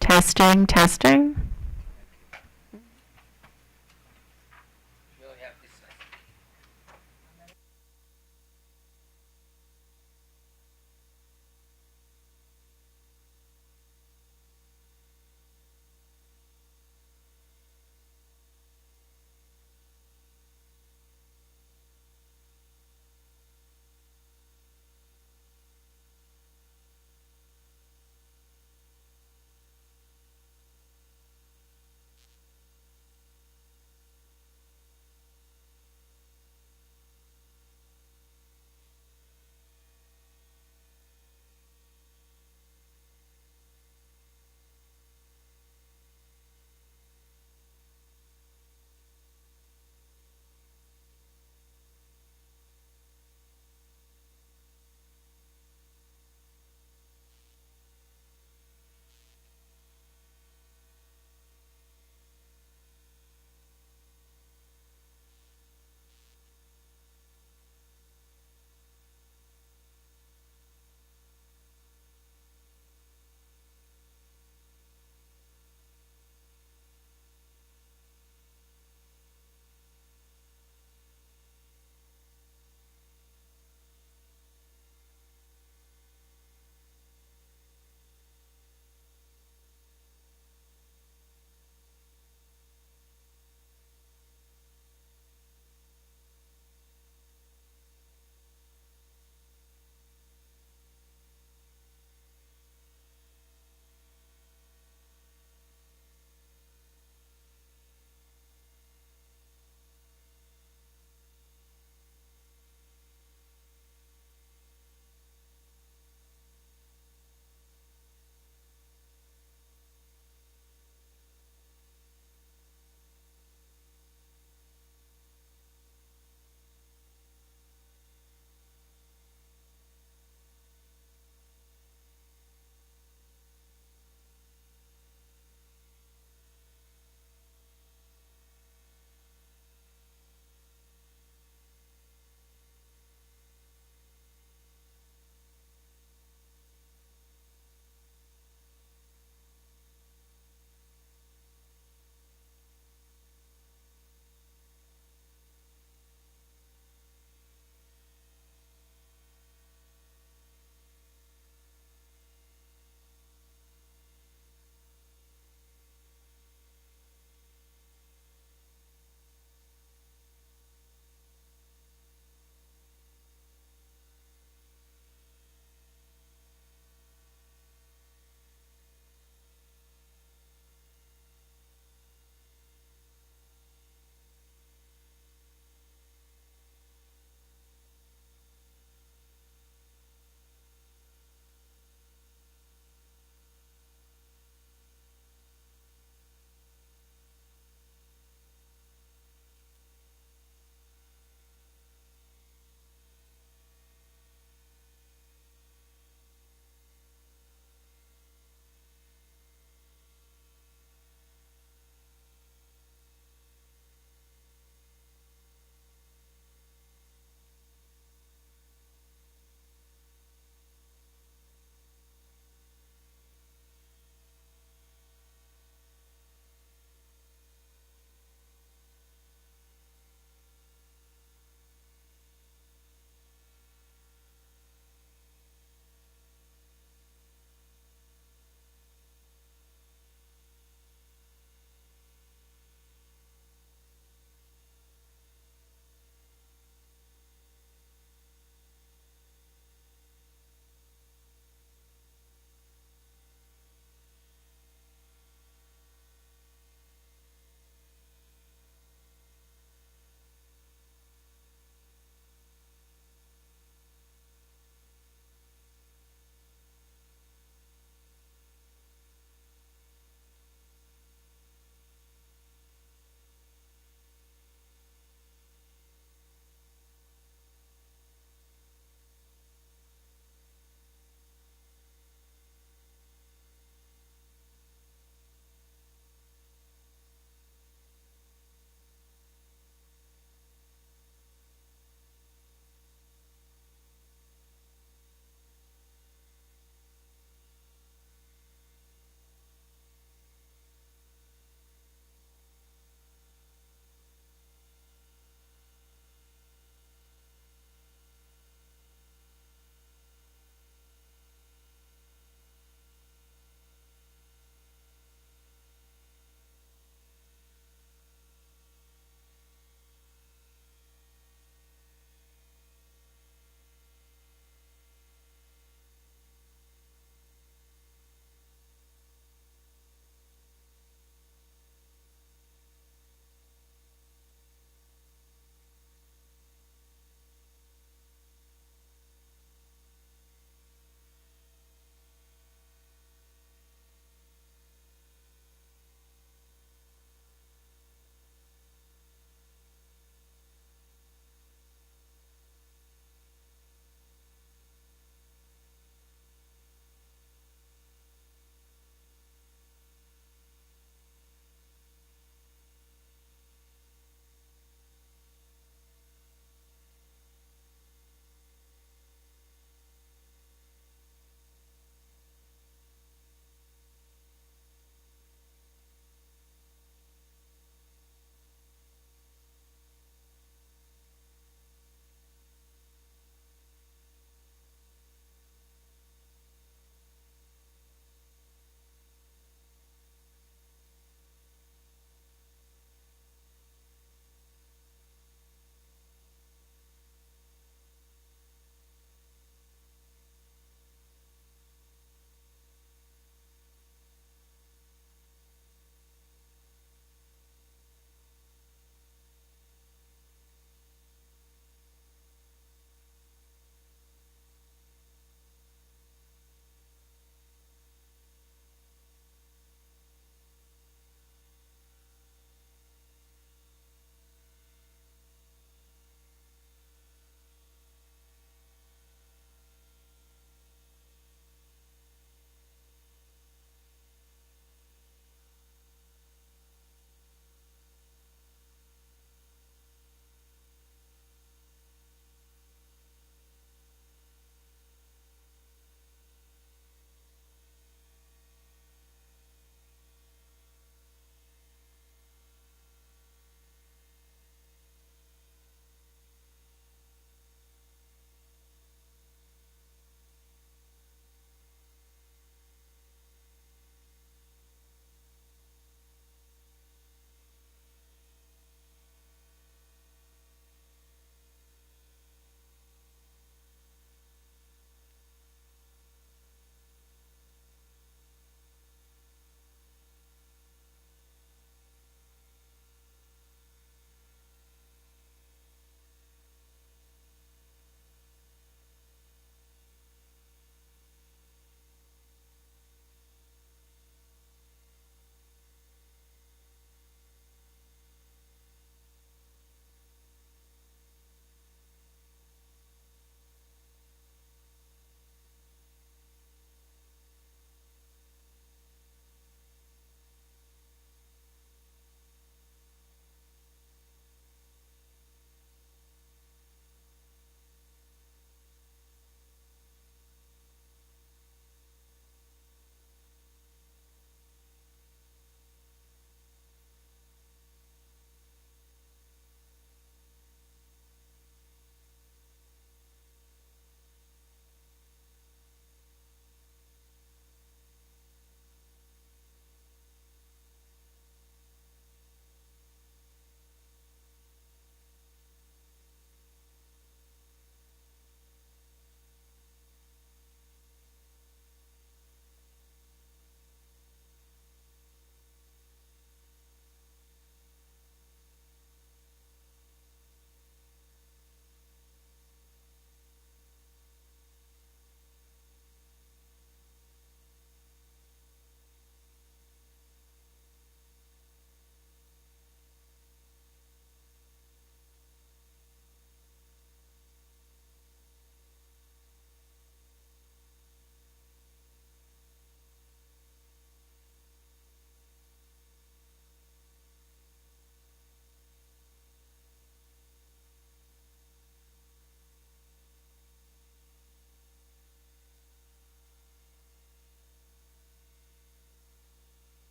Testing, testing.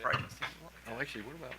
Right. Oh, actually, what about?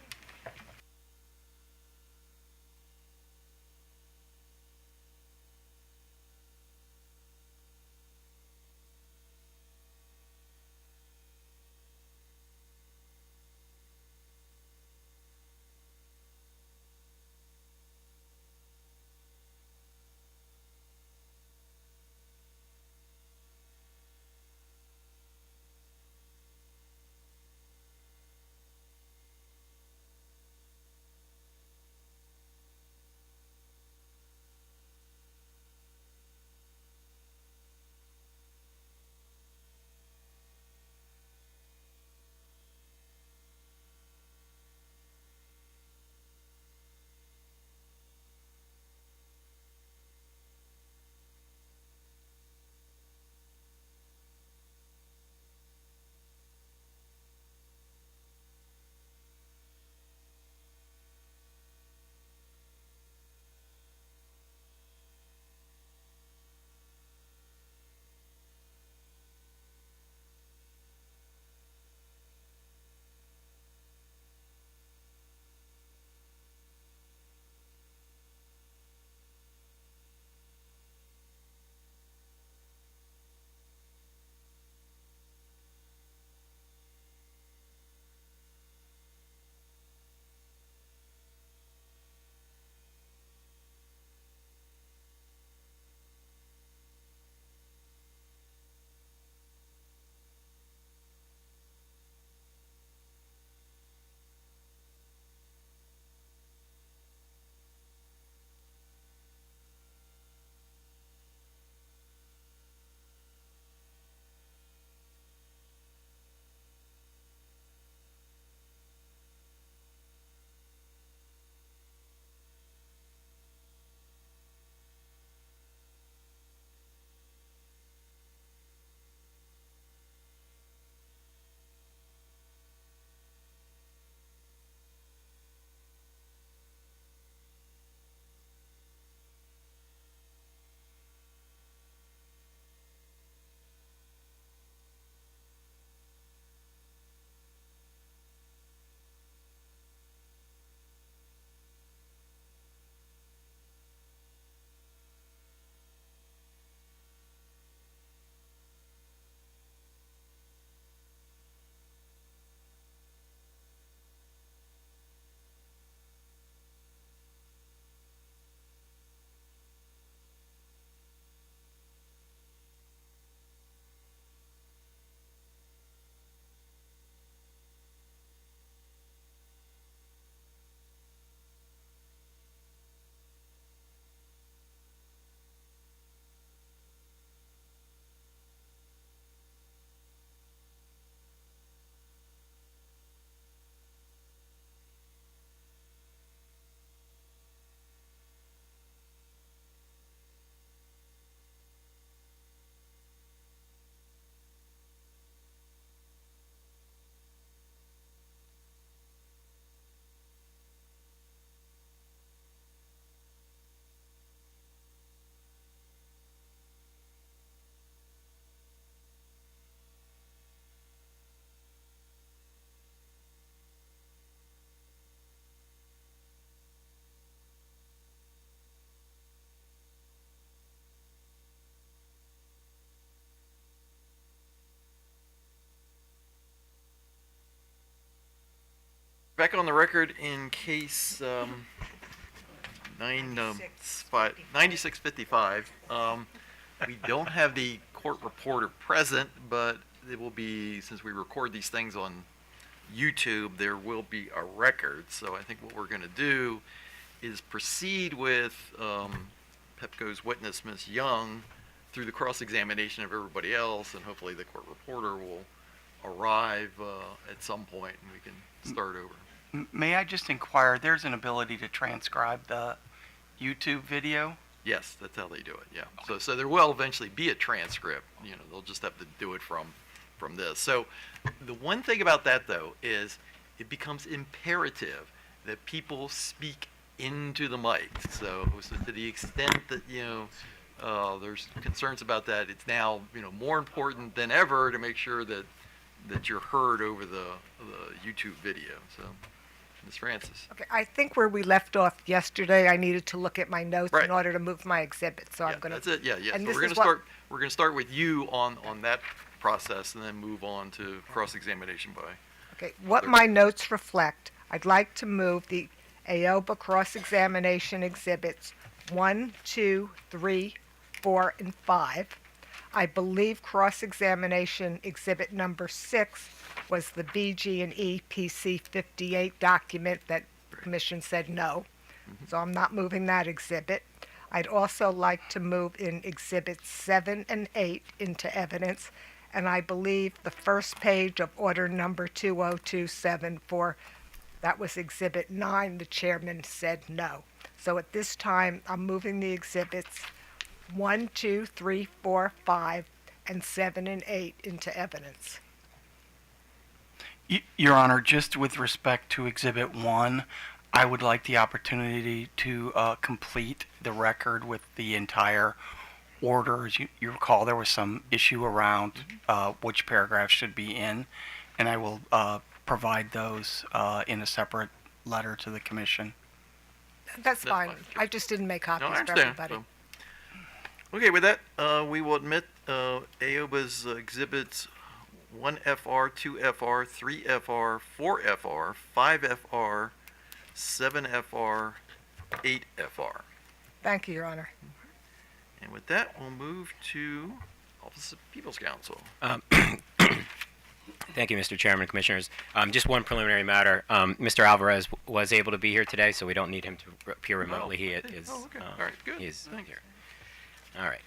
Back on the record in case 9655. We don't have the court reporter present, but it will be, since we record these things on YouTube, there will be a record. So I think what we're going to do is proceed with Pepco's witness, Ms. Young, through the cross-examination of everybody else, and hopefully the court reporter will arrive at some point and we can start over. May I just inquire, there's an ability to transcribe the YouTube video? Yes, that's how they do it, yeah. Okay. So there will eventually be a transcript. You know, they'll just have to do it from this. So the one thing about that, though, is it becomes imperative that people speak into the mic. So to the extent that, there's concerns about that, it's now, more important than ever to make sure that that you're heard over the YouTube video. So, Ms. Francis. Okay, I think where we left off yesterday, I needed to look at my notes Right. in order to move my exhibit, so Yeah, I'm gonna. that's it. Yeah, yeah. And So this we're is gonna what- we're gonna start with you on that process, and then move on to cross-examination by. Okay, what my notes reflect, I'd like to move the AOBA cross-examination exhibits 1, 2, 3, 4, and 5. I believe cross-examination exhibit number 6 was the BG&E PC 58 document that the commission said no. So I'm not moving that exhibit. I'd also like to move in exhibits 7 and 8 into evidence, and I believe the first page of order number 20274, that was exhibit 9, the chairman said no. So at this time, I'm moving the exhibits 1, 2, 3, 4, 5, and 7 and 8 into evidence. Your Honor, just with respect to Exhibit 1, I would like the opportunity to complete the record with the entire order. As you recall, there was some issue around which paragraph should be in, and I will provide those in a separate letter to the Commission. That's fine. fine. I just didn't make copies No, I for understand. everybody. So. Okay, with that, we will admit AOBA's exhibits 1FR, 2FR, 3FR, 4FR, 5FR, 7FR, 8FR. Thank you, Your Honor. And with that, we'll move to Office of People's Counsel. Thank you, Mr. Chairman, Commissioners. Just one preliminary matter. Mr. Alvarez was able to be here today, so we don't need him to appear remotely. He is. Oh, okay. All right, good. He is Thanks. here. All right.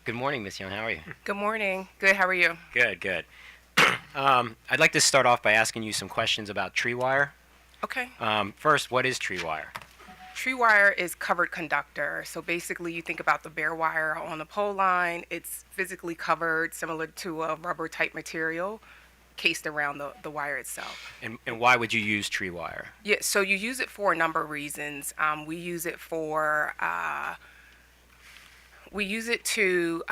Good morning, Ms. Young. How are you? Good morning. Good. How are you? Good, good. I'd like to start off by asking you some questions about tree wire. Okay. First, what is tree wire? Tree wire is covered conductor. So basically, you think about the bare wire on the pole line. It's physically covered, similar to a rubber type material, cased around the wire itself. And why would you use tree wire? Yeah. So you use it for a number of reasons. We use it for to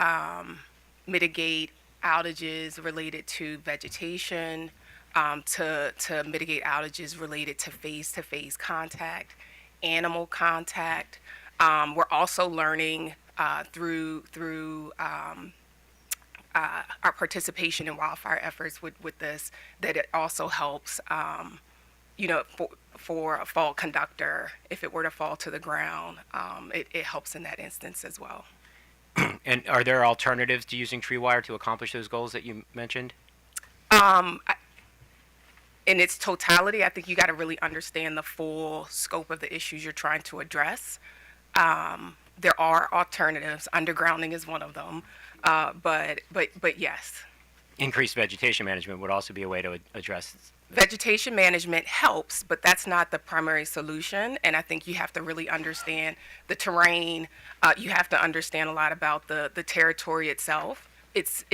mitigate outages related to vegetation, to mitigate outages related to face-to-face contact, animal contact. We're also learning through our participation in wildfire efforts with this that it also helps, for a fault conductor, if it were to fall to the ground, it helps in that instance as well. And are there alternatives to using tree wire to accomplish those goals that you mentioned? In its totality, I think you got to really understand the full scope of the issues you're trying to address. There are alternatives. Undergrounding is one of them. But yes. Increased vegetation management would also be a way to address. Vegetation management helps, but that's not the primary solution. And I think you have to really understand the terrain. You have to understand a lot about the territory itself. It's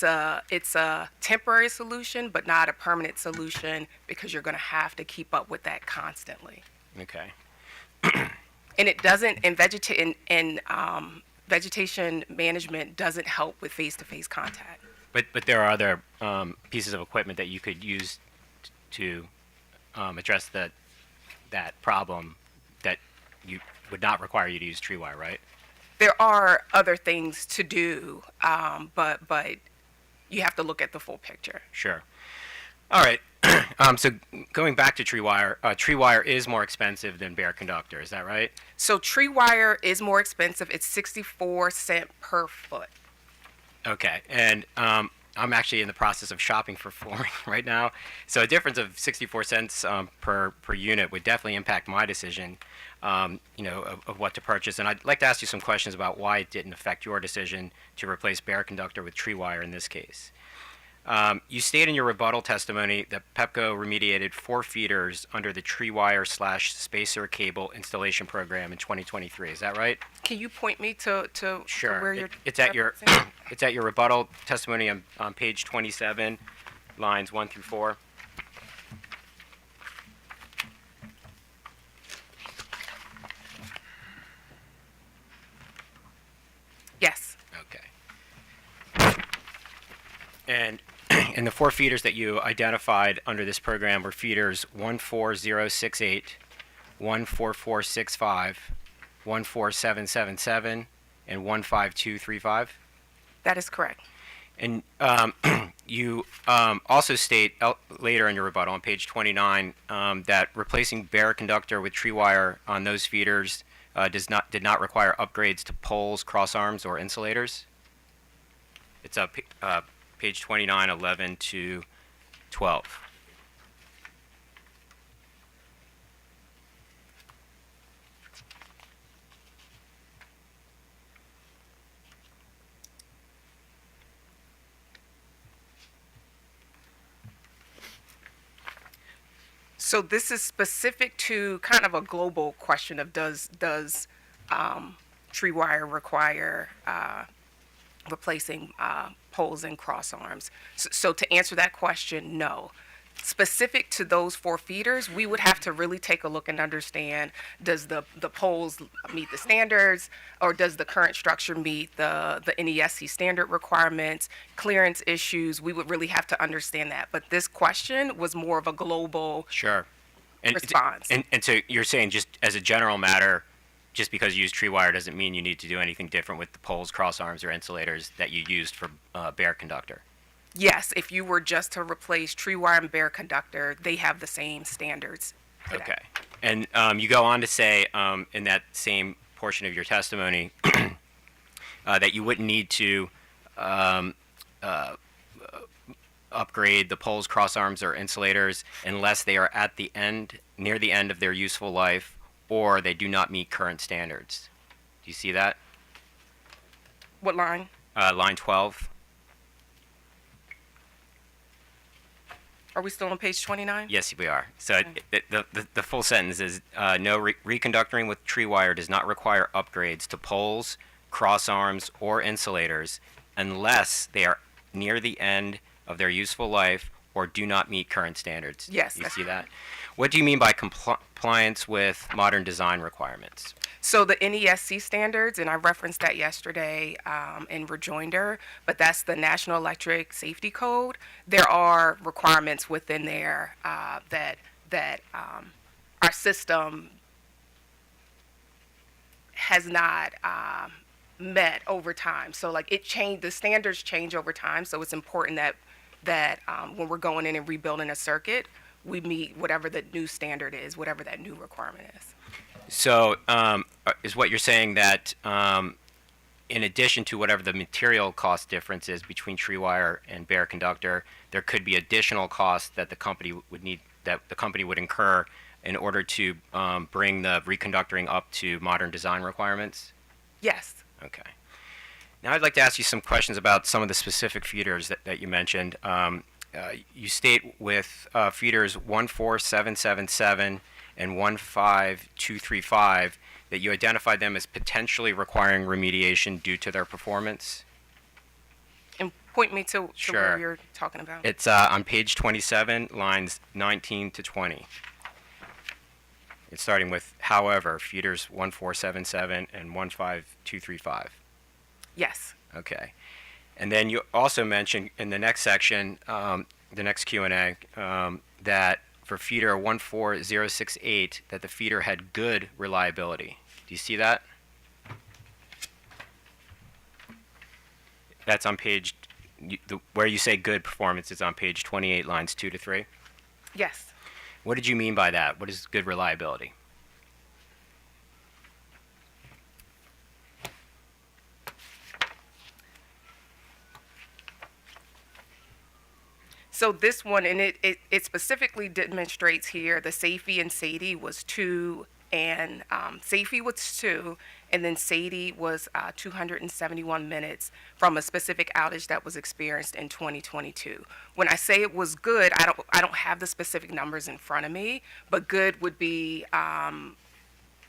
a temporary solution, but not a permanent solution, because you're going to have to keep up with that constantly. Okay. And it doesn't. Vegetation management doesn't help with face-to-face contact. But there are other pieces of equipment that you could use to address that problem that you would not require you to use tree wire, right? There are other things to do, but you have to look at the full picture. Sure. All right. So going back to tree wire is more expensive than bare conductor. Is that right? So tree wire is more expensive. It's 64 cents per foot. Okay. And I'm actually in the process of shopping for flooring right now. So a difference of 64 cents per unit would definitely impact my decision, of what to purchase. And I'd like to ask you some questions about why it didn't affect your decision to replace bare conductor with tree wire in this case. You state in your rebuttal testimony that Pepco remediated 4 feeders under the tree wire / spacer cable installation program in 2023. Is that right? Can you point me to Sure. where you're It's at your referencing? it's at your rebuttal testimony on page 27, lines 1 through 4. Yes. Okay. And And the 4 feeders that you identified under this program were feeders 14068, 14465, 14777, and 15235. That is correct. And you also state later in your rebuttal on page 29 that replacing bare conductor with tree wire on those feeders did not require upgrades to poles, cross arms, or insulators. It's page 29, 11 to 12. So this is specific to kind of a global question of does tree wire require replacing poles and cross arms? So to answer that question, no. Specific to those 4 feeders, we would have to really take a look and understand, does the poles meet the standards, or does the current structure meet the NESC standard requirements, clearance issues? We would really have to understand that. But this question was more of a global Sure. response. And so you're saying just as a general matter, just because you use tree wire doesn't mean you need to do anything different with the poles, cross arms, or insulators that you used for bare conductor. Yes, if you were just to replace tree wire and bare conductor, they have the same standards today. Okay. And you go on to say in that same portion of your testimony that you wouldn't need to upgrade the poles, cross arms, or insulators unless they are at the end, near the end of their useful life, or they do not meet current standards. Do you see that? What line? Line 12. Are we still on page 29? Yes, we are. So the full sentence is, no, reconductoring with tree wire does not require upgrades to poles, cross arms, or insulators unless they are near the end of their useful life or do not meet current standards. Yes. You see that? What do you mean by compliance with modern design requirements? So the NESC standards, and I referenced that yesterday in rejoinder, but that's the National Electric Safety Code. There are requirements within there that our system has not met over time. So like the standards change over time. So it's important that when we're going in and rebuilding a circuit, we meet whatever the new standard is, whatever that new requirement is. So is what you're saying that in addition to whatever the material cost difference is between tree wire and bare conductor, there could be additional costs that the company would incur in order to bring the reconductoring up to modern design requirements? Yes. Okay. Now I'd like to ask you some questions about some of the specific feeders that you mentioned. You state with feeders 14777 and 15235 that you identified them as potentially requiring remediation due to their performance. And point me to Sure. where you're talking about. It's on page 27, lines 19 to 20. It's starting with, however, feeders 1477 and 15235. Yes. Okay. And then you also mentioned in the next section, the next Q&A, that for feeder 14068, that the feeder had good reliability. Do you see that? That's on page, where you say good performance is on page 28, lines 2 to 3. Yes. What did you mean by that? What is good reliability? So this one, and it specifically demonstrates here the SAFE and SADE was 2, and SAFE was 2, and then SADE was 271 minutes from a specific outage that was experienced in 2022. When I say it was good, I don't have the specific numbers in front of me, but good would be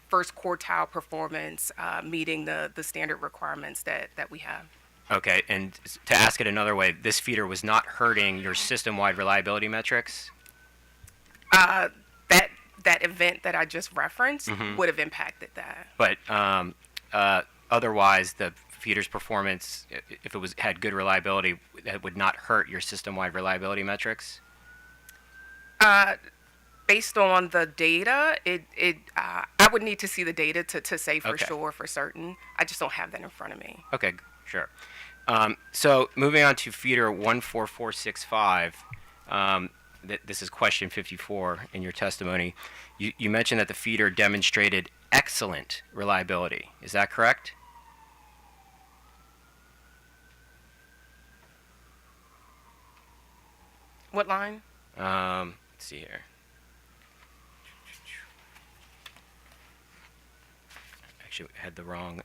first quartile performance, meeting the standard requirements that we have. Okay, and to ask it another way, this feeder was not hurting your system-wide reliability metrics? That event that I just referenced would have impacted that. But otherwise, the feeder's performance, if it had good reliability, that would not hurt your system-wide reliability metrics? Based on the data, I would need to see the data to say for Okay. sure, for certain. I just don't have that in front of me. Okay, sure. So moving on to feeder 14465, this is question 54 in your testimony. You mentioned that the feeder demonstrated excellent reliability. Is that correct? What line? Let's see here. Actually, I had the wrong.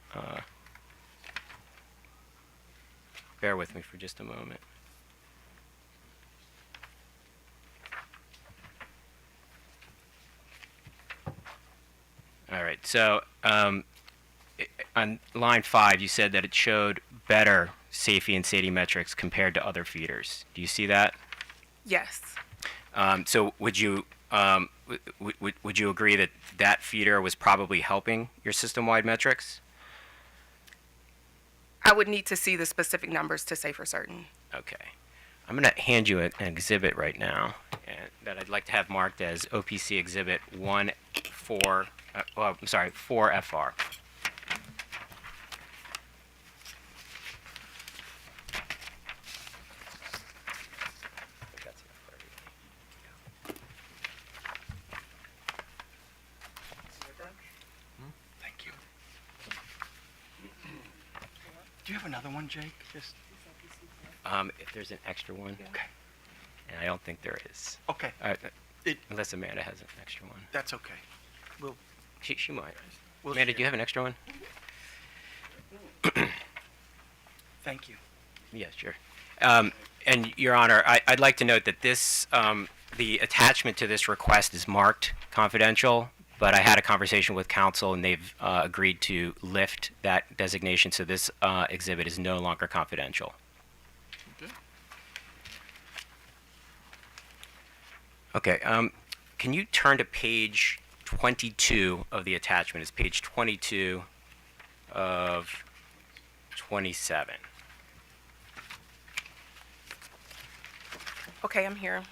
Bear with me for just a moment. All right. So on line 5, you said that it showed better safety and SAIDI metrics compared to other feeders. Do you see that? Yes. So would you would you agree that that feeder was probably helping your system-wide metrics? I would need to see the specific numbers to say for certain. Okay. I'm going to hand you an exhibit right now that I'd like to have marked as OPC Exhibit 4FR. Thank you. Do you have another one, Jake? Just If there's an extra one, okay. and I don't think there is. Okay. Unless Amanda has an extra one. That's okay. We'll She might. We'll Amanda, do share. you have an extra one? Thank you. Yeah, sure. And Your Honor, I'd like to note that this, the attachment to this request is marked confidential, but I had a conversation with counsel and they've agreed to lift that designation, so this exhibit is no longer confidential. Okay, can you turn to page 22 of the attachment? It's page 22 of 27. Okay, I'm here.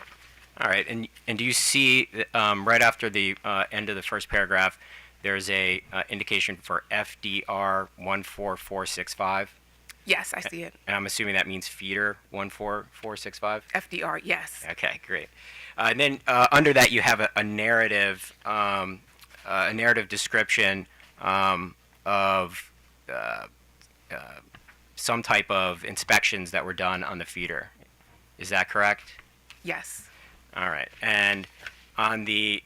All right, and do you see right after the end of the first paragraph, there's a indication for FDR 14465, Yes, I see it. and I'm assuming that means feeder 14465. FDR, yes. Okay, great. And then under that, you have a narrative description of some type of inspections that were done on the feeder. Is that correct? Yes. All right. And on the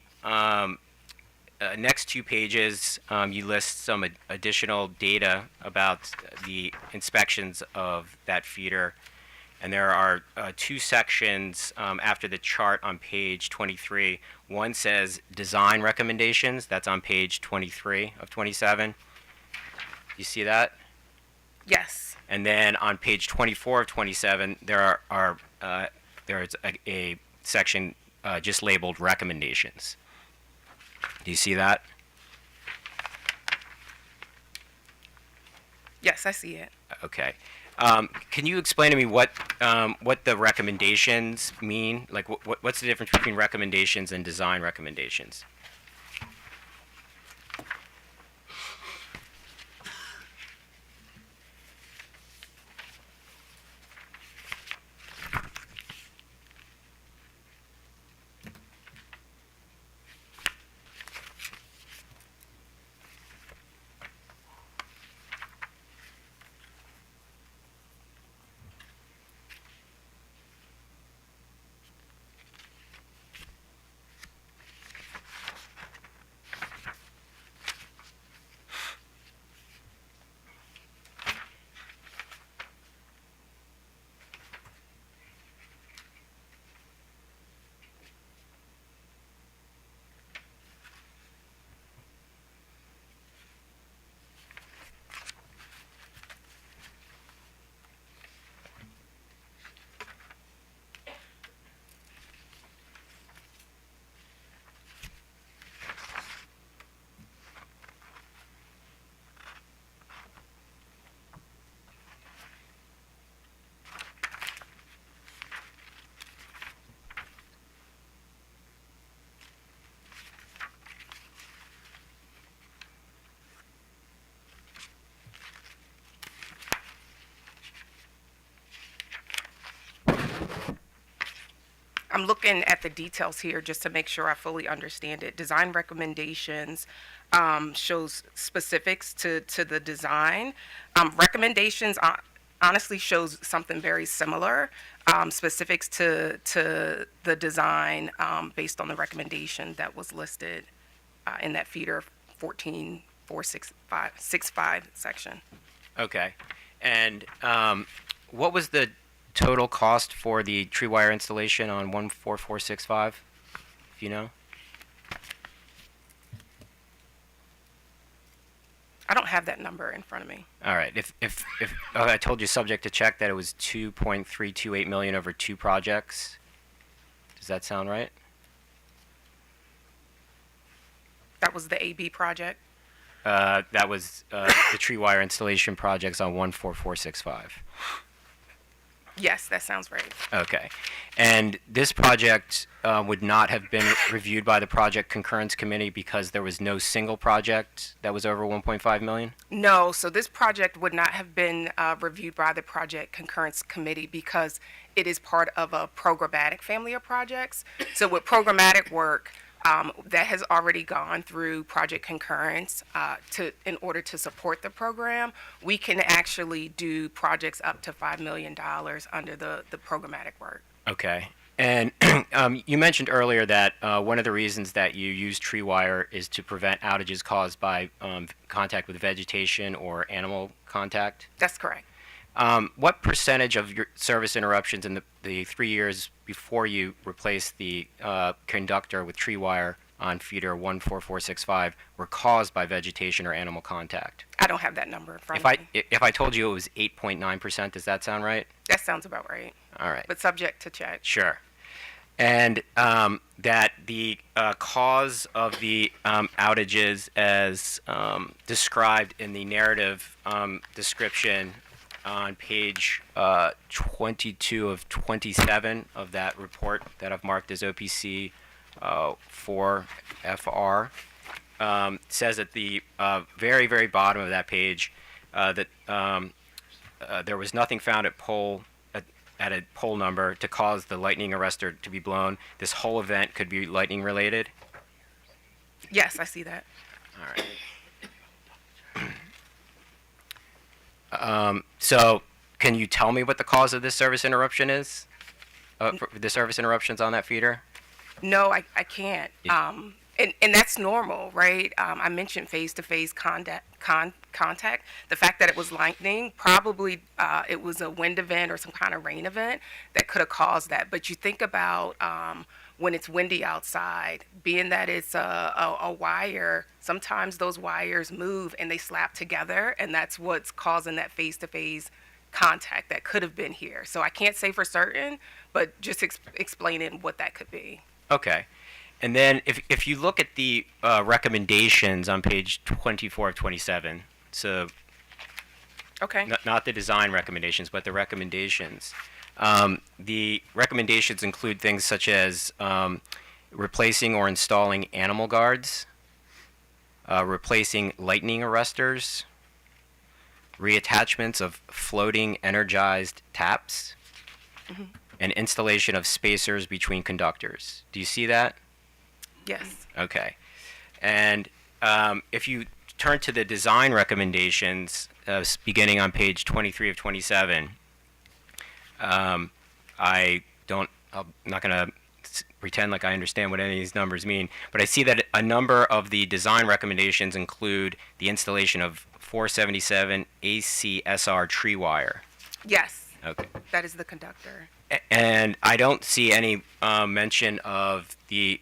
next 2 pages, you list some additional data about the inspections of that feeder. And there are 2 sections after the chart on page 23. One says design recommendations. That's on page 23 of 27. You see that? Yes. And then on page 24 of 27, there is a section just labeled recommendations. Do you see that? Yes, I see it. Okay. Can you explain to me what the recommendations mean? Like, what's the difference between recommendations and design recommendations? I'm looking at the details here just to make sure I fully understand it. Design recommendations shows specifics to the design. Recommendations honestly shows something very similar, specifics to the design based on the recommendation that was listed in that feeder 14.465 section. Okay. And what was the total cost for the tree wire installation on 14465? If you know? I don't have that number in front of me. All right. If I told you subject to check that it was 2.328 million over 2 projects, does that sound right? That was the AB project. That was the tree wire installation projects on 14465. Yes, that sounds right. Okay. And this project would not have been reviewed by the project concurrence committee because there was no single project that was over 1.5 million? No, so this project would not have been reviewed by the project concurrence committee because it is part of a programmatic family of projects. So with programmatic work, that has already gone through project concurrence in order to support the program. We can actually do projects up to $5 million under the programmatic work. Okay. And you mentioned earlier that one of the reasons that you use tree wire is to prevent outages caused by contact with vegetation or animal contact. That's correct. What percentage of your service interruptions in the 3 years before you replaced the conductor with tree wire on feeder 14465 were caused by vegetation or animal contact? I don't have that number in front of me. If I told you it was 8.9%, does that sound right? That sounds about right, All right. but subject to check. Sure. And that the cause of the outages as described in the narrative description on page 22 of 27 of that report that I've marked as OPC 4FR says at the very, very bottom of that page that there was nothing found at a pole number to cause the lightning arrestor to be blown. This whole event could be lightning related. Yes, I see that. All right. So, can you tell me what the cause of this service interruption is? For the service interruptions on that feeder? No, I can't. And that's normal, right? I mentioned face-to-face contact. The fact that it was lightning, probably it was a wind event or some kind of rain event that could have caused that. But you think about when it's windy outside, being that it's a wire, sometimes those wires move and they slap together, and that's what's causing that face-to-face contact that could have been here. So I can't say for certain, but just explaining what that could be. Okay. And then if you look at the recommendations on page 24 of 27, so Okay. not the design recommendations, but the recommendations. The recommendations include things such as replacing or installing animal guards, replacing lightning arresters, reattachments of floating energized taps, and installation of spacers between conductors. Do you see that? Yes. Okay. And if you turn to the design recommendations, beginning on page 23 of 27, I'm not going to pretend like I understand what any of these numbers mean, but I see that a number of the design recommendations include the installation of 477 ACSR tree wire. Yes. Okay. That is the conductor. And I don't see any mention of the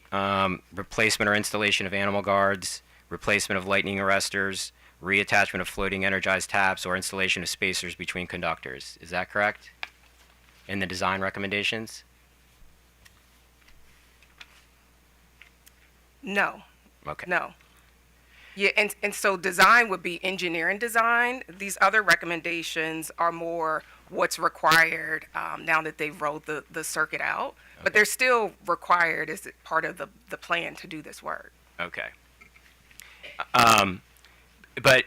replacement or installation of animal guards, replacement of lightning arresters, reattachment of floating energized taps, or installation of spacers between conductors. Is that correct? In the design recommendations? No. Okay. No. Yeah, and so design would be engineering design. These other recommendations are more what's required now that they've rolled the circuit out. But they're still required as part of the plan to do this work. Okay. But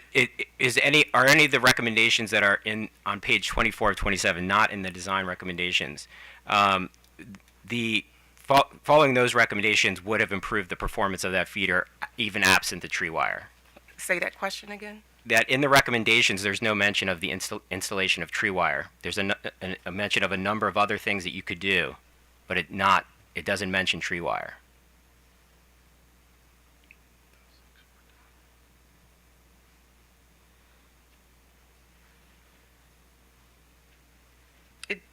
are any of the recommendations that are on page 24 of 27 not in the design recommendations? The following those recommendations would have improved the performance of that feeder, even absent the tree wire. Say that question again. That in the recommendations, there's no mention of the installation of tree wire. There's a mention of a number of other things that you could do, but it doesn't mention tree wire.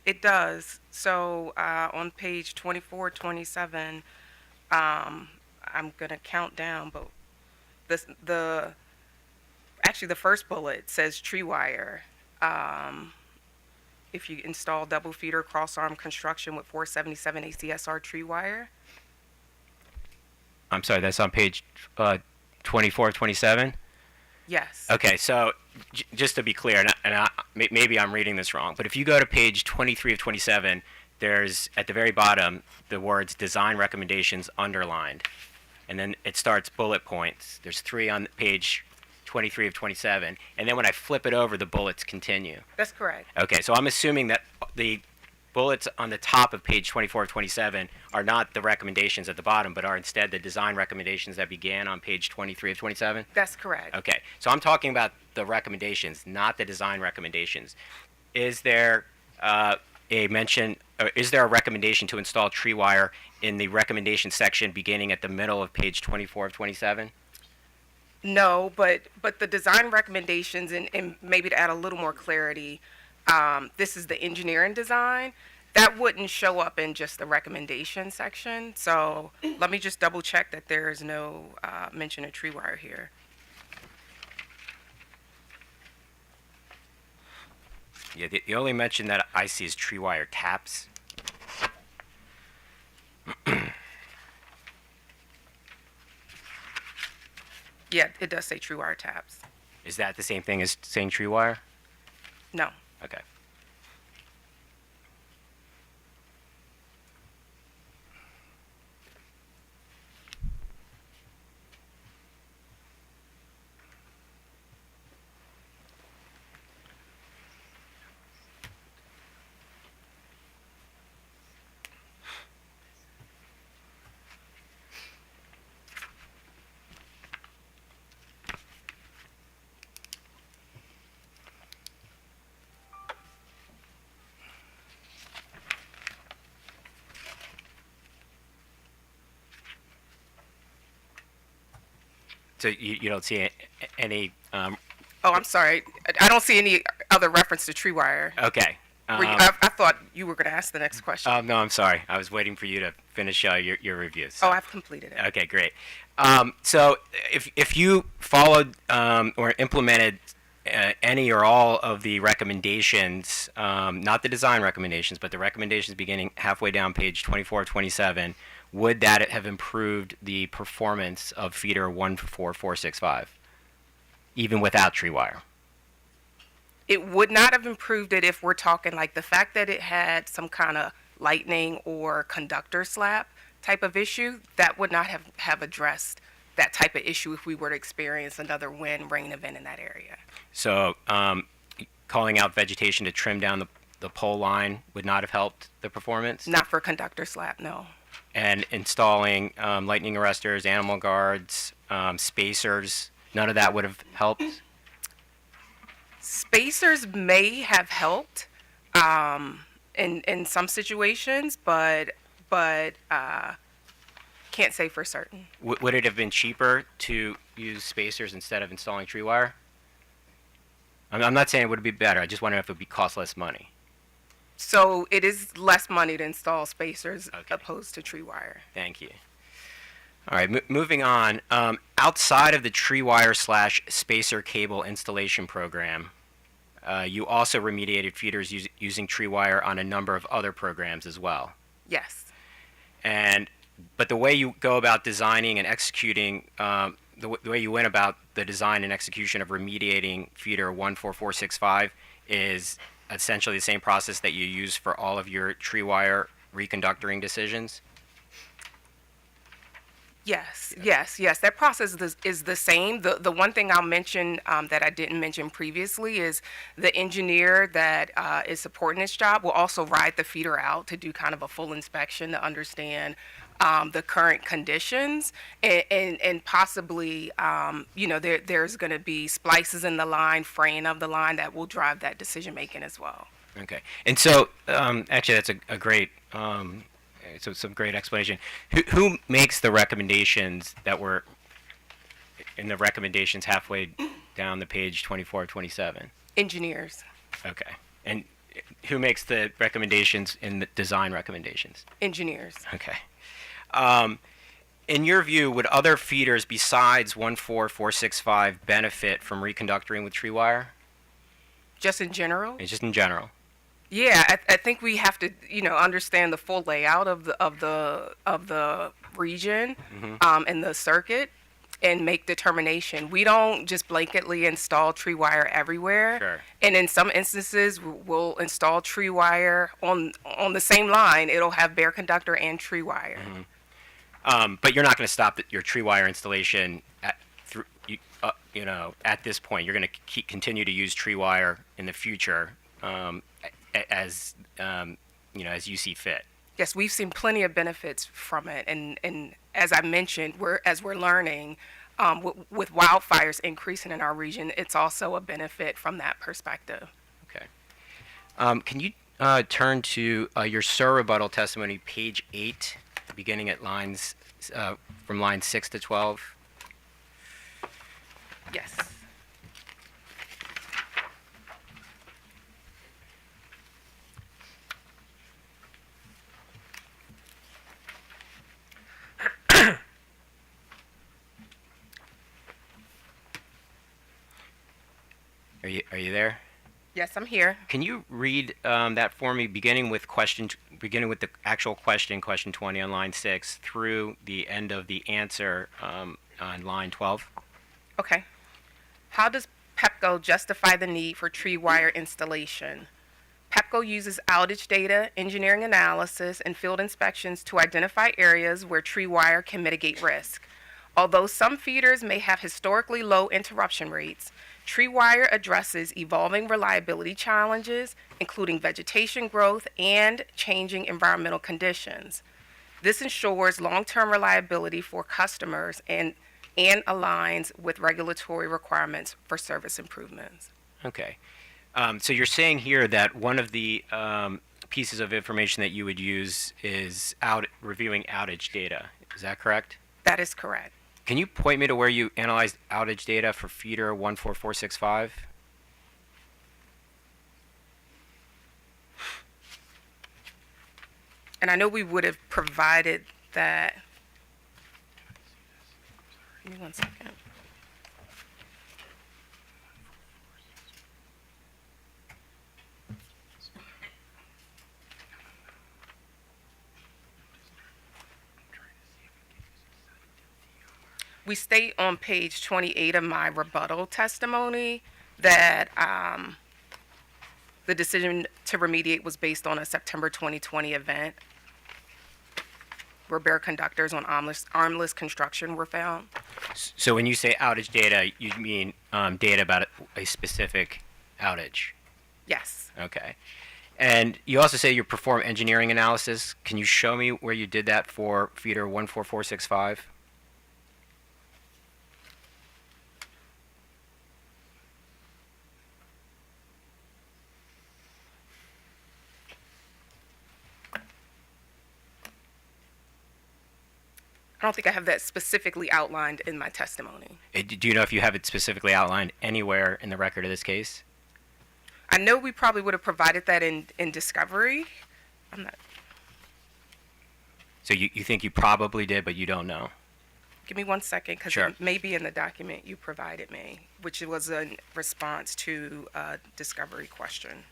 It does. So on page 24, 27, I'm gonna count down, but actually the first bullet says tree wire. If you install double feeder cross arm construction with 477 ACSR tree wire. I'm sorry, that's on page 24 of 27? Yes. Okay, so just to be clear, maybe I'm reading this wrong, but if you go to page 23 of 27, there's at the very bottom the words design recommendations underlined, and then it starts bullet points. There's 3 on page 23 of 27, and then when I flip it over, the bullets continue. That's correct. Okay, so I'm assuming that the bullets on the top of page 24 of 27 are not the recommendations at the bottom, but are instead the design recommendations that began on page 23 of 27? That's correct. Okay, so I'm talking about the recommendations, not the design recommendations. Is there is there a recommendation to install tree wire in the recommendation section beginning at the middle of page 24 of 27? No, but the design recommendations, and maybe to add a little more clarity, this is the engineering design. That wouldn't show up in just the recommendation section. So let me just double check that there is no mention of tree wire here. Yeah, the only mention that I see is tree wire taps. Yeah, it does say tree wire taps. Is that the same thing as saying tree wire? No. Okay. So you don't see any, Oh, I'm sorry. I don't see any other reference to tree wire. okay. I thought you were going to ask the next question. No, I'm sorry. I was waiting for you to finish your reviews. Oh, I've completed it. Okay, great. So if you followed or implemented any or all of the recommendations, not the design recommendations, but the recommendations beginning halfway down page 24 or 27, would that have improved the performance of feeder 14465, even without tree wire? It would not have improved it if we're talking like the fact that it had some kind of lightning or conductor slap type of issue. That would not have addressed that type of issue if we were to experience another wind rain event in that area. So calling out vegetation to trim down the pole line would not have helped the performance? Not for conductor slap, no. And installing lightning arresters, animal guards, spacers, none of that would have helped? Spacers may have helped in some situations, but can't say for certain. Would it have been cheaper to use spacers instead of installing tree wire? I'm not saying it would be better. I just wonder if it would cost less money. So it is less money to install spacers Okay. opposed to tree wire. Thank you. All right, moving on. Outside of the tree wire / spacer cable installation program, you also remediated feeders using tree wire on a number of other programs as well. Yes. But the way you go about designing and executing, the way you went about the design and execution of remediating feeder 14465 is essentially the same process that you use for all of your tree wire reconductoring decisions? Yes. That process is the same. The one thing I'll mention that I didn't mention previously is the engineer that is supporting this job will also ride the feeder out to do kind of a full inspection to understand the current conditions and possibly, there's going to be splices in the line, fraying of the line that will drive that decision making as well. Okay. And so, actually, that's a great, so some great explanation. Who makes the recommendations that were in the recommendations halfway down the page 24, 27? Engineers. Okay. And who makes the recommendations in the design recommendations? Engineers. Okay. In your view, would other feeders besides 14465 benefit from reconductoring with tree wire? Just in general? It's just in general. Yeah, I think we have to, understand the full layout of the region and the circuit, and make determination. We don't just blanketly install tree wire everywhere. Sure. And in some instances, we'll install tree wire on the same line. It'll have bare conductor and tree wire. But you're not going to stop your tree wire installation at this point. You're going to continue to use tree wire in the future, as you see fit. Yes, we've seen plenty of benefits from it, and as I mentioned, we're learning with wildfires increasing in our region. It's also a benefit from that perspective. Okay. Can you turn to your rebuttal testimony, page 8, beginning at lines from line 6 to 12? Yes. Are you there? Yes, I'm here. Can you read that for me, beginning with the actual question 20 on line 6, through the end of the answer on line 12? Okay. How does Pepco justify the need for tree wire installation? Pepco uses outage data, engineering analysis, and field inspections to identify areas where tree wire can mitigate risk. Although some feeders may have historically low interruption rates, tree wire addresses evolving reliability challenges, including vegetation growth and changing environmental conditions. This ensures long-term reliability for customers and aligns with regulatory requirements for service improvements. Okay. So you're saying here that one of the pieces of information that you would use is reviewing outage data. Is that correct? That is correct. Can you point me to where you analyzed outage data for feeder 14465? And I know we would have provided that. Give me 1 second. We state on page 28 of my rebuttal testimony that the decision to remediate was based on a September 2020 event where bare conductors on armless construction were found. So when you say outage data, you mean data about a specific outage? Yes. Okay. And you also say you perform engineering analysis. Can you show me where you did that for feeder 14465? I don't think I have that specifically outlined in my testimony. Do you know if you have it specifically outlined anywhere in the record of this case? I know we probably would have provided that in discovery. I'm not. So you think you probably did, but you don't know? Give me 1 second, because Sure. it may be in the document you provided me, which was a response to a discovery question.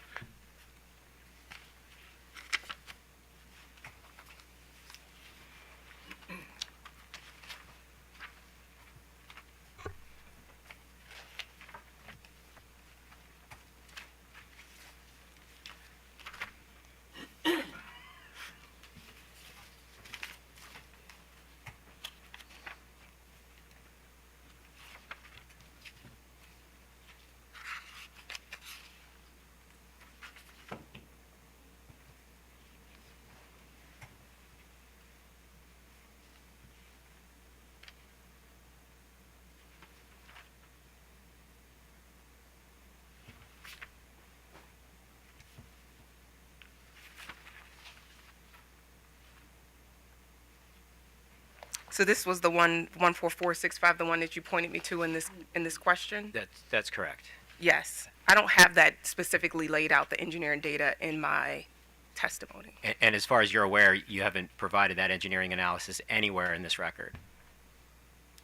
So this was the 14465, the one that you pointed me to in this question? That's correct. Yes. I don't have that specifically laid out, the engineering data, in my testimony. And as far as you're aware, you haven't provided that engineering analysis anywhere in this record.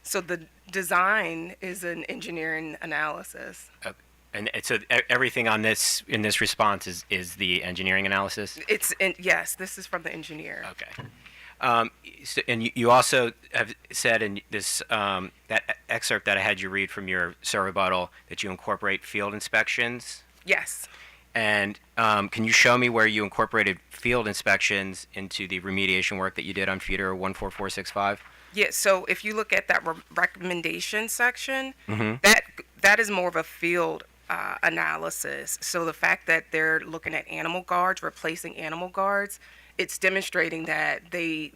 So the design is an engineering analysis. And so everything on this in this response is the engineering analysis. Yes, this is from the engineer. Okay. And you also have said in this that excerpt that I had you read from your rebuttal that you incorporate field inspections. Yes. And can you show me where you incorporated field inspections into the remediation work that you did on feeder 14465? Yeah, so if you look at that recommendation section, Mm-hmm. that is more of a field analysis. So the fact that they're looking at animal guards, replacing animal guards, it's demonstrating that they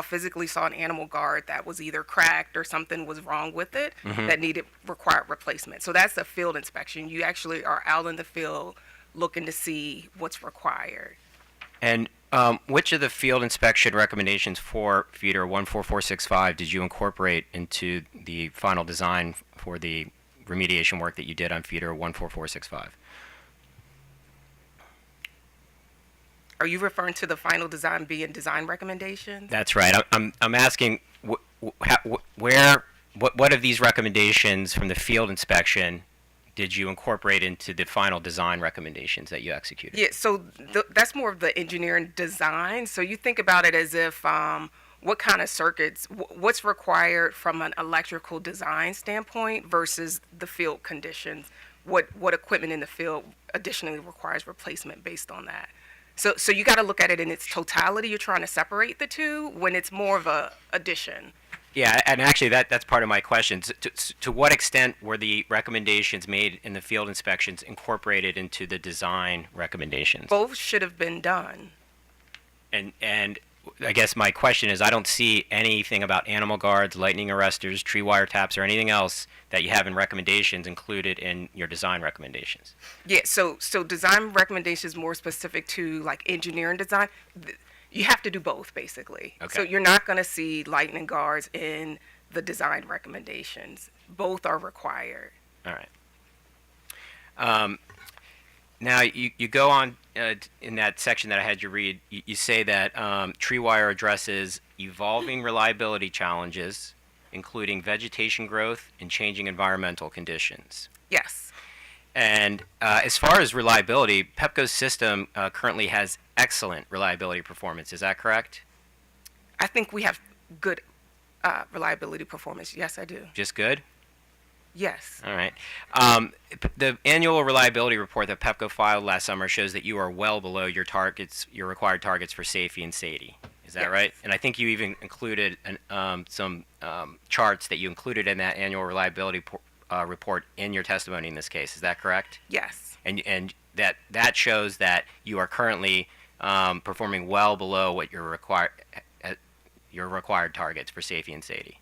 physically saw an animal guard that was either cracked or something was wrong with it that required replacement. So that's a field inspection. You actually are out in the field looking to see what's required. And which of the field inspection recommendations for feeder 14465 did you incorporate into the final design for the remediation work that you did on feeder 14465? Are you referring to the final design being design recommendations? That's right. I'm asking what of these recommendations from the field inspection did you incorporate into the final design recommendations that you executed? Yeah, so that's more of the engineering design. So you think about it as if what kind of circuits, what's required from an electrical design standpoint versus the field conditions, what equipment in the field additionally requires replacement based on that. So you got to look at it in its totality. You're trying to separate the two when it's more of a addition. Yeah, and actually that's part of my question. To what extent were the recommendations made in the field inspections incorporated into the design recommendations? Both should have been done. And I guess my question is, I don't see anything about animal guards, lightning arresters, tree wire taps, or anything else that you have in recommendations included in your design recommendations. Yeah, so design recommendations more specific to like engineering design. You have to do both, basically. Okay. So you're not going to see lightning guards in the design recommendations. Both are required. All right. Now, you go on in that section that I had you read, you say that tree wire addresses evolving reliability challenges, including vegetation growth and changing environmental conditions. Yes. And as far as reliability, Pepco's system currently has excellent reliability performance. Is that correct? I think we have good reliability performance. Yes, I do. Just good? Yes. All right. The annual reliability report that Pepco filed last summer shows that you are well below your required targets for safety and SAIDI. Is that Yes. right? And I think you even included some charts that you included in that annual reliability report in your testimony in this case. Is that correct? Yes. And that shows that you are currently performing well below what your required targets for safety and SAIDI.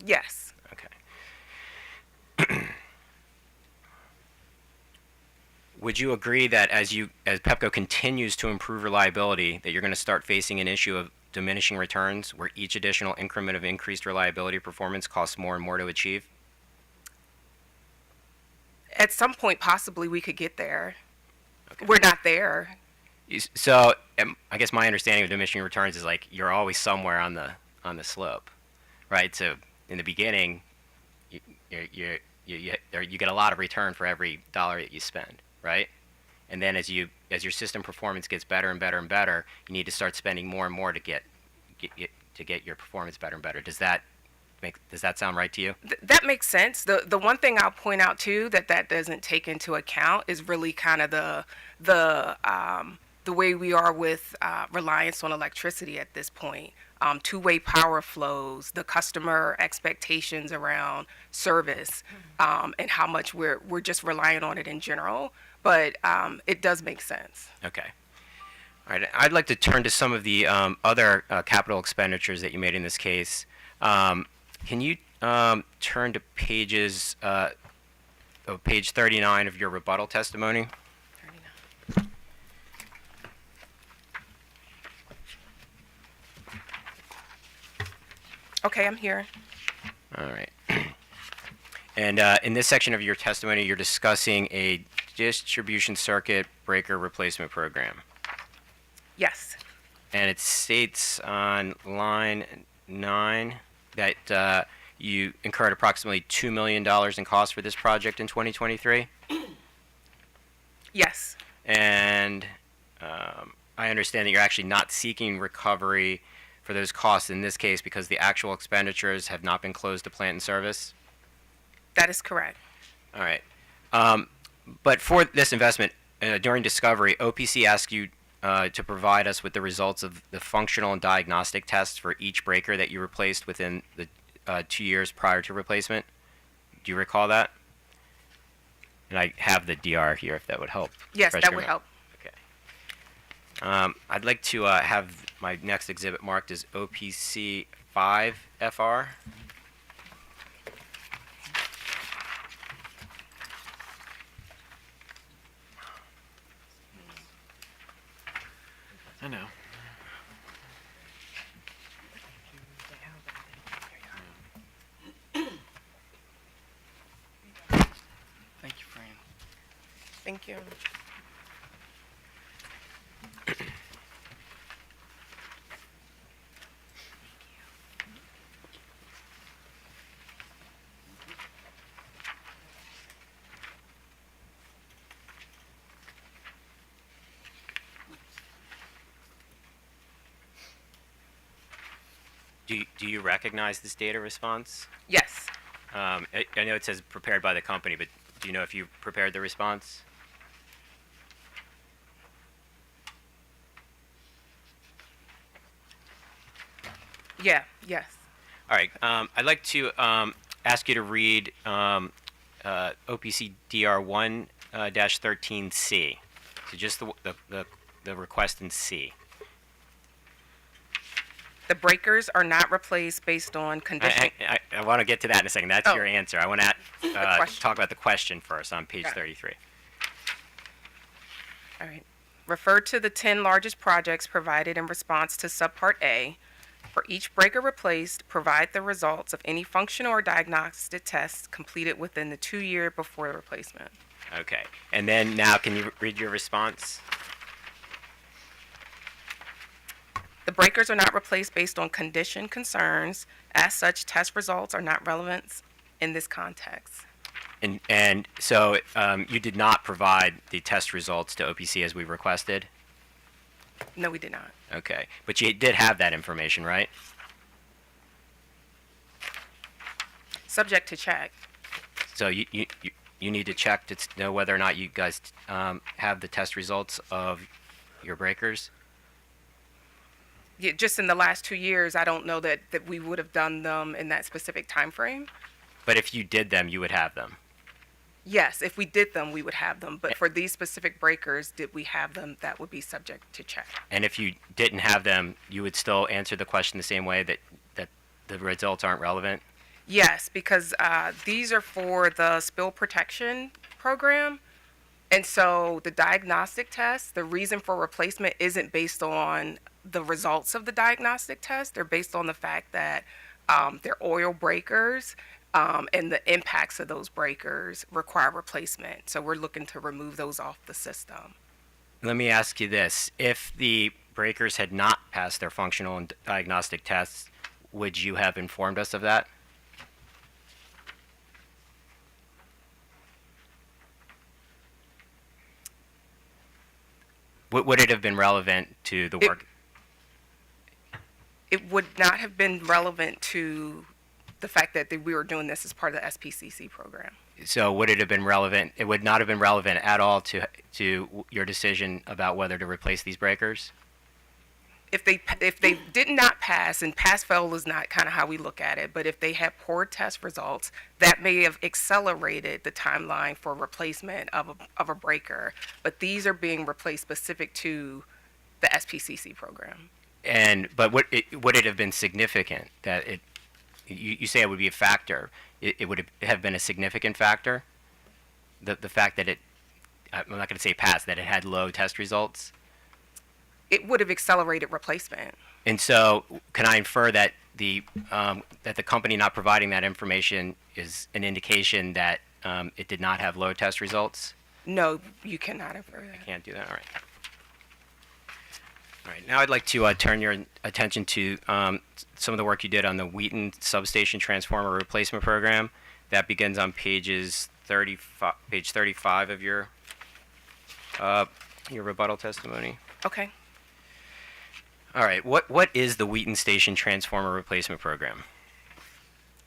Yes. Okay. Would you agree that as Pepco continues to improve reliability, that you're going to start facing an issue of diminishing returns, where each additional increment of increased reliability performance costs more and more to achieve? At some point, possibly we could get there. Okay. We're not there. So I guess my understanding of diminishing returns is like you're always somewhere on the slope, right? So in the beginning, you get a lot of return for every dollar that you spend, right? And then as your system performance gets better and better and better, you need to start spending more and more to get your performance better and better. Does that sound right to you? That makes sense. The one thing I'll point out too that doesn't take into account is really kind of the way we are with reliance on electricity at this point. Two-way power flows, the customer expectations around service, and how much we're just relying on it in general. But it does make sense. Okay. All right. I'd like to turn to some of the other capital expenditures that you made in this case. Can you turn to page 39 of your rebuttal testimony? 39. Okay, I'm here. All right. And in this section of your testimony, you're discussing a distribution circuit breaker replacement program. Yes. And it states on line 9 that you incurred approximately $2 million in costs for this project in 2023. Yes. And I understand that you're actually not seeking recovery for those costs in this case because the actual expenditures have not been closed to plant and service. That is correct. All right. But for this investment, during discovery, OPC asked you to provide us with the results of the functional and diagnostic tests for each breaker that you replaced within the 2 years prior to replacement. Do you recall that? And I have the DR here if that would help. Yes, refresh that your would mem- help. Okay. I'd like to have my next exhibit marked as OPC 5FR. I know. Thank you, Fran. Thank you. Do you recognize this data response? Yes. I know it says prepared by the company, but do you know if you prepared the response? Yeah. Yes. All right. I'd like to ask you to read OPC DR 1-13C. So just the request in C. The breakers are not replaced based on condition. I want to get to that in a second. That's Oh. your answer. I want to question. talk about the question first on page Got it. 33. All right. Refer to the 10 largest projects provided in response to subpart A. For each breaker replaced, provide the results of any functional or diagnostic tests completed within the 2 year before the replacement. Okay. And then now, can you read your response? The breakers are not replaced based on condition concerns. As such, test results are not relevant in this context. And so you did not provide the test results to OPC as we requested? No, we did not. Okay. But you did have that information, right? Subject to check. So you need to check to know whether or not you guys have the test results of your breakers? Yeah, just in the last 2 years, I don't know that we would have done them in that specific time frame. But if you did them, you would have them. Yes, if we did them, we would have them. But for these specific breakers, did we have them? That would be subject to check. And if you didn't have them, you would still answer the question the same way, that the results aren't relevant? Yes, because these are for the spill protection program. And so the diagnostic test, the reason for replacement isn't based on the results of the diagnostic test. They're based on the fact that they're oil breakers and the impacts of those breakers require replacement. So we're looking to remove those off the system. Let me ask you this. If the breakers had not passed their functional and diagnostic tests, would you have informed us of that? Would it have been relevant to the work? It would not have been relevant to the fact that we were doing this as part of the SPCC program. So would it have been relevant? It would not have been relevant at all to your decision about whether to replace these breakers? If they did not pass, and pass fail is not kind of how we look at it, but if they had poor test results, that may have accelerated the timeline for replacement of a breaker. But these are being replaced specific to the SPCC program. But would it have been significant that it? You say it would be a factor. It would have been a significant factor. The fact that I'm not going to say passed, that it had low test results. It would have accelerated replacement. And so, can I infer that that the company not providing that information is an indication that it did not have load test results? No, you cannot infer that. Can't do that. All right. All right. Now I'd like to turn your attention to some of the work you did on the Wheaten substation transformer replacement program. That begins on page 35 of your rebuttal testimony. Okay. All right. What is the Wheaton station transformer replacement program?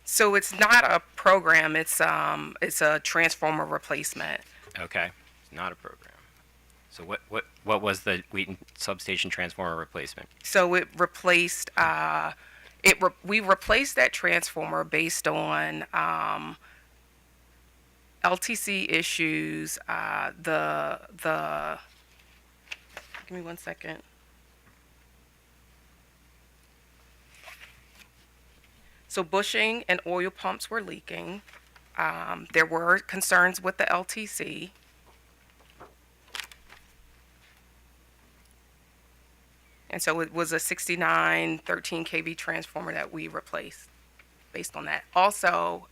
So it's not a program. It's a transformer replacement. Okay. It's not a program. So what was the Wheaton substation transformer replacement? So it replaced. We replaced that transformer based on LTC issues. Give me 1 second. So bushing and oil pumps were leaking. There were concerns with the LTC. And so it was a 6913 kV transformer that we replaced based on that. Also,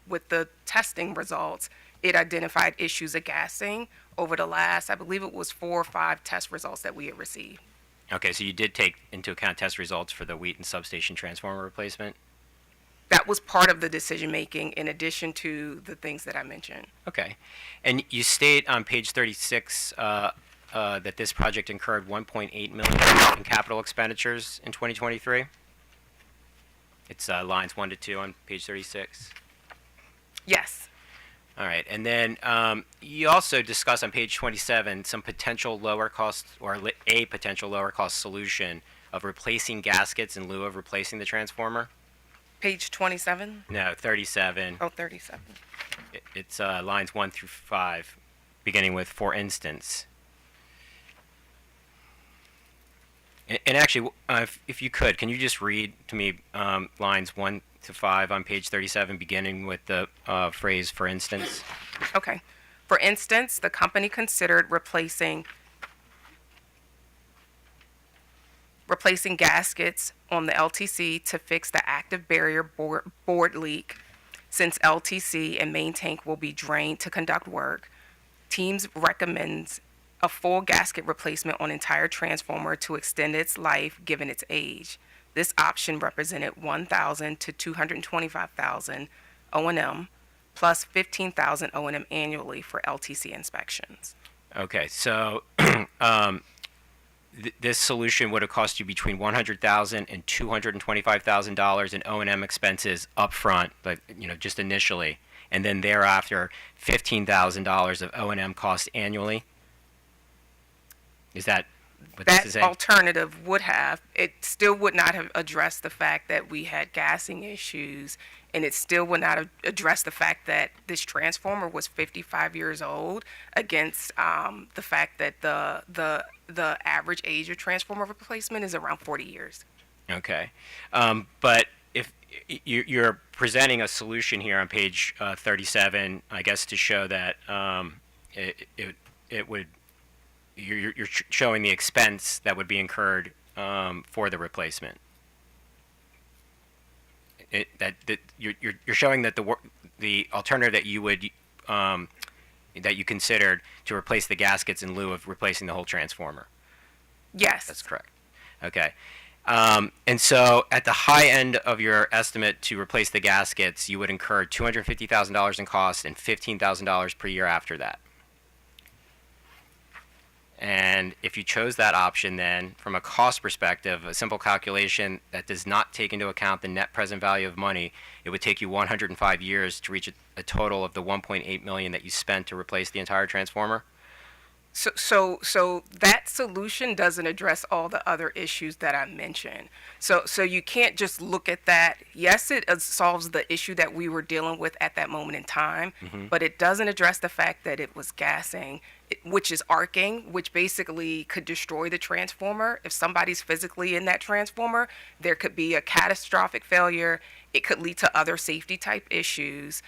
with the testing results, it identified issues of gassing over the last, I believe it was 4 or 5 test results that we had received. Okay, so you did take into account test results for the Wheaton substation transformer replacement? That was part of the decision making in addition to the things that I mentioned. Okay. And you state on page 36 that this project incurred $1.8 million in capital expenditures in 2023. It's lines 1 to 2 on page 36. Yes. All right. And then you also discuss on page 27 some potential lower cost or a potential lower cost solution of replacing gaskets in lieu of replacing the transformer. Page 27? No, 37. Oh, 37. It's lines 1 through 5, beginning with for instance. And actually, if you could, can you just read to me lines 1 to 5 on page 37, beginning with the phrase for instance? Okay. For instance, the company considered replacing gaskets on the LTC to fix the active barrier board leak. Since LTC and main tank will be drained to conduct work, Teams recommends a full gasket replacement on entire transformer to extend its life given its age. This option represented $1,000 to $225,000 O&M plus $15,000 O&M annually for LTC inspections. Okay, so this solution would have cost you between $100,000 and $225,000 in O&M expenses up front, but just initially, and then thereafter $15,000 of O&M costs annually. Is that what this is That saying? alternative it still would not have addressed the fact that we had gassing issues, and it still would not have addressed the fact that this transformer was 55 years old against the fact that the average age of transformer replacement is around 40 years. Okay, but if you're presenting a solution here on page 37, I guess to show that it would. You're showing the expense that would be incurred for the replacement. You're showing that the alternative that you would that you considered to replace the gaskets in lieu of replacing the whole transformer. Yes. That's correct. Okay. And so at the high end of your estimate to replace the gaskets, you would incur $250,000 in costs and $15,000 per year after that. And if you chose that option, then from a cost perspective, a simple calculation that does not take into account the net present value of money, it would take you 105 years to reach a total of the $1.8 million that you spent to replace the entire transformer. So that solution doesn't address all the other issues that I mentioned. So you can't just look at that. Yes, it solves the issue that we were dealing with at that moment in time, but it doesn't address the fact that it was gassing, which is arcing, which basically could destroy the transformer. If somebody's physically in that transformer, there could be a catastrophic failure. It could lead to other safety type issues.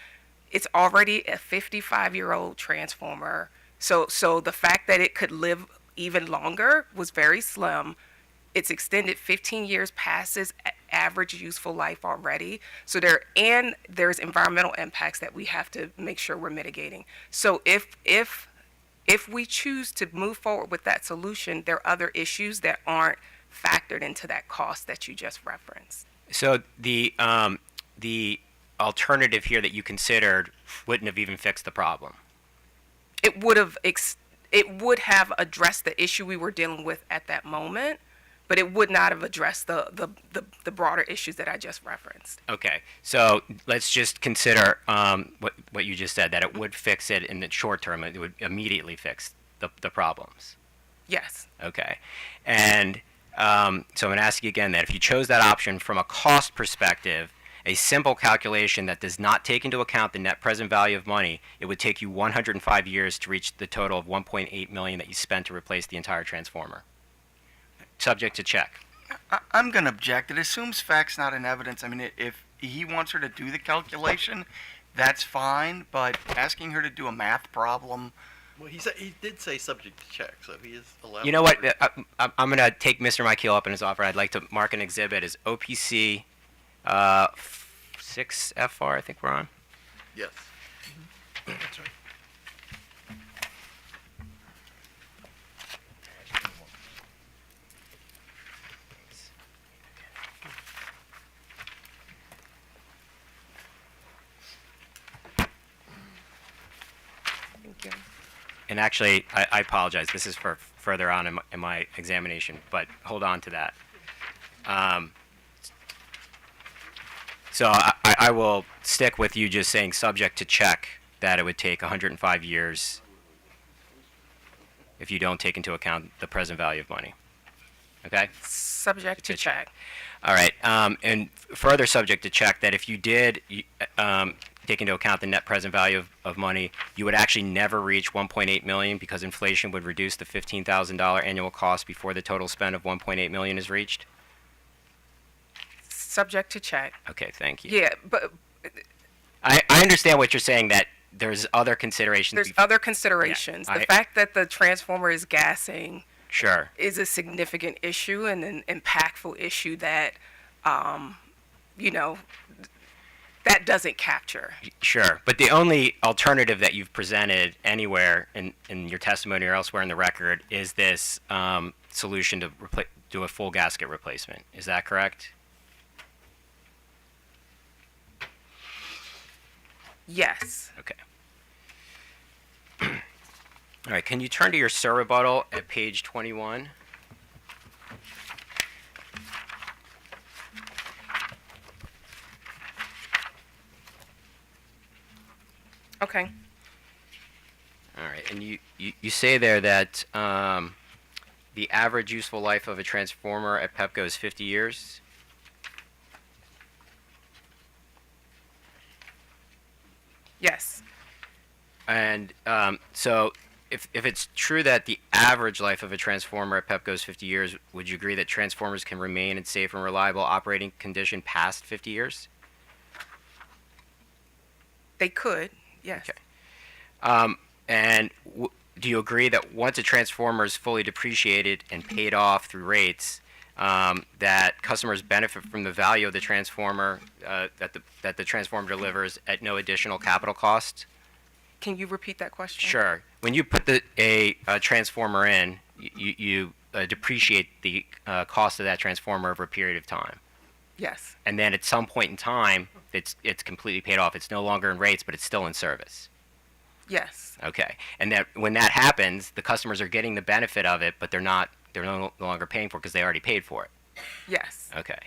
It's already a 55-year-old transformer. So the fact that it could live even longer was very slim. it's extended 15 years past its average useful life already. So there's environmental impacts that we have to make sure we're mitigating. So if we choose to move forward with that solution, there are other issues that aren't factored into that cost that you just referenced. So the alternative here that you considered wouldn't have even fixed the problem. It would have addressed the issue we were dealing with at that moment, but it would not have addressed the broader issues that I just referenced. Okay, so let's just consider what you just said, that it would fix it in the short term. It would immediately fix the problems. Yes. Okay, and so I'm going to ask you again that if you chose that option from a cost perspective, a simple calculation that does not take into account the net present value of money, it would take you 105 years to reach the total of 1.8 million that you spent to replace the entire transformer. Subject to check. I'm going to object. It assumes facts, not in evidence. I mean, if he wants her to do the calculation, that's fine, but asking her to do a math problem. Well, he did say subject to check, so he is allowed. You know what? I'm going to take Mr. Michael up on his offer. I'd like to mark an exhibit as OPC 6FR, I think we're on. Yes. That's right. Thank you. And actually, I apologize. This is for further on in my examination, but hold on to that. So I will stick with you just saying subject to check that it would take 105 years if you don't take into account the present value of money. Okay? Subject to check. All right. And further subject to check that if you did take into account the net present value of money, you would actually never reach 1.8 million because inflation would reduce the $15,000 annual cost before the total spend of 1.8 million is reached. Subject to check. Okay, thank you. Yeah, but I understand what you're saying, that there's other considerations. there's other considerations. Yeah, The fact that the transformer is gassing Sure. is a significant issue and an impactful issue that, that doesn't capture. Sure. But the only alternative that you've presented anywhere in your testimony or elsewhere in the record is this solution to do a full gasket replacement. Is that correct? Yes. Okay. All right. Can you turn to your rebuttal at page 21? Okay. All right. And you say there that the average useful life of a transformer at Pepco is 50 years. Yes. And so if it's true that the average life of a transformer at Pepco is 50 years, would you agree that transformers can remain in safe and reliable operating condition past 50 years? They could. Yes. Okay. And do you agree that once a transformer is fully depreciated and paid off through rates, that customers benefit from the value of the transformer that the transformer delivers at no additional capital cost? Can you repeat that question? Sure. When you put a transformer in, you depreciate the cost of that transformer over a period of time. Yes. And then at some point in time, it's completely paid off. It's no longer in rates, but it's still in service. Yes. Okay. And that when that happens, the customers are getting the benefit of it, but they're no longer paying for it because they already paid for it. Yes. Okay.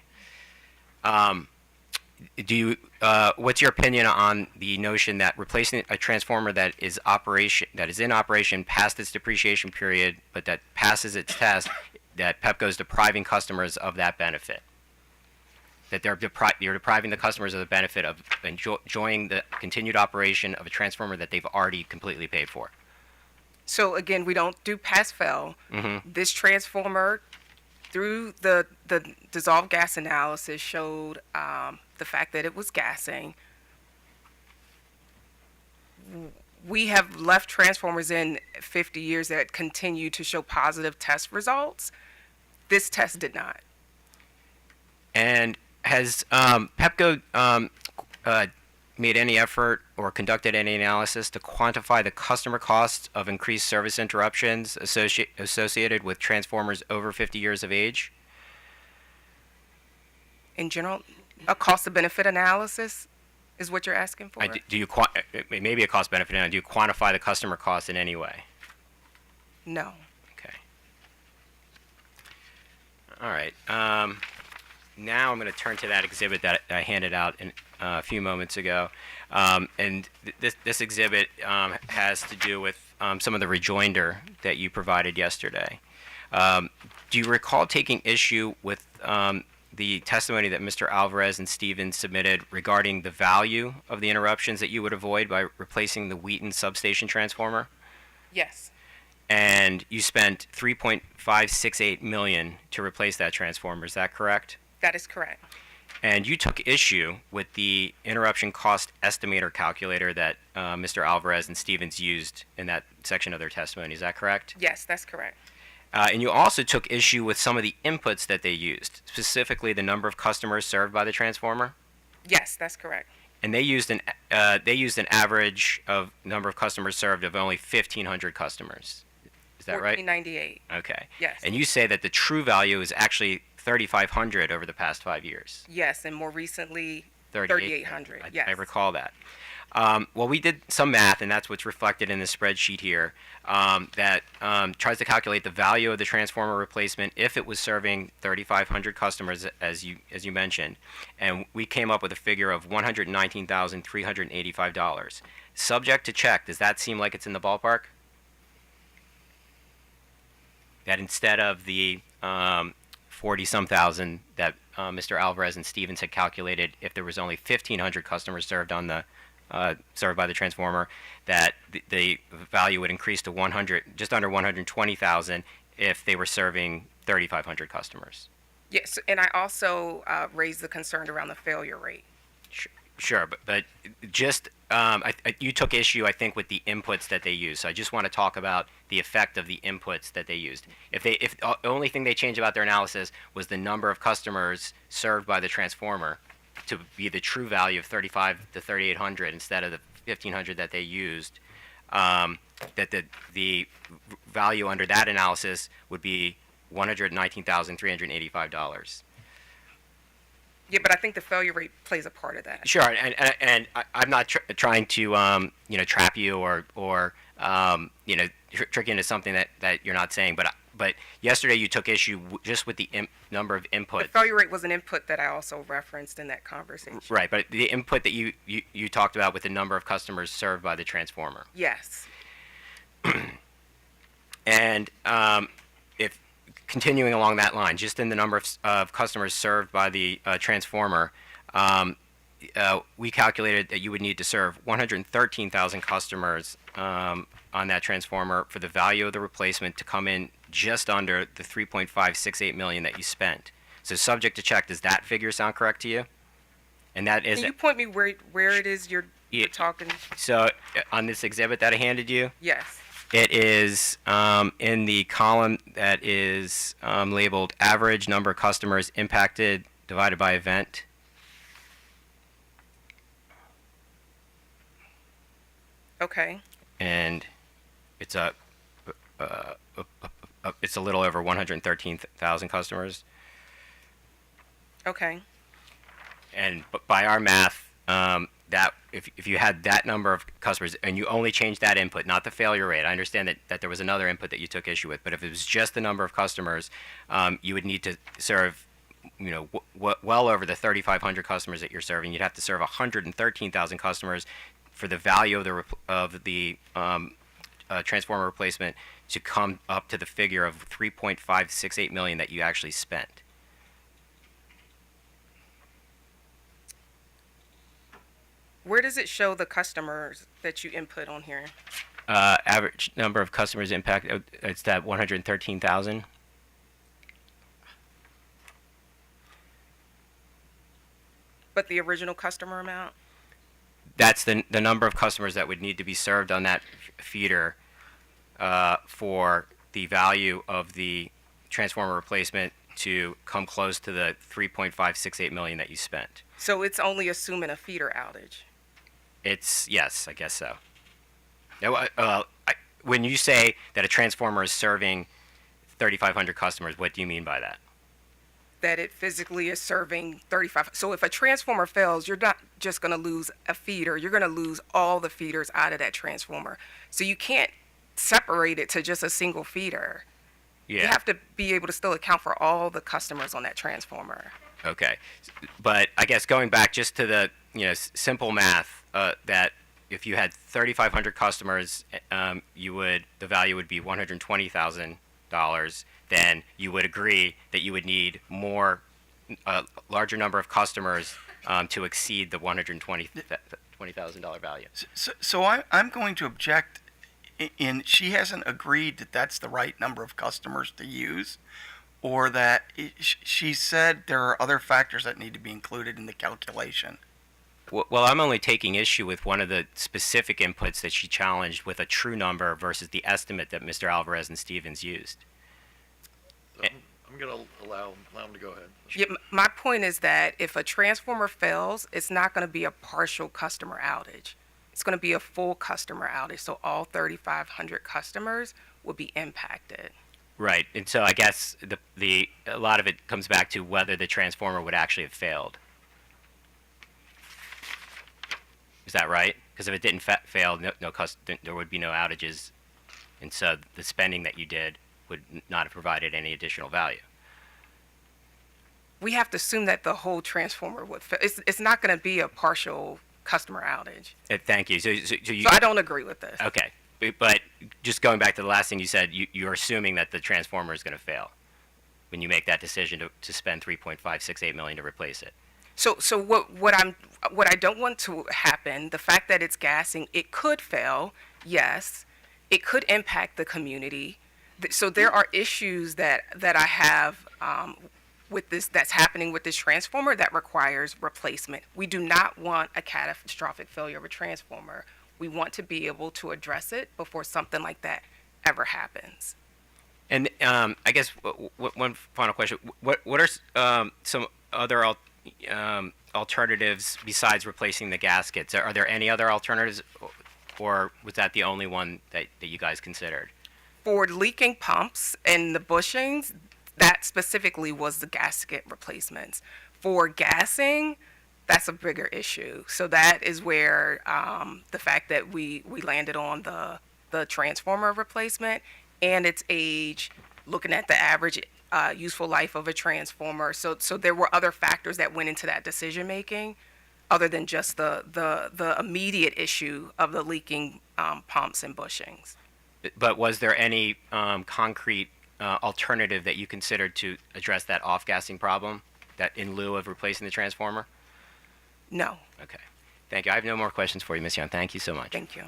What's your opinion on the notion that replacing a transformer that is in operation past its depreciation period, but that passes its test, that Pepco is depriving customers of that benefit? That you're depriving the customers of the benefit of enjoying the continued operation of a transformer that they've already completely paid for? So again, we don't do pass-fail. Mm-hmm. This transformer, through the dissolved gas analysis, showed the fact that it was gassing. We have left transformers in 50 years that continue to show positive test results. This test did not. And has Pepco made any effort or conducted any analysis to quantify the customer costs of increased service interruptions associated with transformers over 50 years of age? In general, a cost of benefit analysis is what you're asking for? Do you maybe a cost benefit analysis? Do you quantify the customer cost in any way? No. Okay. All right. Now I'm going to turn to that exhibit that I handed out a few moments ago, and this exhibit has to do with some of the rejoinder that you provided yesterday. Do you recall taking issue with the testimony that Mr. Alvarez and Stevens submitted regarding the value of the interruptions that you would avoid by replacing the Wheaten substation transformer? Yes. And you spent $3.568 million to replace that transformer. Is that correct? That is correct. And you took issue with the interruption cost estimator calculator that Mr. Alvarez and Stevens used in that section of their testimony. Is that correct? Yes, that's correct. And you also took issue with some of the inputs that they used, specifically the number of customers served by the transformer. Yes, that's correct. And they used an average of number of customers served of only 1,500 customers. Is that right? 1498. Okay. Yes. And you say that the true value is actually 3,500 over the past 5 years. Yes, and more recently, 38. 3,800. Yes. I recall that. Well, we did some math, and that's what's reflected in the spreadsheet here, that tries to calculate the value of the transformer replacement if it was serving 3,500 customers, as you mentioned, and we came up with a figure of $119,385. Subject to check, does that seem like it's in the ballpark? That instead of the 40-some thousand that Mr. Alvarez and Stevens had calculated, if there was only 1,500 customers served on the served by the transformer, that the value would increase to just under 120,000 if they were serving 3,500 customers. Yes, and I also raised the concern around the failure rate. Sure, but just you took issue, I think, with the inputs that they used. So I just want to talk about the effect of the inputs that they used. If the only thing they changed about their analysis was the number of customers served by the transformer to be the true value of 3,500 to 3,800 instead of the 1,500 that they used, that the value under that analysis would be $119,385. Yeah, but I think the failure rate plays a part of that. Sure, and I'm not trying to trap you or trick you into something that you're not saying. But yesterday you took issue just with the number of input. The failure rate was an input that I also referenced in that conversation. Right, but the input that you talked about with the number of customers served by the transformer. Yes. And if continuing along that line, just in the number of customers served by the transformer, we calculated that you would need to serve 113,000 customers on that transformer for the value of the replacement to come in just under the $3.568 million that you spent. So subject to check, does that figure sound correct to you? And that is. Can you point me where it is you're talking? So on this exhibit that I handed you, Yes. it is in the column that is labeled average number of customers impacted divided by event. Okay. And it's it's a little over 113,000 customers. Okay. And by our math, that if you had that number of customers and you only changed that input, not the failure rate, I understand that there was another input that you took issue with, but if it was just the number of customers, you would need to serve, well over the 3,500 customers that you're serving. You'd have to serve 113,000 customers for the value of the transformer replacement to come up to the figure of $3.568 million that you actually spent. Where does it show the customers that you input on here? Average number of customers impacted, it's that 113,000. But the original customer amount? That's the number of customers that would need to be served on that feeder for the value of the transformer replacement to come close to the 3.568 million that you spent. So it's only assuming a feeder outage. Yes, I guess so. Now, when you say that a transformer is serving 3,500 customers, what do you mean by that? That it physically is serving 35. So if a transformer fails, you're not just going to lose a feeder, you're going to lose all the feeders out of that transformer. So you can't separate it to just a single feeder. You Yeah. have to be able to still account for all the customers on that transformer. Okay, but I guess going back just to the simple math, that if you had 3,500 customers, the value would be $120,000. Then you would agree that you would need larger number of customers to exceed the $120,000 value. So I'm going to object. She hasn't agreed that that's the right number of customers to use, or that she said there are other factors that need to be included in the calculation. Well, I'm only taking issue with one of the specific inputs that she challenged with a true number versus the estimate that Mr. Alvarez and Stevens used. I'm going to allow him to go ahead. Yeah, my point is that if a transformer fails, it's not going to be a partial customer outage. It's going to be a full customer outage. So all 3,500 customers will be impacted. Right, and so I guess a lot of it comes back to whether the transformer would actually have failed. Is that right? Because if it didn't fail, there would be no outages, and so the spending that you did would not have provided any additional value. We have to assume that the whole transformer would fail. It's not going to be a partial customer outage. Thank you. So I don't agree with this. Okay, but just going back to the last thing you said, you're assuming that the transformer is going to fail when you make that decision to spend $3.568 million to replace it. So what I don't want to happen, the fact that it's gassing, it could fail, yes. It could impact the community. So there are issues that I have with this, that's happening with this transformer, that requires replacement. We do not want a catastrophic failure of a transformer. We want to be able to address it before something like that ever happens. And I guess one final question: what are some other alternatives besides replacing the gaskets? Are there any other alternatives, or was that the only one that you guys considered? For leaking pumps and the bushings, that specifically was the gasket replacements. For gassing, that's a bigger issue. So that is where the fact that we landed on the transformer replacement and its age, looking at the average useful life of a transformer. So there were other factors that went into that decision making, other than just the immediate issue of the leaking pumps and bushings. But was there any concrete alternative that you considered to address that off-gassing problem, that in lieu of replacing the transformer? No. Okay. Thank you. I have no more questions for you, Ms. Young. Thank you so much. Thank you.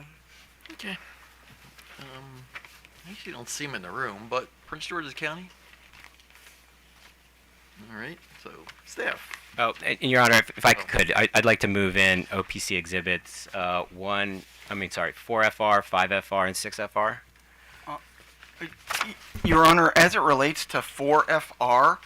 Okay. I usually don't see him in the room, but Prince George's County? All right, so staff. Oh, and Your Honor, if I could, I'd like to move in OPC exhibits 4FR, 5FR, and 6FR. Your Honor, as it relates to 4FR,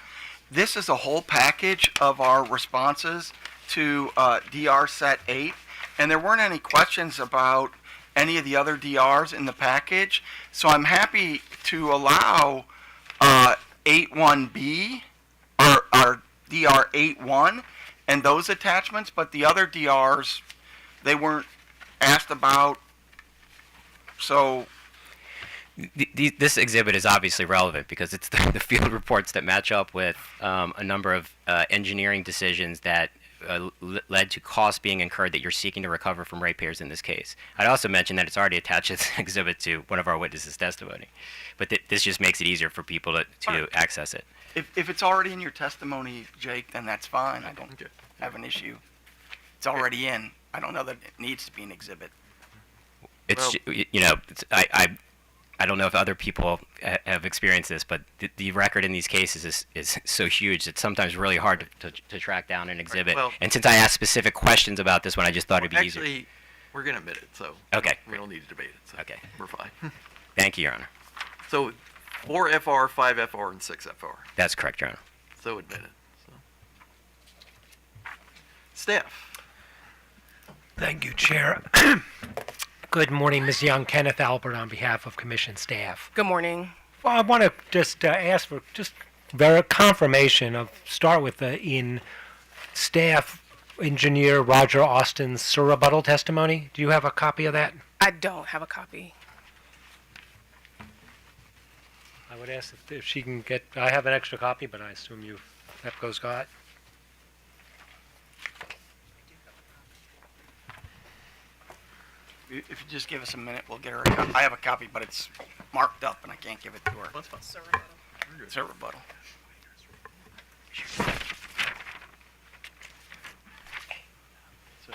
this is a whole package of our responses to DR Set 8, and there weren't any questions about any of the other DRs in the package, so I'm happy to allow 81B, or DR 81, and those attachments, but the other DRs, they weren't asked about, so... This exhibit is obviously relevant because it's the field reports that match up with a number of engineering decisions that led to costs being incurred that you're seeking to recover from ratepayers in this case. I'd also mention that it's already attached as an exhibit to one of our witnesses' testimony, but this just makes it easier for people to access it. If it's already in your testimony, Jake, then that's fine. I don't have an issue. It's already in. I don't know that it needs to be an exhibit. It's I don't know if other people have experienced this, but the record in these cases is so huge it's sometimes really hard to track down an exhibit. Well, and since I asked specific questions about this one, I just thought it'd be easier. Actually, we're going to admit it, so Okay. we don't need to debate it. So Okay. We're fine. Thank you, Your Honor. So 4FR, 5FR, and 6FR. That's correct, Your Honor. so admitted. So. Staff. Thank you, Chair. Good morning, Ms. Young. Kenneth Albert on behalf of Commission staff. Good morning. Well, I want to just ask for just confirmation of, start with in staff engineer Roger Austin's rebuttal testimony. Do you have a copy of that? I don't have a copy. I would ask if she can get, I have an extra copy, but I assume Pepco's got. If you just give us a minute, we'll get her a copy. I have a copy, but it's marked up, and I can't give it to her. That's fine. It's her rebuttal. So,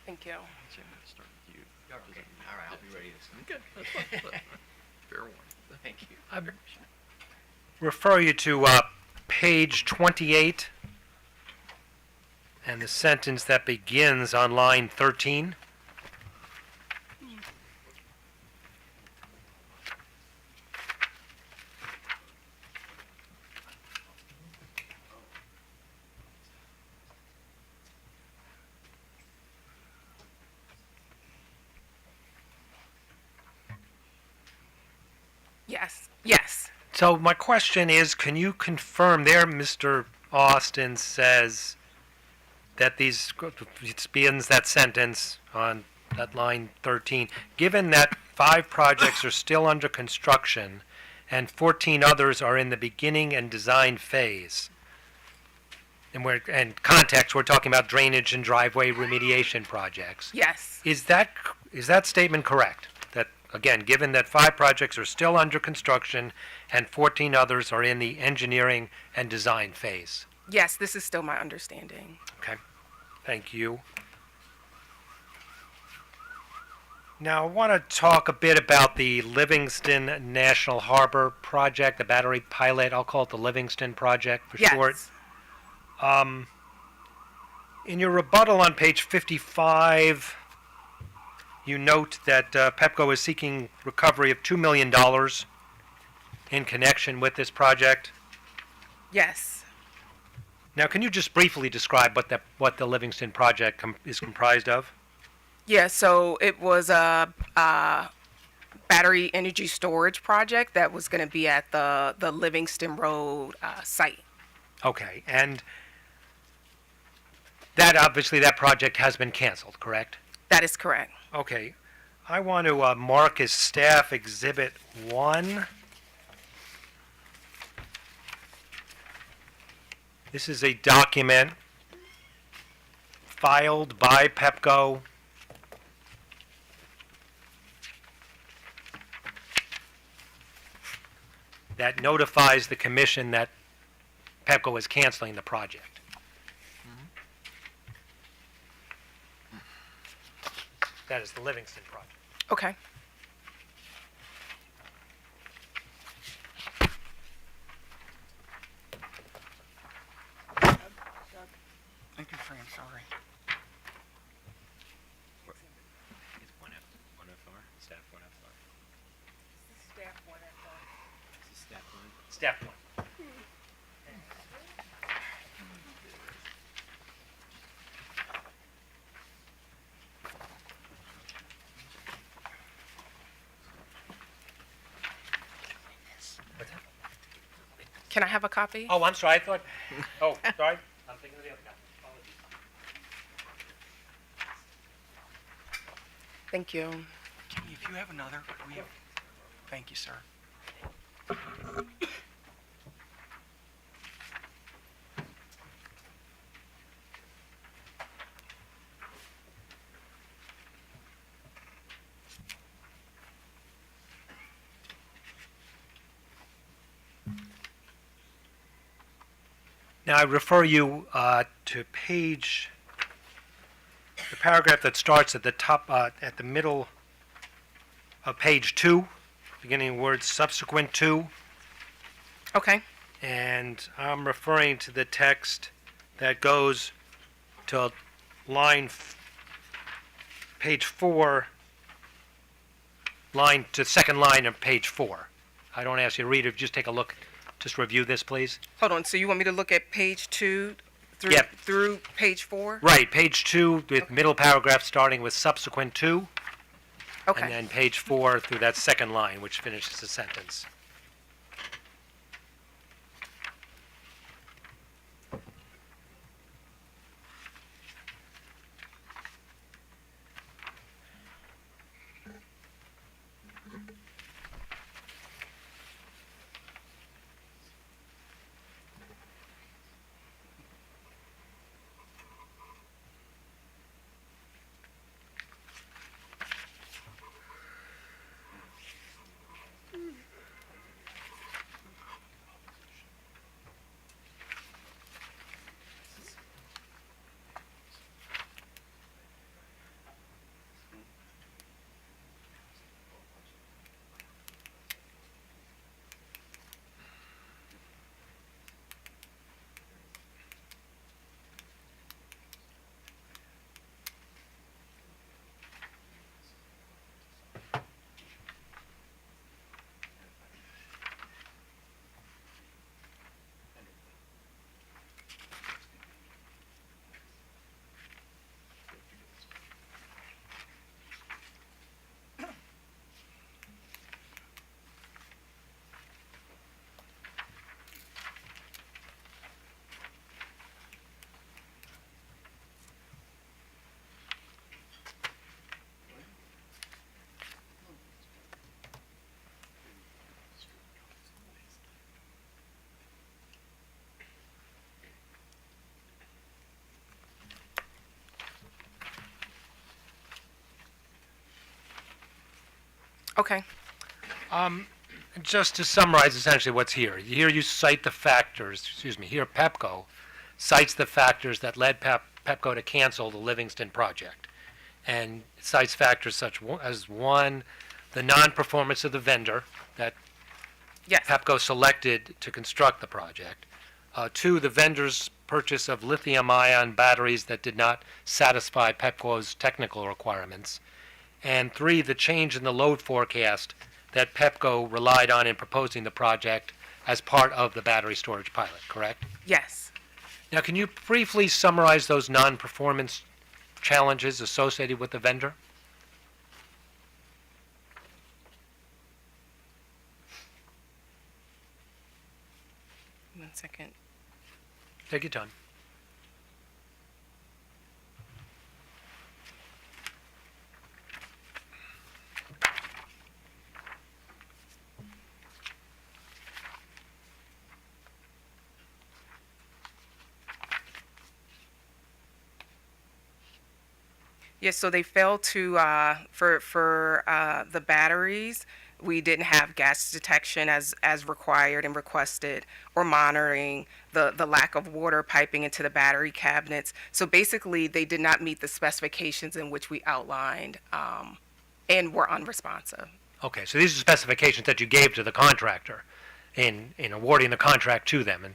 Thank you. so I'm going to start with you. All right, I'll be ready to Okay, that's fine. Fair warning. Thank you. I refer you to page 28 and the sentence that begins on line 13. Yes. Yes. So my question is, can you confirm there, Mr. Austin says that it begins that sentence on that line 13, given that 5 projects are still under construction and 14 others are in the beginning and design phase, and context, we're talking about drainage and driveway remediation projects. Yes. Is that statement correct? That, again, given that 5 projects are still under construction and 14 others are in the engineering and design phase? Yes, this is still my understanding. Okay, thank you. Now, I want to talk a bit about the Livingston National Harbor project, the battery pilot. I'll call it the Livingston project for short. Yes. In your rebuttal on page 55, you note that Pepco is seeking recovery of $2 million in connection with this project. Yes. Now, can you just briefly describe what the Livingston project is comprised of? Yeah, so it was a battery energy storage project that was going to be at the Livingston Road site. Okay, and that project has been canceled, correct? That is correct. Okay, I want to mark as staff exhibit 1. This is a document filed by Pepco that notifies the commission that Pepco is canceling the project. That is the Livingston project. Okay. Thank you, Fran. Sorry. It's 1FR, staff 1FR. This is staff 1. Step 1. Can I have a copy? Oh, I'm sorry. I thought. Oh, sorry. I'm thinking of the other guy. Apologies. Thank you. Kimmy, if you have another, we have. Thank you, sir. Now, I refer you to the paragraph that starts at the top, at the middle of page 2, beginning words subsequent to, Okay. and I'm referring to the text that goes to page 4, to second line of page 4. I don't ask you to read it, just take a look just review this, please? Hold on, so you want me to look at page 2 through, Yep. through page 4? Right, page 2, the middle paragraph starting with subsequent to, Okay. and then page 4 through that second line, which finishes the sentence. Okay. Just to summarize essentially what's here. Here you cite the factors, here Pepco cites the factors that led Pepco to cancel the Livingston project. And it cites factors such as one, the non-performance of the vendor that Yes. Pepco selected to construct the project. Two, the vendor's purchase of lithium-ion batteries that did not satisfy Pepco's technical requirements. And three, the change in the load forecast that Pepco relied on in proposing the project as part of the battery storage pilot, correct? Yes. Now, can you briefly summarize those non-performance challenges associated with the vendor? One second. Take your time. Yes, so they failed to, for the batteries, we didn't have gas detection as required and requested, or monitoring the lack of water piping into the battery cabinets. So basically, they did not meet the specifications in which we outlined, and were unresponsive. Okay, so these are specifications that you gave to the contractor in awarding the contract to them and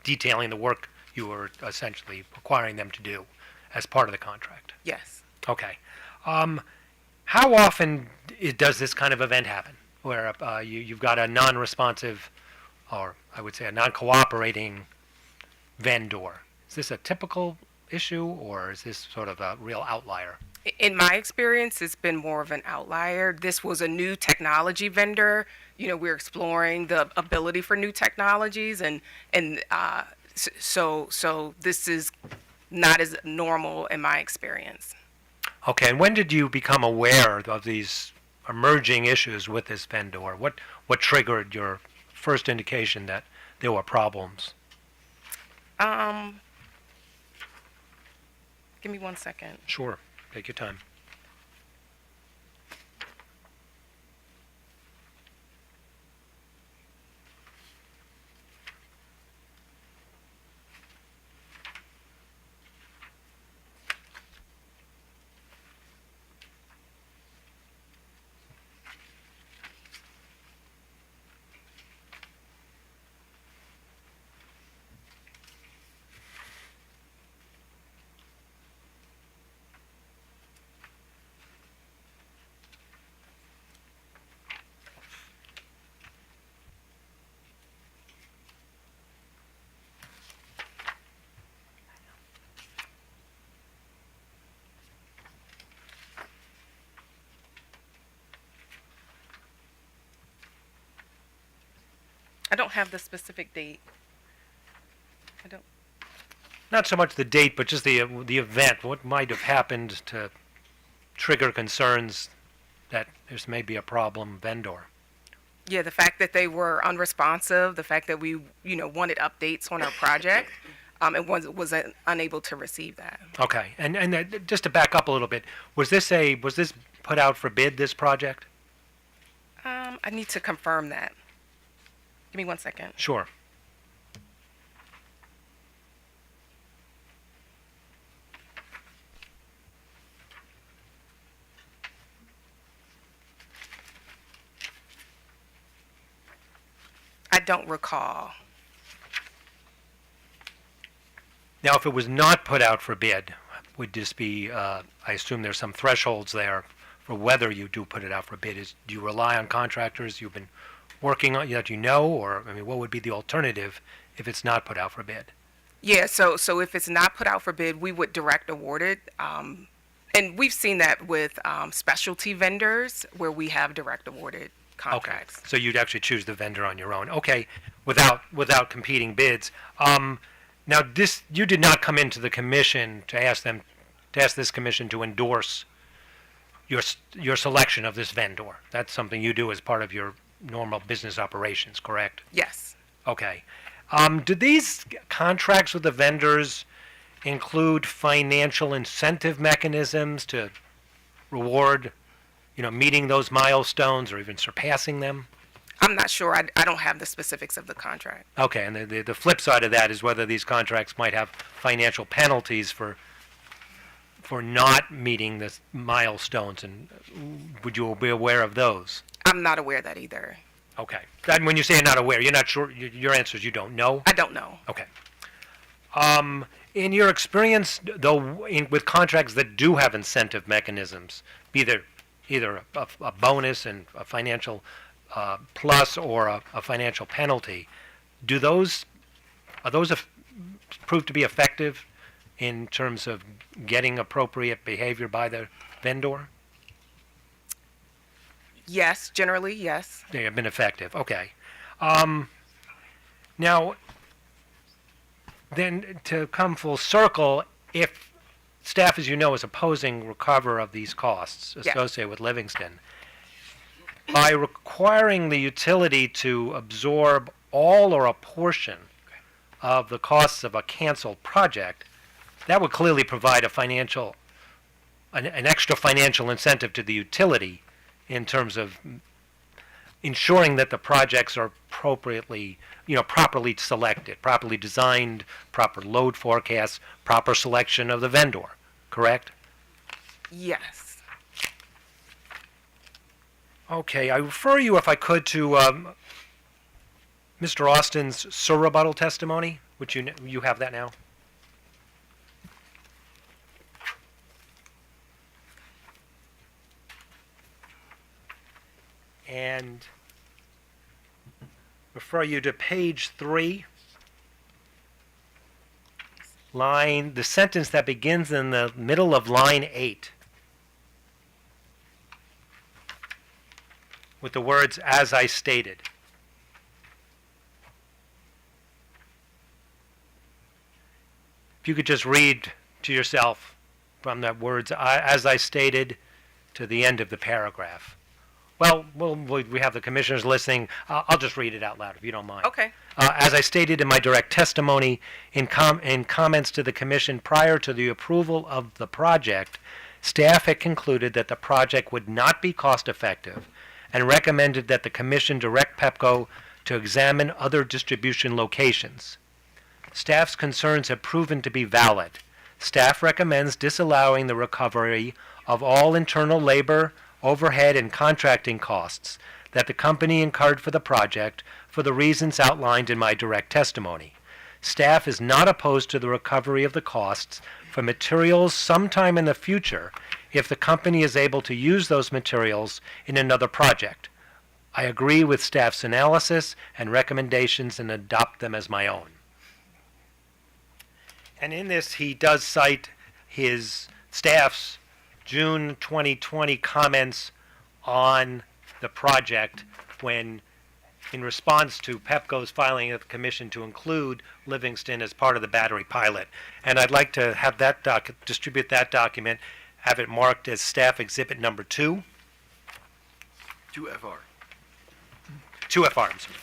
detailing the work you were essentially requiring them to do as part of the contract. Yes. Okay. How often does this kind of event happen, where you've got a non-responsive, or I would say a non-cooperating vendor? Is this a typical issue, or is this sort of a real outlier? In my experience, it's been more of an outlier. This was a new technology vendor. You know, we're exploring the ability for new technologies, and so this is not as normal in my experience. Okay, and when did you become aware of these emerging issues with this vendor? What triggered your first indication that there were problems? Give me 1 second. Sure, take your time. don't have the specific date. I don't. Not so much the date, but just the event. What might have happened to trigger concerns that there's maybe a problem vendor? Yeah, the fact that they were unresponsive, the fact that we, wanted updates on our project, and was unable to receive that. Okay, and just to back up a little bit, was this put out for bid, this project? I need to confirm that. Give me 1 second. Sure. I don't recall. Now, if it was not put out for bid, would this be, I assume there's some thresholds there for whether you do put it out for bid. Do you rely on contractors you've been working on, that you know, or, I mean, what would be the alternative if it's not put out for bid? Yeah, so if it's not put out for bid, we would direct award it. And we've seen that with specialty vendors where we have direct awarded contracts. Okay, so you'd actually choose the vendor on your own. Okay, without competing bids. Now, you did not come into the commission to ask this commission to endorse your selection of this vendor. That's something you do as part of your normal business operations, correct? Yes. Okay. Do these contracts with the vendors include financial incentive mechanisms to reward, meeting those milestones or even surpassing them? I'm not sure. I don't have the specifics of the contract. Okay, and the flip side of that is whether these contracts might have financial penalties for not meeting the milestones, and would you be aware of those? I'm not aware of that either. Okay. And when you say you're not aware, you're not sure, your answer is you don't know? I don't know. Okay. In your experience, though, with contracts that do have incentive mechanisms, either a bonus and a financial plus or a financial penalty, are those prove to be effective in terms of getting appropriate behavior by the vendor? Yes, generally, yes. They have been effective. Okay. Now, then to come full circle, if staff, as you know, is opposing recover of these costs associated with Livingston, by requiring the utility to absorb all or a portion of the costs of a canceled project, that would clearly provide an extra financial incentive to the utility in terms of ensuring that the projects are appropriately, properly selected, properly designed, proper load forecasts, proper selection of the vendor, correct? Yes. Okay, I refer you, if I could, to Mr. Austin's rebuttal testimony, which you have that now. And refer you to page 3, the sentence that begins in the middle of line 8. With the words, "as I stated." If you could just read to yourself from that words, "as I stated," to the end of the paragraph. Well, we have the commissioners listening. I'll just read it out loud if you don't mind. Okay. As I stated in my direct testimony, in comments to the commission prior to the approval of the project, staff had concluded that the project would not be cost effective and recommended that the commission direct Pepco to examine other distribution locations. Staff's concerns have proven to be valid. Staff recommends disallowing the recovery of all internal labor, overhead, and contracting costs that the company incurred for the project for the reasons outlined in my direct testimony. Staff is not opposed to the recovery of the costs for materials sometime in the future if the company is able to use those materials in another project. I agree with staff's analysis and recommendations and adopt them as my own. And in this, he does cite his staff's June 2020 comments on the project when in response to Pepco's filing of the commission to include Livingston as part of the battery pilot. And I'd like to have that distribute that document, have it marked as staff exhibit number 2. 2FR. 2FR, I'm sorry.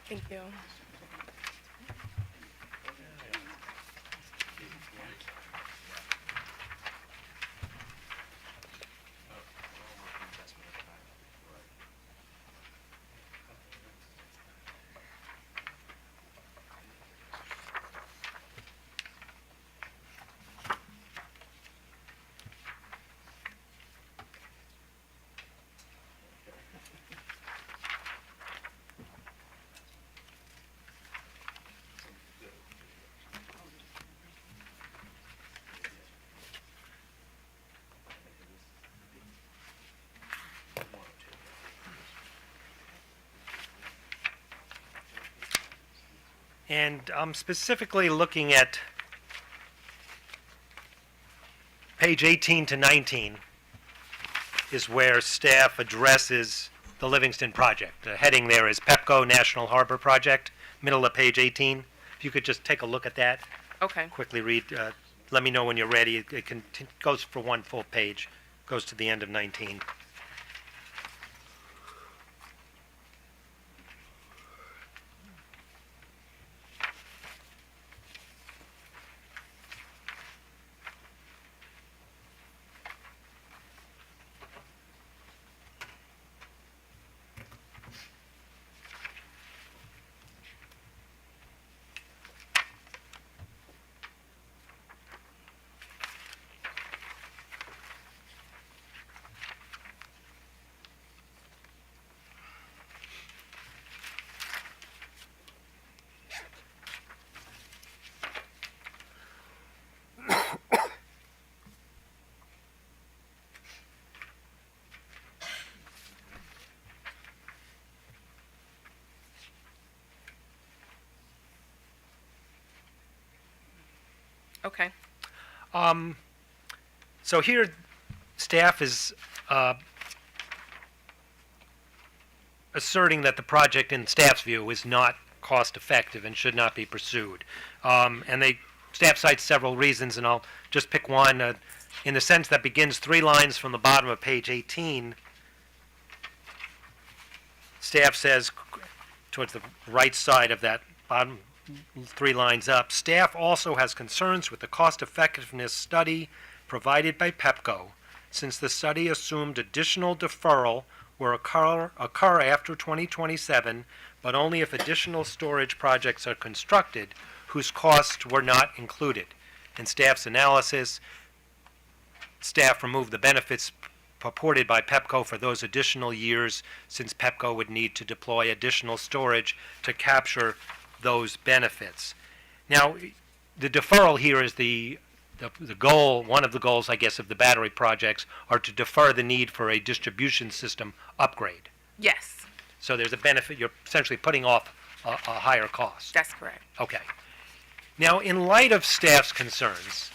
Thank you. And I'm specifically looking at page 18 to 19 is where staff addresses the Livingston project. The heading there is Pepco National Harbor Project, middle of page 18. If you could just take a look at that, Okay. quickly read, let me know when you're ready. It goes for one full page, goes to the end of 19. Okay. So here, staff is asserting that the project, in staff's view, is not cost-effective and should not be pursued. And staff cites several reasons, and I'll just pick one. In the sentence that begins 3 lines from the bottom of page 18, staff says, towards the right side of that bottom 3 lines up, staff also has concerns with the cost-effectiveness study provided by Pepco, since the study assumed additional deferral will occur after 2027, but only if additional storage projects are constructed whose costs were not included. In staff's analysis, staff removed the benefits purported by Pepco for those additional years, since Pepco would need to deploy additional storage to capture those benefits. Now, the deferral here is the goal, one of the goals, I guess, of the battery projects are to defer the need for a distribution system upgrade. Yes, So there's a benefit, you're essentially putting off a higher cost. that's correct. Okay. Now, in light of staff's concerns,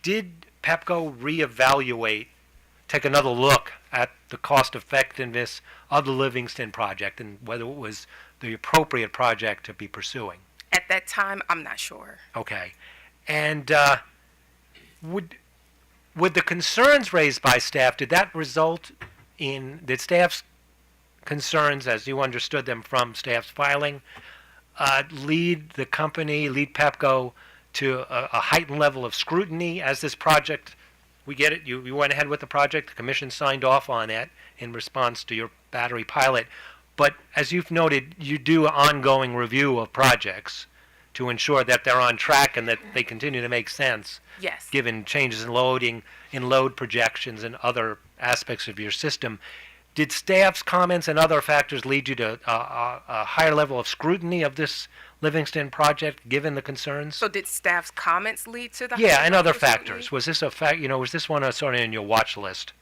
did Pepco reevaluate, take another look at the cost effectiveness of the Livingston project and whether it was the appropriate project to be pursuing? At that time, I'm not sure. Okay. And would the concerns raised by staff, did that result in, did staff's concerns, as you understood them from staff's filing, lead the company, lead Pepco to a heightened level of scrutiny as this project, we get it, you went ahead with the project, the commission signed off on it in response to your battery pilot, but as you've noted, you do an ongoing review of projects to ensure that they're on track and that they continue to make sense, Yes. given changes in loading, in load projections and other aspects of your system. did staff's comments and other factors lead you to a higher level of scrutiny of this Livingston project, given the concerns? So did staff's comments lead to the Yeah, higher and other level of scrutiny? factors. Was this a fact? Was this one sort of in your watch list?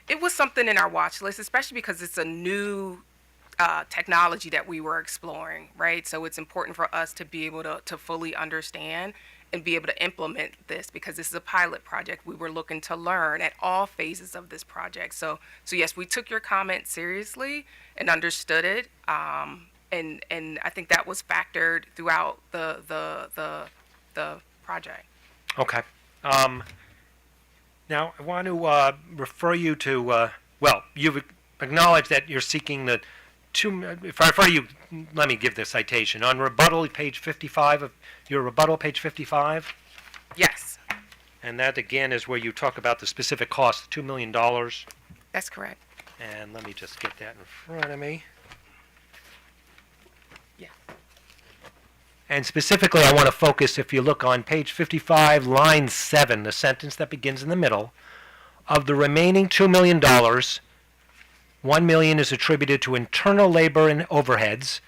It was something in our watch list, especially because it's a new technology that we were exploring, right? So it's important for us to be able to fully understand and be able to implement this, because this is a pilot project. We were looking to learn at all phases of this project. So yes, we took your comment seriously and understood it. And I think that was factored throughout the project. Okay. Now, I want to refer you to, you've acknowledged that you're seeking the if I refer you, let me give the citation. On rebuttal, page 55 of your rebuttal, page 55. Yes, And that, again, is where you talk about the specific cost, $2 million. that's correct. And let me just get that in front of me. Yeah. And specifically, I want to focus, if you look on page 55, line 7, the sentence that begins in the middle. Of the remaining $2 million, $1 million is attributed to internal labor and overheads,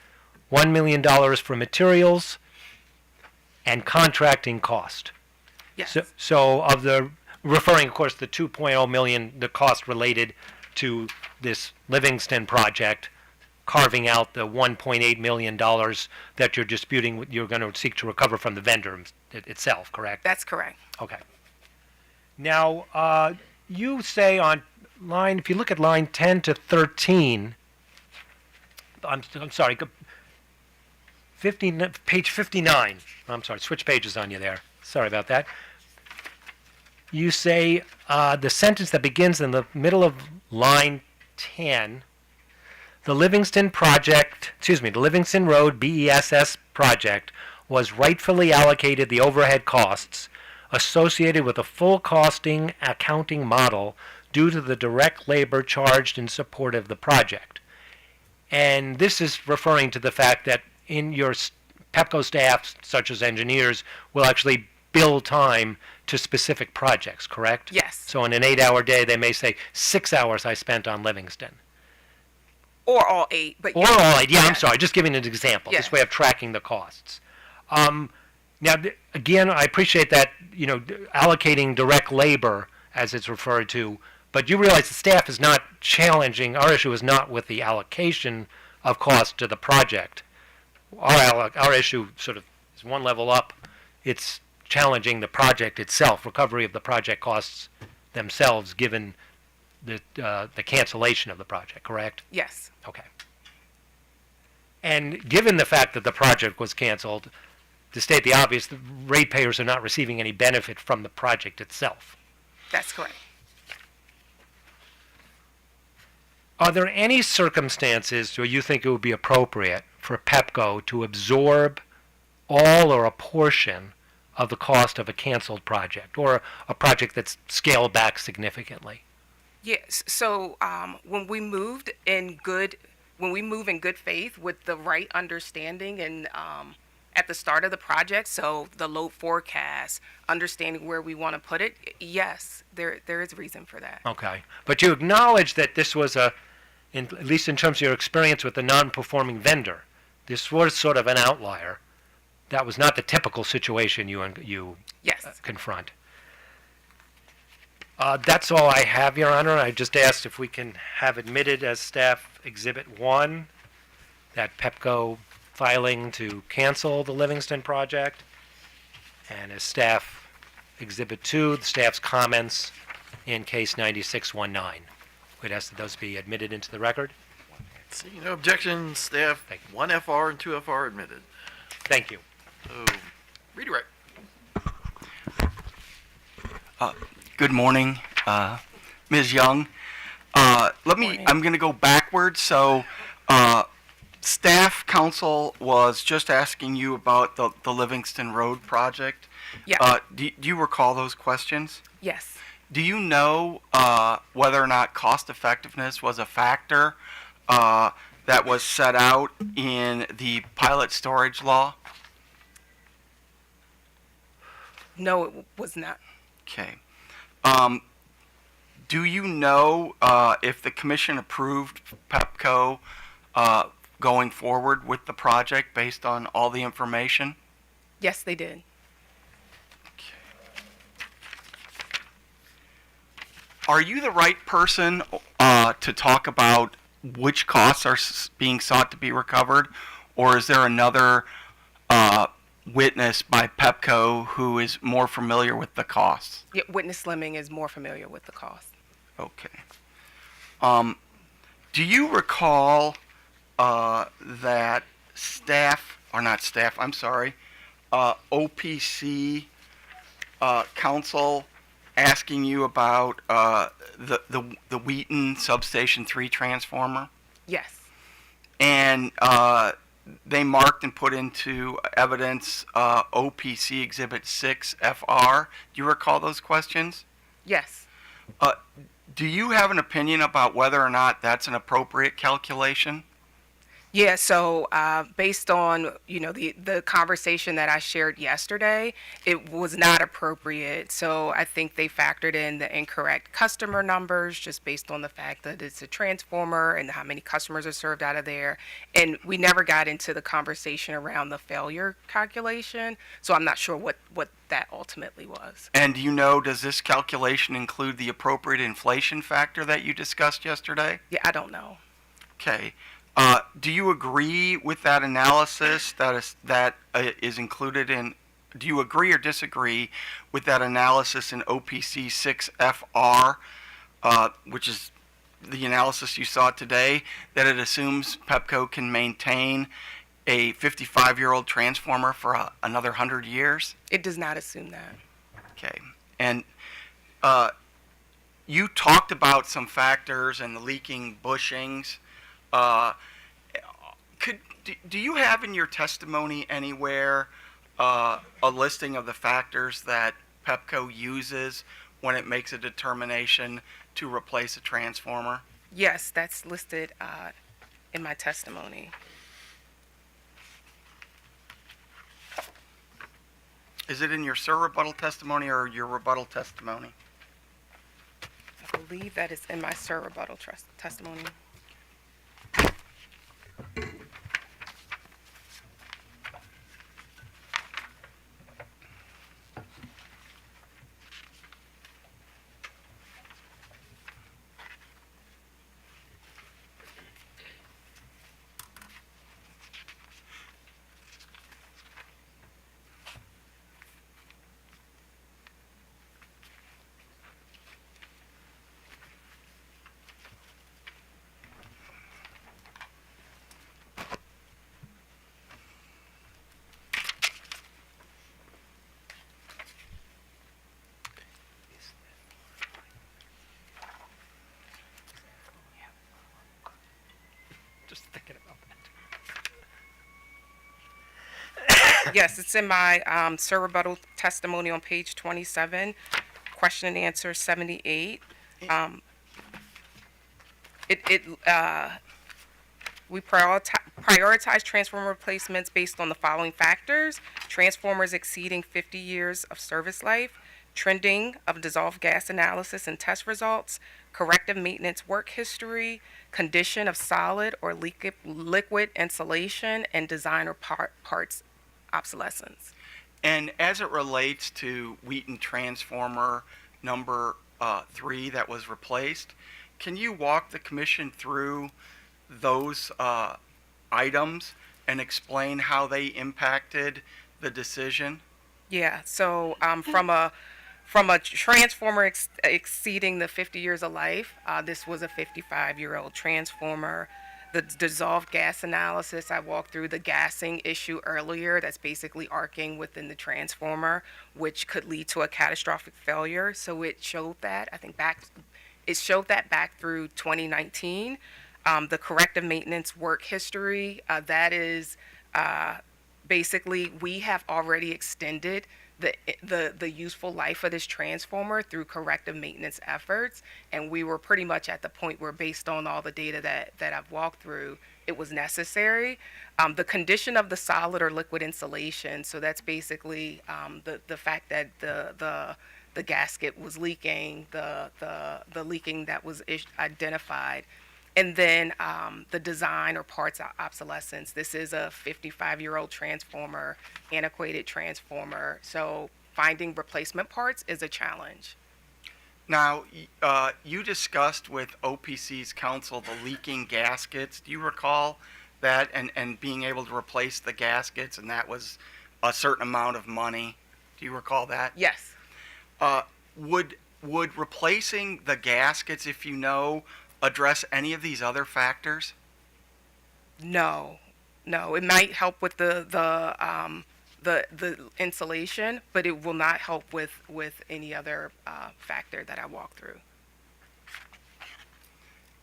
$1 million for materials, and contracting cost. Yes. So of the, referring, of course, the 2.0 million, the cost related to this Livingston project, carving out the $1.8 million that you're disputing, you're going to seek to recover from the vendor itself, correct? That's correct. Okay. Now, you say on line, if you look at line 10 to 13, I'm sorry, 15, page 59. I'm sorry, switch pages on you there. Sorry about that. You say the sentence that begins in the middle of line 10, the Livingston Road BESS project was rightfully allocated the overhead costs associated with a full costing accounting model due to the direct labor charged in support of the project. And this is referring to the fact that in your Pepco staff, such as engineers, will actually bill time to specific projects, correct? Yes. So in an 8-hour day, they may say 6 hours I spent on Livingston. Or all 8, but Or all 8, yeah, I'm yes. sorry, just giving an example, this Yes. way of tracking the costs. Now, again, I appreciate that, allocating direct labor, as it's referred to, but you realize the staff is not challenging, our issue is not with the allocation of cost to the project. Our issue sort of is one level up. It's challenging the project itself, recovery of the project costs themselves, given the cancellation of the project, correct? Yes. Okay. And given the fact that the project was canceled, to state the obvious, the ratepayers are not receiving any benefit from the project itself. That's correct. Are there any circumstances where you think it would be appropriate for Pepco to absorb all or a portion of the cost of a canceled project, or a project that's scaled back significantly? Yes. So when we move in good faith with the right understanding and at the start of the project, so the load forecast, understanding where we want to put it, yes, there is reason for that. Okay. But you acknowledge that this was at least in terms of your experience with the non-performing vendor, this was sort of an outlier. That was not the typical situation you Yes. confront. That's all I have, Your Honor. I just asked if we can have admitted as staff Exhibit 1 that Pepco filing to cancel the Livingston project, and as staff Exhibit 2, the staff's comments in case 9619. We'd ask that those be admitted into the record. See, no objection, staff. Thank you. 1 FR and 2 FR admitted. Thank you. So, redirect. Good morning, Ms. Young. I'm going to go backwards. So, staff council was just asking you about the Livingston Road project. Yeah. Do you recall those questions? Yes. Do you know whether or not cost effectiveness was a factor that was set out in the pilot storage law? No, it was not. Okay. Do you know if the commission approved Pepco going forward with the project based on all the information? Yes, they did. Are you the right person to talk about which costs are being sought to be recovered, or is there another witness by Pepco who is more familiar with the costs? Yeah, witness Leming is more familiar with the cost. Okay. Do you recall that staff, or not staff, I'm sorry, OPC council asking you about the Wheaten Substation 3 transformer? Yes. And they marked and put into evidence OPC Exhibit 6 FR. Do you recall those questions? Yes. Do you have an opinion about whether or not that's an appropriate calculation? Yeah, so based on, the conversation that I shared yesterday, it was not appropriate. So I think they factored in the incorrect customer numbers just based on the fact that it's a transformer and how many customers are served out of there. And we never got into the conversation around the failure calculation. So I'm not sure what that ultimately was. And do you know, does this calculation include the appropriate inflation factor that you discussed yesterday? Yeah, I don't know. Okay. Do you agree with that analysis that is included in? Do you agree or disagree with that analysis in OPC 6FR, which is the analysis you saw today, that it assumes Pepco can maintain a 55-year-old transformer for another 100 years? It does not assume that. Okay. And you talked about some factors and the leaking bushings. Do you have in your testimony anywhere a listing of the factors that Pepco uses when it makes a determination to replace a transformer? Yes, that's listed in my testimony. Is it in your rebuttal testimony or your rebuttal testimony? I believe that is in my rebuttal testimony. Just thinking about that. Yes, it's in my rebuttal testimony on page 27, question and answer 78. We prioritize transformer replacements based on the following factors: transformers exceeding 50 years of service life, trending of dissolved gas analysis and test results, corrective maintenance work history, condition of solid or liquid insulation, and design or parts obsolescence. And as it relates to Wheaton transformer number 3 that was replaced, can you walk the commission through those items and explain how they impacted the decision? Yeah, so from a transformer exceeding the 50 years of life, this was a 55-year-old transformer. The dissolved gas analysis, I walked through the gassing issue earlier. That's basically arcing within the transformer, which could lead to a catastrophic failure. So it showed that, it showed that back through 2019. The corrective maintenance work history, that is basically we have already extended the useful life of this transformer through corrective maintenance efforts, and we were pretty much at the point where, based on all the data that I've walked through, it was necessary. The condition of the solid or liquid insulation, so that's basically the fact that the the gasket was leaking, the leaking that was identified. And then the design or parts obsolescence. This is a 55-year-old transformer, antiquated transformer. So finding replacement parts is a challenge. Now, you discussed with OPC's counsel the leaking gaskets. Do you recall that and being able to replace the gaskets, and that was a certain amount of money? Do you recall that? Yes. Would replacing the gaskets, if you know, address any of these other factors? No. It might help with the insulation, but it will not help with any other factor that I walk through.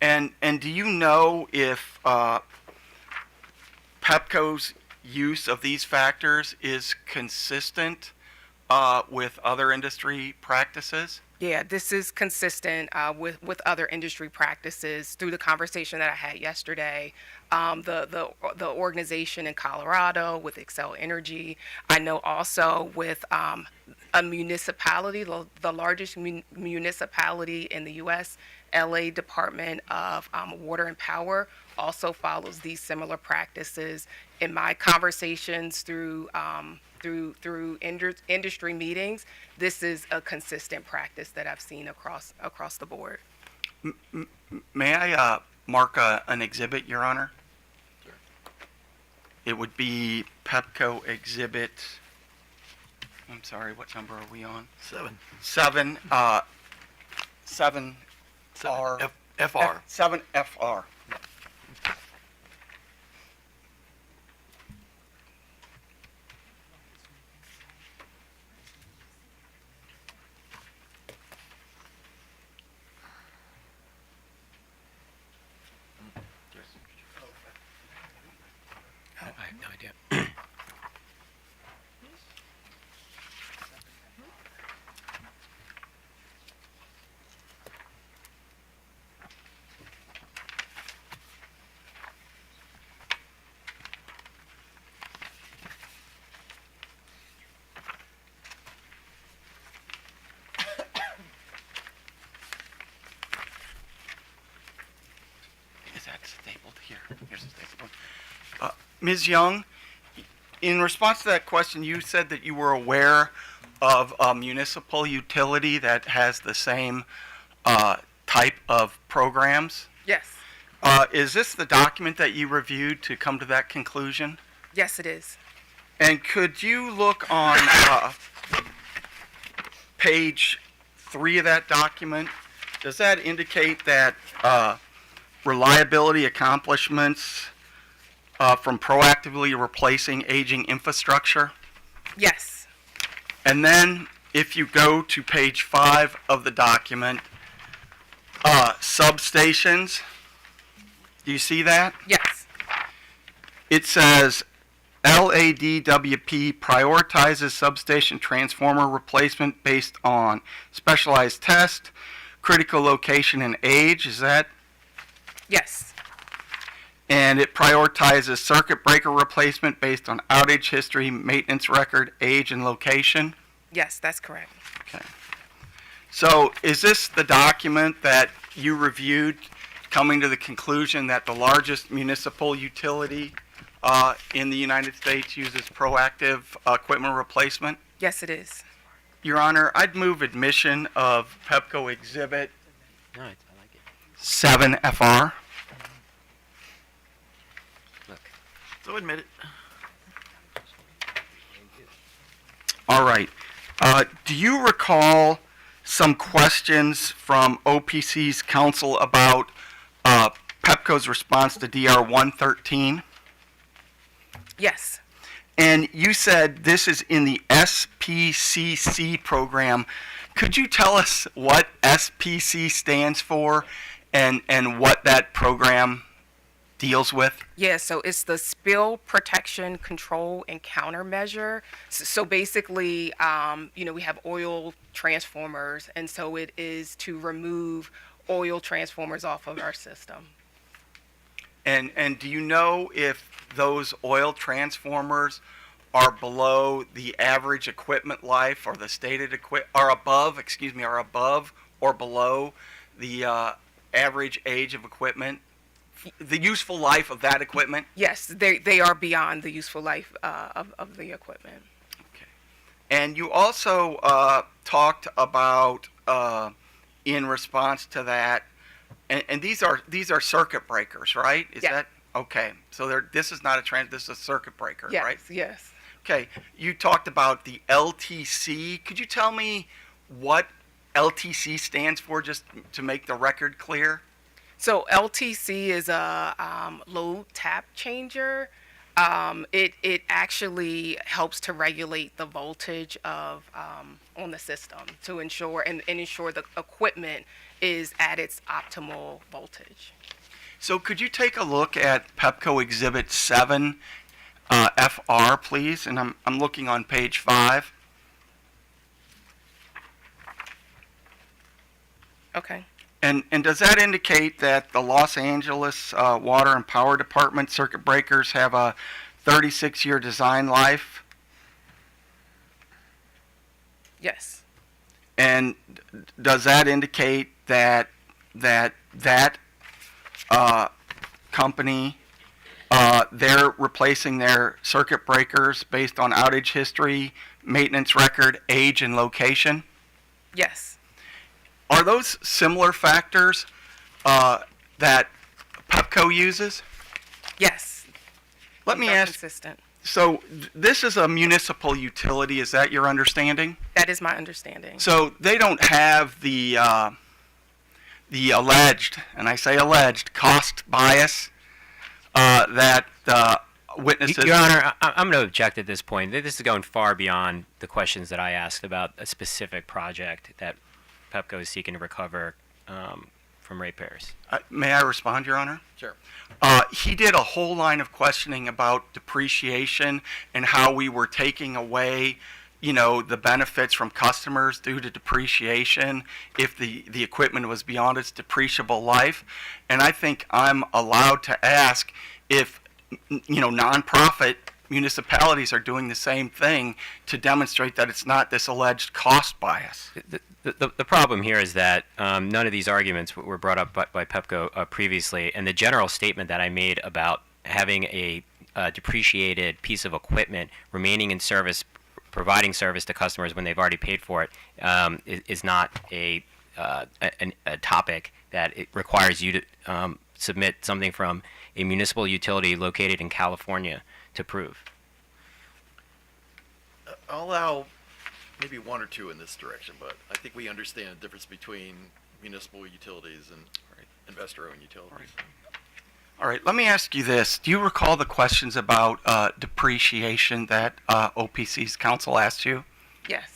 And do you know if Pepco's use of these factors is consistent with other industry practices? Yeah, this is consistent with other industry practices through the conversation that I had yesterday. The organization in Colorado with Excel Energy. I know also with a municipality, the largest municipality in the U.S., LA Department of Water and Power, also follows these similar practices. In my conversations through industry meetings, this is a consistent practice that I've seen across the board. May I mark an exhibit, Your Honor? Sure. It would be Pepco exhibit. I'm sorry, what number are we on? 7. 7. 7 R. FR. 7 FR. I have no idea. Is that stapled here? Here's a stapled one. Ms. Young, in response to that question, you said that you were aware of a municipal utility that has the same type of programs. Yes. Is this the document that you reviewed to come to that conclusion? Yes, it is. And could you look on page 3 of that document? Does that indicate that reliability accomplishments from proactively replacing aging infrastructure? Yes. And then if you go to page 5 of the document, substations, do you see that? Yes. It says LADWP prioritizes substation transformer replacement based on specialized test, critical location, and age. Is that? Yes. And it prioritizes circuit breaker replacement based on outage history, maintenance record, age, and location. Yes, that's correct. Okay. So is this the document that you reviewed coming to the conclusion that the largest municipal utility in the United States uses proactive equipment replacement? Yes, it is. Your Honor, I'd move admission of Pepco Exhibit No, I like it. 7FR. Look. So admit it. All right. Do you recall some questions from OPC's counsel about Pepco's response to DR 113? Yes. And you said this is in the SPCC program. Could you tell us what SPC stands for and what that program deals with? Yeah, so it's the Spill Protection Control and Countermeasure. So basically, we have oil transformers, and so it is to remove oil transformers off of our system. And do you know if those oil transformers are below the average equipment life or the stated are above, are above or below the average age of equipment, the useful life of that equipment? Yes, they are beyond the useful life of the equipment. Okay. And you also talked about, in response to that, and these are circuit breakers, right? Is Yeah. that okay? So this is not this is a circuit breaker, Yes, right? yes. Okay. You talked about the LTC. Could you tell me what LTC stands for, just to make the record clear? So LTC is a load tap changer. It actually helps to regulate the voltage of on the system to ensure and ensure the equipment is at its optimal voltage. So could you take a look at Pepco Exhibit 7 FR, please? And I'm looking on page 5. Okay. And does that indicate that the Los Angeles Water and Power Department circuit breakers have a 36-year design life? Yes. And does that indicate that company, they're replacing their circuit breakers based on outage history, maintenance record, age, and location? Yes. Are those similar factors that Pepco uses? Yes. Let me They're ask, consistent. so this is a municipal utility, is that your understanding? That is my understanding. So they don't have the alleged, and I say alleged, cost bias that witnesses... Your Honor, I'm going to object at this point. This is going far beyond the questions that I asked about a specific project that Pepco is seeking to recover from ratepayers. May I respond, Your Honor? Sure. He did a whole line of questioning about depreciation and how we were taking away, the benefits from customers due to depreciation if the equipment was beyond its depreciable life. And I think I'm allowed to ask if, nonprofit municipalities are doing the same thing to demonstrate that it's not this alleged cost bias. The problem here is that none of these arguments were brought up by Pepco previously, and the general statement that I made about having a depreciated piece of equipment remaining in service, providing service to customers when they've already paid for it, is not a topic that it requires you to submit something from a municipal utility located in California to prove. I'll allow maybe one or two in this direction, but I think we understand the difference between municipal utilities and investor-owned utilities. All right, let me ask you this. Do you recall the questions about depreciation that OPC's counsel asked you? Yes.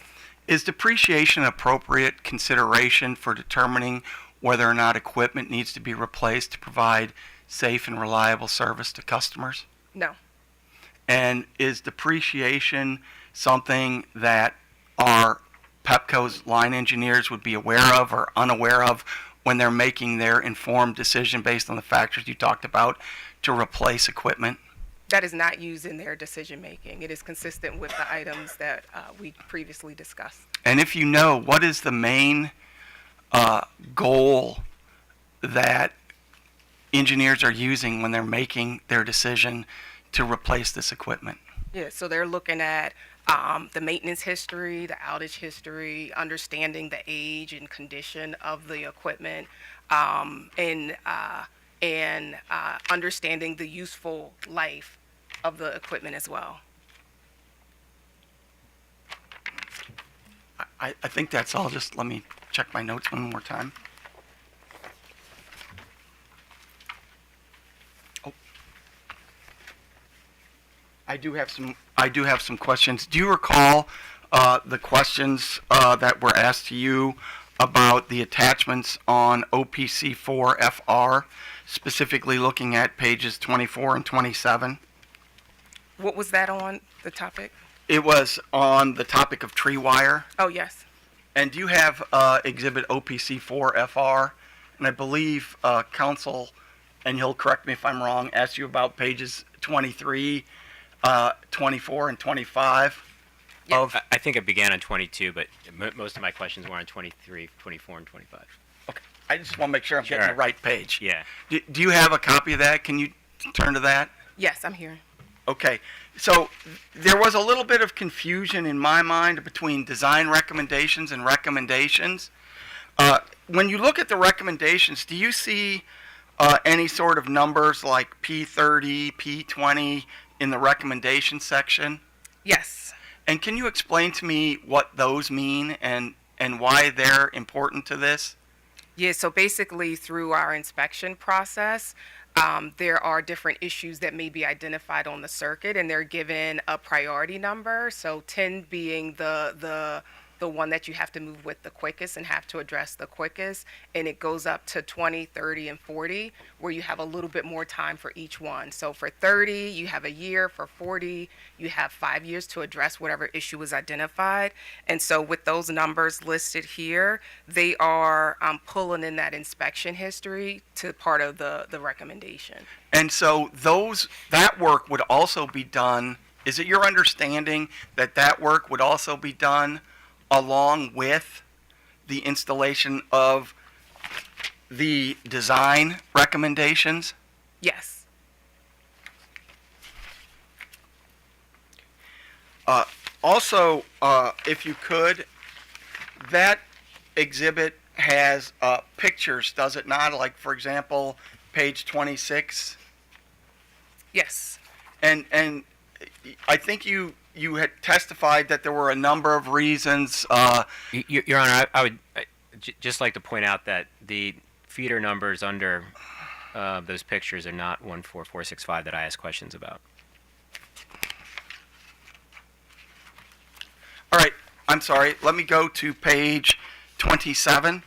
Is depreciation an appropriate consideration for determining whether or not equipment needs to be replaced to provide safe and reliable service to customers? No. And is depreciation something that our Pepco's line engineers would be aware of or unaware of when they're making their informed decision based on the factors you talked about to replace equipment? That is not used in their decision making. It is consistent with the items that we previously discussed. And if you know, what is the main goal that engineers are using when they're making their decision to replace this equipment? Yeah, so they're looking at the maintenance history, the outage history, understanding the age and condition of the equipment, and understanding the useful life of the equipment as well. I think that's all. Just let me check my notes one more time. Oh. I do have some questions. Do you recall the questions that were asked to you about the attachments on OPC 4 FR, specifically looking at pages 24 and 27? What was that on the topic? It was on the topic of tree wire. Oh, yes. And do you have exhibit OPC 4 FR? And I believe counsel, and he'll correct me if I'm wrong, asked you about pages 23 24 and 25 Yeah. of, I think it began on 22, but most of my questions were on 23, 24, and 25. okay, I just want to make sure I'm getting Sure. the right page. Yeah. Do you have a copy of that? Can you turn to that? Yes, I'm here. Okay, so there was a little bit of confusion in my mind between design recommendations and recommendations. When you look at the recommendations, do you see any sort of numbers like P30, P20 in the recommendation section? Yes. And can you explain to me what those mean and why they're important to this? Yeah, so basically through our inspection process, there are different issues that may be identified on the circuit, and they're given a priority number. So 10 being the one that you have to move with the quickest and have to address the quickest, and it goes up to 20, 30, and 40, where you have a little bit more time for each one. So for 30, you have a year. For 40, you have 5 years to address whatever issue is identified. And so with those numbers listed here, they are pulling in that inspection history to part of the recommendation. And so that work would also be done, is it your understanding that that work would also be done along with the installation of the design recommendations? Yes. Also, if you could, that exhibit has pictures, does it not? Like, for example, page 26. Yes. And I think you had testified that there were a number of reasons. Your Honor, I would just like to point out that the feeder numbers under those pictures are not 14465 that I asked questions about. All right, I'm sorry. Let me go to page 27.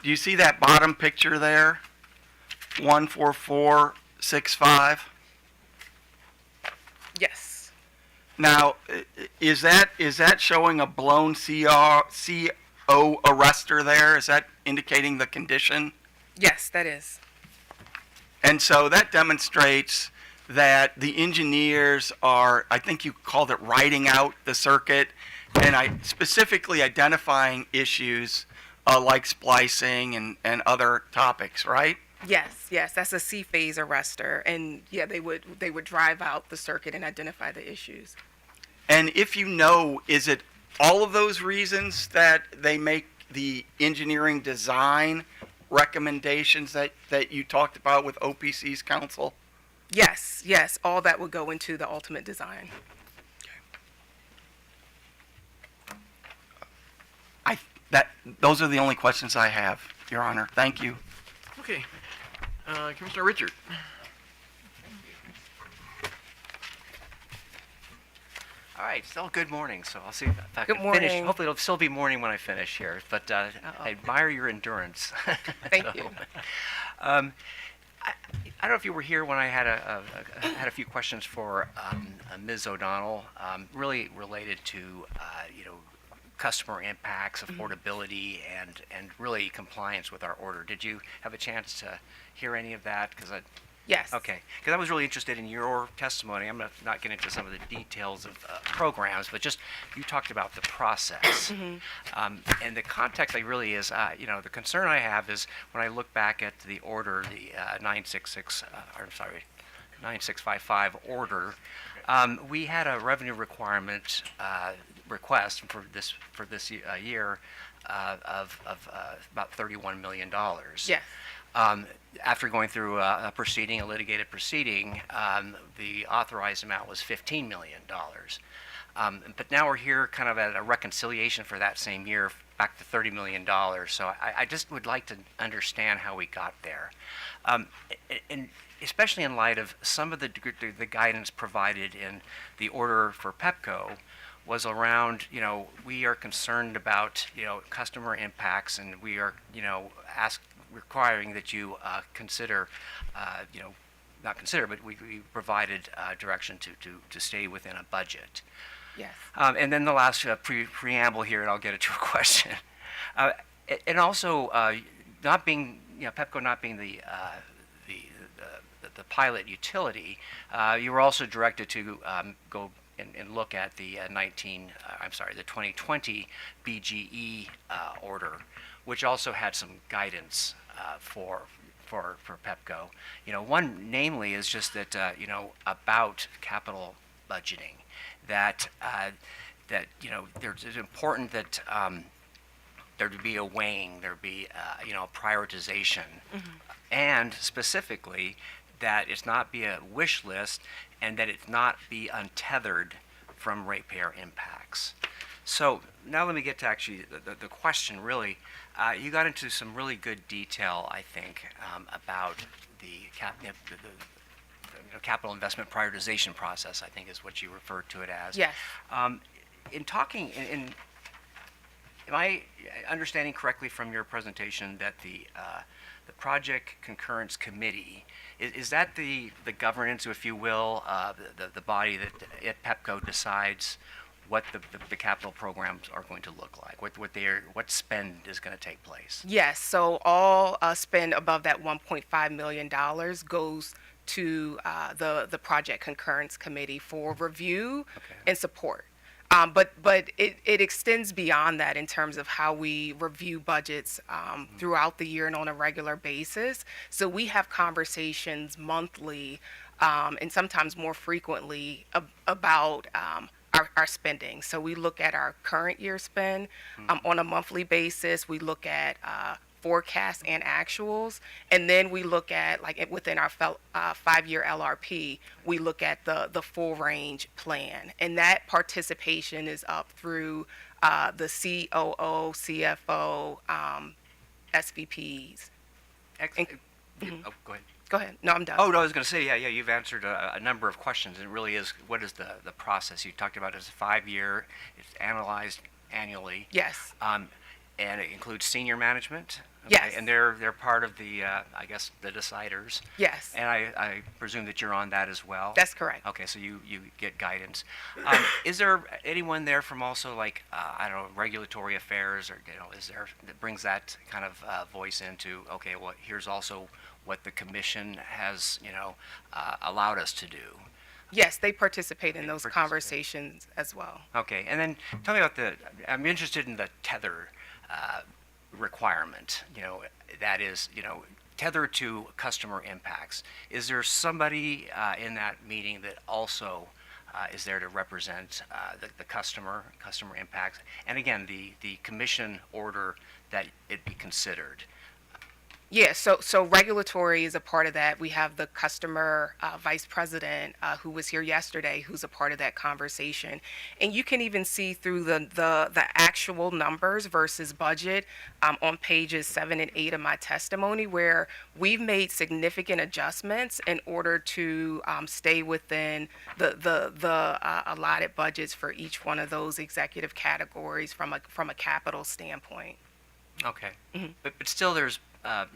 Do you see that bottom picture there? 14465. Yes. Now, is that showing a blown CO arrestor there? Is that indicating the condition? Yes, that is. And so that demonstrates that the engineers are, I think you called it writing out the circuit, and specifically identifying issues like splicing and other topics, right? Yes, that's a C-phase arrestor, and yeah, they would drive out the circuit and identify the issues. And if you know, is it all of those reasons that they make the engineering design recommendations that you talked about with OPC's counsel? Yes, all that would go into the ultimate design. Those are the only questions I have, Your Honor. Thank you. Okay. Commissioner Richard. All right, still good morning, so I'll see if I Good can finish. morning. Hopefully it'll still be morning when I finish here, but I admire your endurance. Thank you. I don't know if you were here when I had a few questions for Ms. O'Donnell, really related to customer impacts, affordability, and really compliance with our order. Did you have a chance to hear any of that? Yes. Okay, because I was really interested in your testimony. I'm not getting into some of the details of programs, but just you talked about the process. And the context really is, the concern I have is when I look back at the order, the 9655 order, we had a revenue requirement request for this year of about $31 million. Yes. After going through a litigated proceeding, the authorized amount was $15 million. But now we're here kind of at a reconciliation for that same year back to $30 million. So I just would like to understand how we got there. And especially in light of some of the guidance provided in the order for Pepco was around, we are concerned about, customer impacts, and we are, requiring that you consider, not consider, but we provided direction to stay within a budget. Yes. And then the last preamble here, and I'll get it to a question. And also, not being, Pepco not being the the pilot utility, you were also directed to go and look at the 2020 BGE order, which also had some guidance for Pepco. One namely is just that about capital budgeting, that it's important that there to be a weighing, there be prioritization, and specifically that it's not be a wish list and that it not be untethered from ratepayer impacts. So now let me get to actually the question really. You got into some really good detail, I think, about the capital investment prioritization process, I think is what you referred to it as. Yes. In talking, am I understanding correctly from your presentation that the project concurrence committee, is that the governance, if you will, the body that at Pepco decides what the capital programs are going to look like, what spend is going to take place? Yes, so all spend above that $1.5 million goes to the project concurrence committee for review and support. But it extends beyond that in terms of how we review budgets throughout the year and on a regular basis. So we have conversations monthly and sometimes more frequently about our spending. So we look at our current year spend on a monthly basis. We look at forecasts and actuals, and then we look at, like within our 5-year LRP, we look at the full range plan, and that participation is up through the COO, CFO, SVPs. Oh, go ahead. Go ahead. No, I'm done. Oh, no, I was going to say, yeah, you've answered a number of questions, and it really is, what is the process? You talked about it as a 5-year, it's analyzed annually. Yes. And it includes senior management? Yes. And they're part of the, I guess, the deciders. Yes. And I presume that you're on that as well? That's correct. Okay, so you get guidance. Is there anyone there from also, like, I don't know, regulatory affairs, or, is there, that brings that kind of voice into, okay, well, here's also what the commission has, allowed us to do? Yes, they participate in They those participate. conversations as well. Okay, and then tell me about I'm interested in the tether requirement, that is, tethered to customer impacts. Is there somebody in that meeting that also is there to represent the customer impacts? And again, the commission order that it be considered. Yeah, so regulatory is a part of that. We have the customer vice president who was here yesterday, who's a part of that conversation. And you can even see through the actual numbers versus budget on pages 7 and 8 of my testimony, where we've made significant adjustments in order to stay within the allotted budgets for each one of those executive categories from a capital standpoint. Okay, but still there's a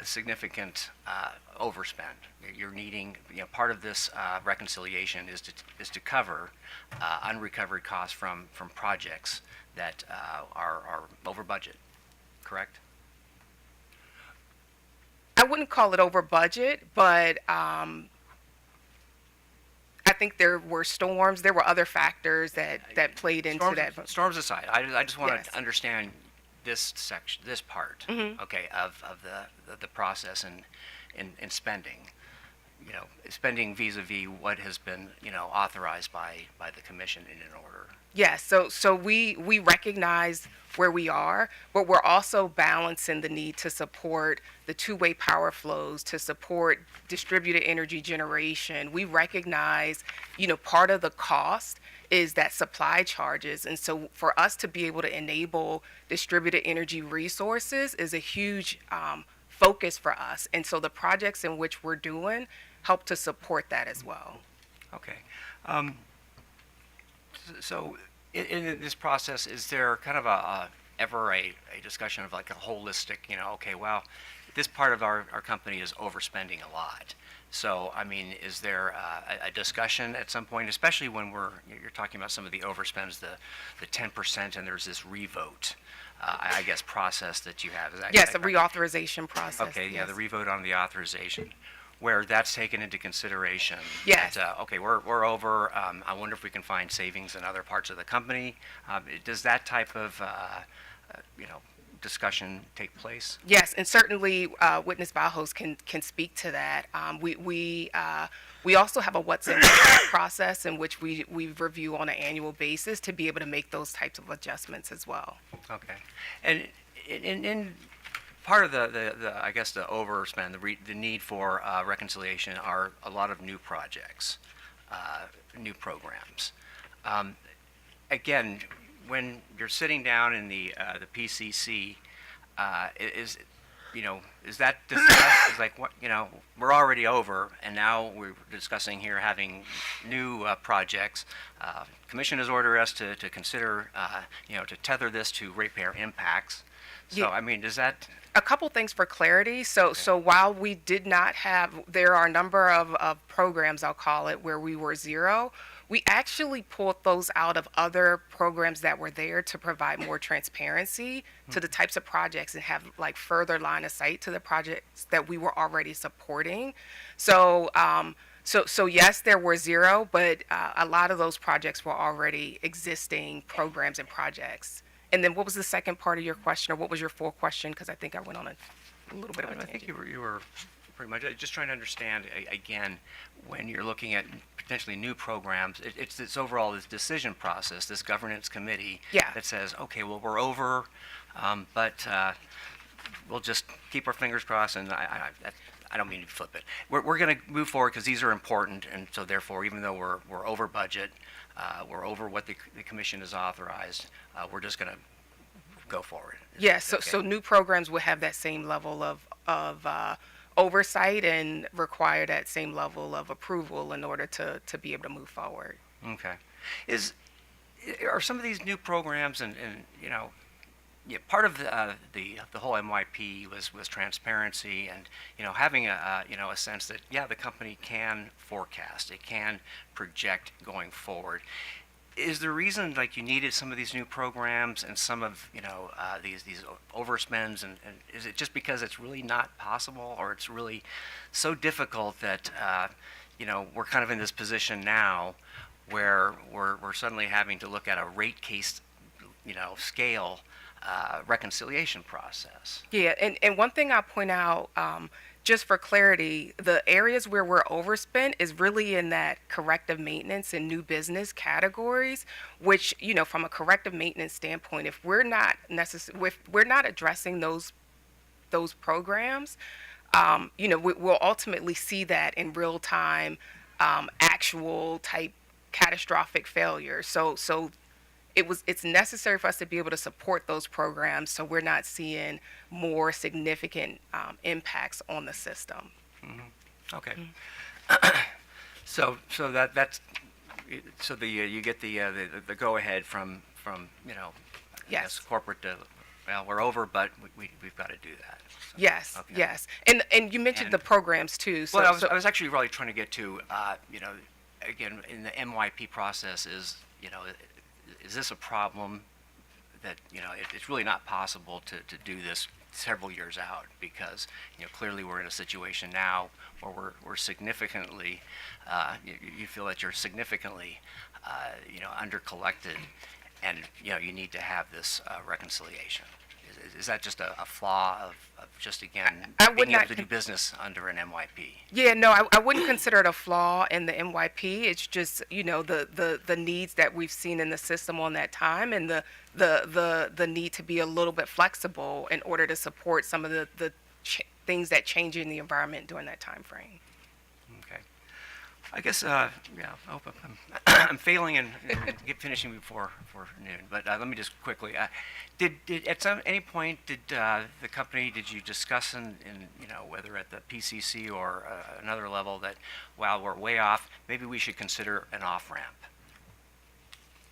significant overspend. You're needing, part of this reconciliation is to cover unrecovered costs from projects that are over budget, correct? I wouldn't call it over budget, but I think there were storms. There were other factors that played into that. Storms aside, I just want Yes. to understand this section, this part, okay, of the process and spending, spending vis-a-vis what has been, authorized by the commission in an order. Yes, so we recognize where we are, but we're also balancing the need to support the two-way power flows, to support distributed energy generation. We recognize, part of the cost is that supply charges. And so for us to be able to enable distributed energy resources is a huge focus for us. And so the projects in which we're doing help to support that as well. Okay. So in this process, is there kind of ever a discussion of like a holistic, okay, well, this part of our company is overspending a lot. So, I mean, is there a discussion at some point, especially when you're talking about some of the overspends, the 10%, and there's this revote, I guess, process that you have? Is that Yes, a correct? reauthorization process. Okay, yeah, yes. the revote on the authorization. where that's taken into consideration. Yes. That, okay, we're over. I wonder if we can find savings in other parts of the company. Does that type of discussion take place? Yes, and certainly Witness Bauhaus can speak to that. We also have a what's in process in which we review on an annual basis to be able to make those types of adjustments as well. Okay, and in part of the I guess the overspend, the need for reconciliation are a lot of new projects, new programs. Again, when you're sitting down in the PCC, is that discussed? Is like, what, we're already over, and now we're discussing here having new projects. Commission has ordered us to consider, to tether this to ratepayer impacts. So, Yeah. I mean, does that? A couple things for clarity. So while we did not have, there are a number of programs, I'll call it, where we were zero. We actually pulled those out of other programs that were there to provide more transparency to the types of projects and have like further line of sight to the projects that we were already supporting. So yes, there were zero, but a lot of those projects were already existing programs and projects. And then what was the second part of your question, or what was your full question? Because I think I went on a little bit of a I think tangent. you were pretty much just trying to understand again, when you're looking at potentially new programs, it's this overall this decision process, this governance committee Yeah. that says, okay, well, we're over, but we'll just keep our fingers crossed. And I don't mean to flip it. We're going to move forward because these are important, and so therefore, even though we're over budget, we're over what the commission has authorized, we're just going to go forward. Yes, Okay. so new programs will have that same level of oversight and require that same level of approval in order to be able to move forward. Okay. Are some of these new programs and part of the whole MYP was transparency and having a sense that the company can forecast, it can project going forward. Is the reason like you needed some of these new programs and some of these overspends and is it just because it's really not possible, or it's really so difficult that we're kind of in this position now where we're suddenly having to look at a rate case scale reconciliation process? Yeah, and one thing I'll point out, just for clarity, the areas where we're overspent is really in that corrective maintenance and new business categories, which, from a corrective maintenance standpoint, if we're not addressing those programs, we'll ultimately see that in real time, actual type catastrophic failure. So it's necessary for us to be able to support those programs so we're not seeing more significant impacts on the system. Okay. So you get the go ahead from I Yes. guess corporate well, we're over, but we've got to do that. So, Yes, okay. yes. And you mentioned And- the programs too. So, Well, so I was actually really trying to get to, again, in the MYP process is this a problem that, it's really not possible to do this several years out because, clearly we're in a situation now where we're significantly, you feel that you're significantly, under collected and, you need to have this reconciliation. Is that just a flaw of just, again, I would being able not to do business under an MYP? yeah, no, I wouldn't consider it a flaw in the MYP. It's just, the needs that we've seen in the system on that time and the need to be a little bit flexible in order to support some of the things that change in the environment during that time frame. Okay. I guess, I hope I'm failing and finishing before noon, but let me just quickly, did at any point did you discuss in whether at the PCC or another level that while we're way off, maybe we should consider an off-ramp?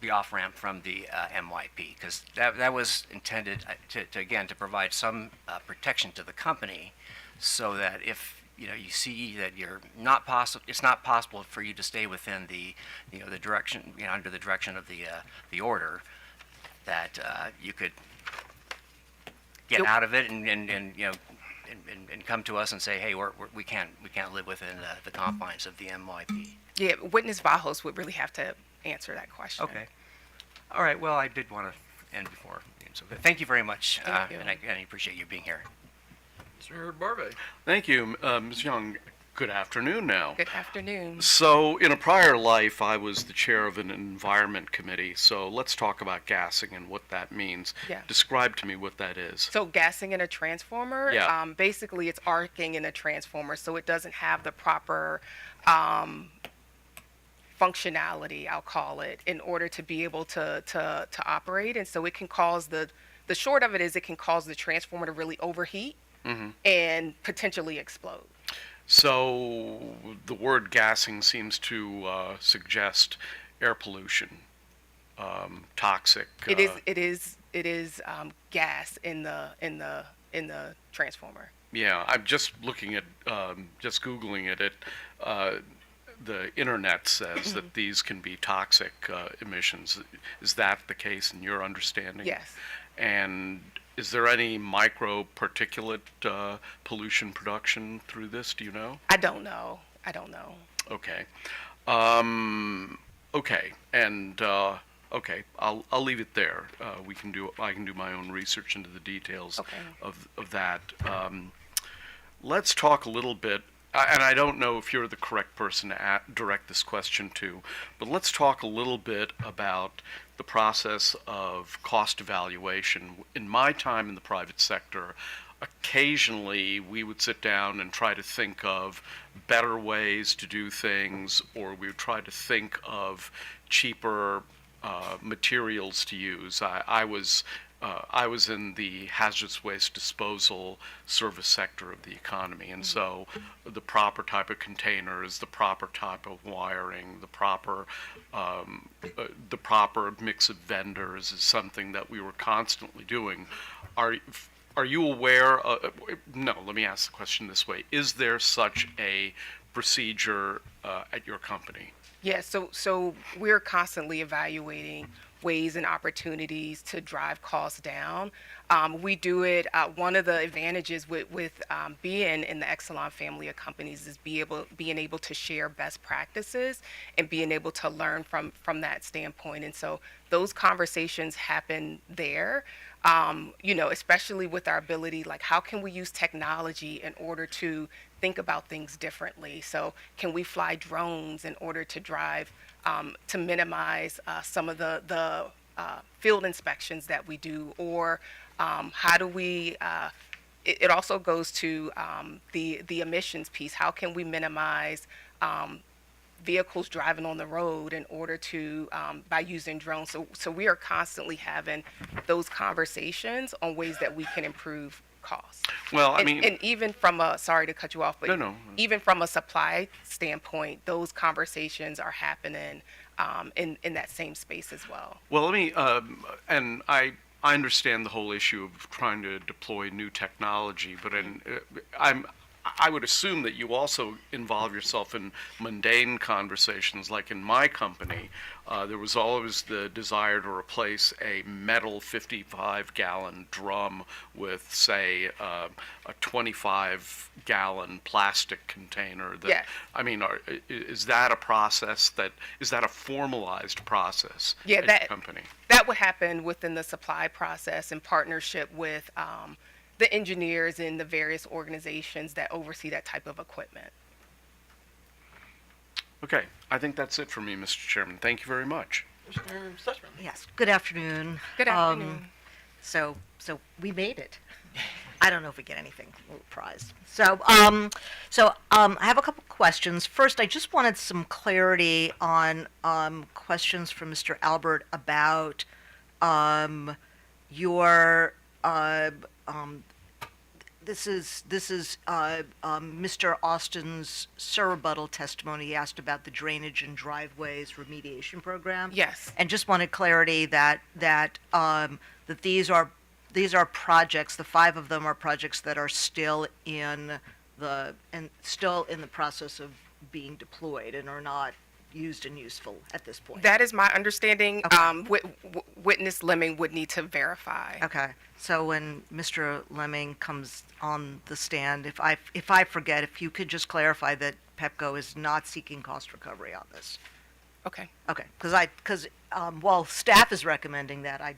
The off-ramp from the MYP, because that was intended to provide some protection to the company so that if you see that it's not possible for you to stay within the direction, under the direction of the order, that you could get Yep. out of it and and come to us and say, hey, we can't live within the confines of the MYP. Yeah, witness Vahos would really have to answer that question. Okay. All right. Well, I did want to end before. So thank you very much, Thank you. and I appreciate you being here. Mr. Barbe. Thank you, Ms. Young. Good afternoon now. Good afternoon. So, in a prior life, I was the chair of an environment committee. So, let's talk about gassing and what that means. Yeah. Describe to me what that is. So gassing in a transformer, Yeah. basically it's arcing in a transformer, so it doesn't have the proper functionality, I'll call it, in order to be able to operate. And so it can cause the short of it is it can cause the transformer to really overheat and potentially explode. So, the word gassing seems to suggest air pollution, toxic. It is gas in the transformer. Yeah, I'm just looking at, just Googling it. The internet says that these can be toxic emissions. Is that the case in your understanding? Yes. And is there any micro particulate pollution production through this? Do you know? I don't know. Okay. Okay. And okay, I'll leave it there. I can do my own research into the details Okay. of that. Let's talk a little bit. And I don't know if you're the correct person to direct this question to, but let's talk a little bit about the process of cost evaluation. In my time in the private sector, occasionally we would sit down and try to think of better ways to do things, or we would try to think of cheaper materials to use. I was in the hazardous waste disposal service sector of the economy, and so the proper type of containers, the proper type of wiring, the proper mix of vendors is something that we were constantly doing. Are you aware? No, let me ask the question this way: is there such a procedure at your company? Yeah, so we're constantly evaluating ways and opportunities to drive costs down. We do it. One of the advantages with being in the Exelon family of companies is being able to share best practices and being able to learn from that standpoint. And so those conversations happen there. Especially with our ability, like how can we use technology in order to think about things differently? So can we fly drones in order to drive, to minimize some of the field inspections that we do? Or how do we, it also goes to the emissions piece. How can we minimize vehicles driving on the road in order to by using drones? So we are constantly having those conversations on ways that we can improve costs. Well, And even from a, sorry to cut you off, but No. even from a supply standpoint, those conversations are happening in that same space as well. Well, let me, and I understand the whole issue of trying to deploy new technology, but I would assume that you also involve yourself in mundane conversations. Like in my company, there was always the desire to replace a metal 55-gallon drum with, say, a 25-gallon plastic container. Yes. I mean, is that a process is that a formalized process Yeah, at that your company? that would happen within the supply process in partnership with the engineers in the various organizations that oversee that type of equipment. Okay, I think that's it for me, Mr. Chairman. Thank you very much. Mr. Sussman. Yes, good afternoon. Good afternoon. So we made it. I don't know if we get anything, a little prize. I have a couple questions. First, I just wanted some clarity on questions from Mr. Albert about your this is Mr. Austin's rebuttal testimony. He asked about the drainage and driveways remediation program. Yes. And just wanted clarity that these are projects. The 5 of them are projects that are still in the process of being deployed and are not used and useful at this point. That is my understanding. Okay. Witness Leming would need to verify. Okay, so when Mr. Leming comes on the stand, if I forget, if you could just clarify that Pepco is not seeking cost recovery on this. Okay. Okay, because while staff is recommending that,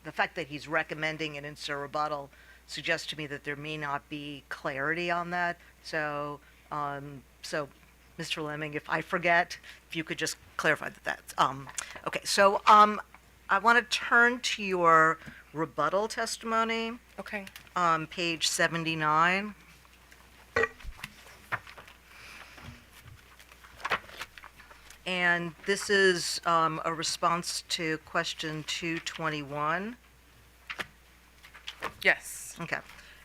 the fact that he's recommending it in rebuttal suggests to me that there may not be clarity on that. So, Mr. Leming, if I forget, if you could just clarify that's, okay. So, I want to turn to your rebuttal testimony Okay. on page 79. And this is a response to question 221. Yes. Okay.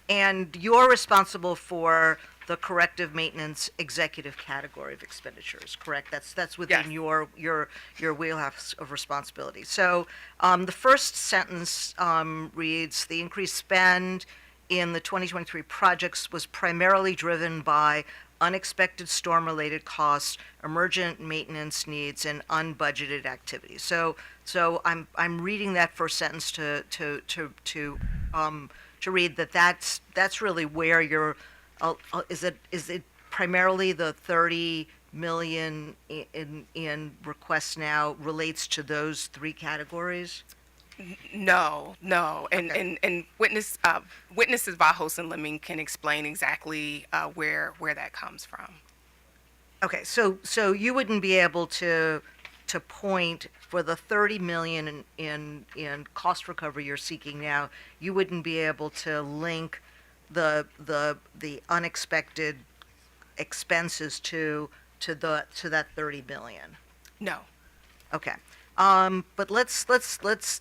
And you're responsible for the corrective maintenance executive category of expenditures, correct? That's within Yes. your wheelhouse of responsibility. So the first sentence reads, the increased spend in the 2023 projects was primarily driven by unexpected storm-related costs, emergent maintenance needs, and unbudgeted activities. So I'm reading that first sentence to read that's really where you're. Is it primarily the 30 million in requests now relates to those three categories? No. Okay. And witnesses Vajos and Leming can explain exactly where that comes from. Okay, so you wouldn't be able to point for the 30 million in cost recovery you're seeking now, you wouldn't be able to link the unexpected expenses to that 30 million. No. Okay. But let's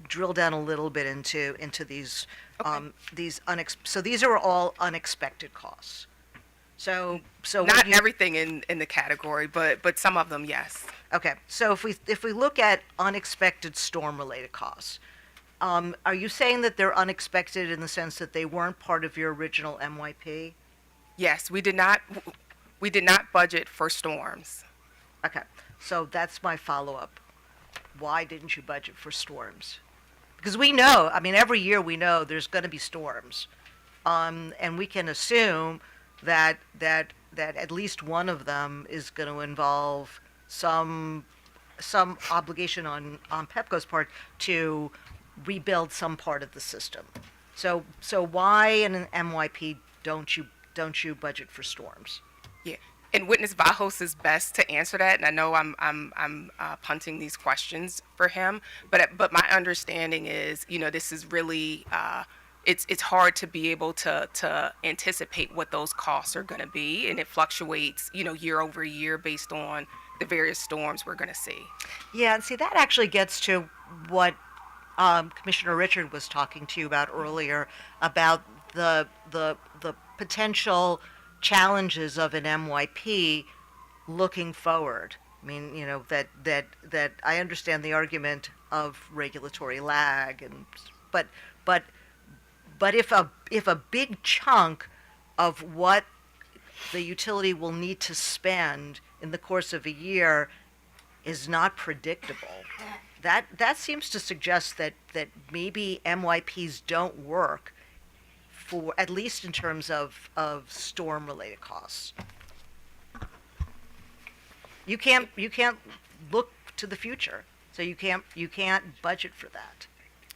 drill down a little bit into these so these are all unexpected costs. So Not when you- everything in the category, but some of them, yes. Okay, so if we look at unexpected storm-related costs, are you saying that they're unexpected in the sense that they weren't part of your original MYP? Yes, we did not budget for storms. Okay, so that's my follow-up. Why didn't you budget for storms? Because we know, I mean, every year we know there's going to be storms, and we can assume that at least one of them is going to involve some obligation on Pepco's part to rebuild some part of the system. So why in an MYP don't you budget for storms? Yeah, and witness Vajos is best to answer that. And I know I'm punting these questions for him, but my understanding is, this is really it's hard to be able to anticipate what those costs are going to be, and it fluctuates, year over year based on the various storms we're going to see. Yeah, and see, that actually gets to what Commissioner Richard was talking to you about earlier about the potential challenges of an MYP looking forward. I mean, that I understand the argument of regulatory lag, but if a big chunk of what the utility will need to spend in the course of a year is not predictable, that seems to suggest that maybe MYPs don't work for, at least in terms of storm related costs. You can't look to the future, so you can't budget for that.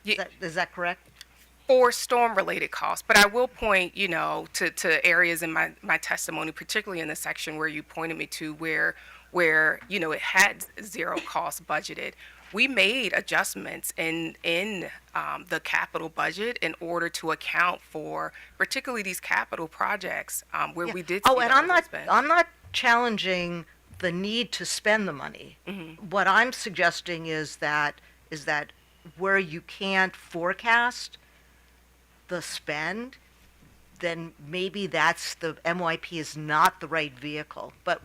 Yeah. Is that correct? For storm-related costs, but I will point, to areas in my testimony, particularly in the section where you pointed me to, where it had zero cost budgeted. We made adjustments in the capital budget in order to account for particularly these capital projects where we did. Oh, see and the I'm not challenging the need to spend the money. Mm-hmm. What I'm suggesting is that where you can't forecast the spend, then maybe that's the MYP is not the right vehicle. But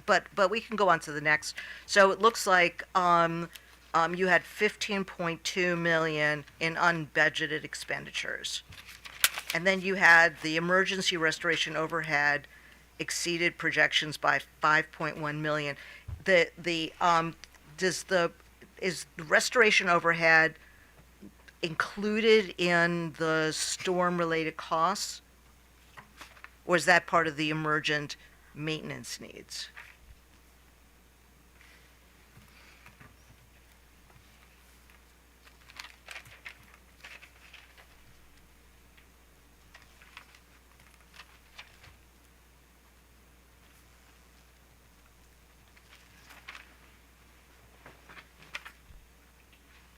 we can go on to the next. So it looks like you had 15.2 million in unbudgeted expenditures, and then you had the emergency restoration overhead exceeded projections by 5.1 million. Is the restoration overhead included in the storm-related costs? Or is that part of the emergent maintenance needs?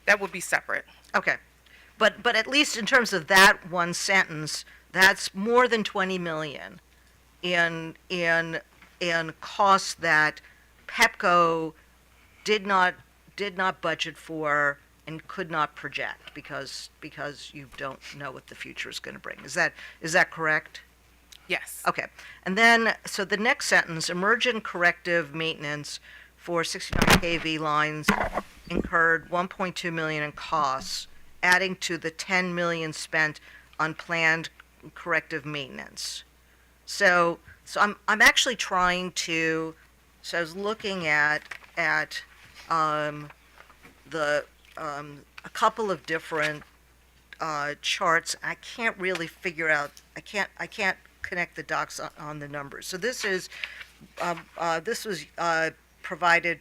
That would be separate. Okay. But at least in terms of that one sentence, that's more than 20 million in costs that Pepco did not budget for and could not project because you don't know what the future is going to bring. Is that correct? Yes. Okay. And then, so the next sentence, emergent corrective maintenance for 69 kV lines incurred 1.2 million in costs, adding to the 10 million spent on planned corrective maintenance. So I'm actually trying to, so I was looking at a couple of different charts. I can't really figure out, I can't connect the dots on the numbers. So this was provided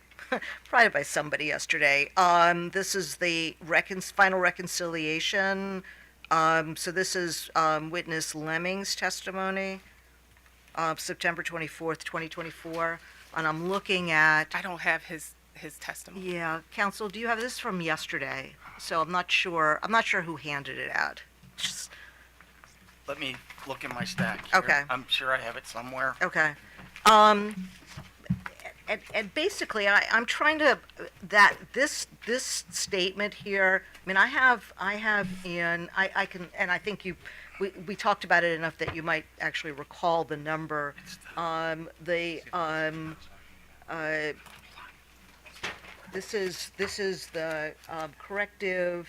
by somebody yesterday. This is the final reconciliation. So this is witness Leming's testimony, September 24th, 2024. And I'm looking at, I don't have his testimony. yeah, counsel, do you have this from yesterday? So I'm not sure who handed it out. Just, Let me look in my stack here. Okay. I'm sure I have it somewhere. okay. And basically, I'm trying to, that this statement here, I mean, I can, and I think we talked about it enough that you might actually recall the number. This is the corrective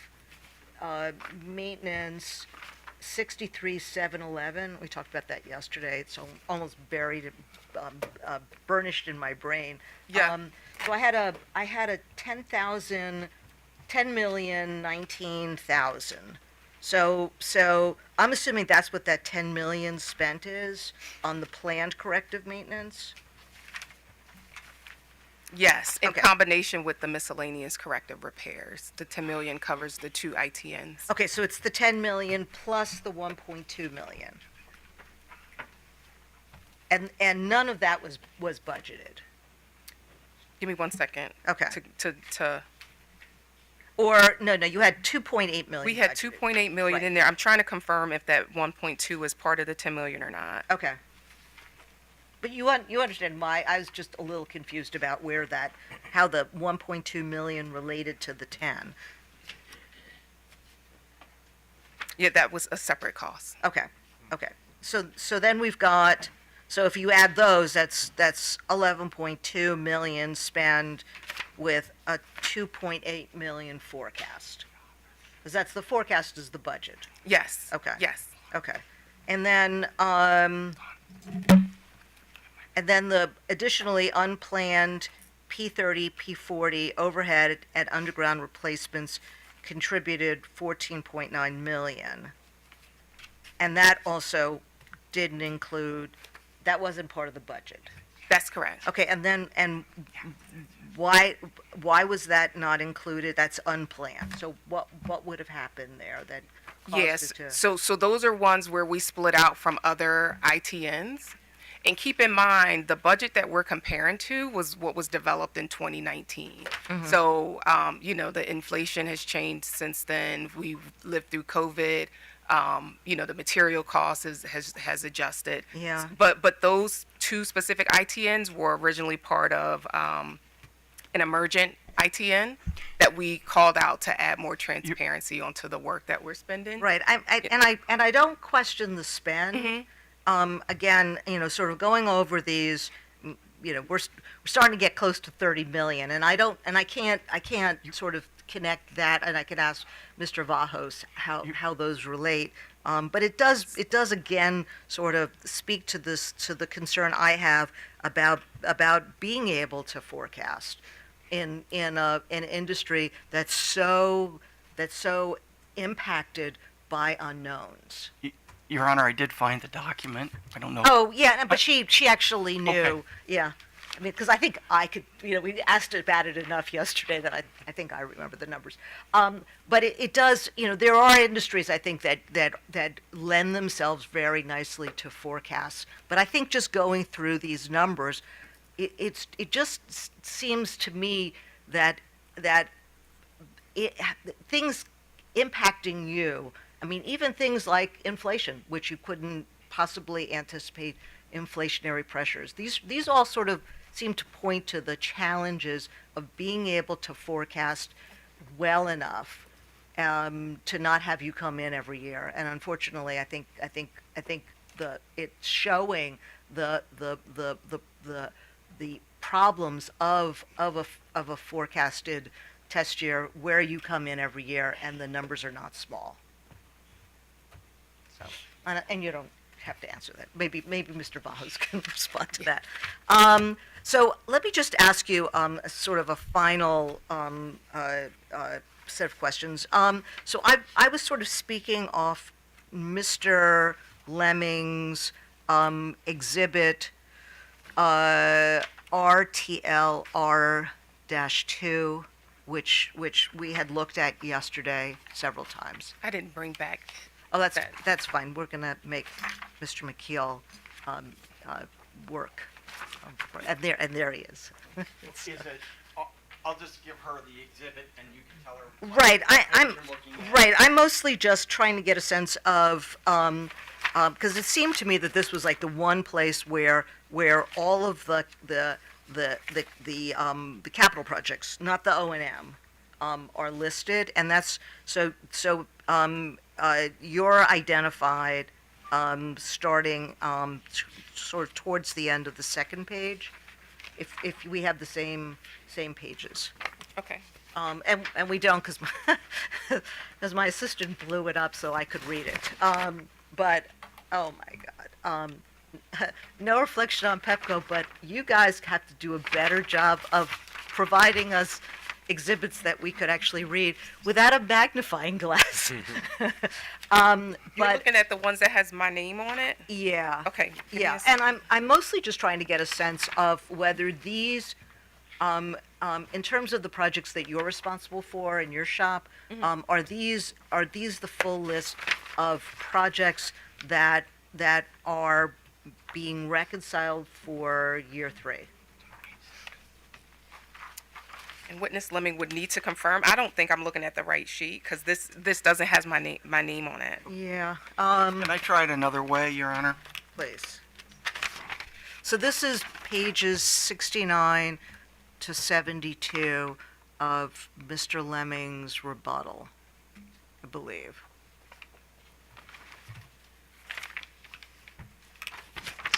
maintenance 63,711. We talked about that yesterday. It's almost buried, burnished in my brain. Yeah. So I had a 10,019,000. So I'm assuming that's what that 10 million spent is on the planned corrective maintenance. Yes, in Okay. combination with the miscellaneous corrective repairs. The 10 million covers the 2 ITNs. Okay, so it's the 10 million plus the 1.2 million. And none of that was budgeted. Give me 1 second. Okay. To Or no, you had 2.8 million. we had budgeted. 2.8 million Right. in there. I'm trying to confirm if that 1.2 was part of the 10 million or not. Okay. But you understand why I was just a little confused about how the 1.2 million related to the 10. Yeah, that was a separate cost. Okay. So then we've got, so if you add those, that's 11.2 million spent with a 2.8 million forecast. Because that's the forecast is the budget. Yes. Okay. Yes. Okay. And then the additionally unplanned P30, P40 overhead at underground replacements contributed 14.9 million. And that also didn't include, that wasn't part of the budget. That's correct. Okay, and why was that not included? That's unplanned. So what would have happened there that caused Yes. it to? So those are ones where we split out from other ITNs. And keep in mind, the budget that we're comparing to was what was developed in 2019. So, the inflation has changed since then. We've lived through COVID. The material cost has adjusted. Yeah. But those two specific ITNs were originally part of an emergent ITN that we called out to add more transparency onto the work that we're spending. Right. I don't question the spend. Again, sort of going over these, we're starting to get close to 30 million, and I can't sort of connect that, and I can ask Mr. Vajos how those relate. But it does again sort of speak to the concern I have about being able to forecast in an industry that's so impacted by unknowns. Your Honor, I did find the document. I don't know. Oh, yeah, but she actually knew. Okay. Yeah. I mean, because I think I could, we asked about it enough yesterday that I think I remember the numbers. But it does, there are industries, I think, that lend themselves very nicely to forecasts. But I think just going through these numbers, it just seems to me that things impacting you, I mean, even things like inflation, which you couldn't possibly anticipate inflationary pressures. These all sort of seem to point to the challenges of being able to forecast well enough to not have you come in every year. And unfortunately, I think it's showing the problems of a forecasted test year where you come in every year and the numbers are not small. So, and you don't have to answer that. Maybe Mr. Vajos can respond to that. So let me just ask you sort of a final set of questions. So I was sort of speaking off Mr. Leming's exhibit RTL R-2, which we had looked at yesterday several times. I didn't bring back. Oh, that's fine. We're going to make Mr. McKeel work. And there he is. Is it? I'll just give her the exhibit, and you can tell her. Right. I'm what you're looking at. right. I'm mostly just trying to get a sense of because it seemed to me that this was like the one place where all of the capital projects, not the O&M, are listed, and that's so. You're identified starting sort of towards the end of the second page, if we have the same pages. Okay. And we don't because my assistant blew it up so I could read it. But oh my God. No reflection on Pepco, but you guys have to do a better job of providing us exhibits that we could actually read without a magnifying glass. You're But looking at the ones that has my name on it? yeah. Okay. give me Yeah, a sec. and I'm mostly just trying to get a sense of whether these, in terms of the projects that you're responsible for in your shop, are these the full list of projects that are being reconciled for year 3? And witness Leming would need to confirm. I don't think I'm looking at the right sheet because this doesn't has my name on it. Yeah. Can I try it another way, Your Honor? Please. So this is pages 69 to 72 of Mr. Leming's rebuttal, I believe.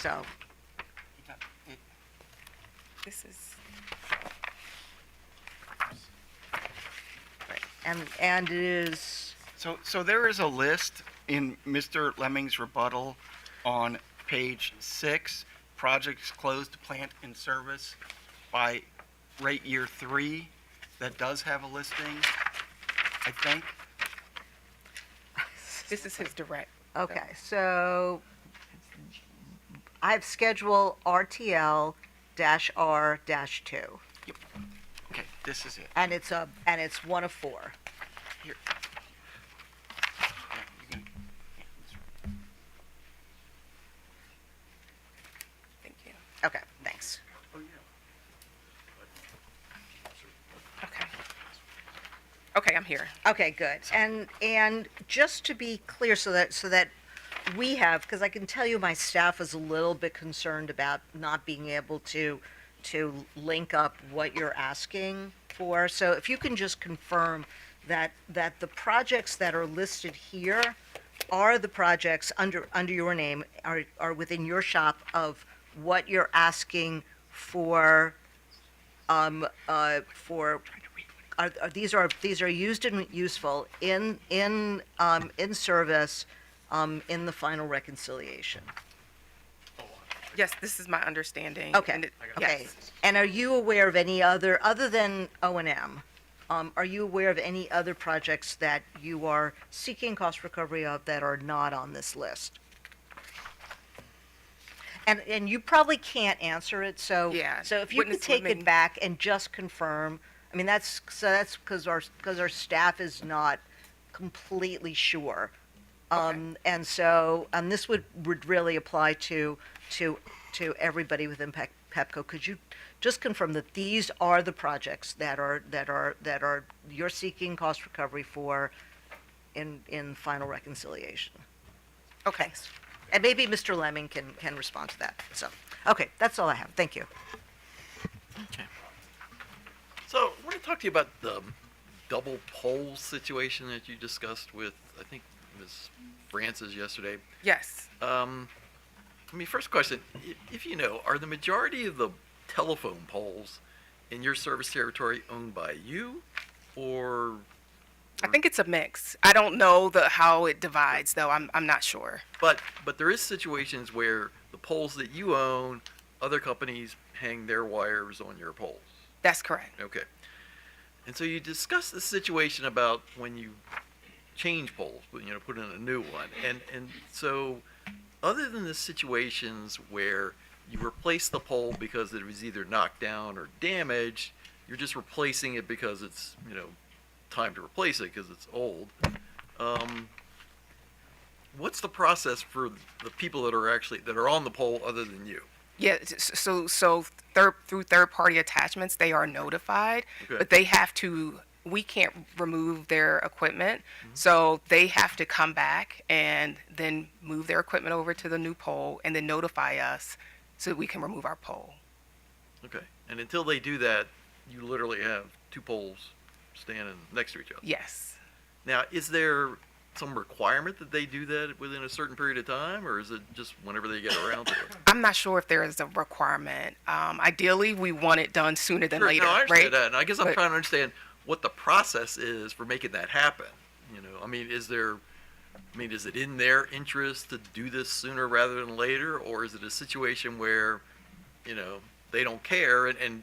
So, This is and it is, So there is a list in Mr. Leming's rebuttal on page 6, projects closed to plant in service by rate year 3, that does have a listing, I think. this is his direct. okay, so I have schedule RTL-R-2, Okay, this is it. and it's one of 4. Here. Yeah, you can- Thank you. Okay, thanks. Okay. Okay, I'm here. Okay, good. And just to be clear, so that we have, because I can tell you my staff is a little bit concerned about not being able to link up what you're asking for. So if you can just confirm that the projects that are listed here are the projects under your name, are within your shop of what you're asking for these are used and useful in service in the final reconciliation. Yes, this is my understanding. Okay. and Okay. Yes. And are you aware of any other than O&M? Are you aware of any other projects that you are seeking cost recovery of that are not on this list? And you probably can't answer it, so Yeah, so if you could witness take leming. it back and just confirm. I mean, that's because our staff is not completely sure. And so this would really apply to everybody within Pepco. Could you just confirm that these are the projects that are you're seeking cost recovery for in final reconciliation? Okay. And maybe Mr. Leming can respond to that. So, okay, that's all I have. Thank you. Okay. So I want to talk to you about the double poll situation that you discussed with, I think, Ms. Francis yesterday. Yes. First question, if you know, are the majority of the telephone poles in your service territory owned by you, or? I think it's a mix. I don't know how it divides, though. I'm not sure. But there is situations where the poles that you own, other companies hang their wires on your poles. That's correct. Okay. And so you discussed the situation about when you change poles, put in a new one. And so other than the situations where you replace the pole because it was either knocked down or damaged, you're just replacing it because it's, time to replace it because it's old. What's the process for the people that are on the pole other than you? Yeah, so through third-party attachments, they are notified, Okay. but they have to. We can't remove their equipment, so they have to come back and then move their equipment over to the new pole, and then notify us so that we can remove our pole. Okay. And until they do that, you literally have two poles standing next to each other. Yes. Now, is there some requirement that they do that within a certain period of time, or is it just whenever they get around to it? I'm not sure if there is a requirement. Ideally, we want it done sooner than Sure, later, no, I understand right? that, and I guess I'm But- trying to understand what the process is for making that happen. Is it in their interest to do this sooner rather than later, or is it a situation where, they don't care and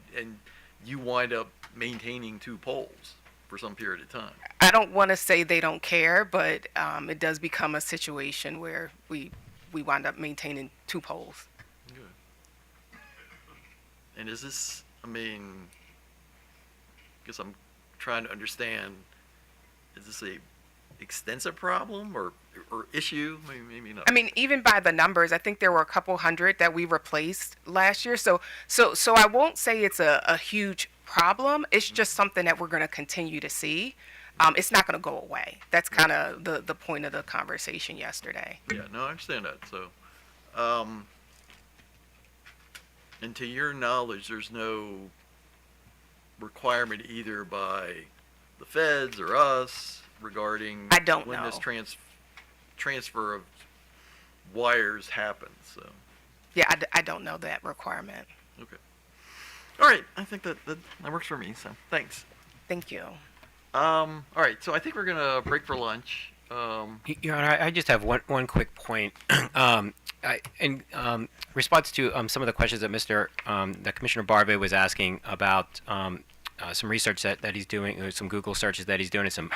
you wind up maintaining two poles for some period of time? I don't want to say they don't care, but it does become a situation where we wind up maintaining two poles. Good. And is this, guess I'm trying to understand, is this a extensive problem or issue? Maybe not. Even by the numbers, I think there were a couple hundred that we replaced last year. So I won't say it's a huge problem. It's just something that we're going to continue to see. It's not going to go away. That's kind of the point of the conversation yesterday. Yeah, no, I understand that. So, and to your knowledge, there's no requirement either by the feds or us regarding I don't when know. this transfer of wires happens. So, Yeah, I don't know that requirement. okay. All right, I think that works for me. So, thanks. Thank you. All right, so I think we're gonna break for lunch. Your Honor, I just have one quick point. In response to some of the questions that Commissioner Barbe was asking about some research that he's doing, or some Google searches that he's doing, and some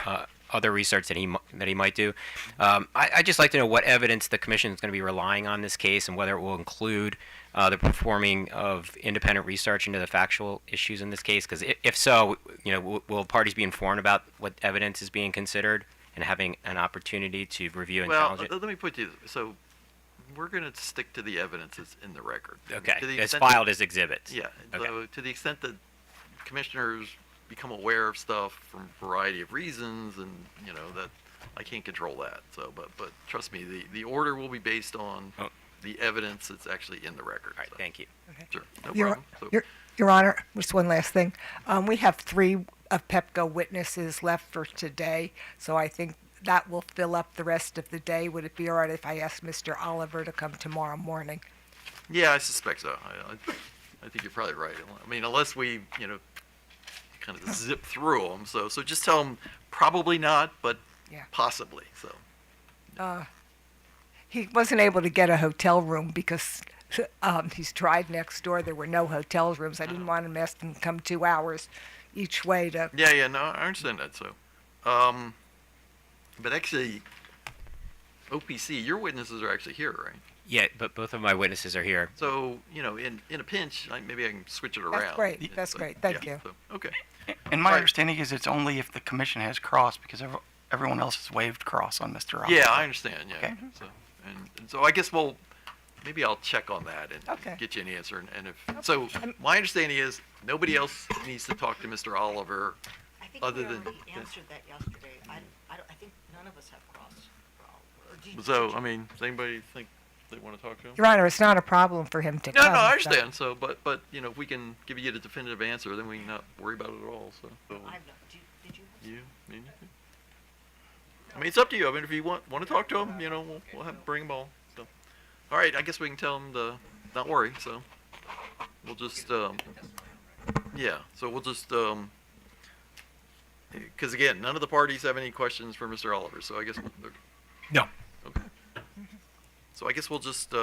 other research that he might do. I'd just like to know what evidence the Commission is going to be relying on this case, and whether it will include the performing of independent research into the factual issues in this case. Because if so, will parties be informed about what evidence is being considered and having an opportunity to review and Well, challenge it? let me put you. So, we're gonna stick to the evidence that's in the record. Okay, To the it's extent that- filed as exhibits. Yeah. Okay. So to the extent that commissioners become aware of stuff from a variety of reasons, and that I can't control that. So, but trust me, the order will be based on Oh. the evidence that's actually in the record. All right, So, thank you. Sure, no Your, problem. So, Your Honor, just one last thing. We have 3 of Pepco witnesses left for today, so I think that will fill up the rest of the day. Would it be all right if I asked Mr. Oliver to come tomorrow morning? yeah, I suspect so. I I think you're probably right. I mean, unless we, kind of zip through them. So just tell them probably not, but Yeah. possibly. So He wasn't able to get a hotel room because he's tried next door. There were no hotel rooms. I didn't want him asking to come 2 hours each way to. yeah, no, I understand that. So, but actually, OPC, your witnesses are actually here, right? Yeah, but both of my witnesses are here. So in a pinch, maybe I can switch it around. That's great. Yeah, That's so, great. Thank yeah, you. so, okay. And my Right. understanding is it's only if the commission has cross, because everyone else has waived cross on Mr. Oliver. Yeah, I understand. Yeah. Okay. So and so I guess maybe I'll check on that and Okay. get you an answer. And if so, my understanding is nobody else needs to talk to Mr. Oliver. I think Other we than- already answered that yesterday. I think none of us have cross. Or did So you? I mean, does anybody think they want to talk to him? Your Honor, it's not a problem for him to No, come. no, I so- understand. So, but if we can give you the definitive answer, then we can not worry about it at all. So, I've not, did you? you, me, I mean, it's up to you. I mean, if you want to talk to him, we'll bring them all. So, all right, I guess we can tell him to not worry. So, we'll just, yeah. So we'll just, because again, none of the parties have any questions for Mr. Oliver. So I guess. No. Okay. So I guess we'll just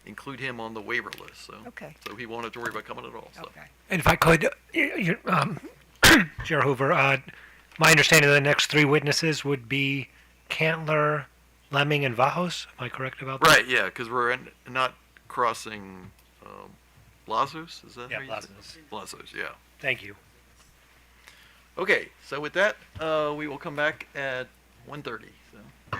include him on the waiver list. So. Okay. So he won't have to worry about coming at all. So. Okay. And if I could, Chair Hoover, my understanding of the next three witnesses would be Canler, Leming, and Vajos. Am I correct about that? Right, yeah, because we're not crossing Lazos, is that Yeah, how you say it? Lazos. Lazos, yeah. Thank you. Okay, so with that, we will come back at 1:30. So.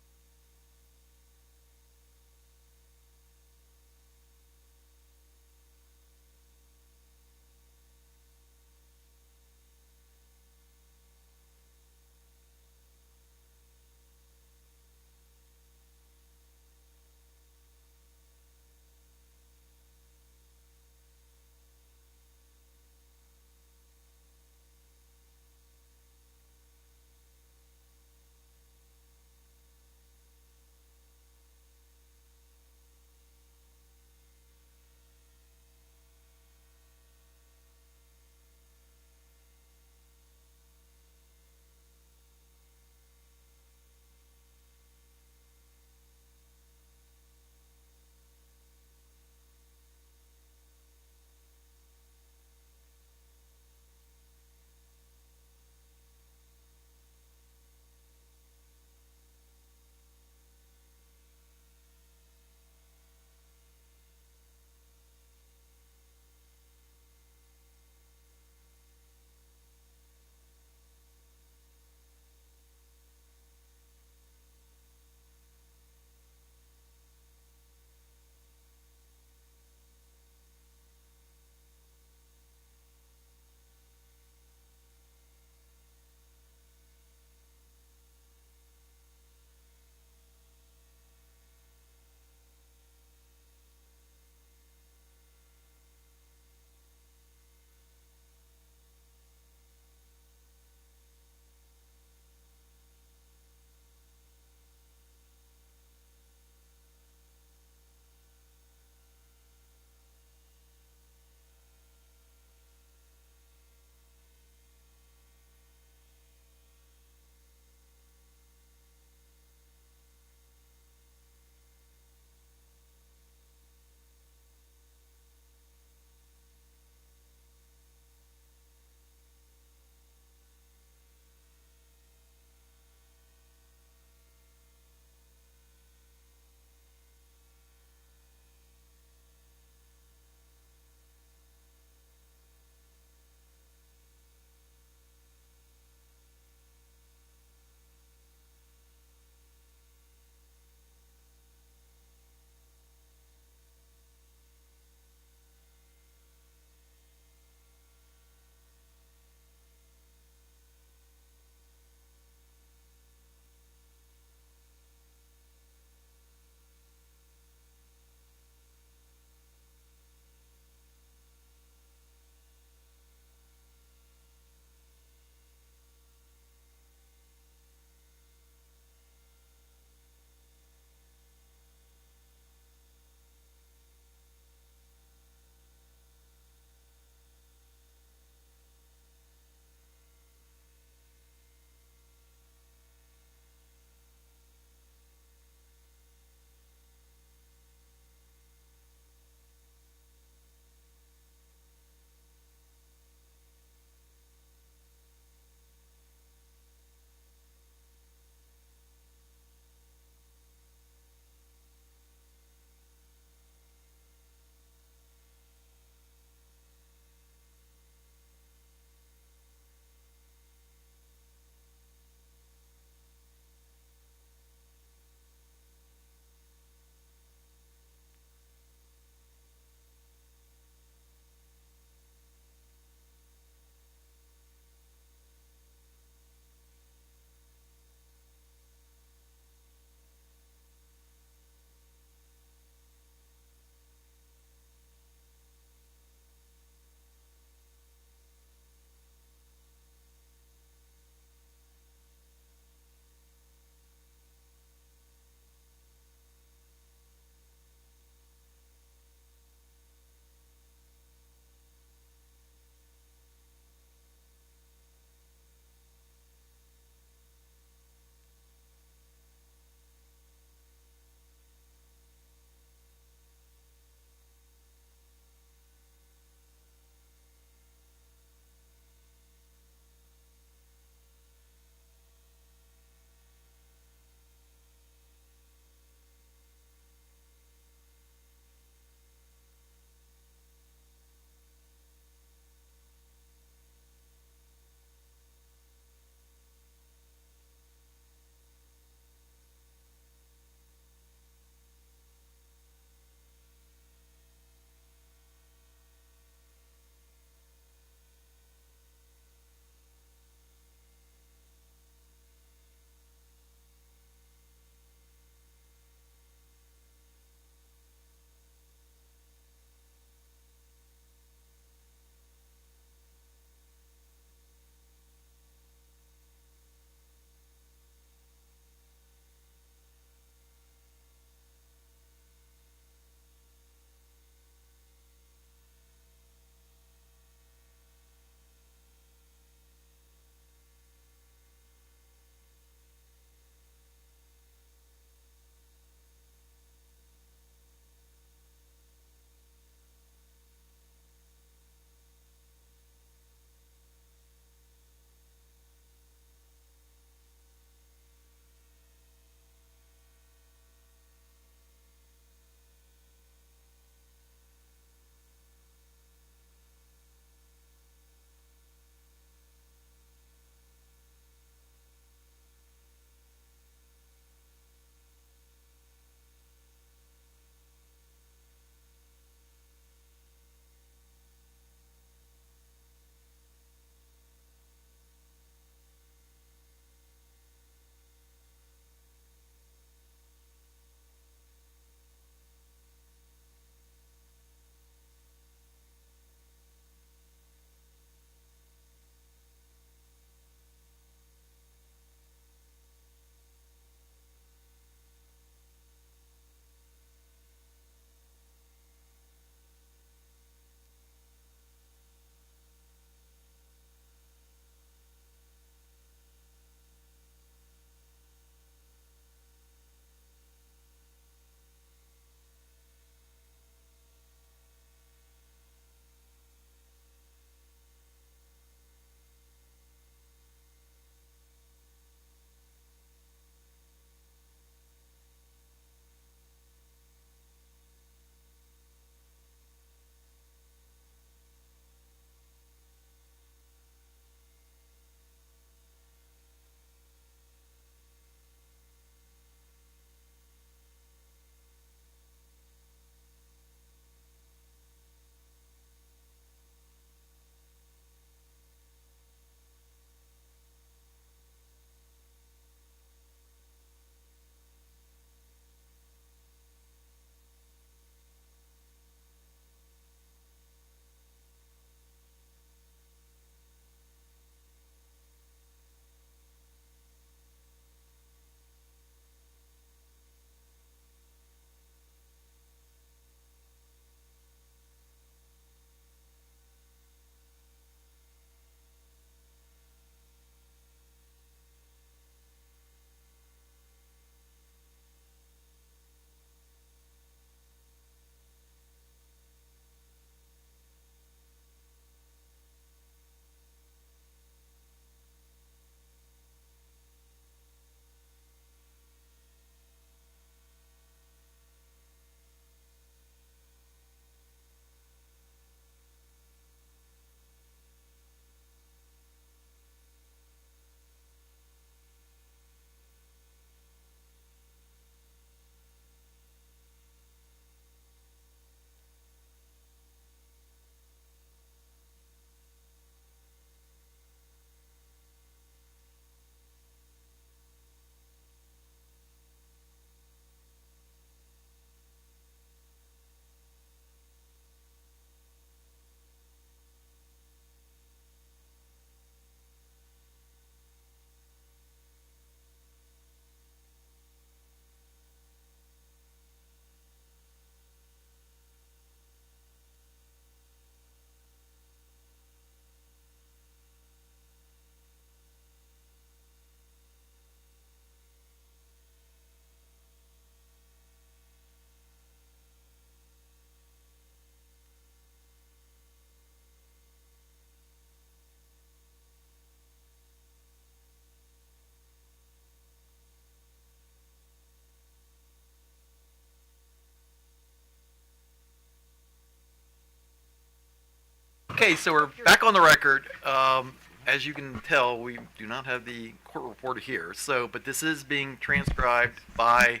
Okay, so we're back on the record. As you can tell, we do not have the court reporter here. So, but this is being transcribed by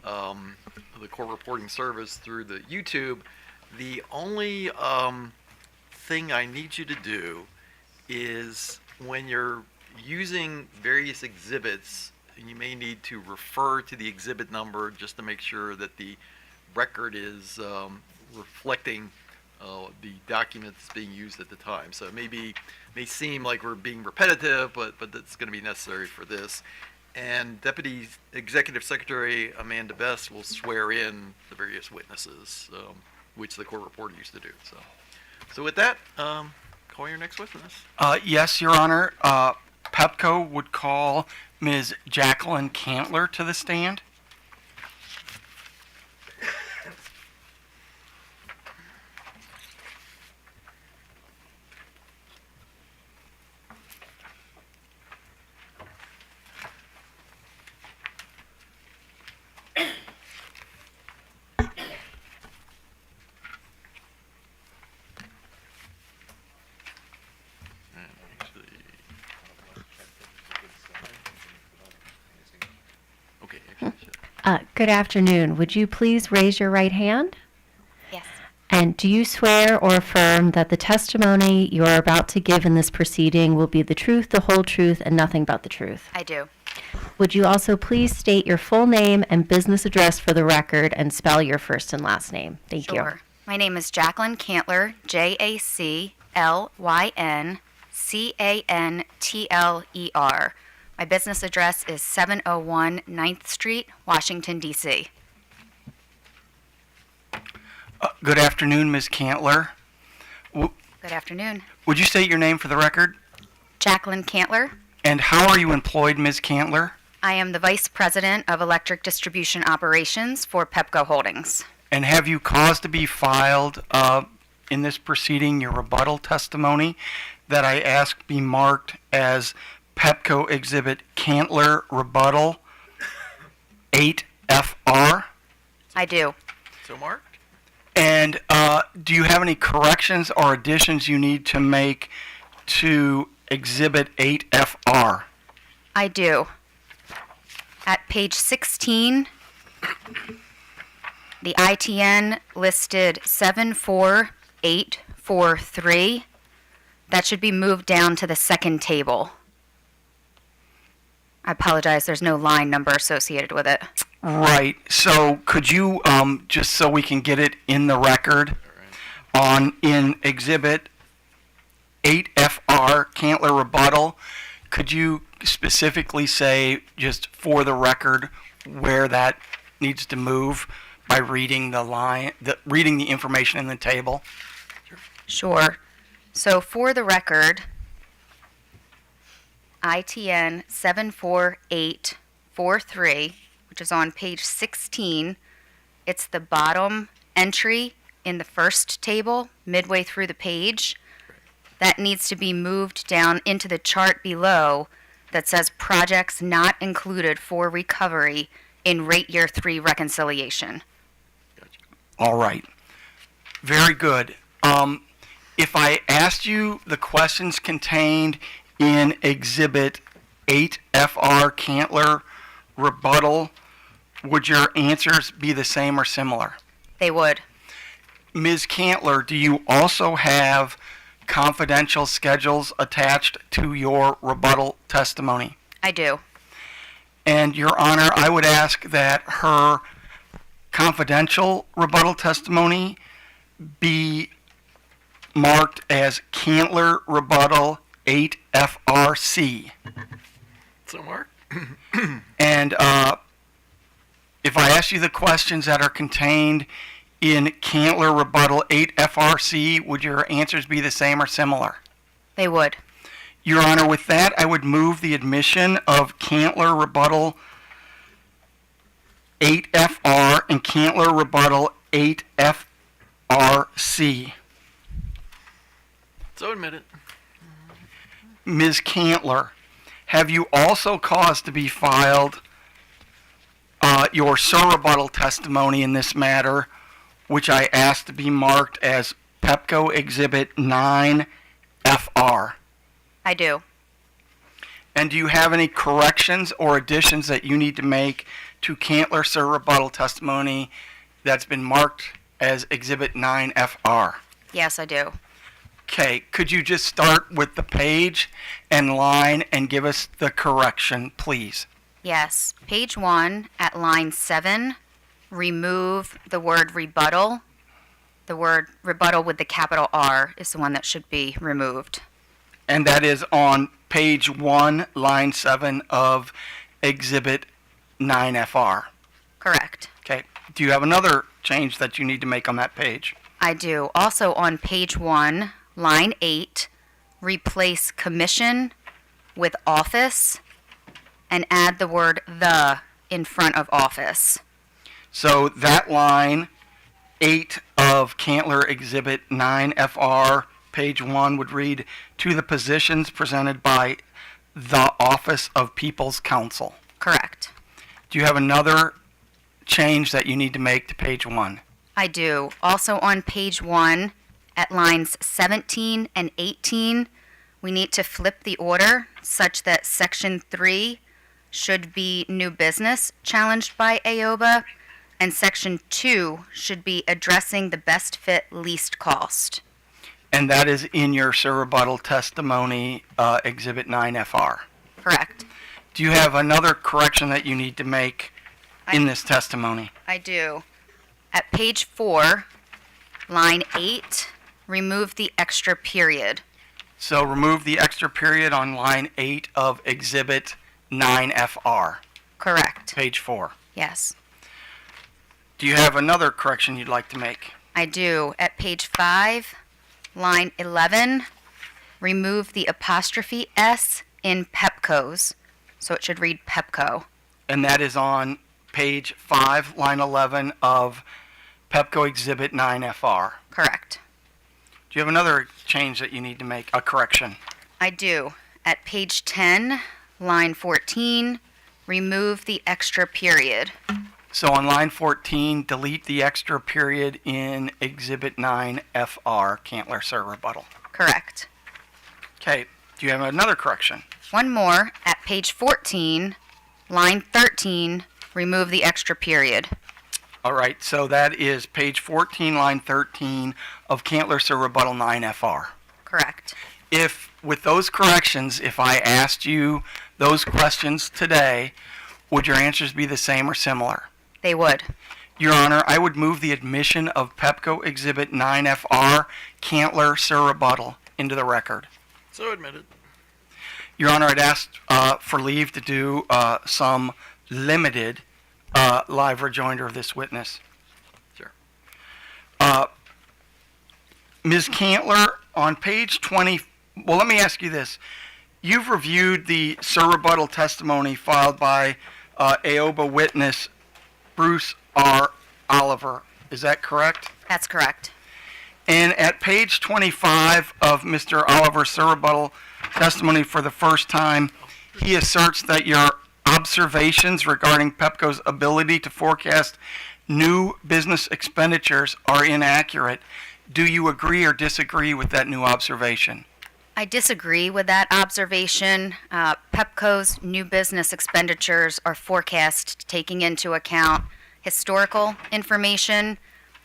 the court reporting service through the YouTube. The only thing I need you to do is when you're using various exhibits, you may need to refer to the exhibit number just to make sure that the record is reflecting the document that's being used at the time. So it may seem like we're being repetitive, but that's going to be necessary for this. And Deputy Executive Secretary Amanda Best will swear in the various witnesses, which the court reporter used to do. So with that, call your next witness. Yes, Your Honor. Pepco would call Ms. Jacqueline Canler to the stand. Good afternoon. Would you please raise your right hand? Yes, And do you swear or affirm that the testimony you are about to give in this proceeding will be the truth, the whole truth, and nothing but the truth? I do. Would you also please state your full name and business address for the record and spell your first and last name? Thank you. Sure. My name is Jacqueline Cantler, JACLYNCANTLER. My business address is 701 9th Street, Washington, D.C. Good afternoon, Ms. Cantler. Good afternoon. Would you state your name for the record? Jacqueline Cantler. And how are you employed, Ms. Cantler? I am the Vice President of Electric Distribution Operations for Pepco Holdings. And have you caused to be filed in this proceeding your rebuttal testimony that I ask be marked as Pepco Exhibit Canler Rebuttal 8FR? I do. So marked. And do you have any corrections or additions you need to make to Exhibit 8FR? I do. At page 16, the ITN listed 74843. That should be moved down to the second table. I apologize, there's no line number associated with it. Right. So could you, just so we can get it in the record, in Exhibit 8FR Canler Rebuttal, could you specifically say, just for the record, where that needs to move by reading reading the information in the table? Sure. So for the record, ITN 74843, which is on page 16, it's the bottom entry in the first table, midway through the page. That needs to be moved down into the chart below that says projects not included for recovery in rate year 3 reconciliation. All right. Very good. If I asked you the questions contained in Exhibit 8FR Canler Rebuttal, would your answers be the same or similar? They would. Ms. Canler, do you also have confidential schedules attached to your rebuttal testimony? I do. And, Your Honor, I would ask that her confidential rebuttal testimony be marked as Canler Rebuttal 8FRC. So marked. And if I ask you the questions that are contained in Canler Rebuttal 8FRC, would your answers be the same or similar? They would. Your Honor, with that, I would move the admission of Canler Rebuttal 8FR and Canler Rebuttal 8FRC. So admitted. Ms. Canler, have you also caused to be filed your surrebuttal testimony in this matter, which I asked to be marked as Pepco Exhibit 9FR? I do. And do you have any corrections or additions that you need to make to Canler Sir rebuttal testimony that's been marked as Exhibit 9FR? Yes, I do. Okay, could you just start with the page and line and give us the correction, please? Yes. Page 1 at line 7, remove the word rebuttal. The word rebuttal with the capital R is the one that should be removed. And that is on page 1, line 7 of Exhibit 9FR. Correct. Okay, do you have another change that you need to make on that page? I do. Also on page 1, line 8, replace commission with office and add the word the in front of office. So that line 8 of Canler Exhibit 9FR, page 1 would read, to the positions presented by the Office of People's Counsel. Correct. Do you have another change that you need to make to page 1? I do. Also on page 1, at lines 17 and 18, we need to flip the order such that section 3 should be new business challenged by AOBA, and section 2 should be addressing the best fit least cost. And that is in your Sir rebuttal testimony, Exhibit 9FR. Correct. Do you have another correction that you need to make in this testimony? I do. At page 4, line 8, remove the extra period. So remove the extra period on line 8 of Exhibit 9FR, Correct. page 4. Yes. Do you have another correction you'd like to make? I do. At page 5, line 11, remove the apostrophe S in Pepco's. So it should read Pepco. And that is on page 5, line 11 of Pepco Exhibit 9FR. Correct. Do you have another change that you need to make, a correction? I do. At page 10, line 14, remove the extra period. So on line 14, delete the extra period in Exhibit 9FR, Canler Sir rebuttal. Correct. Okay, do you have another correction? One more. At page 14, line 13, remove the extra period. All right, so that is page 14, line 13 of Canler Sir rebuttal 9FR. Correct. If, with those corrections, if I asked you those questions today, would your answers be the same or similar? They would. Your Honor, I would move the admission of Pepco Exhibit 9FR, Canler Sir rebuttal, into the record. So admitted. Your Honor, I'd ask for leave to do some limited live rejoinder of this witness. Sure. Ms. Canler, on page 20, well, let me ask you this. You've reviewed the Sir rebuttal testimony filed by AOBA witness Bruce R. Oliver. Is that correct? That's correct. And at page 25 of Mr. Oliver's Sir rebuttal testimony for the first time, he asserts that your observations regarding Pepco's ability to forecast new business expenditures are inaccurate. Do you agree or disagree with that new observation? I disagree with that observation. Pepco's new business expenditures are forecast taking into account historical information,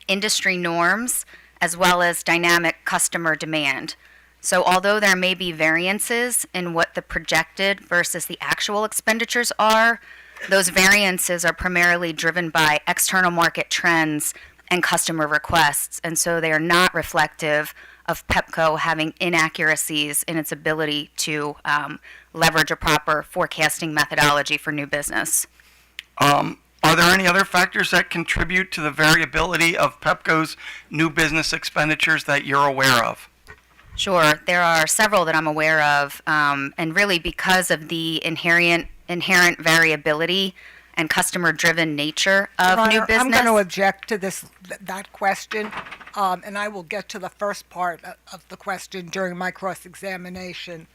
industry norms, as well as dynamic customer demand. So although there may be variances in what the projected versus the actual expenditures are, those variances are primarily driven by external market trends and customer requests, and so they are not reflective of Pepco having inaccuracies in its ability to leverage a proper forecasting methodology for new business. Are there any other factors that contribute to the variability of Pepco's new business expenditures that you're aware of? Sure, there are several that I'm aware of, and really because of the inherent variability and customer-driven nature of Your new Honor, business. I'm going to object to that question, and I will get to the first part of the question during my cross-examination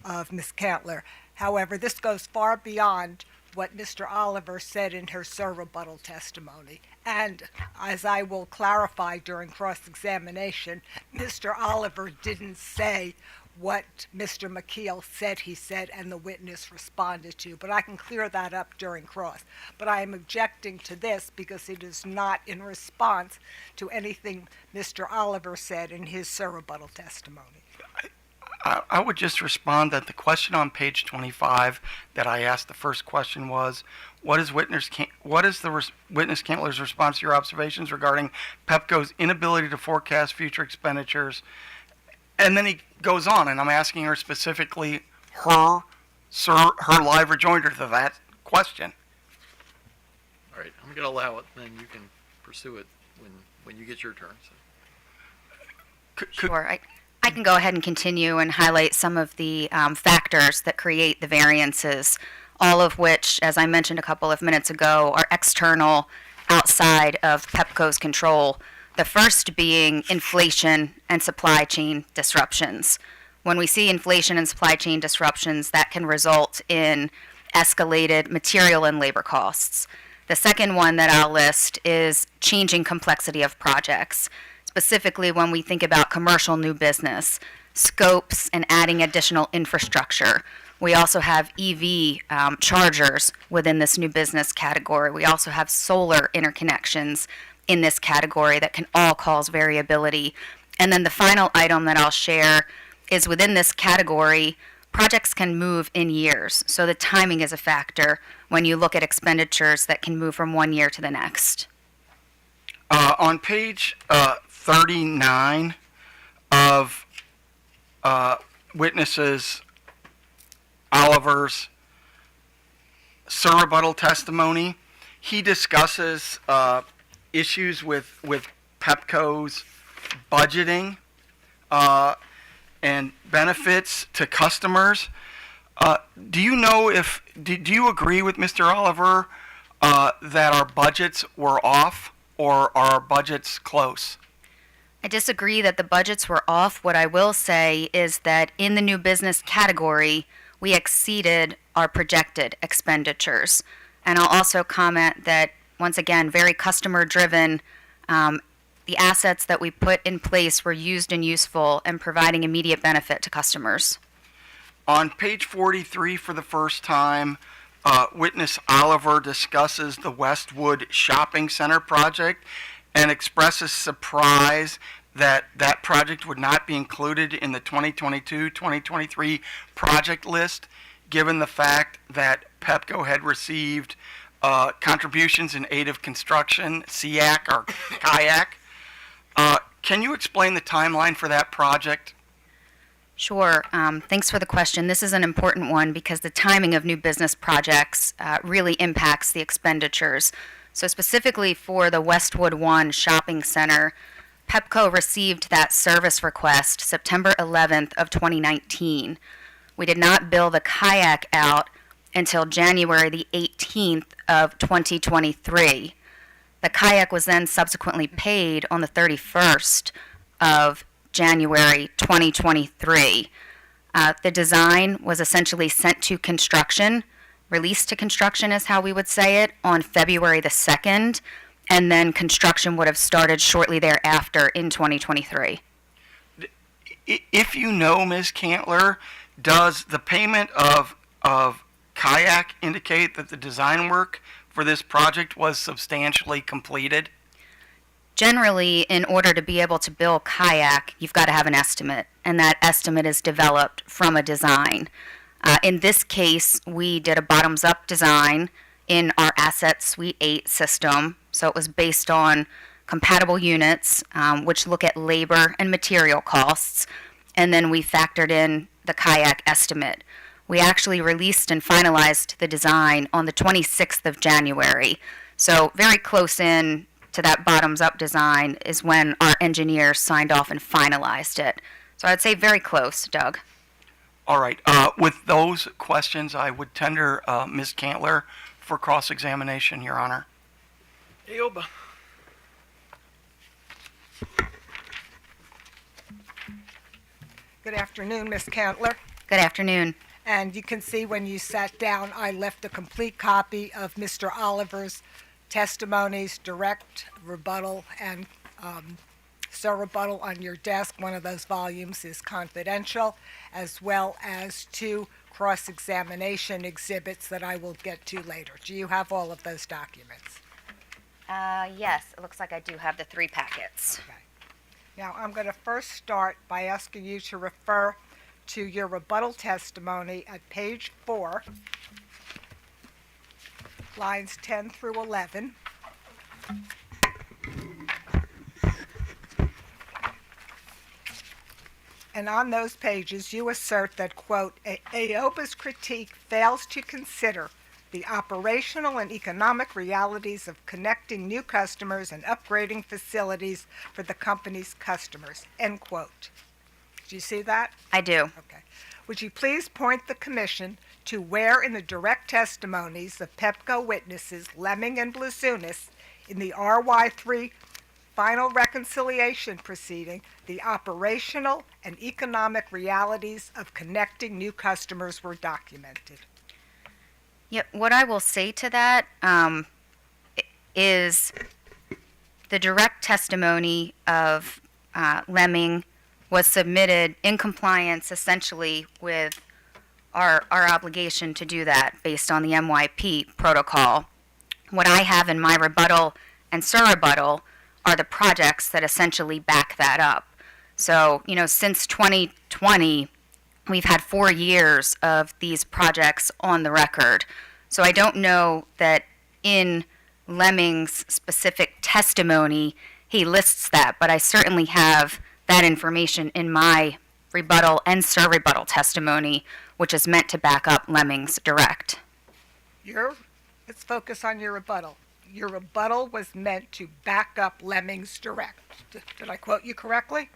of Ms. Cantler. However, this goes far beyond what Mr. Oliver said in her rebuttal testimony. And as I will clarify during cross-examination, Mr. Oliver didn't say what Mr. McKeel said he said and the witness responded to, but I can clear that up during cross. But I am objecting to this because it is not in response to anything Mr. Oliver said in his rebuttal testimony. I would just respond that the question on page 25 that I asked, the first question was, what is witness Cantler's response to your observations regarding Pepco's inability to forecast future expenditures? And then he goes on, and I'm asking her specifically her live rejoinder to that question. All right, I'm going to allow it, then you can pursue it when you get your turn. So. Sure. I can go ahead and continue and highlight some of the factors that create the variances, all of which, as I mentioned a couple of minutes ago, are external, outside of Pepco's control. The first being inflation and supply chain disruptions. When we see inflation and supply chain disruptions, that can result in escalated material and labor costs. The second one that I'll list is changing complexity of projects. Specifically when we think about commercial new business, scopes, and adding additional infrastructure. We also have EV chargers within this new business category. We also have solar interconnections in this category that can all cause variability. And then the final item that I'll share is within this category, projects can move in years. So the timing is a factor when you look at expenditures that can move from one year to the next. On page 39 of witnesses Oliver's rebuttal testimony, he discusses issues with Pepco's budgeting and benefits to customers. Do you know do you agree with Mr. Oliver that our budgets were off, or are our budgets close? I disagree that the budgets were off. What I will say is that in the new business category, we exceeded our projected expenditures. And I'll also comment that, once again, very customer driven, the assets that we put in place were used and useful and providing immediate benefit to customers. On page 43 for the first time, witness Oliver discusses the Westwood Shopping Center project and expresses surprise that that project would not be included in the 2022-2023 project list, given the fact that Pepco had received contributions in aid of construction, SEAC or kayak. Can you explain the timeline for that project? Sure. Thanks for the question. This is an important one because the timing of new business projects really impacts the expenditures. So specifically for the Westwood 1 shopping center, Pepco received that service request September 11th of 2019. We did not bill the kayak out until January the 18th of 2023. The kayak was then subsequently paid on the 31st of January 2023. The design was essentially sent to construction, released to construction is how we would say it, on February the 2nd, and then construction would have started shortly thereafter in 2023. If you know, Ms. Cantler, does the payment of kayak indicate that the design work for this project was substantially completed? Generally, in order to be able to bill kayak, you've got to have an estimate, and that estimate is developed from a design. In this case, we did a bottoms-up design in our Asset Suite 8 system, so it was based on compatible units, which look at labor and material costs, and then we factored in the kayak estimate. We actually released and finalized the design on the 26th of January, so very close in to that bottoms-up design is when our engineers signed off and finalized it. So I'd say very close, Doug. All right. With those questions, I would tender Ms. Cantler for cross-examination, Your Honor. Aoba. Good afternoon, Ms. Canler. Good afternoon. And you can see when you sat down, I left a complete copy of Mr. Oliver's testimonies, direct, rebuttal, and rebuttal on your desk. One of those volumes is confidential, as well as 2 cross-examination exhibits that I will get to later. Do you have all of those documents? Yes, it looks like I do have the 3 packets. Okay. Now, I'm going to first start by asking you to refer to your rebuttal testimony at page 4, lines 10 through 11. And on those pages, you assert that, quote, AOPA's critique fails to consider the operational and economic realities of connecting new customers and upgrading facilities for the company's customers, end quote. Do you see that? I do. Okay. Would you please point the commission to where in the direct testimonies of Pepco witnesses Leming and Blasunis in the RY3 final reconciliation proceeding, the operational and economic realities of connecting new customers were documented? Yep. What I will say to that is the direct testimony of Leming was submitted in compliance essentially with our obligation to do that based on the MYP protocol. What I have in my rebuttal and surrebuttal are the projects that essentially back that up. So, since 2020, we've had 4 years of these projects on the record. So I don't know that in Leming's specific testimony he lists that, but I certainly have that information in my rebuttal and surrebuttal testimony, which is meant to back up Leming's direct. Let's focus on your rebuttal. Your rebuttal was meant to back up Leming's direct. Did I quote you correctly?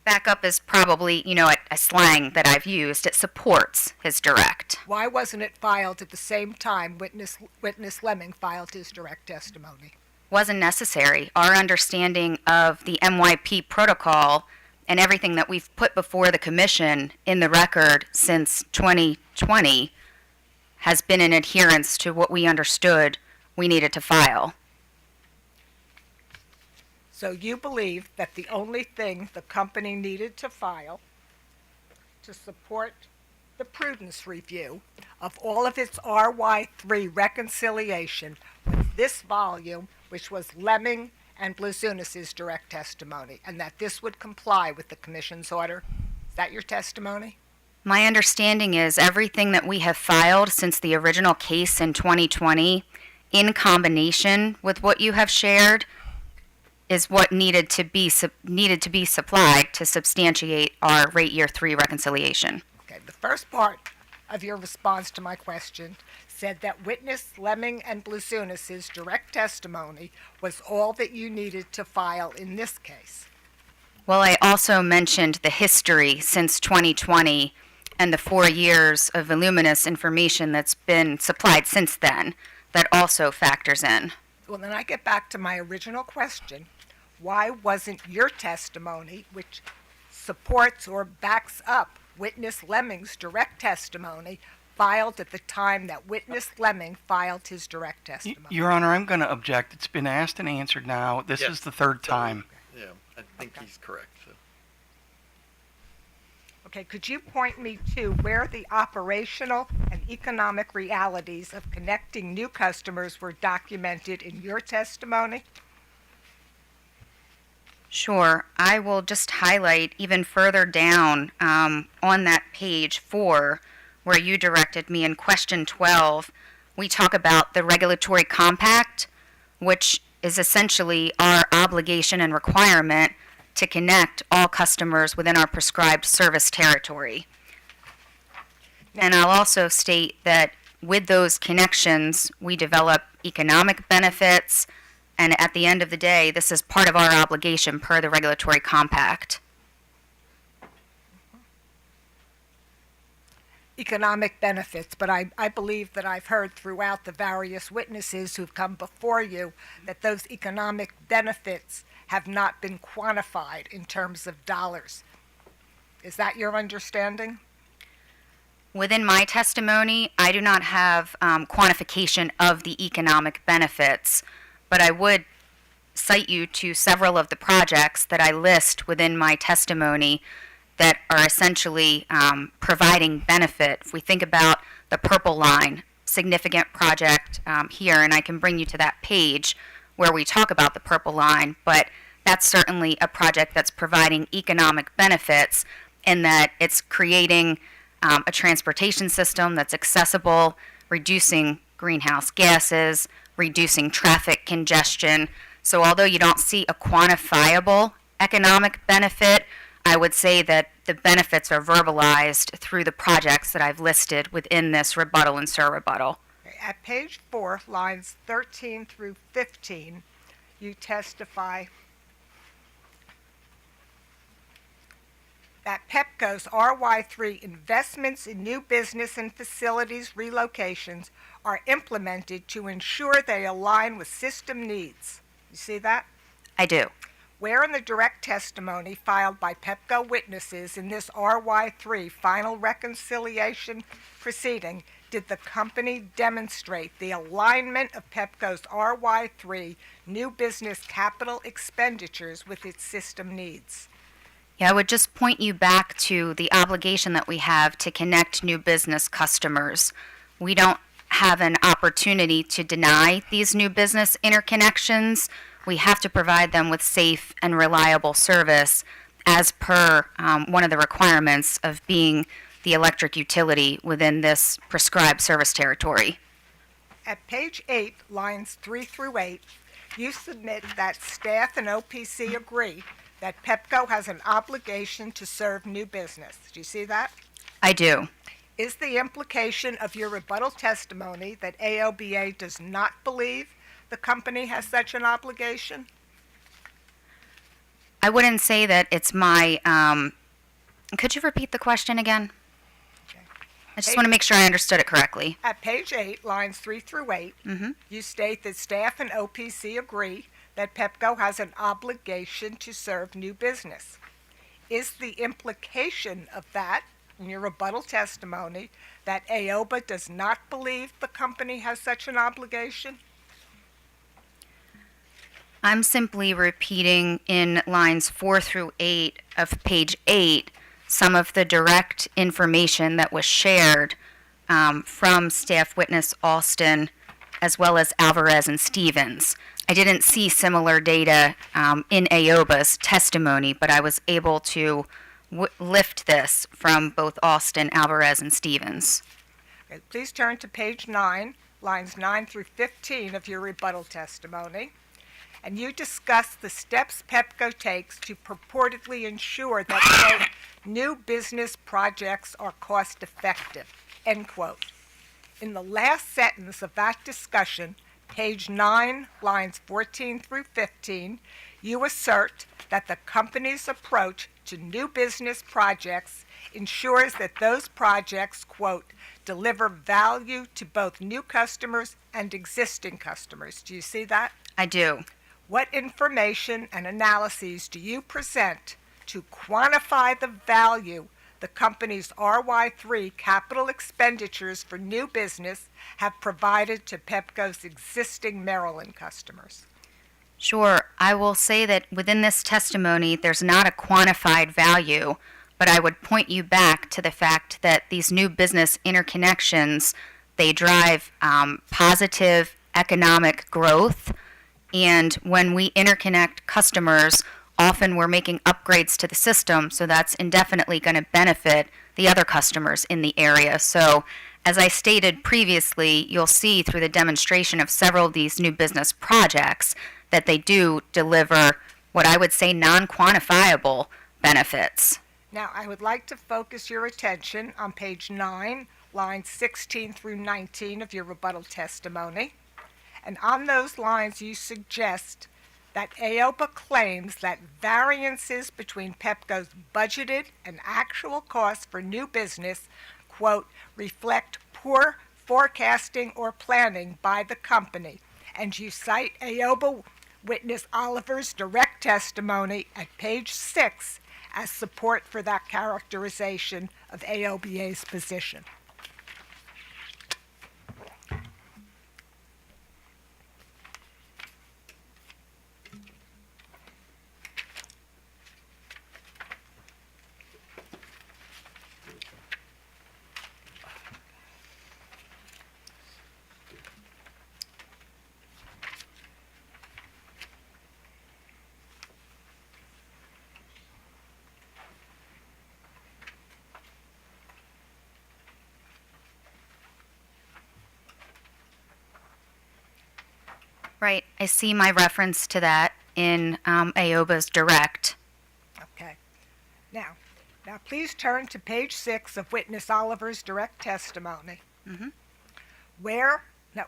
Backup is probably, a slang that I've used. It supports his direct. Why wasn't it filed at the same time witness Leming filed his direct testimony? Wasn't necessary. Our understanding of the MYP protocol and everything that we've put before the commission in the record since 2020 has been in adherence to what we understood we needed to file. So you believe that the only thing the company needed to file to support the Prudence review of all of its RY3 reconciliation was this volume, which was Leming and Blasunis's direct testimony, and that this would comply with the commission's order? Is that your testimony? My understanding is everything that we have filed since the original case in 2020, in combination with what you have shared, is what needed to be supplied to substantiate our rate year 3 reconciliation. Okay, the first part of your response to my question said that witness Leming and Blasunis's direct testimony was all that you needed to file in this case. Well, I also mentioned the history since 2020 and the 4 years of voluminous information that's been supplied since then that also factors in. Well, then I get back to my original question. Why wasn't your testimony, which supports or backs up witness Leming's direct testimony, filed at the time that witness Leming filed his direct testimony? Your Honor, I'm going to object. It's been asked and answered now. This Yes. is the 3rd time. Yeah, I think he's correct. So. Okay, could you point me to where the operational and economic realities of connecting new customers were documented in your testimony? Sure. I will just highlight even further down on that page 4, where you directed me in question 12, we talk about the regulatory compact, which is essentially our obligation and requirement to connect all customers within our prescribed service territory. And I'll also state that with those connections, we develop economic benefits, and at the end of the day, this is part of our obligation per the regulatory compact. Economic benefits, but I believe that I've heard throughout the various witnesses who've come before you that those economic benefits have not been quantified in terms of dollars. Is that your understanding? Within my testimony, I do not have quantification of the economic benefits, but I would cite you to several of the projects that I list within my testimony that are essentially providing benefit. If we think about the purple line, significant project here, and I can bring you to that page where we talk about the purple line, but that's certainly a project that's providing economic benefits in that it's creating a transportation system that's accessible, reducing greenhouse gases, reducing traffic congestion. So although you don't see a quantifiable economic benefit, I would say that the benefits are verbalized through the projects that I've listed within this rebuttal and surrebuttal. At page 4, lines 13 through 15, you testify that Pepco's RY3 investments in new business and facilities relocations are implemented to ensure they align with system needs. You see that? I do. Where in the direct testimony filed by Pepco witnesses in this RY3 final reconciliation proceeding did the company demonstrate the alignment of Pepco's RY3 new business capital expenditures with its system needs? Yeah, I would just point you back to the obligation that we have to connect new business customers. We don't have an opportunity to deny these new business interconnections. We have to provide them with safe and reliable service as per one of the requirements of being the electric utility within this prescribed service territory. At page 8, lines 3 through 8, you submit that staff and OPC agree that Pepco has an obligation to serve new business. Do you see that? I do. Is the implication of your rebuttal testimony that AOBA does not believe the company has such an obligation? I wouldn't say that it's my, could you repeat the question again? Okay. I just want to make sure I understood it correctly. At page 8, lines 3 through 8, Mhm. you state that staff and OPC agree that Pepco has an obligation to serve new business. Is the implication of that in your rebuttal testimony that AOBA does not believe the company has such an obligation? I'm simply repeating in lines 4 through 8 of page 8 some of the direct information that was shared from staff witness Alston as well as Alvarez and Stevens. I didn't see similar data in AOBA's testimony, but I was able to lift this from both Alston, Alvarez, and Stevens. Okay, please turn to page 9, lines 9 through 15 of your rebuttal testimony. And you discuss the steps Pepco takes to purportedly ensure that, quote, new business projects are cost effective, end quote. In the last sentence of that discussion, page 9, lines 14 through 15, you assert that the company's approach to new business projects ensures that those projects, quote, deliver value to both new customers and existing customers. Do you see that? I do. What information and analyses do you present to quantify the value the company's RY3 capital expenditures for new business have provided to Pepco's existing Maryland customers? Sure. I will say that within this testimony, there's not a quantified value, but I would point you back to the fact that these new business interconnections, they drive positive economic growth. And when we interconnect customers, often we're making upgrades to the system, so that's indefinitely going to benefit the other customers in the area. So as I stated previously, you'll see through the demonstration of several of these new business projects that they do deliver what I would say non-quantifiable benefits. Now, I would like to focus your attention on page 9, lines 16 through 19 of your rebuttal testimony. And on those lines, you suggest that AOBA claims that variances between Pepco's budgeted and actual costs for new business, quote, reflect poor forecasting or planning by the company. And you cite AOBA witness Oliver's direct testimony at page 6 as support for that characterization of AOBA's position. Right. I see my reference to that in AOBA's direct. Okay. Now please turn to page 6 of Witness Oliver's direct testimony.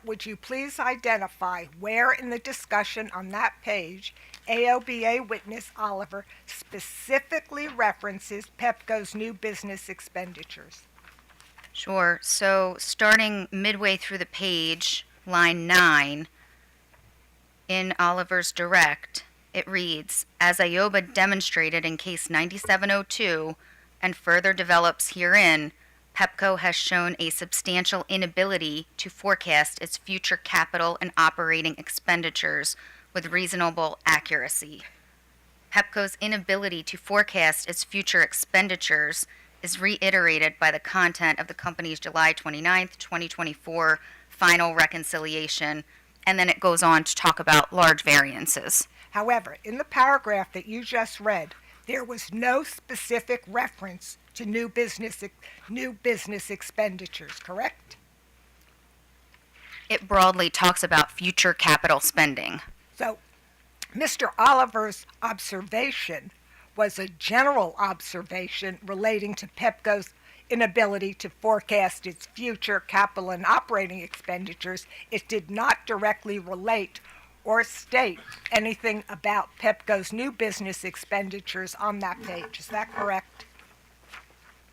Would you please identify where in the discussion on that page AOBA witness Oliver specifically references Pepco's new business expenditures? Sure. So starting midway through the page, line 9, in Oliver's direct, it reads, as IOBA demonstrated in case 9702 and further develops herein, Pepco has shown a substantial inability to forecast its future capital and operating expenditures with reasonable accuracy. Pepco's inability to forecast its future expenditures is reiterated by the content of the company's July 29th, 2024 final reconciliation, and then it goes on to talk about large variances. However, in the paragraph that you just read, there was no specific reference to new business expenditures, correct? It broadly talks about future capital spending. So, Mr. Oliver's observation was a general observation relating to Pepco's inability to forecast its future capital and operating expenditures. It did not directly relate or state anything about Pepco's new business expenditures on that page. Is that correct?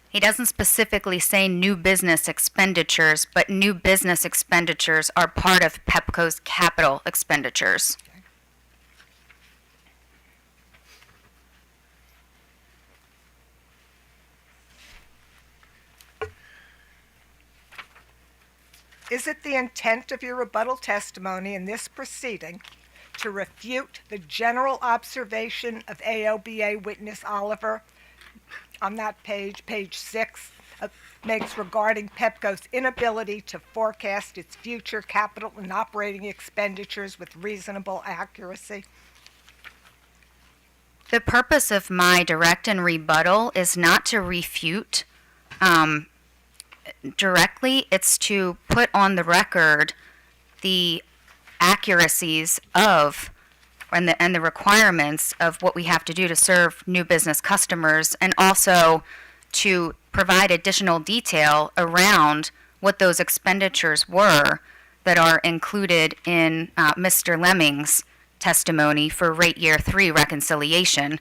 He doesn't specifically say new business expenditures, but new business expenditures are part of Pepco's capital expenditures. Is it the intent of your rebuttal testimony in this proceeding to refute the general observation of AOBA witness Oliver on that page, page 6, makes regarding Pepco's inability to forecast its future capital and operating expenditures with reasonable accuracy? The purpose of my direct and rebuttal is not to refute directly, it's to put on the record the accuracies of and the requirements of what we have to do to serve new business customers, and also to provide additional detail around what those expenditures were that are included in Mr. Leming's testimony for rate year 3 reconciliation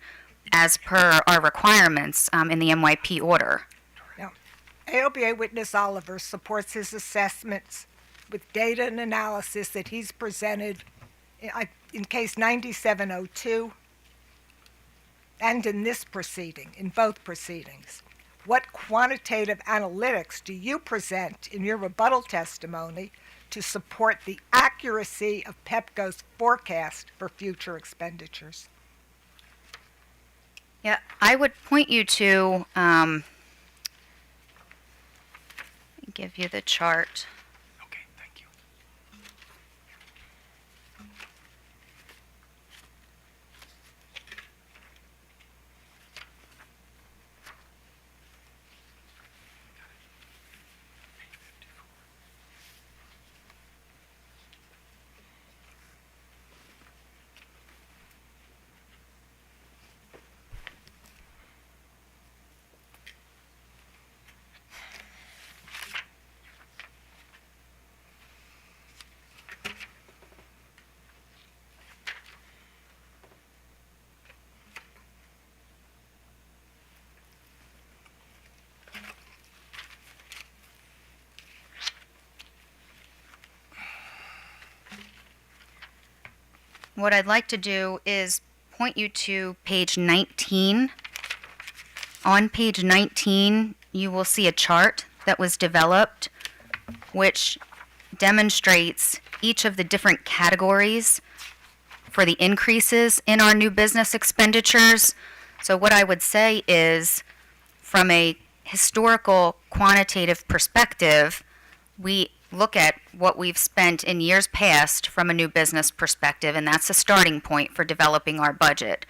as per our requirements in the MYP order. Now, AOBA witness Oliver supports his assessments with data and analysis that he's presented in case 9702 and in this proceeding, in both proceedings. What quantitative analytics do you present in your rebuttal testimony to support the accuracy of Pepco's forecast for future expenditures? Yeah, I would point you to, give you the chart. Okay, thank you. What I'd like to do is point you to page 19. On page 19, you will see a chart that was developed which demonstrates each of the different categories for the increases in our new business expenditures. So what I would say is, from a historical quantitative perspective, we look at what we've spent in years past from a new business perspective, and that's a starting point for developing our budget.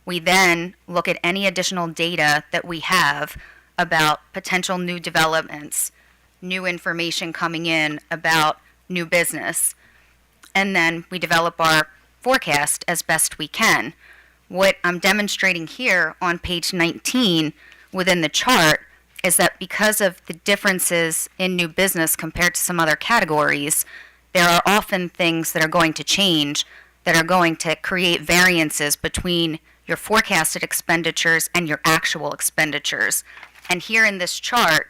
We then look at any additional data that we have about potential new developments, new information coming in about new business. and then we develop our forecast as best we can. What I'm demonstrating here on page 19 within the chart is that because of the differences in new business compared to some other categories, there are often things that are going to change that are going to create variances between your forecasted expenditures and your actual expenditures. And here in this chart,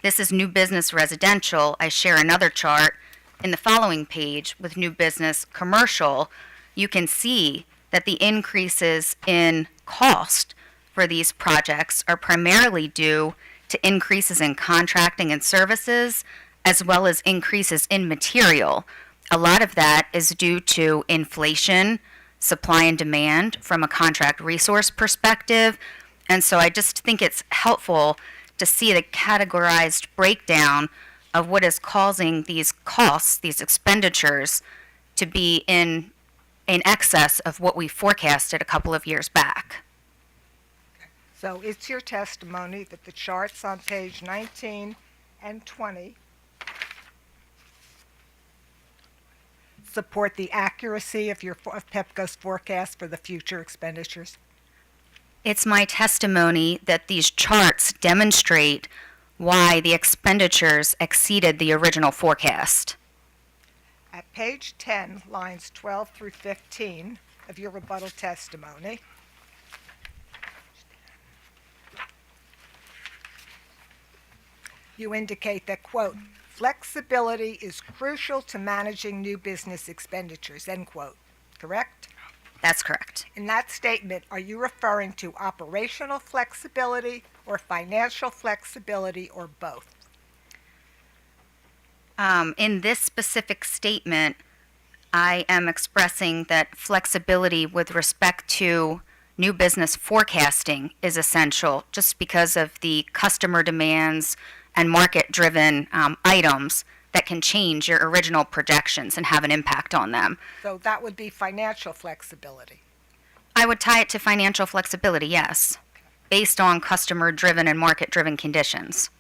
this is new business residential. I share another chart in the following page with new business commercial. You can see that the increases in cost for these projects are primarily due to increases in contracting and services, as well as increases in material. A lot of that is due to inflation, supply and demand from a contract resource perspective. And so I just think it's helpful to see the categorized breakdown of what is causing these costs, these expenditures, to be in excess of what we forecasted a couple of years back. So it's your testimony that the charts on page 19 and 20 support the accuracy of Pepco's forecast for the future expenditures? It's my testimony that these charts demonstrate why the expenditures exceeded the original forecast. At page 10, lines 12 through 15 of your rebuttal testimony, you indicate that, quote, flexibility is crucial to managing new business expenditures, end quote. Correct? That's correct. In that statement, are you referring to operational flexibility or financial flexibility or both? In this specific statement, I am expressing that flexibility with respect to new business forecasting is essential just because of the customer demands and market-driven items that can change your original projections and have an impact on them. So that would be financial flexibility. I would tie it to financial flexibility, yes, based on customer-driven and market-driven conditions.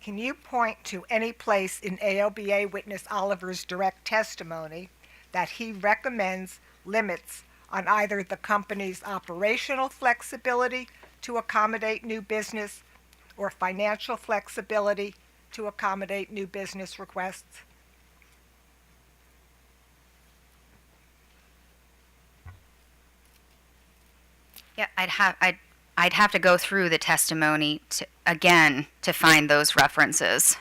Can you point to any place in AOBA witness Oliver's direct testimony that he recommends limits on either the company's operational flexibility to accommodate new business or financial flexibility to accommodate new business requests? Yeah, I'd have to go through the testimony again to find those references.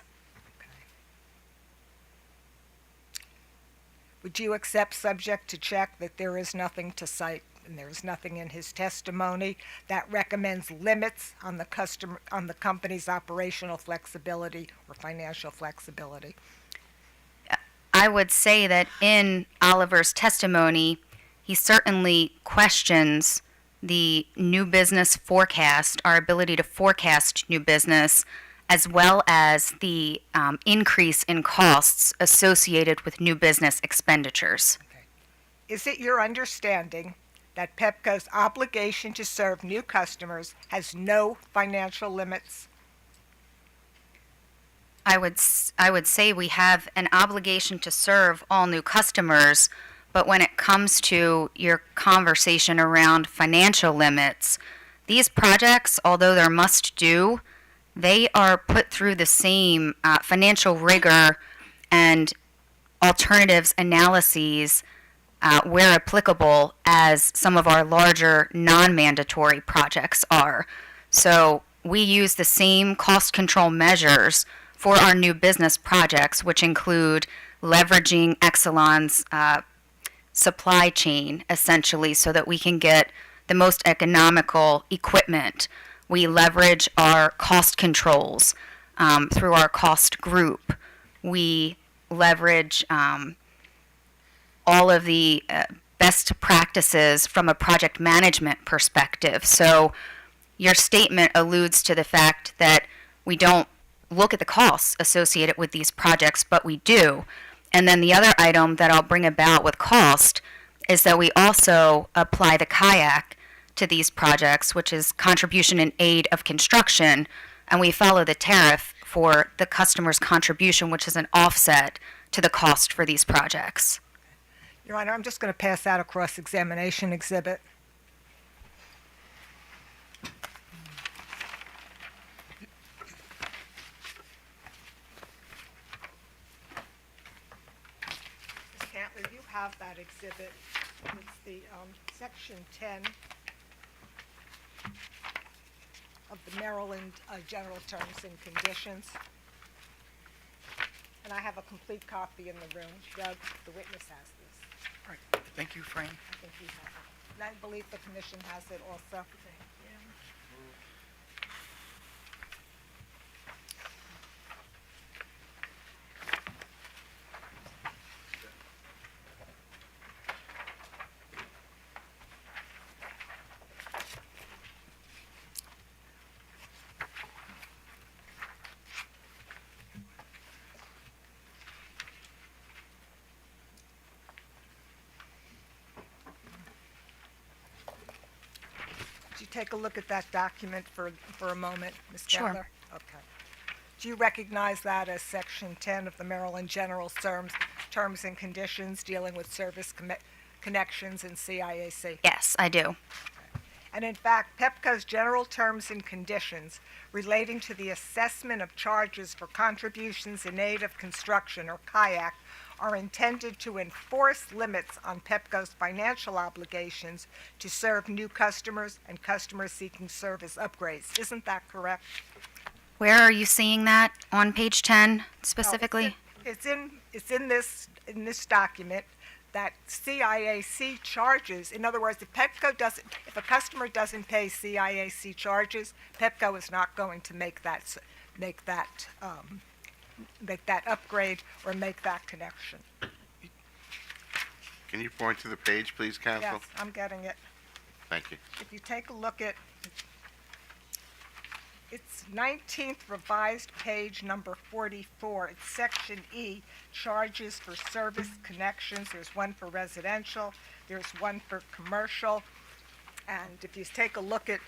Would you accept, subject to check, that there is nothing to cite and there is nothing in his testimony that recommends limits on the company's operational flexibility or financial flexibility? I would say that in Oliver's testimony, he certainly questions the new business forecast, our ability to forecast new business, as well as the increase in costs associated with new business expenditures. Okay. Is it your understanding that Pepco's obligation to serve new customers has no financial limits? I would say we have an obligation to serve all new customers, but when it comes to your conversation around financial limits, these projects, although they're must-do, they are put through the same financial rigor and alternatives analyses where applicable as some of our larger non-mandatory projects are. So we use the same cost control measures for our new business projects, which include leveraging Exelon's supply chain, essentially, so that we can get the most economical equipment. We leverage our cost controls through our cost group. We leverage all of the best practices from a project management perspective. So your statement alludes to the fact that we don't look at the costs associated with these projects, but we do. And then the other item that I'll bring about with cost is that we also apply the kayak to these projects, which is contribution in aid of construction, and we follow the tariff for the customer's contribution, which is an offset to the cost for these projects. Your Honor, I'm just going to pass out a cross-examination exhibit. Ms. Cantley, you have that exhibit. It's the Section 10 of the Maryland General Terms and Conditions. And I have a complete copy in the room. Doug, the witness, has this. All right. Thank you, Fran. I think he has it. And I believe the commission has it also. Could you take a look at that document for a moment, Ms. Sure. Canler? Okay. Do you recognize that as Section 10 of the Maryland General Terms and Conditions dealing with service connections and CIAC? Yes, I do. And in fact, Pepco's general terms and conditions relating to the assessment of charges for contributions in aid of construction, or kayak, are intended to enforce limits on Pepco's financial obligations to serve new customers and customers seeking service upgrades. Isn't that correct? Where are you seeing that on page 10 specifically? No, it's in this document that CIAC charges. In other words, if a customer doesn't pay CIAC charges, Pepco is not going to make that upgrade or make that connection. Can you point to the page, please, Counsel? Yes, I'm getting it. Thank you. If you take a look at, it's 19th revised page number 44. It's section E, charges for service connections. There's one for residential, there's one for commercial. And if you take a look at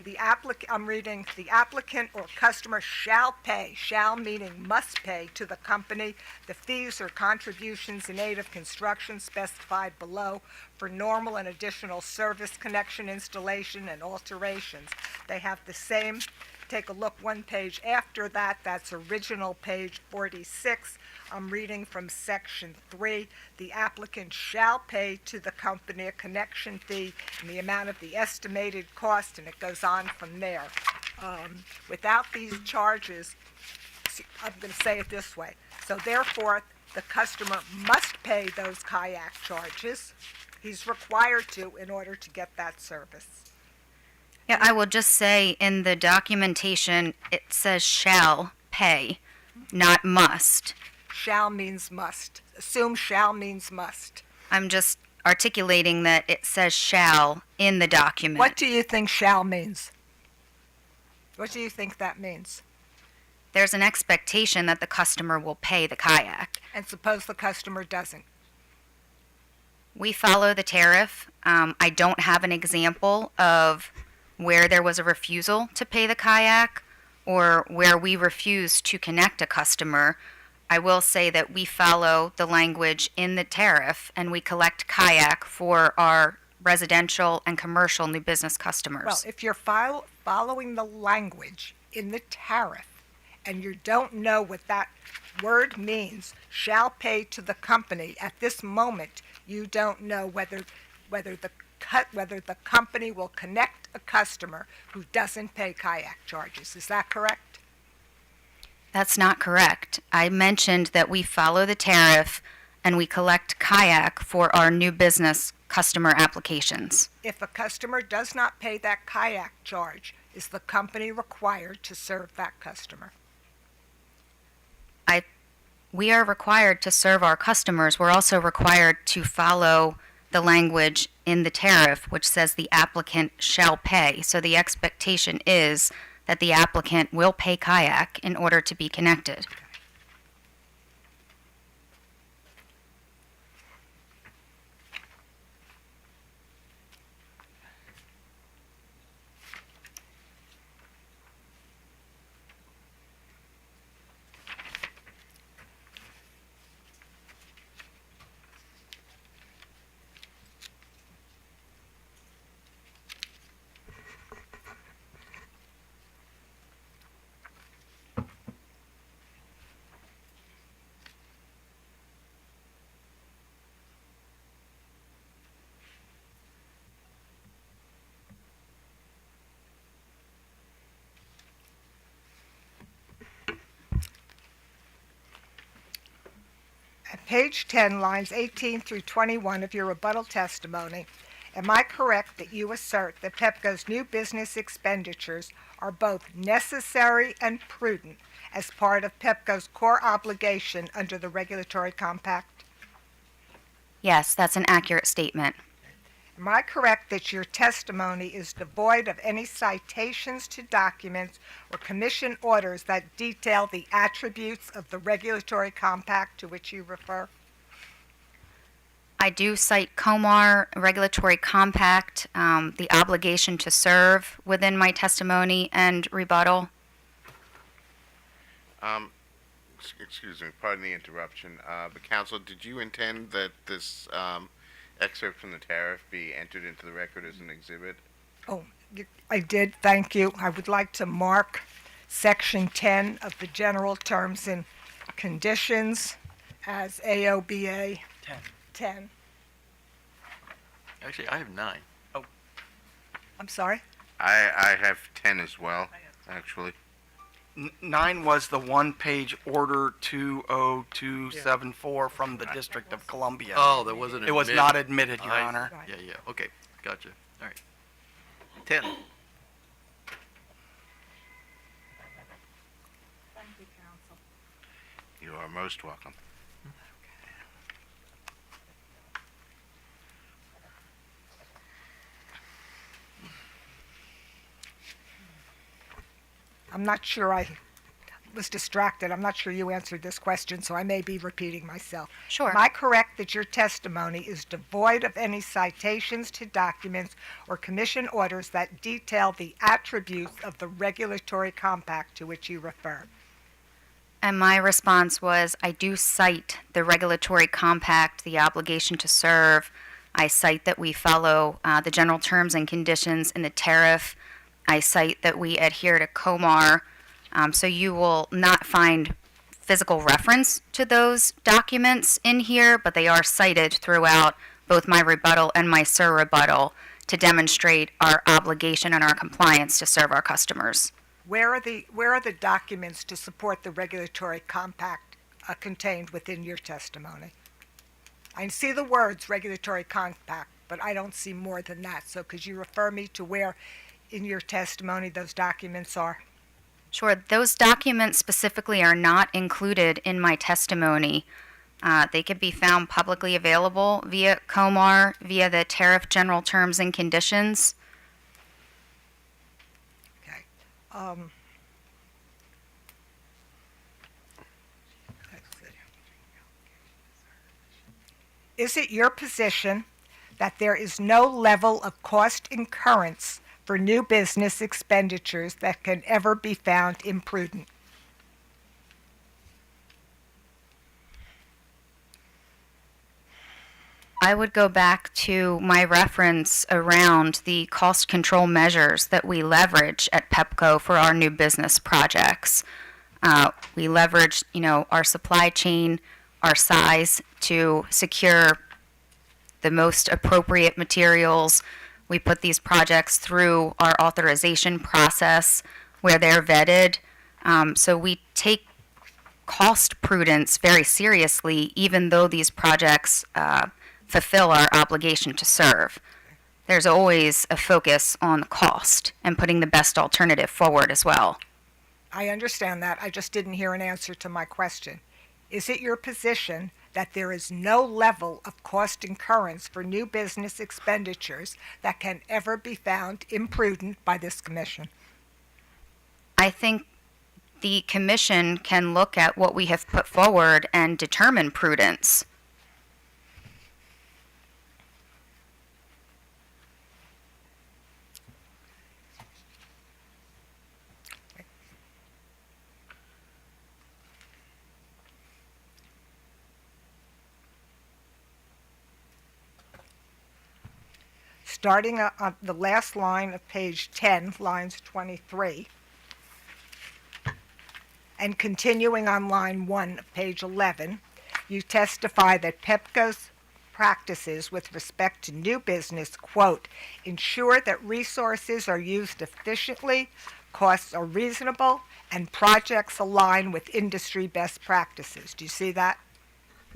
the applicant, I'm reading, the applicant or customer shall pay, shall meaning must pay, to the company the fees or contributions in aid of construction specified below for normal and additional service connection installation and alterations. They have the same. Take a look one page after that. That's original page 46. I'm reading from section 3. The applicant shall pay to the company a connection fee in the amount of the estimated cost, and it goes on from there. Without these charges, I'm going to say it this way. So therefore, the customer must pay those kayak charges. He's required to in order to get that service. Yeah, I will just say in the documentation, it says shall pay, not must. Shall means must. Assume shall means must. I'm just articulating that it says shall in the document. What do you think shall means? What do you think that means? There's an expectation that the customer will pay the kayak. And suppose the customer doesn't. We follow the tariff. I don't have an example of where there was a refusal to pay the kayak or where we refuse to connect a customer. I will say that we follow the language in the tariff and we collect kayak for our residential and commercial new business customers. Well, if you're following the language in the tariff and you don't know what that word means, shall pay to the company, at this moment you don't know whether the company will connect a customer who doesn't pay kayak charges. Is that correct? That's not correct. I mentioned that we follow the tariff and we collect kayak for our new business customer applications. If a customer does not pay that kayak charge, is the company required to serve that customer? We are required to serve our customers. We're also required to follow the language in the tariff, which says the applicant shall pay. So the expectation is that the applicant will pay kayak in order to be connected. page 10, lines 18 through 21 of your rebuttal testimony, am I correct that you assert that Pepco's new business expenditures are both necessary and prudent as part of Pepco's core obligation under the regulatory compact? Yes, that's an accurate statement. Am I correct that your testimony is devoid of any citations to documents or commission orders that detail the attributes of the regulatory compact to which you refer? I do cite COMAR, regulatory compact, the obligation to serve within my testimony and rebuttal. Excuse me, pardon the interruption. But counsel, did you intend that this excerpt from the tariff be entered into the record as an exhibit? Oh, I did, thank you. I would like to mark section 10 of the general terms and conditions as AOBA 10. Actually, I have 9. I'm sorry? I have 10 as well, actually. 9 was the one-page order 20274 from the District of Columbia. Oh, that wasn't It was admitted. not admitted, Your I- Honor. Yeah, yeah, okay, gotcha. All right. 10. You are most welcome. I'm not sure I was distracted. I'm not sure you answered this question, so I may be repeating myself. Sure. Am I correct that your testimony is devoid of any citations to documents or commission orders that detail the attributes of the regulatory compact to which you refer? And my response was, I do cite the regulatory compact, the obligation to serve. I cite that we follow the general terms and conditions in the tariff. I cite that we adhere to COMAR. So you will not find physical reference to those documents in here, but they are cited throughout both my rebuttal and my rebuttal to demonstrate our obligation and our compliance to serve our customers. Where are the documents to support the regulatory compact contained within your testimony? I see the words regulatory compact, but I don't see more than that. So could you refer me to where in your testimony those documents are? Sure, those documents specifically are not included in my testimony. They could be found publicly available via COMAR, via the Tariff General Terms and Conditions. Okay. Let's see. Is it your position that there is no level of cost incurrence for new business expenditures that can ever be found imprudent? I would go back to my reference around the cost control measures that we leverage at Pepco for our new business projects. We leverage, our supply chain, our size to secure the most appropriate materials. We put these projects through our authorization process where they're vetted. So we take cost prudence very seriously, even though these projects fulfill our obligation to serve. There's always a focus on the cost and putting the best alternative forward as well. I understand that. I just didn't hear an answer to my question. Is it your position that there is no level of cost incurrence for new business expenditures that can ever be found imprudent by this commission? I think the commission can look at what we have put forward and determine prudence. Starting on the last line of page 10, lines 23, and continuing on line 1 of page 11, you testify that Pepco's practices with respect to new business, quote, ensure that resources are used efficiently, costs are reasonable, and projects align with industry best practices. Do you see that?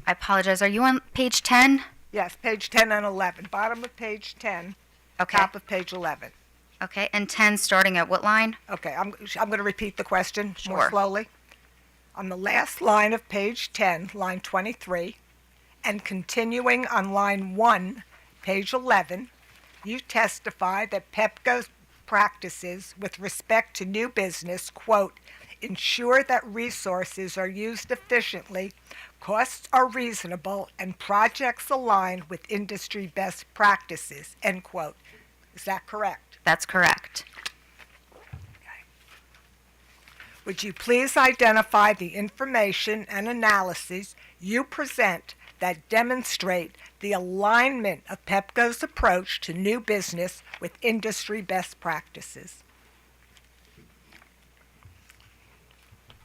I apologize. Are you on page 10? Yes, page 10 and 11. Bottom of page 10, Okay. top of page 11. Okay. And 10 starting at what line? Okay, I'm going to repeat the question more Sure. slowly. On the last line of page 10, line 23, and continuing on line 1, page 11, you testify that Pepco's practices with respect to new business, quote, ensure that resources are used efficiently, costs are reasonable, and projects align with industry best practices, end quote. Is that correct? That's correct. Would you please identify the information and analyses you present that demonstrate the alignment of Pepco's approach to new business with industry best practices?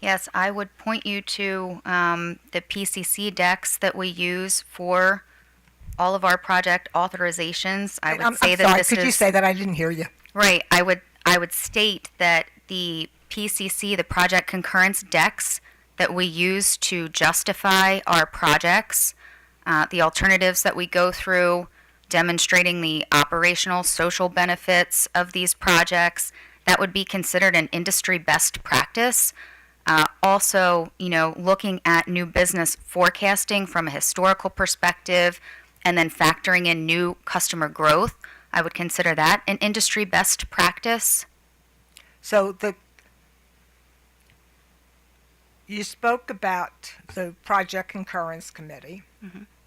Yes, I would point you to the PCC decks that we use for all of our project authorizations. I would I'm say that sorry, this could you is say that? I didn't hear you. right. I would state that the PCC, the project concurrence decks that we use to justify our projects, the alternatives that we go through, demonstrating the operational social benefits of these projects, that would be considered an industry best practice. Also, looking at new business forecasting from a historical perspective and then factoring in new customer growth, I would consider that an industry best practice. So you spoke about the Project Concurrence Committee,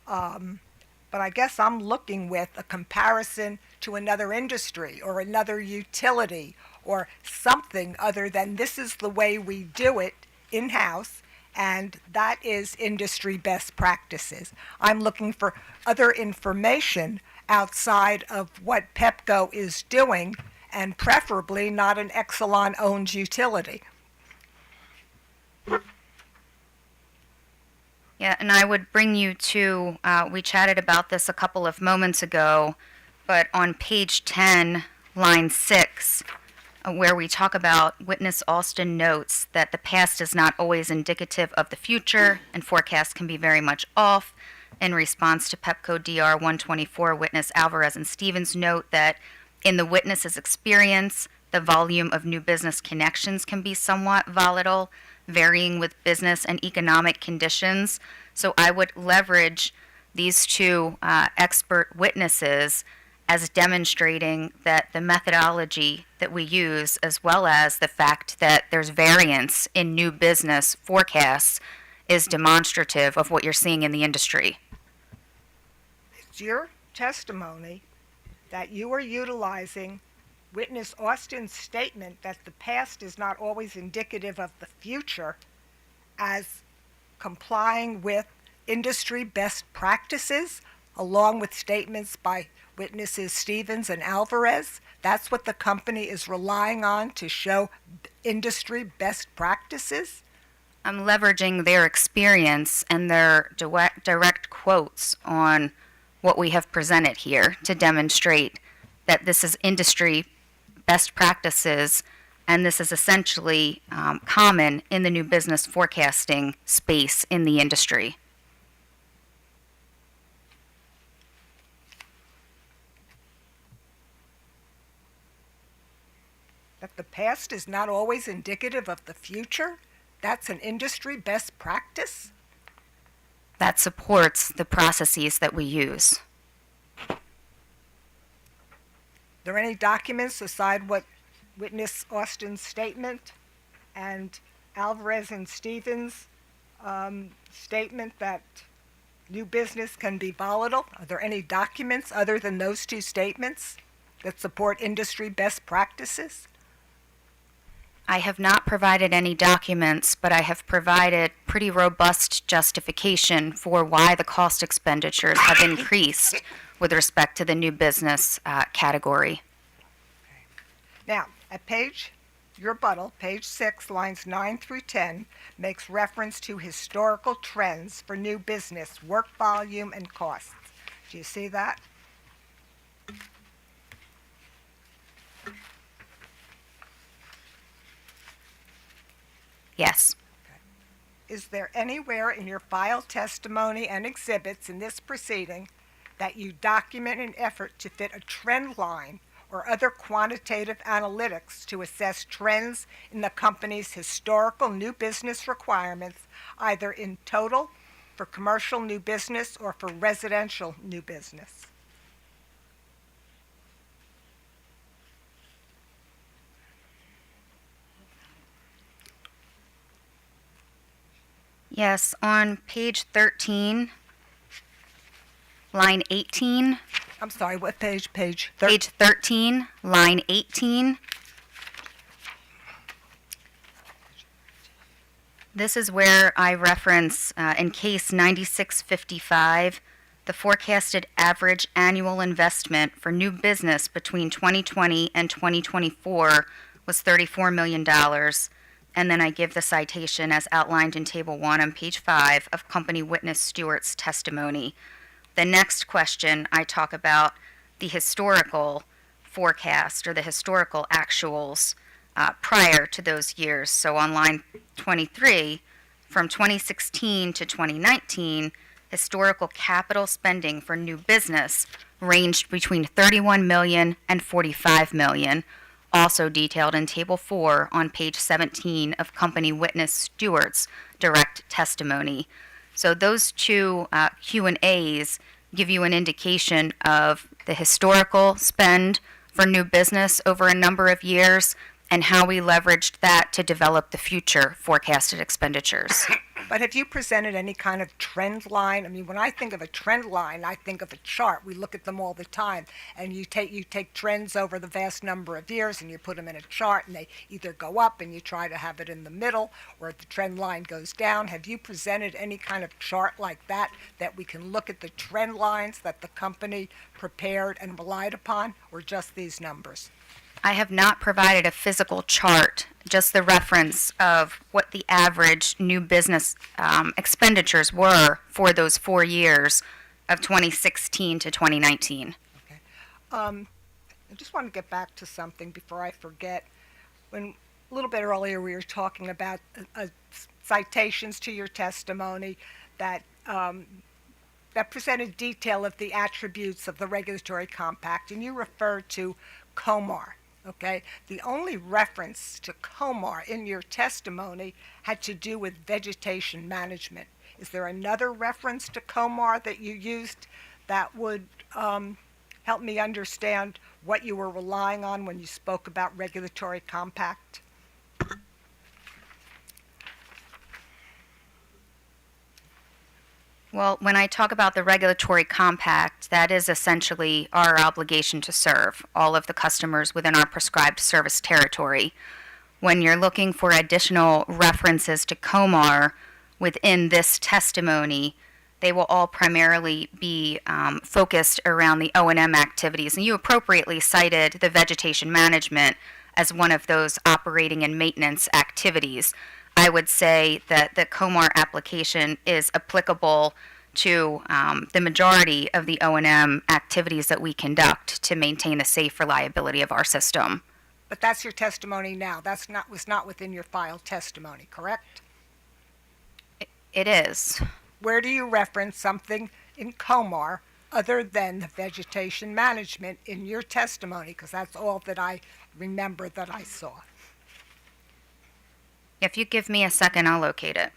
but I guess I'm looking with a comparison to another industry or another utility or something other than this is the way we do it in-house, and that is industry best practices. I'm looking for other information outside of what Pepco is doing, and preferably not an Exelon-owned utility. Yeah, and I would bring you to, we chatted about this a couple of moments ago, but on page 10, line 6, where we talk about witness Austin notes that the past is not always indicative of the future and forecasts can be very much off. In response to Pepco DR 124, witness Alvarez and Stevens note that in the witness's experience, the volume of new business connections can be somewhat volatile, varying with business and economic conditions. So I would leverage these two expert witnesses as demonstrating that the methodology that we use, as well as the fact that there's variance in new business forecasts, is demonstrative of what you're seeing in the industry. It's your testimony that you are utilizing witness Austin's statement that the past is not always indicative of the future as complying with industry best practices, along with statements by witnesses Stevens and Alvarez. That's what the company is relying on to show industry best practices. I'm leveraging their experience and their direct quotes on what we have presented here to demonstrate that this is industry best practices, and this is essentially common in the new business forecasting space in the industry. That the past is not always indicative of the future? That's an industry best practice? That supports the processes that we use. Are there any documents aside what witness Austin's statement and Alvarez and Stevens' statement that new business can be volatile? Are there any documents other than those two statements that support industry best practices? I have not provided any documents, but I have provided pretty robust justification for why the cost expenditures have increased with respect to the new business category. Now, at your rebuttal, page 6, lines 9 through 10, makes reference to historical trends for new business, work volume, and costs. Do you see that? Yes. Is there anywhere in your file testimony and exhibits in this proceeding that you document an effort to fit a trend line or other quantitative analytics to assess trends in the company's historical new business requirements, either in total for commercial new business or for residential new business? Yes, on page 13, line 18. I'm sorry, what page? Page Page 13, line 18. This is where I reference, in case 9655, the forecasted average annual investment for new business between 2020 and 2024 was $34 million. And then I give the citation as outlined in Table 1 on page 5 of Company Witness Stewart's testimony. The next question, I talk about the historical forecast or the historical actuals prior to those years. So on line 23, from 2016 to 2019, historical capital spending for new business ranged between $31 million and $45 million, also detailed in Table 4 on page 17 of Company Witness Stewart's direct testimony. So those two Q&As give you an indication of the historical spend for new business over a number of years and how we leveraged that to develop the future forecasted expenditures. But have you presented any kind of trend line? I mean, when I think of a trend line, I think of a chart. We look at them all the time, and you take trends over the vast number of years, and you put them in a chart, and they either go up, and you try to have it in the middle, or the trend line goes down. Have you presented any kind of chart like that we can look at the trend lines that the company prepared and relied upon, or just these numbers? I have not provided a physical chart, just the reference of what the average new business expenditures were for those 4 years of 2016 to 2019. Okay. I just want to get back to something before I forget. When a little bit earlier we were talking about citations to your testimony that that presented detail of the attributes of the regulatory compact, and you referred to COMAR. Okay, the only reference to COMAR in your testimony had to do with vegetation management. Is there another reference to COMAR that you used that would help me understand what you were relying on when you spoke about regulatory compact? Well, when I talk about the regulatory compact, that is essentially our obligation to serve all of the customers within our prescribed service territory. When you're looking for additional references to COMAR within this testimony, they will all primarily be focused around the O&M activities. And you appropriately cited the vegetation management as one of those operating and maintenance activities. I would say that the COMAR application is applicable to the majority of the O&M activities that we conduct to maintain the safe reliability of our system. But that's your testimony now. Was not within your file testimony, correct? It is. Where do you reference something in COMAR other than the vegetation management in your testimony? Because that's all that I remember that I saw. If you give me a second, I'll locate it.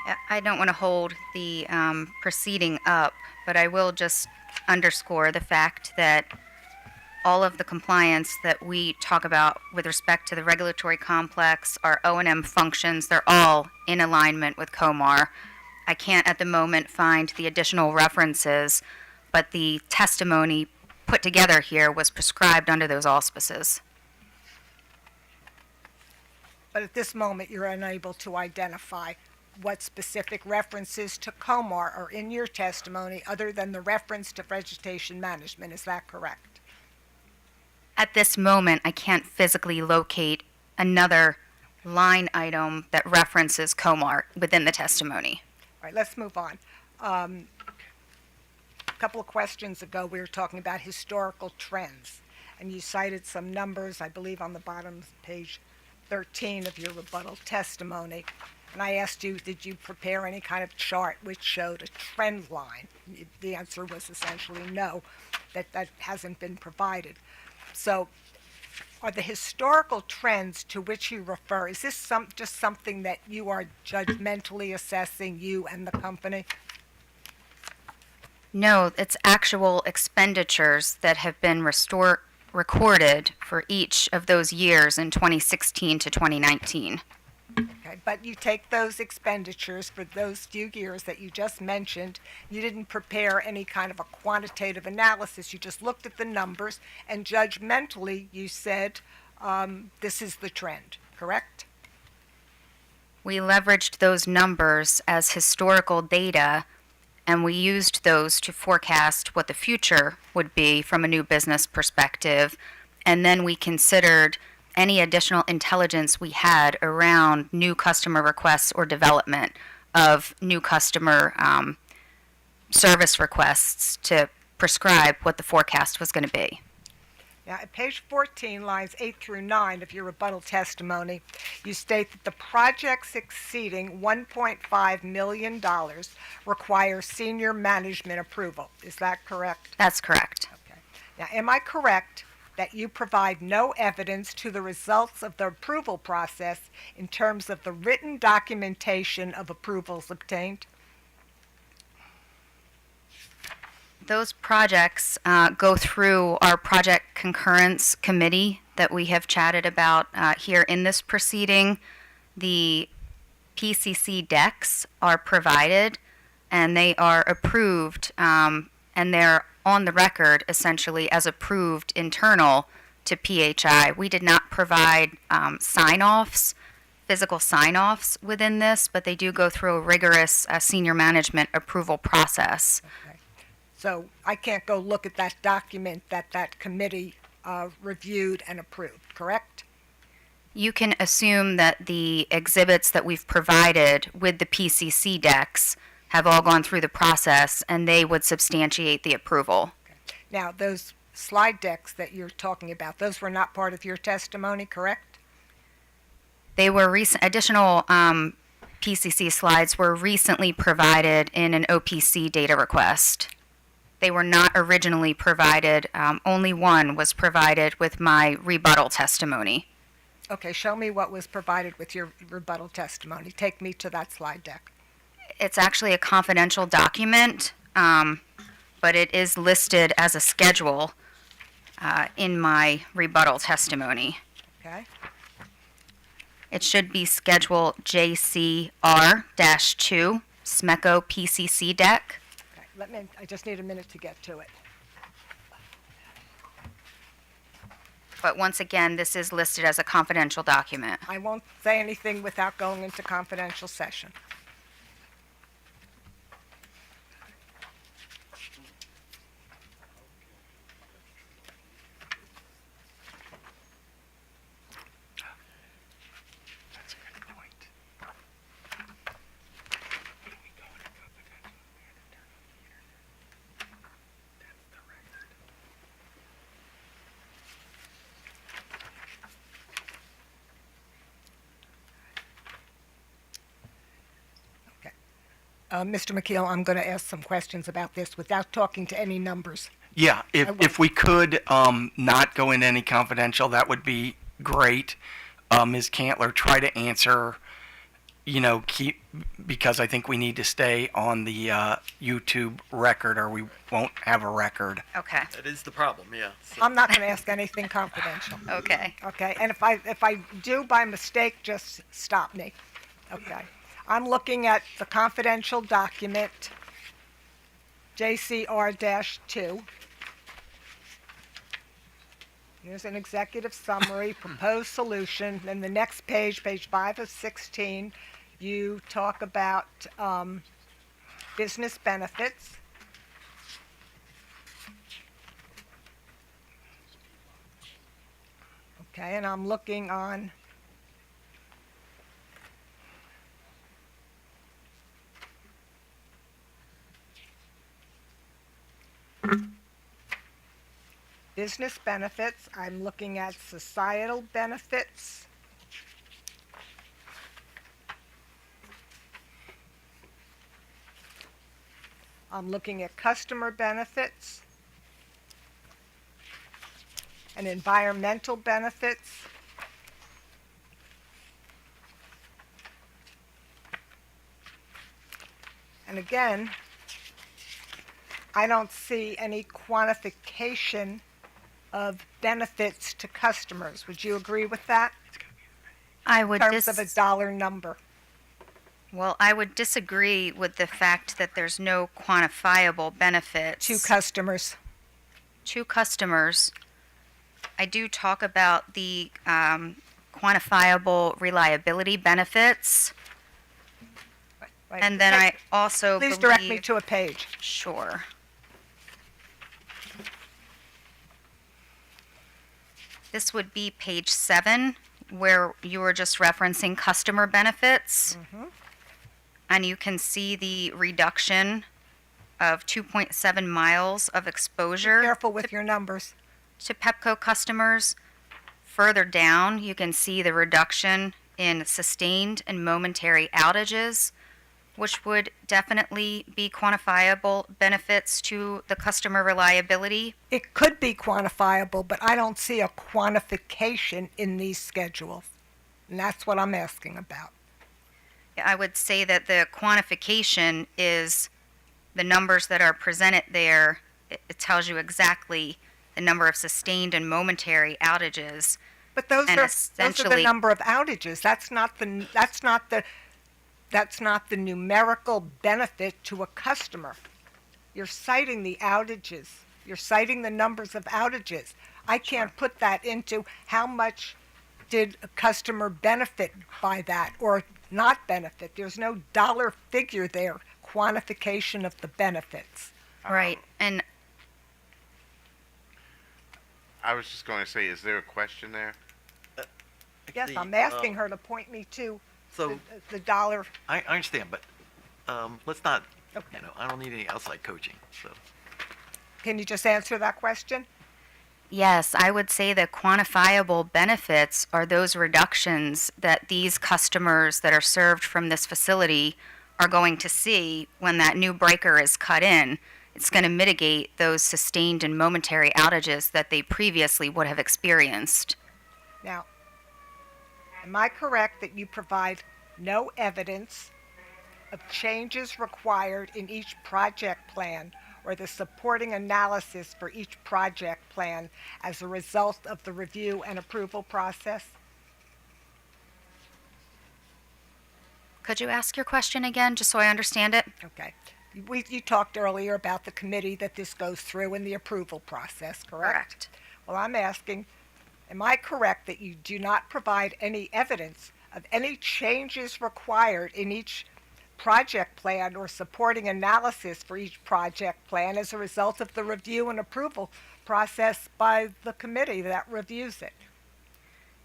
Yeah, I don't want to hold the proceeding up, but I will just underscore the fact that all of the compliance that we talk about with respect to the regulatory complex, our O&M functions, they're all in alignment with COMAR. I can't at the moment find the additional references, but the testimony put together here was prescribed under those auspices. But at this moment, you're unable to identify what specific references to COMAR are in your testimony other than the reference to vegetation management. Is that correct? At this moment, I can't physically locate another line item that references COMAR within the testimony. All right, let's move on. A couple of questions ago, we were talking about historical trends, and you cited some numbers, I believe, on the bottom of page 13 of your rebuttal testimony. And I asked you, did you prepare any kind of chart which showed a trend line? The answer was essentially no, that hasn't been provided. So are the historical trends to which you refer, is this just something that you are judgmentally assessing, you and the company? No, it's actual expenditures that have been recorded for each of those years in 2016 to 2019. Okay, but you take those expenditures for those few years that you just mentioned, you didn't prepare any kind of a quantitative analysis, you just looked at the numbers and judgmentally you said, this is the trend, correct? We leveraged those numbers as historical data, and we used those to forecast what the future would be from a new business perspective, and then we considered any additional intelligence we had around new customer requests or development of new customer service requests to prescribe what the forecast was going to be. Now, at page 14, lines 8 through 9 of your rebuttal testimony, you state that the projects exceeding $1.5 million require senior management approval. Is that correct? That's correct. Okay. Now, am I correct that you provide no evidence to the results of the approval process in terms of the written documentation of approvals obtained? Those projects go through our project concurrence committee that we have chatted about here in this proceeding. The PCC decks are provided and they are approved and they're on the record essentially as approved internal to PHI. We did not provide sign-offs, physical sign-offs within this, but they do go through a rigorous senior management approval process. Okay. So I can't go look at that document that committee reviewed and approved, correct? You can assume that the exhibits that we've provided with the PCC decks have all gone through the process and they would substantiate the approval. Okay. Now, those slide decks that you're talking about, those were not part of your testimony, correct? They were additional PCC slides were recently provided in an OPC data request. They were not originally provided. Only one was provided with my rebuttal testimony. Okay, show me what was provided with your rebuttal testimony. Take me to that slide deck. It's actually a confidential document, but it is listed as a schedule in my rebuttal testimony. Okay. It should be Schedule JCR-2, SMECO PCC deck. Okay. I just need a minute to get to it. But once again, this is listed as a confidential document. I won't say anything without going into confidential session. That's a good point. That's the record. Mr. McKeel, I'm going to ask some questions about this without talking to any numbers. Yeah, if we could not go into any confidential, that would be great. Ms. Cantler, try to answer, because I think we need to stay on the YouTube record or we won't have a record. Okay. That is the problem, yeah. So- I'm not going to ask anything confidential. Okay. Okay, and if I do by mistake, just stop me. Okay. I'm looking at the confidential document, JCR-2. Here's an executive summary, proposed solution. Then the next page, page 5 of 16, you talk about business benefits. Okay, and I'm looking on business benefits. I'm looking at societal benefits. I'm looking at customer benefits and environmental benefits. And again, I don't see any quantification of benefits to customers. Would you agree with that? I In would terms of a dollar number. Well, I would disagree with the fact that there's no quantifiable benefits To customers. to customers. I do talk about the quantifiable reliability benefits, Right. and then I also Please direct me believe- to a page. Sure. This would be page 7, where you were just referencing customer benefits. And you can see the reduction of 2.7 miles of exposure Careful with your numbers. to Pepco customers. Further down, you can see the reduction in sustained and momentary outages, which would definitely be quantifiable benefits to the customer reliability. It could be quantifiable, but I don't see a quantification in these schedules. And that's what I'm asking about. I would say that the quantification is the numbers that are presented there. It tells you exactly the number of sustained and momentary outages. But those And are the essentially- number of outages. That's not the numerical benefit to a customer. You're citing the outages. You're citing the numbers of outages. I can't put that into how much did a customer benefit by that or not benefit. There's no dollar figure there, quantification of the benefits. Right. And I was just going to say, is there a question there? Yes, Actually, I'm asking her to point me to So, the dollar. I understand, but let's not, Okay. I don't need any outside coaching, so. Can you just answer that question? yes, I would say that quantifiable benefits are those reductions that these customers that are served from this facility are going to see when that new breaker is cut in. It's going to mitigate those sustained and momentary outages that they previously would have experienced. Now, am I correct that you provide no evidence of changes required in each project plan or the supporting analysis for each project plan as a result of the review and approval process? Could you ask your question again, just so I understand it? Okay. You talked earlier about the committee that this goes through in the approval process, correct? Well, I'm asking, am I correct that you do not provide any evidence of any changes required in each project plan or supporting analysis for each project plan as a result of the review and approval process by the committee that reviews it?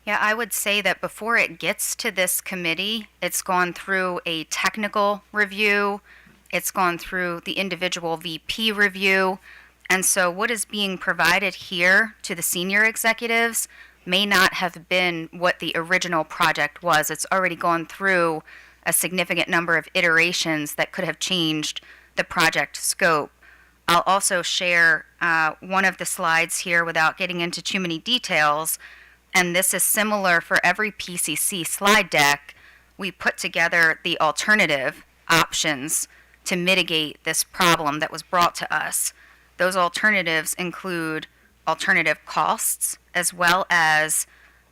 Yeah, I would say that before it gets to this committee, it's gone through a technical review, it's gone through the individual VP review, and so what is being provided here to the senior executives may not have been what the original project was. It's already gone through a significant number of iterations that could have changed the project scope. I'll also share one of the slides here without getting into too many details. And this is similar for every PCC slide deck. We put together the alternative options to mitigate this problem that was brought to us. Those alternatives include alternative costs as well as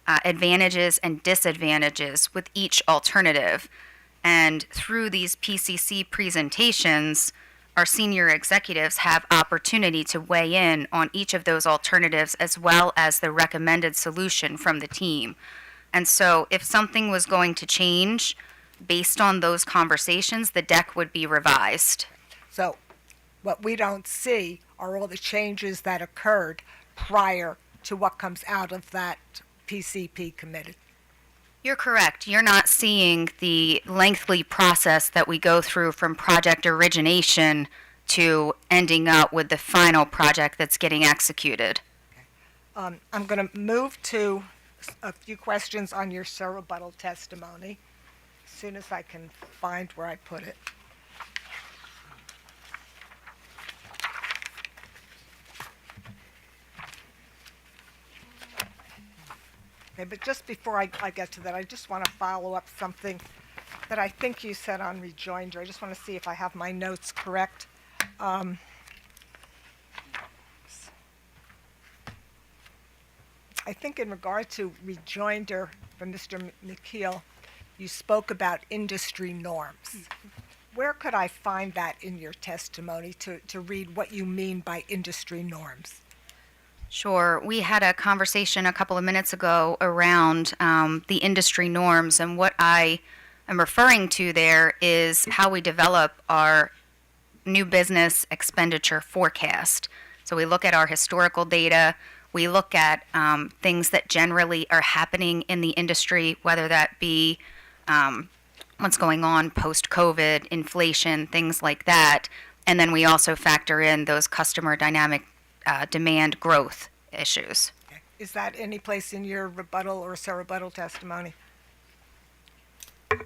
advantages and disadvantages with each alternative. And through these PCC presentations, our senior executives have opportunity to weigh in on each of those alternatives as well as the recommended solution from the team. And so if something was going to change based on those conversations, the deck would be revised. So what we don't see are all the changes that occurred prior to what comes out of that PCP committee. You're correct. You're not seeing the lengthy process that we go through from project origination to ending up with the final project that's getting executed. I'm going to move to a few questions on your rebuttal testimony as soon as I can find where I put it. Okay, but just before I get to that, I just want to follow up something that I think you said on rejoinder. I just want to see if I have my notes correct. I think in regard to rejoinder from Mr. McKeel, you spoke about industry norms. Where could I find that in your testimony to read what you mean by industry norms? Sure. We had a conversation a couple of minutes ago around the industry norms, and what I am referring to there is how we develop our new business expenditure forecast. So we look at our historical data, we look at things that generally are happening in the industry, whether that be what's going on post-COVID, inflation, things like that, and then we also factor in those customer dynamic demand growth issues. Okay. Is that any place in your rebuttal or rebuttal testimony?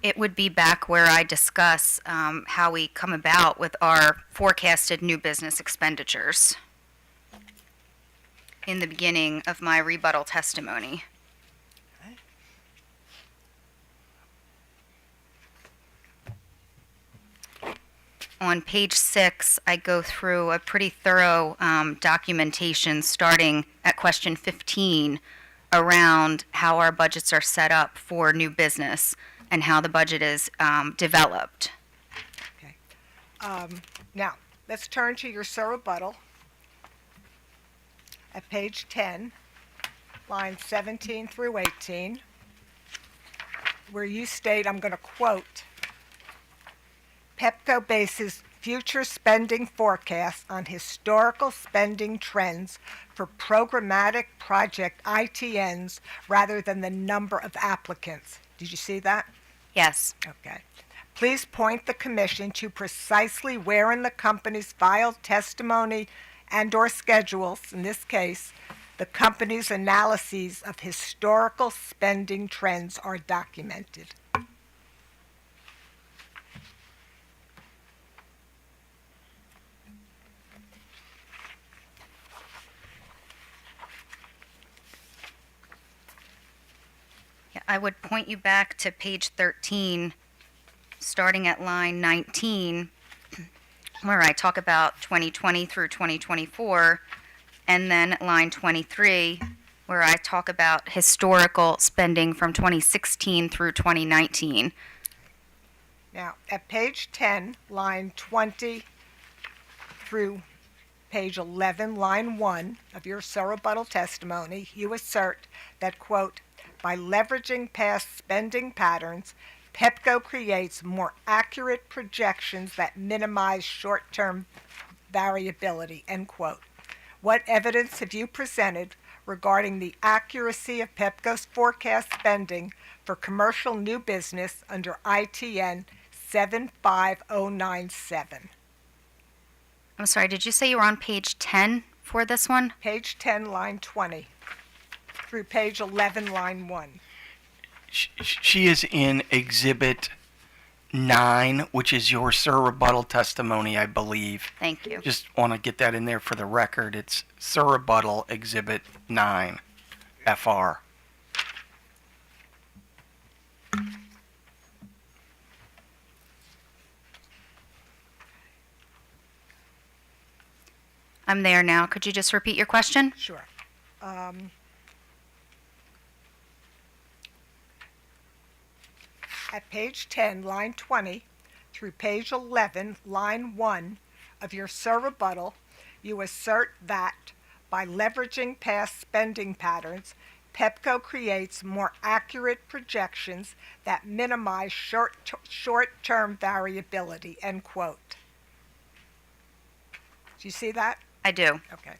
It would be back where I discuss how we come about with our forecasted new business expenditures in the beginning of my rebuttal testimony. On page 6, I go through a pretty thorough documentation starting at question 15 around how our budgets are set up for new business and how the budget is developed. Okay. Now, let's turn to your rebuttal at page 10, lines 17 through 18, where you state, I'm going to quote, Pepco bases future spending forecasts on historical spending trends for programmatic project ITNs rather than the number of applicants. Did you see that? Yes. Okay. Please point the commission to precisely where in the company's filed testimony and/or schedules, in this case, the company's analyses of historical spending trends are documented. I would point you back to page 13, starting at line 19, where I talk about 2020 through 2024, and then line 23, where I talk about historical spending from 2016 through 2019. Now, at page 10, line 20 through page 11, line 1 of your rebuttal testimony, you assert that, quote, by leveraging past spending patterns, Pepco creates more accurate projections that minimize short-term variability, end quote. What evidence have you presented regarding the accuracy of Pepco's forecast spending for commercial new business under ITN 75097? I'm sorry, did you say you were on page 10 for this one? Page 10, line 20 through page 11, line 1. She is in exhibit 9, which is your Sir Rebuttal testimony, I believe. Thank you. Just want to get that in there for the record. It's Sir Rebuttal Exhibit 9, FR. I'm there now. Could you just repeat your question? Sure. At page 10, line 20, through page 11, line 1 of your Sir Rebuttal, you assert that by leveraging past spending patterns, Pepco creates more accurate projections that minimize short-term variability, end quote. Do you see that? I do. Okay.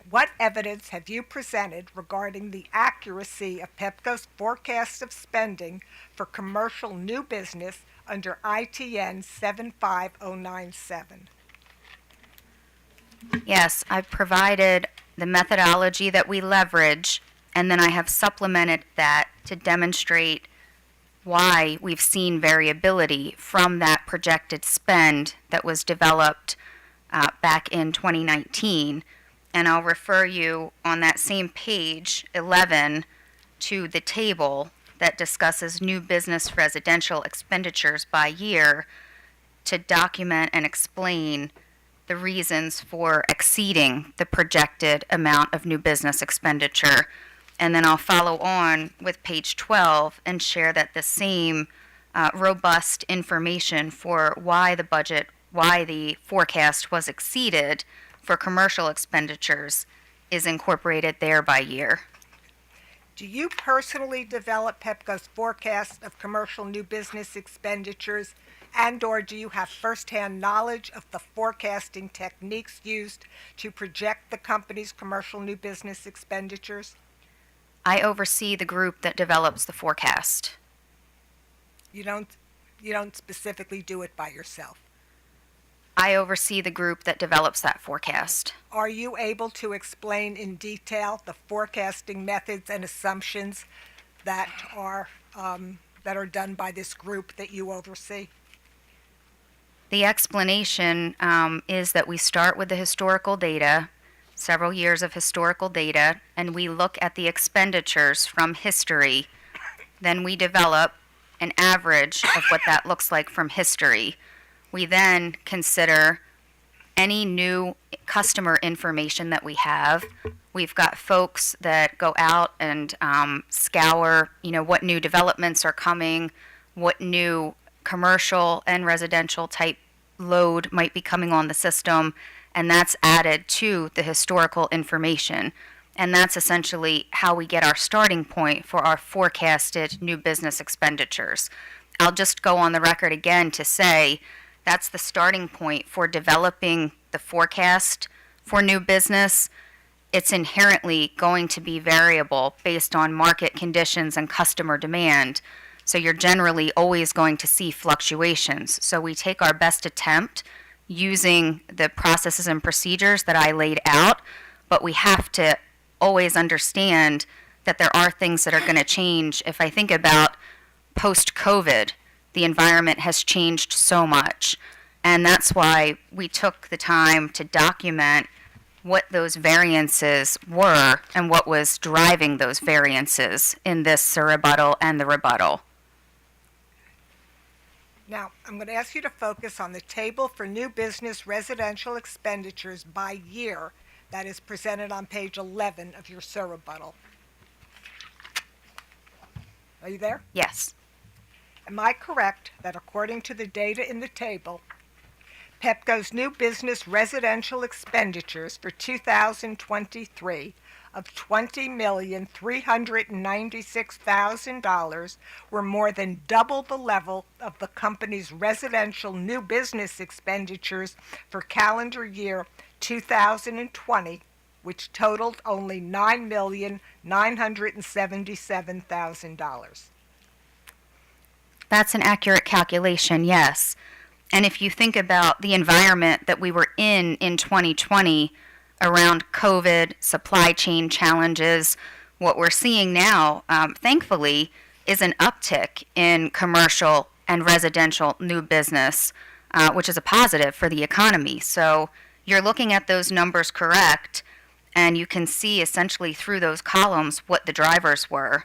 What evidence have you presented regarding the accuracy of Pepco's forecast of spending for commercial new business under ITN 75097? Yes, I've provided the methodology that we leverage, and then I have supplemented that to demonstrate why we've seen variability from that projected spend that was developed back in 2019. And I'll refer you on that same page 11 to the table that discusses new business residential expenditures by year to document and explain the reasons for exceeding the projected amount of new business expenditure. And then I'll follow on with page 12 and share that the same robust information for why the forecast was exceeded for commercial expenditures is incorporated there by year. Do you personally develop Pepco's forecast of commercial new business expenditures, and/or do you have firsthand knowledge of the forecasting techniques used to project the company's commercial new business expenditures? I oversee the group that develops the forecast. You don't specifically do it by yourself. I oversee the group that develops that forecast. Are you able to explain in detail the forecasting methods and assumptions that are done by this group that you oversee? The explanation is that we start with the historical data, several years of historical data, and we look at the expenditures from history. Then we develop an average of what that looks like from history. We then consider any new customer information that we have. We've got folks that go out and scour, what new developments are coming, what new commercial and residential type load might be coming on the system, and that's added to the historical information. And that's essentially how we get our starting point for our forecasted new business expenditures. I'll just go on the record again to say that's the starting point for developing the forecast for new business. It's inherently going to be variable based on market conditions and customer demand. So you're generally always going to see fluctuations. So we take our best attempt using the processes and procedures that I laid out, but we have to always understand that there are things that are going to change. If I think about post-COVID, the environment has changed so much. And that's why we took the time to document what those variances were and what was driving those variances in this rebuttal and the rebuttal. Now, I'm going to ask you to focus on the table for new business residential expenditures by year that is presented on page 11 of your rebuttal. Are you there? Yes. Am I correct that according to the data in the table, Pepco's new business residential expenditures for 2023 of $20,396,000 were more than double the level of the company's residential new business expenditures for calendar year 2020, which totaled only $9,977,000? That's an accurate calculation, yes. And if you think about the environment that we were in 2020 around COVID, supply chain challenges, what we're seeing now, thankfully, is an uptick in commercial and residential new business, which is a positive for the economy. So you're looking at those numbers correct, and you can see essentially through those columns what the drivers were.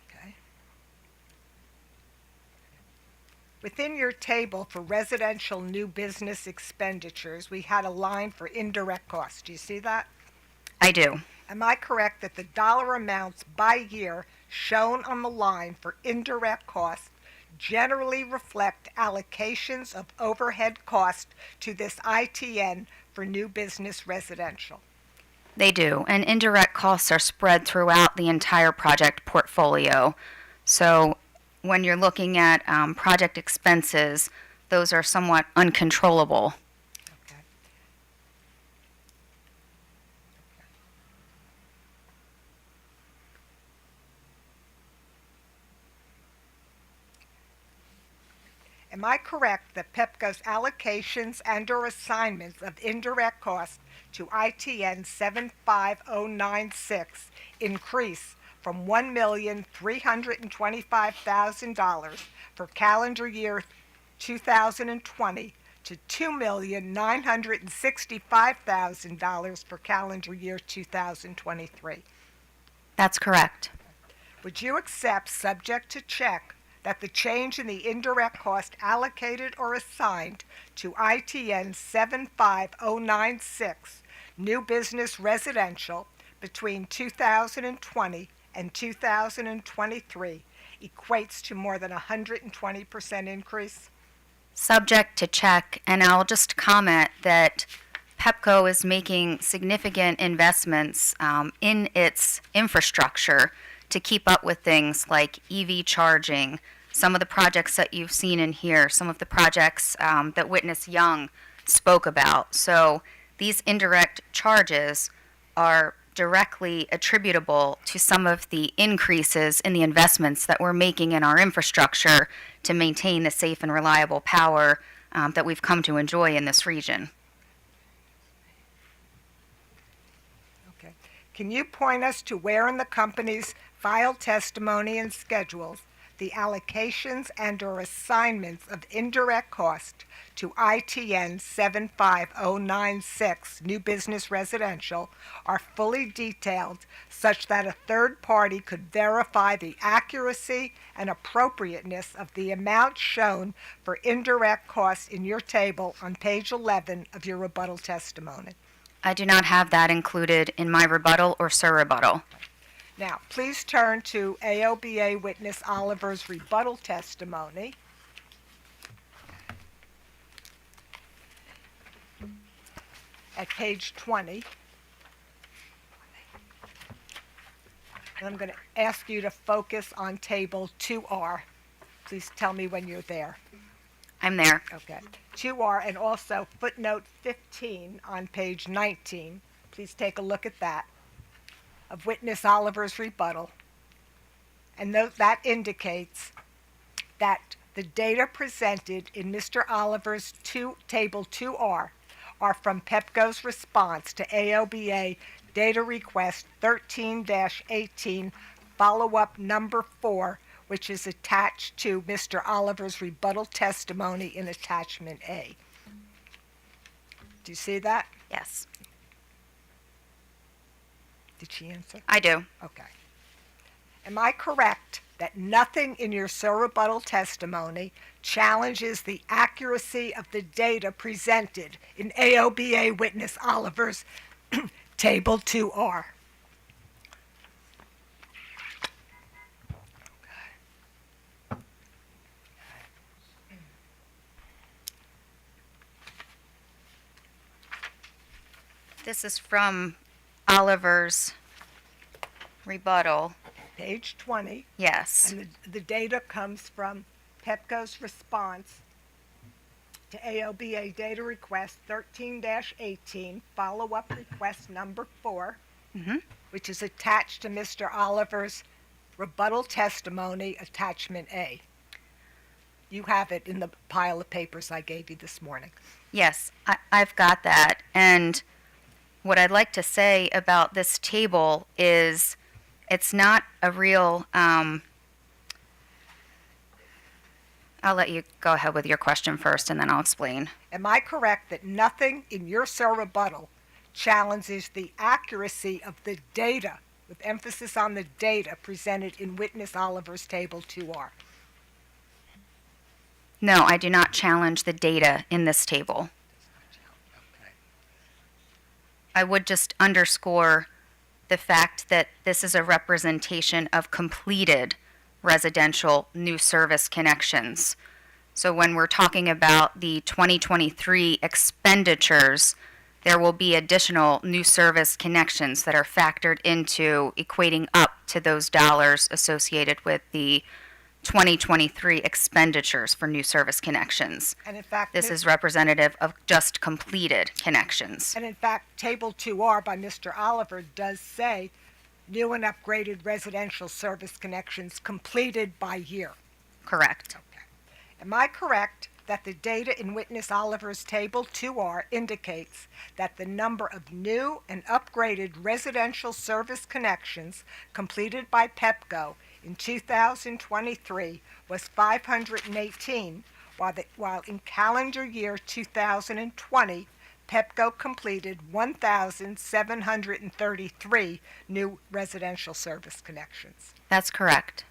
Okay. Within your table for residential new business expenditures, we had a line for indirect costs. Do you see that? I do. Am I correct that the dollar amounts by year shown on the line for indirect costs generally reflect allocations of overhead cost to this ITN for new business residential? They do, and indirect costs are spread throughout the entire project portfolio. So when you're looking at project expenses, those are somewhat uncontrollable. Okay. Am I correct that Pepco's allocations and/or assignments of indirect costs to ITN 75096 increase from $1,325,000 for calendar year 2020 to $2,965,000 for calendar year 2023? That's correct. Would you accept, subject to check, that the change in the indirect cost allocated or assigned to ITN 75096, new business residential, between 2020 and 2023 equates to more than a 120% increase? Subject to check, and I'll just comment that Pepco is making significant investments in its infrastructure to keep up with things like EV charging, some of the projects that you've seen in here, some of the projects that Witness Young spoke about. So these indirect charges are directly attributable to some of the increases in the investments that we're making in our infrastructure to maintain the safe and reliable power that we've come to enjoy in this region. Okay. Can you point us to where in the company's filed testimony and schedules the allocations and/or assignments of indirect cost to ITN 75096, new business residential, are fully detailed such that a third party could verify the accuracy and appropriateness of the amount shown for indirect costs in your table on page 11 of your rebuttal testimony? I do not have that included in my rebuttal or surrebuttal. Now, please turn to AOBA witness Oliver's rebuttal testimony. At page 20. And I'm going to ask you to focus on table 2R. Please tell me when you're there. I'm there. Okay. 2R, and also footnote 15 on page 19. Please take a look at that, of witness Oliver's rebuttal. And that indicates that the data presented in Mr. Oliver's table 2R are from Pepco's response to AOBA data request 13-18, follow-up number 4, which is attached to Mr. Oliver's rebuttal testimony in attachment A. Do you see that? Yes, Did she answer? I do. Okay. Am I correct that nothing in your surrebuttal testimony challenges the accuracy of the data presented in AOBA witness Oliver's table 2R? This is from Oliver's rebuttal. Page 20. Yes. And the data comes from Pepco's response to AOBA data request 13-18, follow-up request number 4, which is attached to Mr. Oliver's rebuttal testimony, attachment A. You have it in the pile of papers I gave you this morning. Yes, I've got that. And what I'd like to say about this table is it's not a real I'll let you go ahead with your question first, and then I'll explain. Am I correct that nothing in your rebuttal challenges the accuracy of the data, with emphasis on the data presented in Witness Oliver's Table 2R? No, I do not challenge the data in this table. I would just underscore the fact that this is a representation of completed residential new service connections. So when we're talking about the 2023 expenditures, there will be additional new service connections that are factored into equating up to those dollars associated with the 2023 expenditures for new service connections. And in fact, This is representative of just completed connections. And in fact, Table 2R by Mr. Oliver does say new and upgraded residential service connections completed by year. Correct. Okay. Am I correct that the data in Witness Oliver's Table 2R indicates that the number of new and upgraded residential service connections completed by Pepco in 2023 was 518, while in calendar year 2020, Pepco completed 1,733 new residential service connections? That's correct.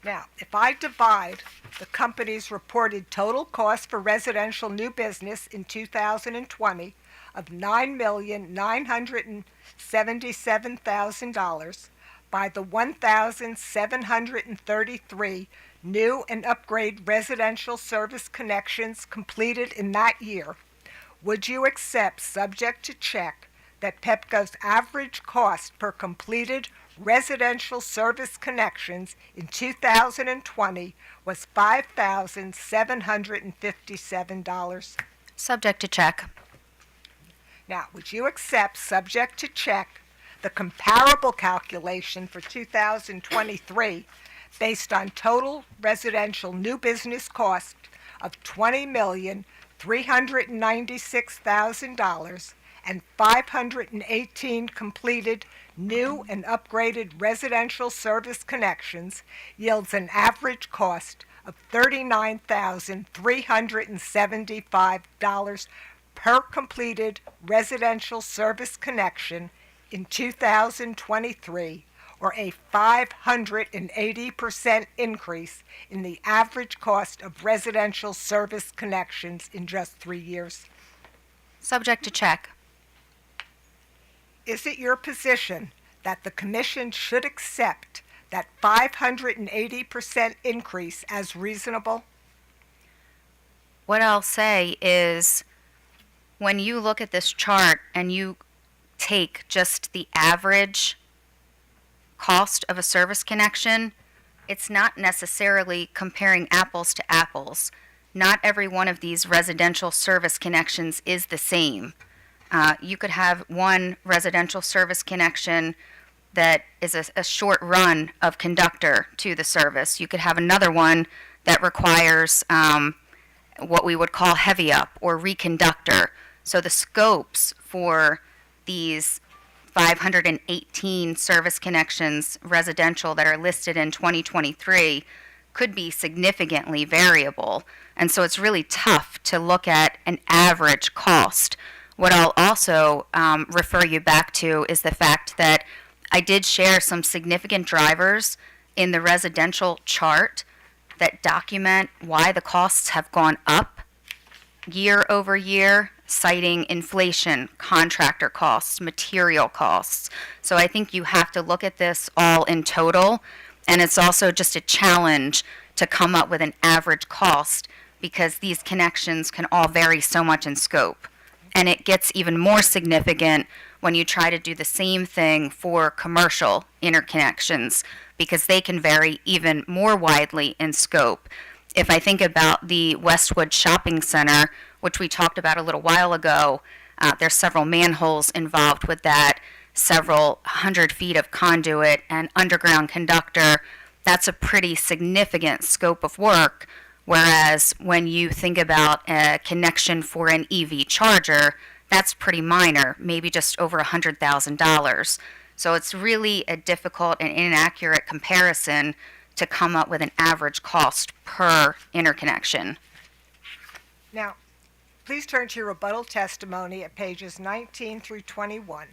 Now, if I divide the company's reported total cost for residential new business in 2020 of $9,977,000 by the 1,733 new and upgrade residential service connections completed in that year, would you accept, subject to check, that Pepco's average cost per completed residential service connections in 2020 was $5,757? Subject to check. Now, would you accept, subject to check, the comparable calculation for 2023 based on total residential new business cost of $20,396,000 and 518 completed new and upgraded residential service connections yields an average cost of $39,375 per completed residential service connection in 2023, or a 580% increase in the average cost of residential service connections in just 3 years? Subject to check. Is it your position that the Commission should accept that 580% increase as reasonable? What I'll say is, when you look at this chart and you take just the average cost of a service connection, it's not necessarily comparing apples to apples. Not every one of these residential service connections is the same. You could have one residential service connection that is a short run of conductor to the service. You could have another one that requires what we would call heavy up or reconductor. So the scopes for these 518 service connections residential that are listed in 2023 could be significantly variable. And so it's really tough to look at an average cost. What I'll also refer you back to is the fact that I did share some significant drivers in the residential chart that document why the costs have gone up year over year, citing inflation, contractor costs, material costs. So I think you have to look at this all in total, and it's also just a challenge to come up with an average cost because these connections can all vary so much in scope. And it gets even more significant when you try to do the same thing for commercial interconnections because they can vary even more widely in scope. If I think about the Westwood Shopping Center, which we talked about a little while ago, there's several manholes involved with that, several 100 feet of conduit and underground conductor. That's a pretty significant scope of work. Whereas when you think about a connection for an EV charger, that's pretty minor, maybe just over $100,000. So it's really a difficult and inaccurate comparison to come up with an average cost per interconnection. Now, please turn to your rebuttal testimony at pages 19 through 21.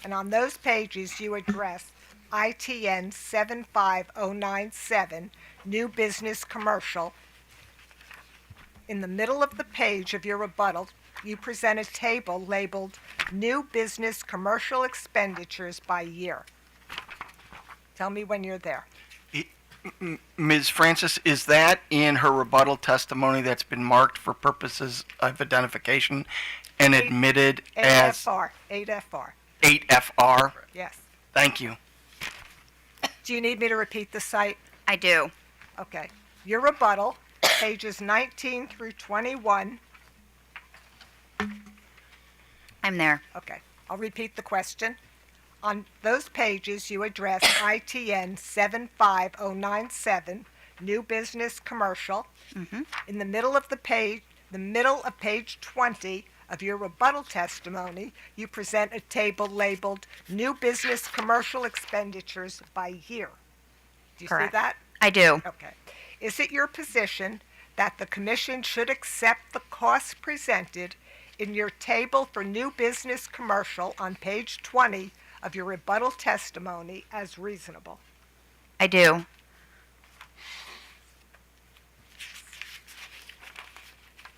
And on those pages, you address ITN 75097, New Business Commercial. In the middle of the page of your rebuttal, you present a table labeled New Business Commercial Expenditures by Year. Tell me when you're there. Ms. Francis, is that in her rebuttal testimony that's been marked for purposes of identification and admitted as 8FR. 8FR. 8FR? Yes. Thank you. Do you need me to repeat the site? I do. Okay. Your rebuttal, pages 19 through 21. I'm there. Okay. I'll repeat the question. On those pages, you address ITN 75097, New Business Commercial. In the middle of page 20 of your rebuttal testimony, you present a table labeled New Business Commercial Expenditures by Year. Do you Correct. see that? I do. Okay. Is it your position that the Commission should accept the costs presented in your table for New Business Commercial on page 20 of your rebuttal testimony as reasonable? I do.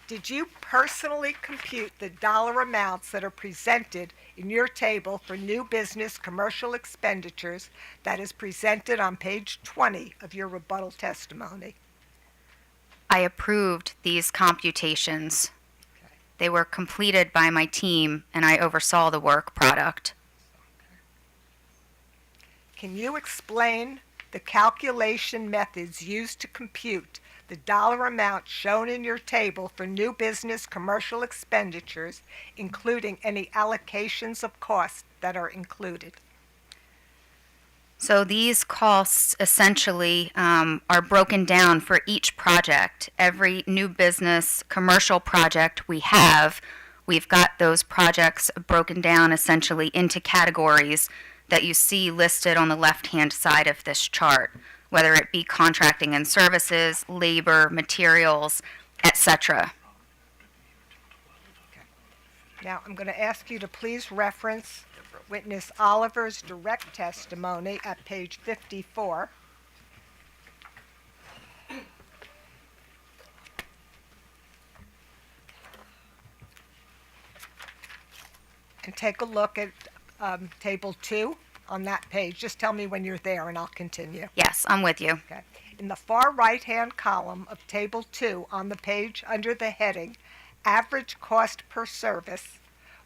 Did you personally compute the dollar amounts that are presented in your table for New Business Commercial Expenditures that is presented on page 20 of your rebuttal testimony? I approved these computations. They were completed by my team, and I oversaw the work product. Can you explain the calculation methods used to compute the dollar amount shown in your table for New Business Commercial Expenditures, including any allocations of costs that are included? So these costs essentially are broken down for each project. Every new business commercial project we have, we've got those projects broken down essentially into categories that you see listed on the left-hand side of this chart, whether it be contracting and services, labor, materials, etc. Now, I'm going to ask you to please reference Witness Oliver's direct testimony at page 54. And take a look at table 2 on that page. Just tell me when you're there and I'll continue. Yes, I'm with you. Okay. In the far right-hand column of table 2 on the page under the heading Average Cost Per Service,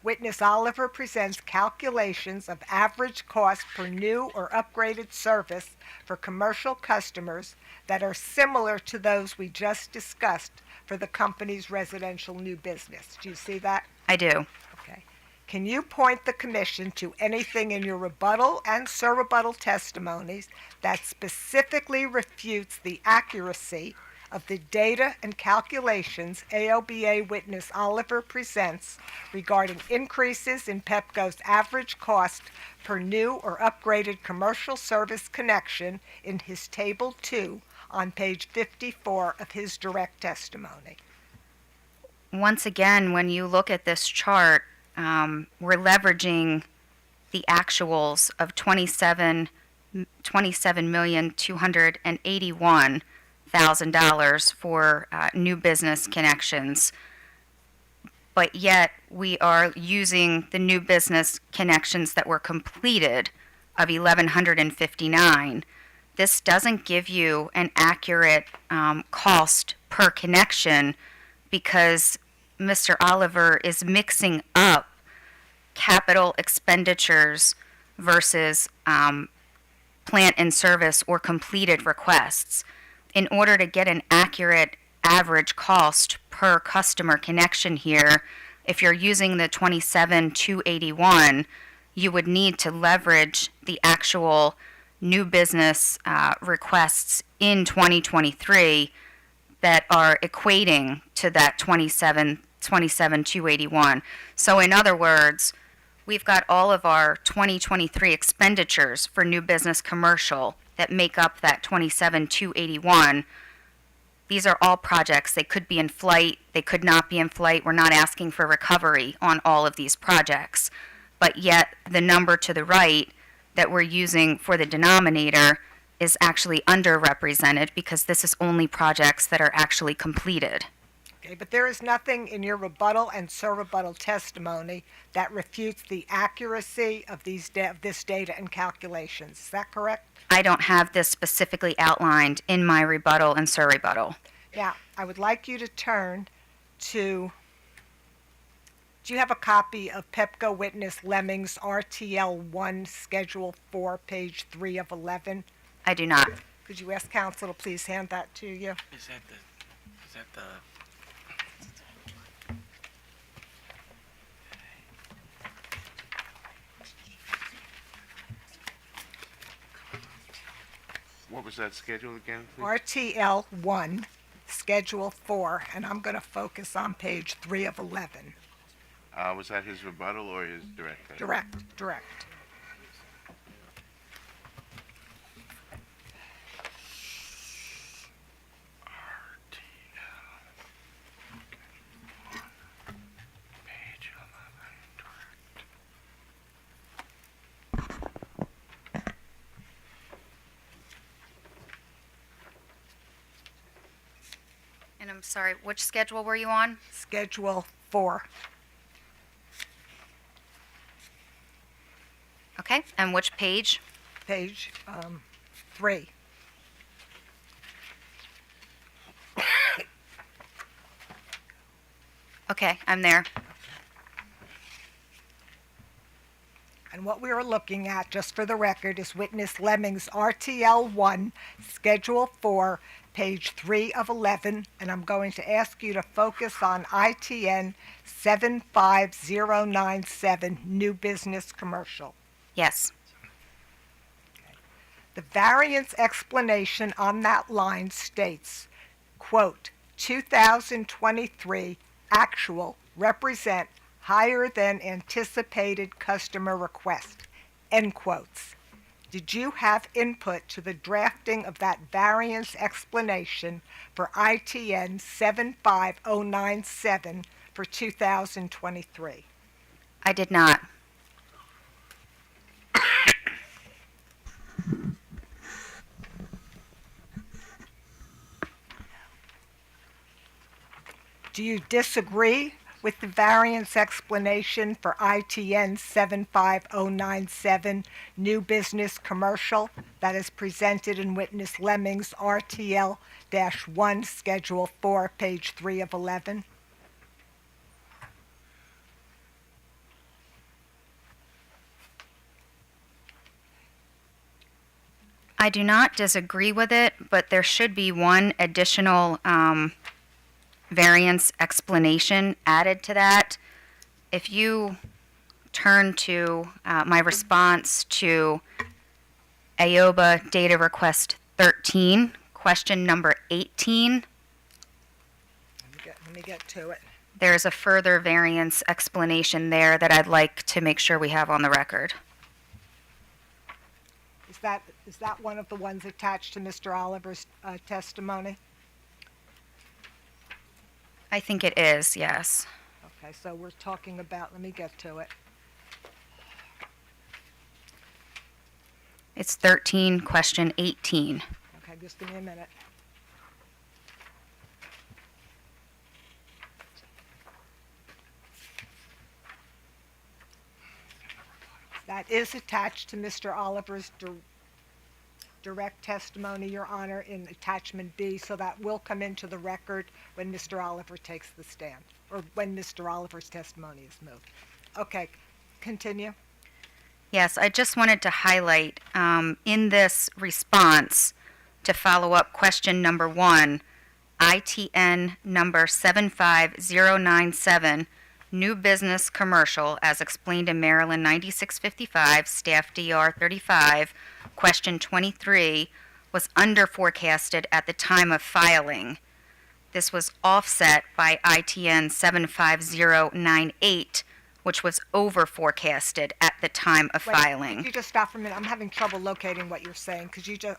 Witness Oliver presents calculations of average cost per new or upgraded service for commercial customers that are similar to those we just discussed for the company's residential new business. Do you see that? I do. Okay. Can you point the Commission to anything in your rebuttal and surrebuttal testimonies that specifically refutes the accuracy of the data and calculations AOBA witness Oliver presents regarding increases in Pepco's average cost per new or upgraded commercial service connection in his Table 2 on page 54 of his direct testimony? Once again, when you look at this chart, we're leveraging the actuals of $27,281,000 for new business connections, but yet we are using the new business connections that were completed of 1,159. This doesn't give you an accurate cost per connection because Mr. Oliver is mixing up capital expenditures versus plant and service or completed requests. In order to get an accurate average cost per customer connection here, if you're using the 27,281, you would need to leverage the actual new business requests in 2023 that are equating to that 27,281. So in other words, we've got all of our 2023 expenditures for new business commercial that make up that 27,281, these are all projects. They could be in flight, they could not be in flight. We're not asking for recovery on all of these projects. But yet, the number to the right that we're using for the denominator is actually underrepresented because this is only projects that are actually completed. Okay, but there is nothing in your rebuttal and surrebuttal testimony that refutes the accuracy of this data and calculations. Is that correct? I don't have this specifically outlined in my rebuttal and surrebuttal. Now, I would like you to turn to, do you have a copy of Pepco Witness Leming's RTL1 Schedule 4, page 3 of 11? I do not. Could you ask counsel to please hand that to you? Is that the What was that schedule again, please? RTL 1, Schedule 4, and I'm going to focus on page 3 of 11. Was that his rebuttal or his direct? Direct. page 11? And I'm sorry, which schedule were you on? Schedule 4. Okay, and which page? Page 3. Okay, I'm there. And what we are looking at, just for the record, is Witness Leming's RTL 1, Schedule 4, page 3 of 11, and I'm going to ask you to focus on ITN 75097, New Business Commercial. Yes. The variance explanation on that line states, quote, 2023 actual represent higher than anticipated customer request, end quotes. Did you have input to the drafting of that variance explanation for ITN 75097 for 2023? I did not. Do you disagree with the variance explanation for ITN 75097, New Business Commercial, that is presented in Witness Leming's RTL-1, Schedule 4, page 3 of 11? I do not disagree with it, but there should be one additional variance explanation added to that. If you turn to my response to AOBA Data Request 13, question number 18, Let me get to it. there's a further variance explanation there that I'd like to make sure we have on the record. Is that one of the ones attached to Mr. Oliver's testimony? I think it is, yes. Okay, so we're talking about, let me get to it. It's 13, question 18. Okay, just give me a minute. That is attached to Mr. Oliver's direct testimony, Your Honor, in attachment B, so that will come into the record when Mr. Oliver takes the stand, or when Mr. Oliver's testimony is moved. Okay, continue. Yes, I just wanted to highlight in this response to follow up question number 1, ITN number 75097, New Business Commercial, as explained in Maryland 9655, Staff DR 35, question 23, was under forecasted at the time of filing. This was offset by ITN 75098, which was over forecasted at the time of Wait, filing. could you just stop for a minute? I'm having trouble locating what you're saying.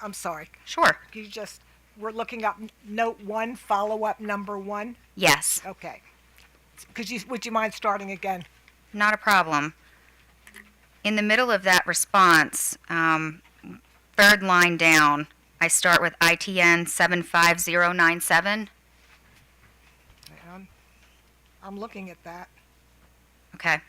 I'm sorry. Sure. We're looking up note 1, follow-up number 1? Yes. Okay. Would you mind starting again? Not a problem. In the middle of that response, third line down, I start with ITN 75097. I'm looking at that. Okay.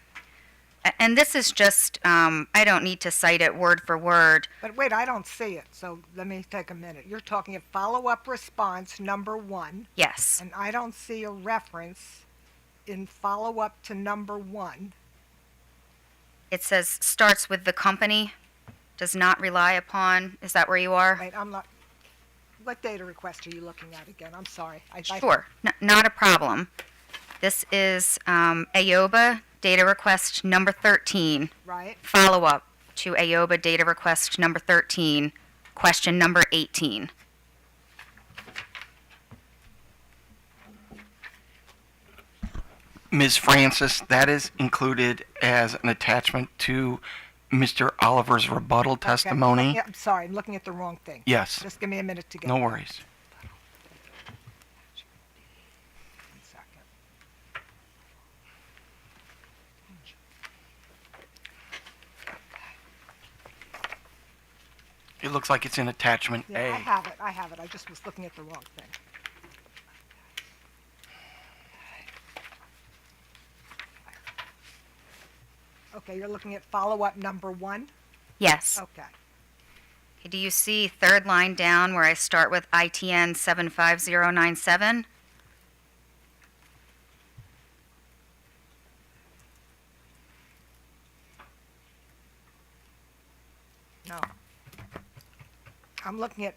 And this is just, I don't need to cite it word for word. But wait, I don't see it, so let me take a minute. You're talking at follow-up response number 1, Yes. and I don't see a reference in follow-up to number 1. It says starts with the company, does not rely upon. Is that where you are? Wait, I'm not. What data request are you looking at again? I'm sorry. Sure. Not a problem. This is AOBA data request number 13. Right. Follow-up to AOBA data request number 13, question number 18. Ms. Francis, that is included as an attachment to Mr. Oliver's rebuttal testimony. Okay. I'm sorry, I'm looking at the wrong thing. Yes. Just give me a minute to get No there. worries. 1 second. It looks like it's in attachment Yeah, A. I have it. I just was looking at the wrong thing. Okay, you're looking at follow-up number 1? Yes. Okay. Do you see third line down where I start with ITN 75097? No. I'm looking at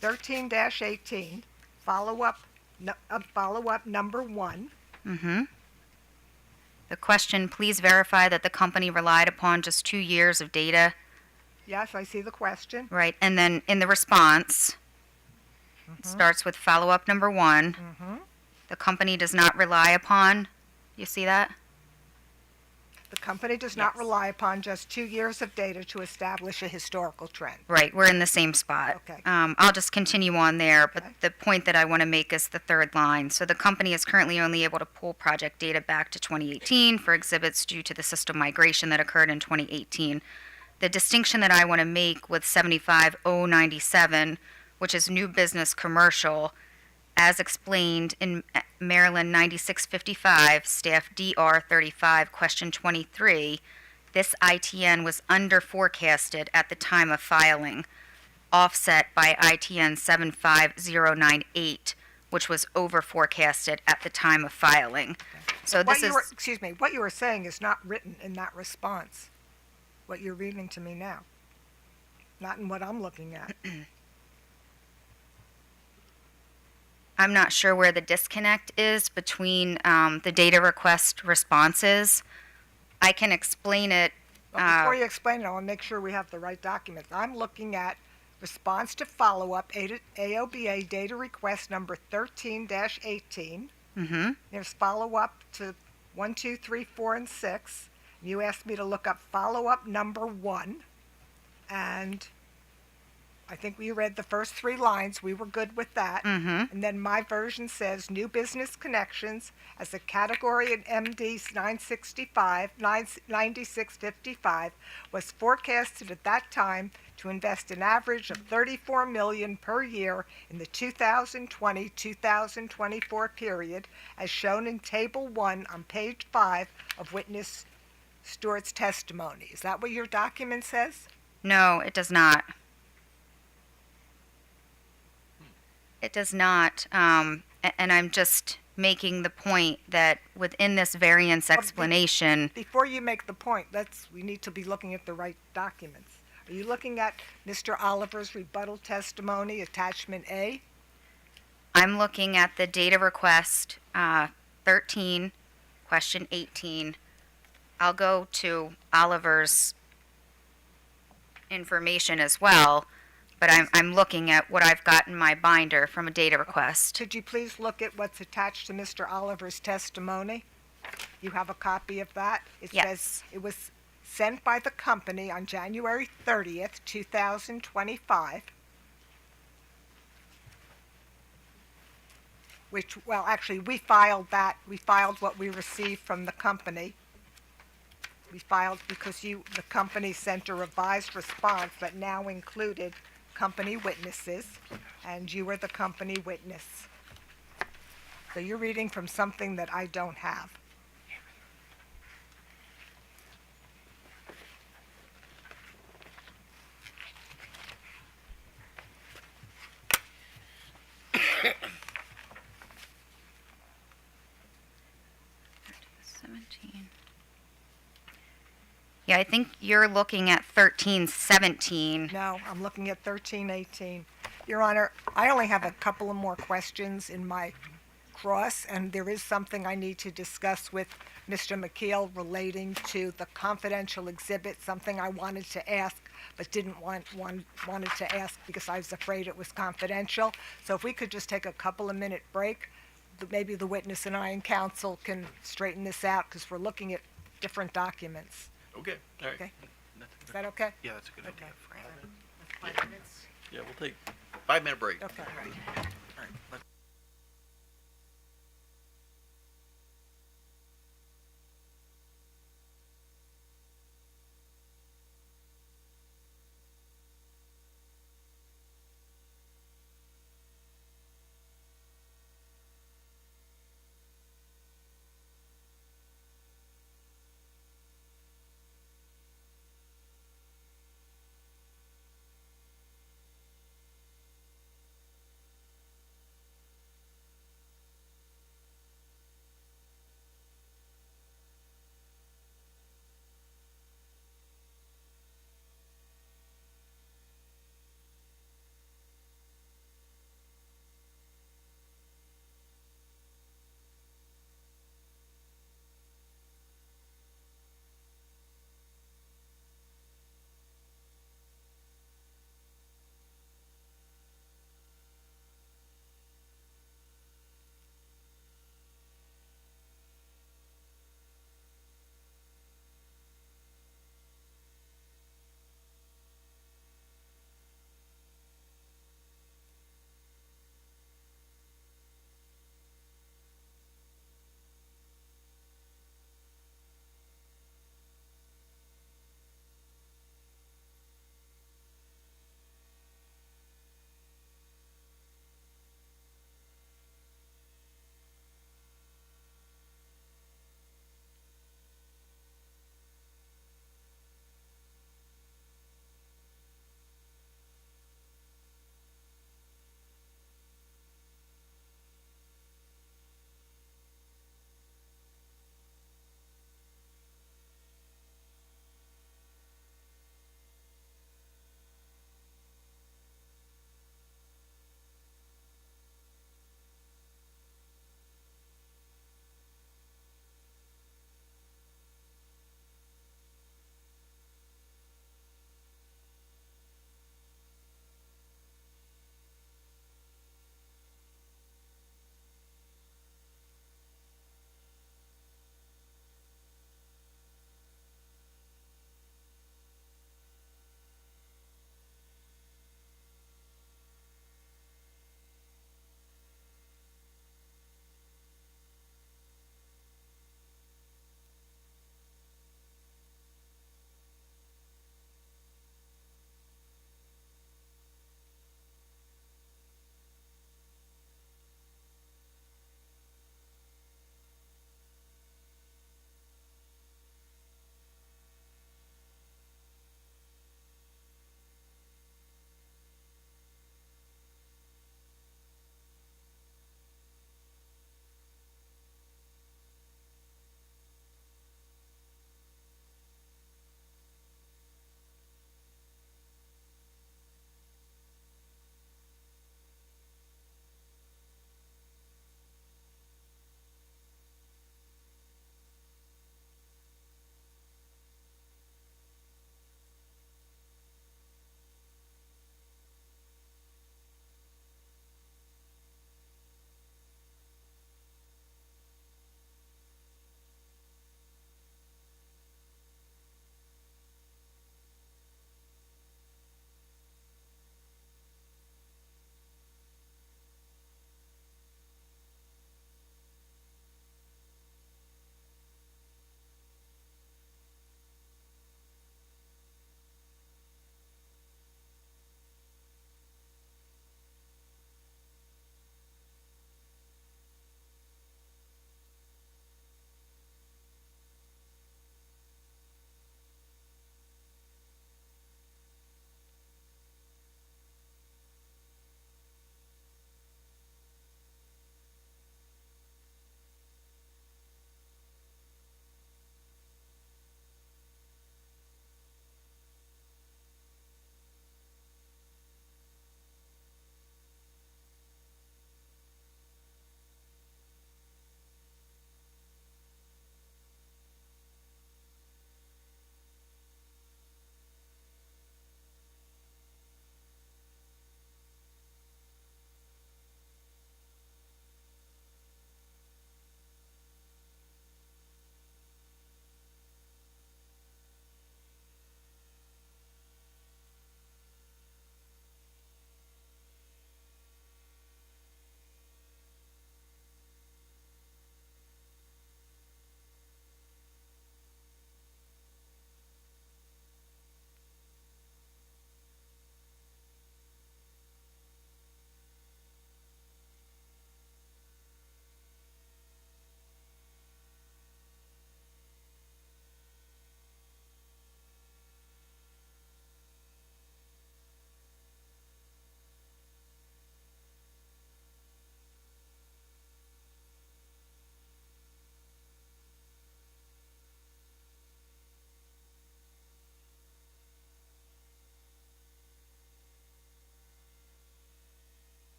13-18, follow-up number 1. Mm-hmm. The question, please verify that the company relied upon just 2 years of data. Yes, I see the question. Right, and then in the response, it starts with follow-up number 1. Mm-hmm. The company does not rely upon. You see that? The company does not Yes. rely upon just 2 years of data to establish a historical trend. Right, we're in the same spot. Okay. I'll just continue on there, but Okay. the point that I want to make is the third line. So the company is currently only able to pull project data back to 2018 for exhibits due to the system migration that occurred in 2018. The distinction that I want to make with 75097, which is new business commercial, as explained in Maryland 9655, staff DR 35, question 23, this ITN was under forecasted at the time of filing, offset by ITN 75098, which was over forecasted at the time of filing. So this is, What you were saying is not written in that response, what you're reading to me now. Not in what I'm looking at. I'm not sure where the disconnect is between the data request responses. I can explain it. But before you explain it, I want to make sure we have the right documents. I'm looking at response to follow-up AOBA data request number 13-18. Mm-hmm. There's follow-up to 1, 2, 3, 4, and 6. You asked me to look up follow-up number 1, and I think we read the first 3 lines. We were good with that. Mm-hmm. And then my version says new business connections as a category in MD 9655 was forecasted at that time to invest an average of $34 million per year in the 2020-2024 period, as shown in Table 1 on page 5 of witness Stewart's testimony. Is that what your document says? No, it does not. It does not. And I'm just making the point that within this variance explanation, Before you make the point, we need to be looking at the right documents. Are you looking at Mr. Oliver's rebuttal testimony, attachment A? I'm looking at the data request 13, question 18. I'll go to Oliver's information as well, but I'm looking at what I've got in my binder from a data request. Could you please look at what's attached to Mr. Oliver's testimony? You have a copy of that? It Yes. says it was sent by the company on January 30th, 2025. Which, well, actually, we filed that. We filed what we received from the company. We filed because the company sent a revised response that now included company witnesses, and you were the company witness. So you're reading from something that I don't have. Yeah, I think you're looking at 1317. No, I'm looking at 1318. Your Honor, I only have a couple of more questions in my cross, and there is something I need to discuss with Mr. McKeel relating to the confidential exhibit, something I wanted to ask but didn't wanted to ask because I was afraid it was confidential. So if we could just take a couple of minute break, maybe the witness and I and counsel can straighten this out because we're looking at different documents. Okay, all right. Okay. Is that okay? Yeah, that's a good idea. Okay. 5 minutes? Yeah, we'll take 5-minute break. Okay. All right. Let's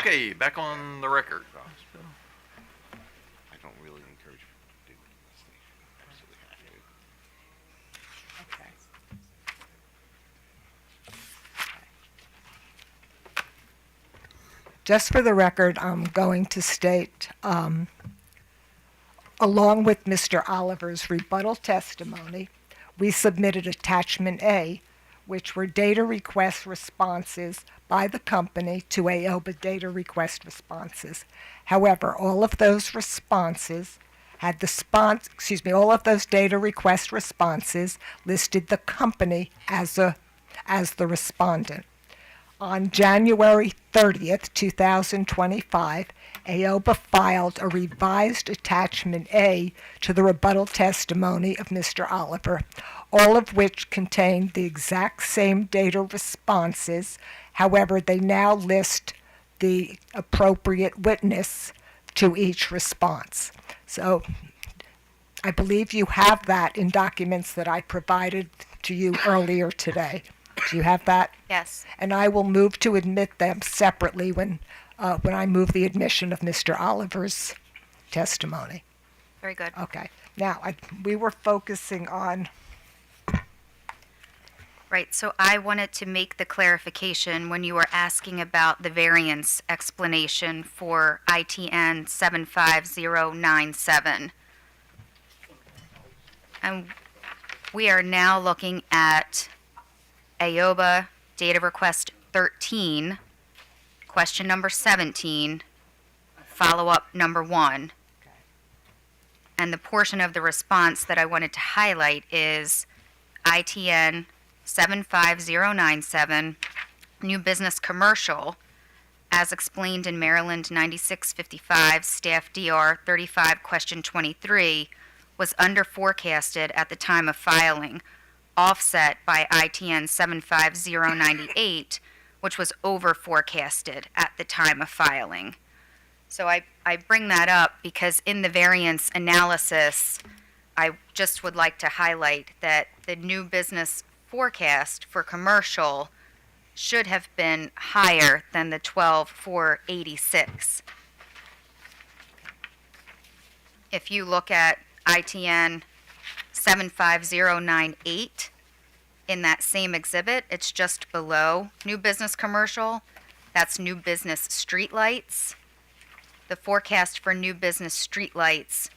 Okay, back on the record. I don't really encourage people to do it unless they absolutely have to. Okay. Just for the record, I'm going to state, along with Mr. Oliver's rebuttal testimony, we submitted Attachment A, which were data request responses by the company to AOBA data request responses. However, all of those responses had all of those data request responses listed the company as the respondent. On January 30th, 2025, AOBA filed a revised Attachment A to the rebuttal testimony of Mr. Oliver, all of which contained the exact same data responses. However, they now list the appropriate witness to each response. So I believe you have that in documents that I provided to you earlier today. Do you have that? Yes. And I will move to admit them separately when I move the admission of Mr. Oliver's testimony. Very good. Okay. Now, we were focusing on, Right, so I wanted to make the clarification when you were asking about the variance explanation for ITN 75097. And we are now looking at AOBA data request 13, question number 17, follow-up number 1. And the portion of the response that I wanted to highlight is ITN 75097, new business commercial, as explained in Maryland 9655, staff DR 35, question 23, was under forecasted at the time of filing, offset by ITN 75098, which was over forecasted at the time of filing. So I bring that up because in the variance analysis, I just would like to highlight that the new business forecast for commercial should have been higher than the 12,486. If you look at ITN 75098 in that same exhibit, it's just below new business commercial. That's new business streetlights. The forecast for new business streetlights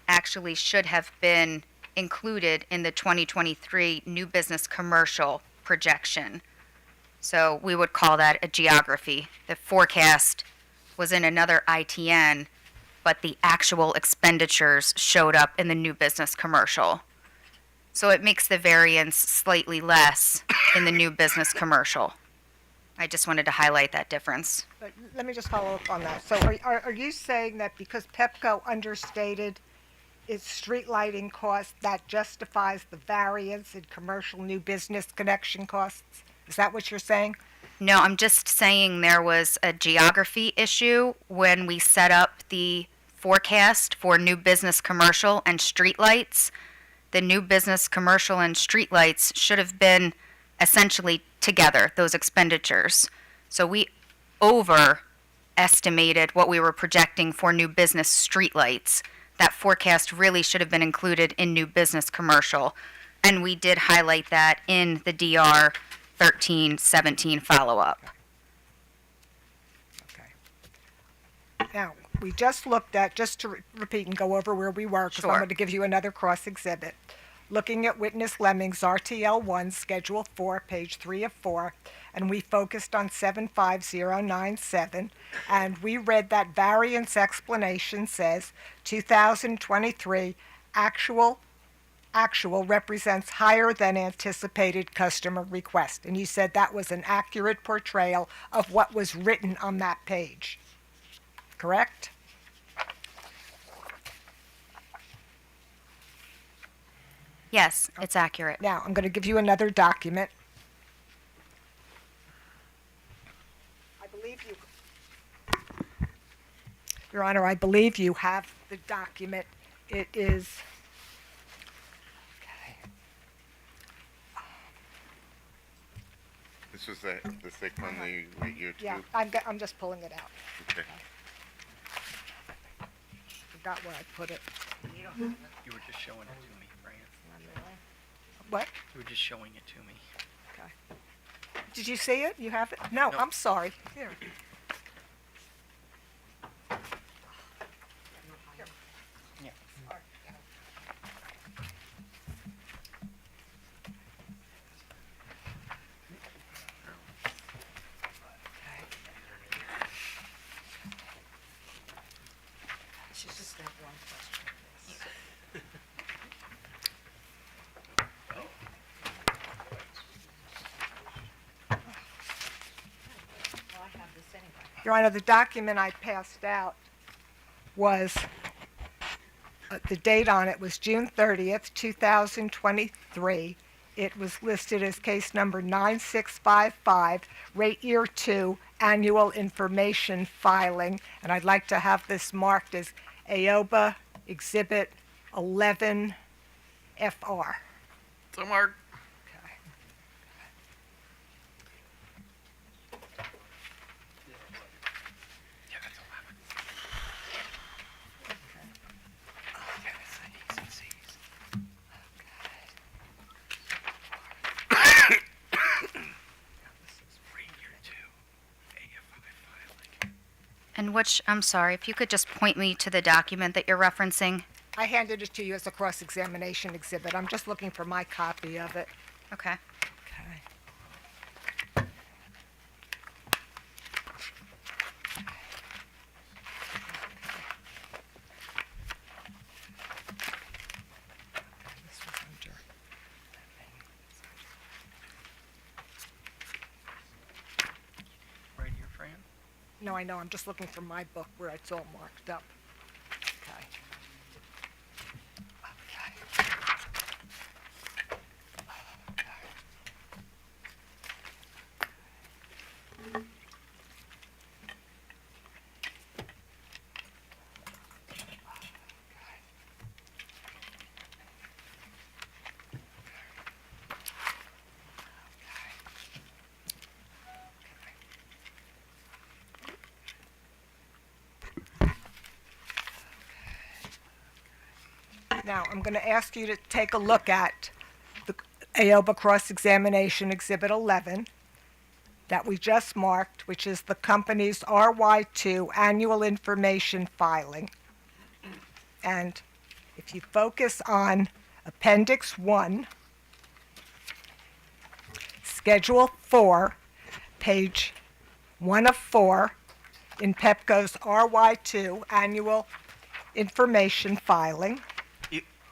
actually should have been included in the 2023 new business commercial projection. So we would call that a geography. The forecast was in another ITN, but the actual expenditures showed up in the new business commercial. So it makes the variance slightly less in the new business commercial. I just wanted to highlight that difference. but let me just follow up on that. So are you saying that because Pepco understated its street lighting cost, that justifies the variance in commercial new business connection costs? Is that what you're saying? No, I'm just saying there was a geography issue when we set up the forecast for new business commercial and streetlights. The new business commercial and streetlights should have been essentially together, those expenditures. So we overestimated what we were projecting for new business streetlights. That forecast really should have been included in new business commercial. And we did highlight that in the DR 1317 follow-up. Okay. Now, we just looked at, just to repeat and go over where we were, because I'm Sure. going to give you another cross-exhibit. Looking at witness Leming's RTL 1, Schedule 4, page 3 of 4, and we focused on 75097, and we read that variance explanation says 2023 actual represents higher than anticipated customer request. And you said that was an accurate portrayal of what was written on that page. Correct? Yes, it's accurate. Now, I'm going to give you another document. I believe you, Your Honor, I believe you have the document. It is, okay. This was the thick one, the right year two? Yeah, I'm just pulling it out. Okay. Forgot where I put it. You were just showing it to me, France. What? You were just showing it to me. Okay. Did you see it? You have it? No, No. I'm sorry. Here. Yeah. She's just got one question. Your Honor, the document I passed out was, the date on it was June 30th, 2023. It was listed as case number 9655, rate year 2, annual information filing. And I'd like to have this marked as AOBA Exhibit 11 FR. So, Mark, Okay. Yeah, that's 11. And which, I'm sorry, if you could just point me to the document that you're referencing. I handed it to you as a cross-examination exhibit. I'm just looking for my copy of it. Okay. Okay. This was under Right here, Fran? No, I know, I'm just looking for my book where it's all marked up. Okay. Now, I'm going to ask you to take a look at the AOBA cross-examination Exhibit 11 that we just marked, which is the company's RY2 annual information filing. And if you focus on Appendix 1, Schedule 4, page 1 of 4, in Pepco's RY2 annual information filing.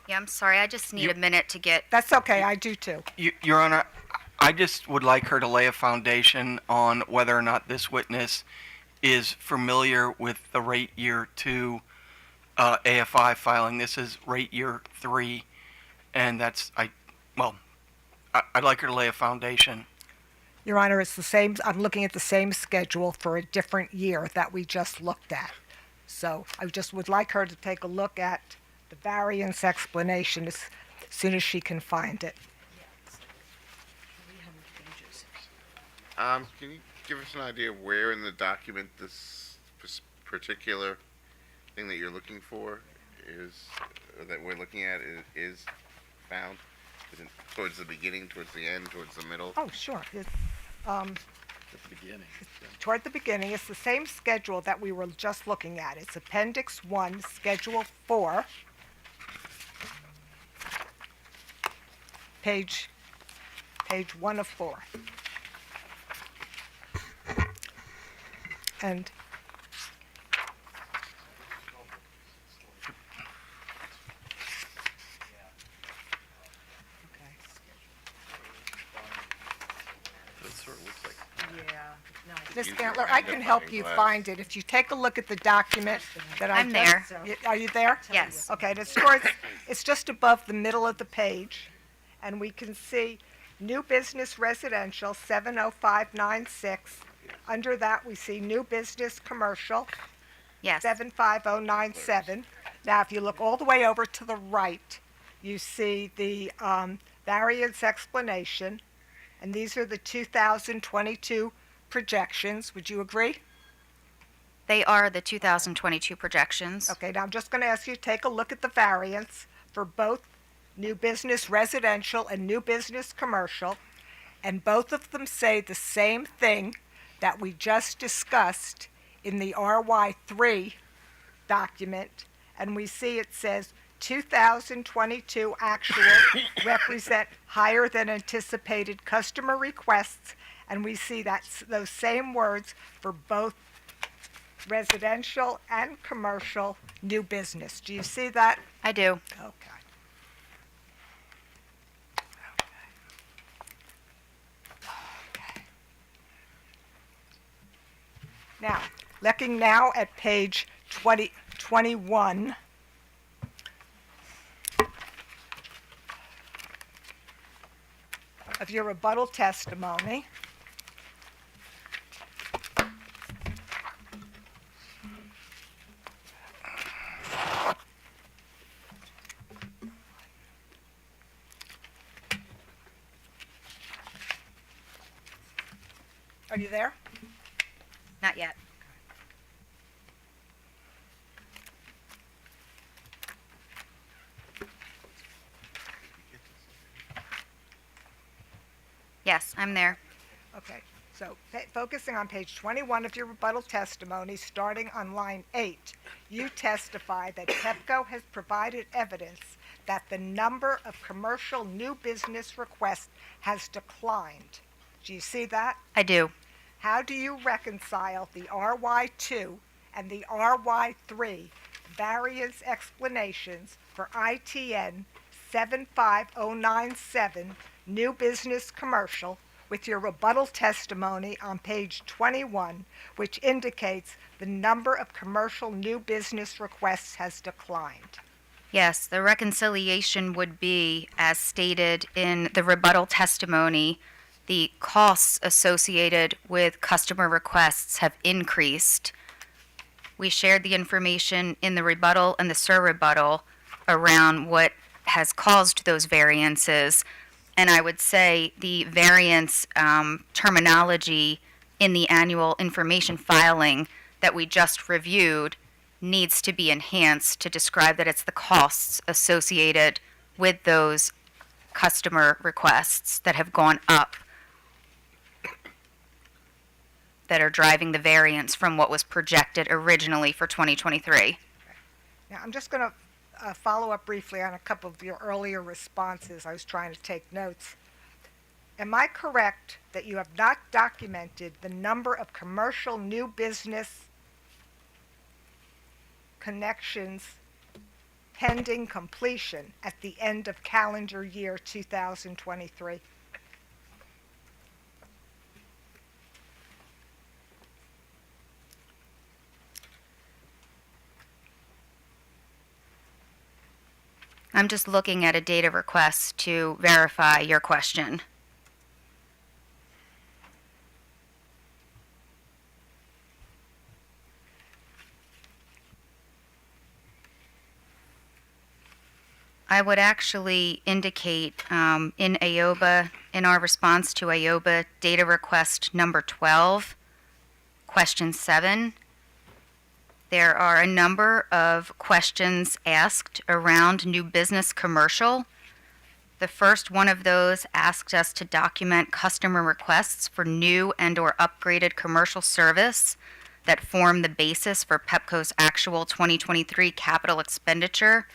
Yeah, I'm sorry, I just need a minute to get, That's okay, I do too. Your Honor, I just would like her to lay a foundation on whether or not this witness is familiar with the rate year 2 AFI filing. This is rate year 3, and I'd like her to lay a foundation. Your Honor, it's the same, I'm looking at the same schedule for a different year that we just looked at. So I just would like her to take a look at the variance explanation as soon as she can find it. Can you give us an idea of where in the document this particular thing that you're looking for is, or that we're looking at is found? Is it towards the beginning, towards the end, towards the middle? Oh, sure. It's, at the beginning. toward the beginning, it's the same schedule that we were just looking at. It's Appendix 1, Schedule 4, page 1 of 4. And That sort of looks like Ms. Use your Canler, I can help you magnifying glass. find it. If you take a look at the document that I'm there. Are you there? Yes. Okay, it's just above the middle of the page, and we can see new business residential, 70596. Under that, we see new business commercial, yes. 75097. Now, if you look all the way over to the right, you see the variance explanation, and these are the 2022 projections. Would you agree? They are the 2022 projections. Okay, now I'm just going to ask you to take a look at the variance for both new business residential and new business commercial, and both of them say the same thing that we just discussed in the RY3 document, and we see it says 2022 actual represent higher than anticipated customer requests, and we see those same words for both residential and commercial new business. Do you see that? I do. Okay. Now, looking now at page 21. Of your rebuttal testimony. Are you there? Not yet. Yes, I'm there. Okay, so focusing on page 21 of your rebuttal testimony, starting on line 8, you testify that Pepco has provided evidence that the number of commercial new business requests has declined. Do you see that? I do. How do you reconcile the RY2 and the RY3 variance explanations for ITN 75097 new business commercial with your rebuttal testimony on page 21, which indicates the number of commercial new business requests has declined? Yes, the reconciliation would be, as stated in the rebuttal testimony, the costs associated with customer requests have increased. We shared the information in the rebuttal and the surrebuttal around what has caused those variances. And I would say the variance terminology in the annual information filing that we just reviewed needs to be enhanced to describe that it's the costs associated with those customer requests that have gone up that are driving the variance from what was projected originally for 2023. Now, I'm just going to follow up briefly on a couple of your earlier responses. I was trying to take notes. Am I correct that you have not documented the number of commercial new business connections pending completion at the end of calendar year 2023? I'm just looking at a data request to verify your question. I would actually indicate in AOBA, in our response to AOBA data request number 12, question 7, there are a number of questions asked around new business commercial. The first one of those asked us to document customer requests for new and or upgraded commercial service that form the basis for Pepco's actual 2023 capital expenditure.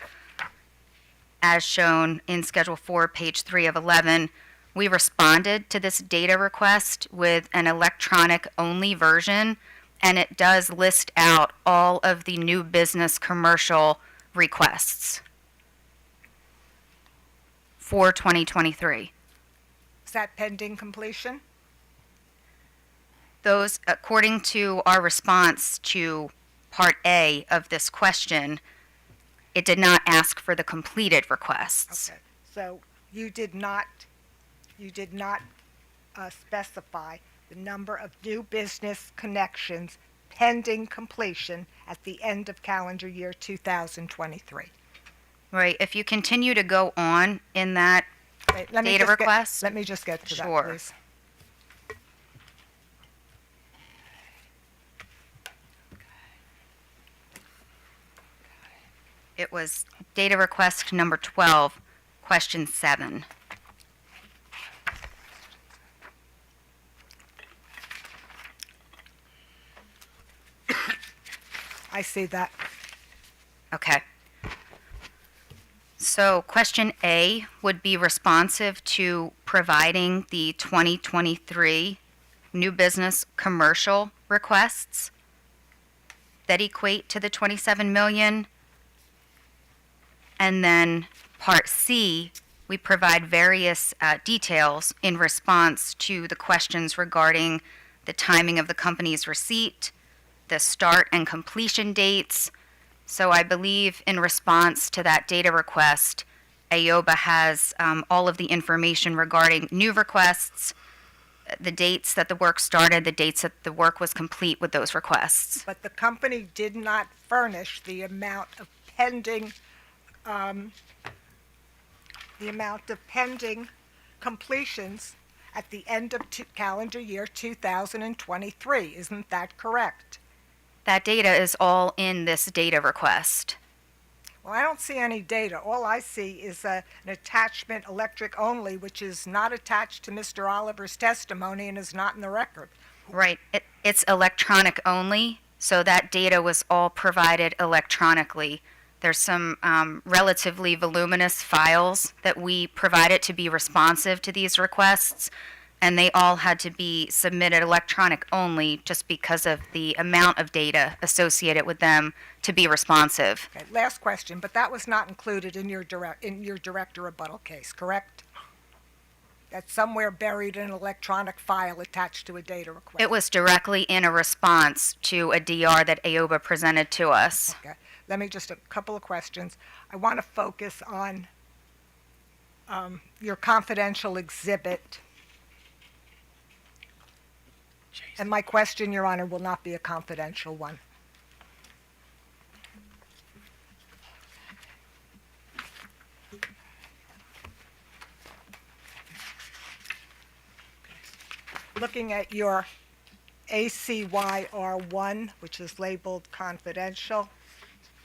As shown in Schedule 4, page 3 of 11, we responded to this data request with an electronic-only version, and it does list out all of the new business commercial requests for 2023. Is that pending completion? Those, according to our response to Part A of this question, it did not ask for the completed requests. Okay, so you did not specify the number of new business connections pending completion at the end of calendar year 2023. Right. If you continue to go on in that Wait, let me Data just get- request? Let me just get to Sure. that, please. It was data request number 12, question 7. I see that. Okay. So question A would be responsive to providing the 2023 new business commercial requests that equate to the 27 million. And then part C, we provide various details in response to the questions regarding the timing of the company's receipt, the start and completion dates. So I believe in response to that data request, AOBA has all of the information regarding new requests, the dates that the work started, the dates that the work was complete with those requests. But the company did not furnish the amount of pending completions at the end of calendar year 2023. Isn't that correct? That data is all in this data request. Well, I don't see any data. All I see is an attachment, electric only, which is not attached to Mr. Oliver's testimony and is not in the record. Right. It's electronic only, so that data was all provided electronically. There's some relatively voluminous files that we provided to be responsive to these requests, and they all had to be submitted electronic only just because of the amount of data associated with them to be responsive. Okay, last question, but that was not included in your direct or rebuttal case, correct? That's somewhere buried in an electronic file attached to a data request. It was directly in a response to a DR that AOBA presented to us. Okay, let me just a couple of questions. I want to focus on your confidential exhibit. And my question, Your Honor, will not be a confidential one. Looking at your ACYR1, which is labeled confidential.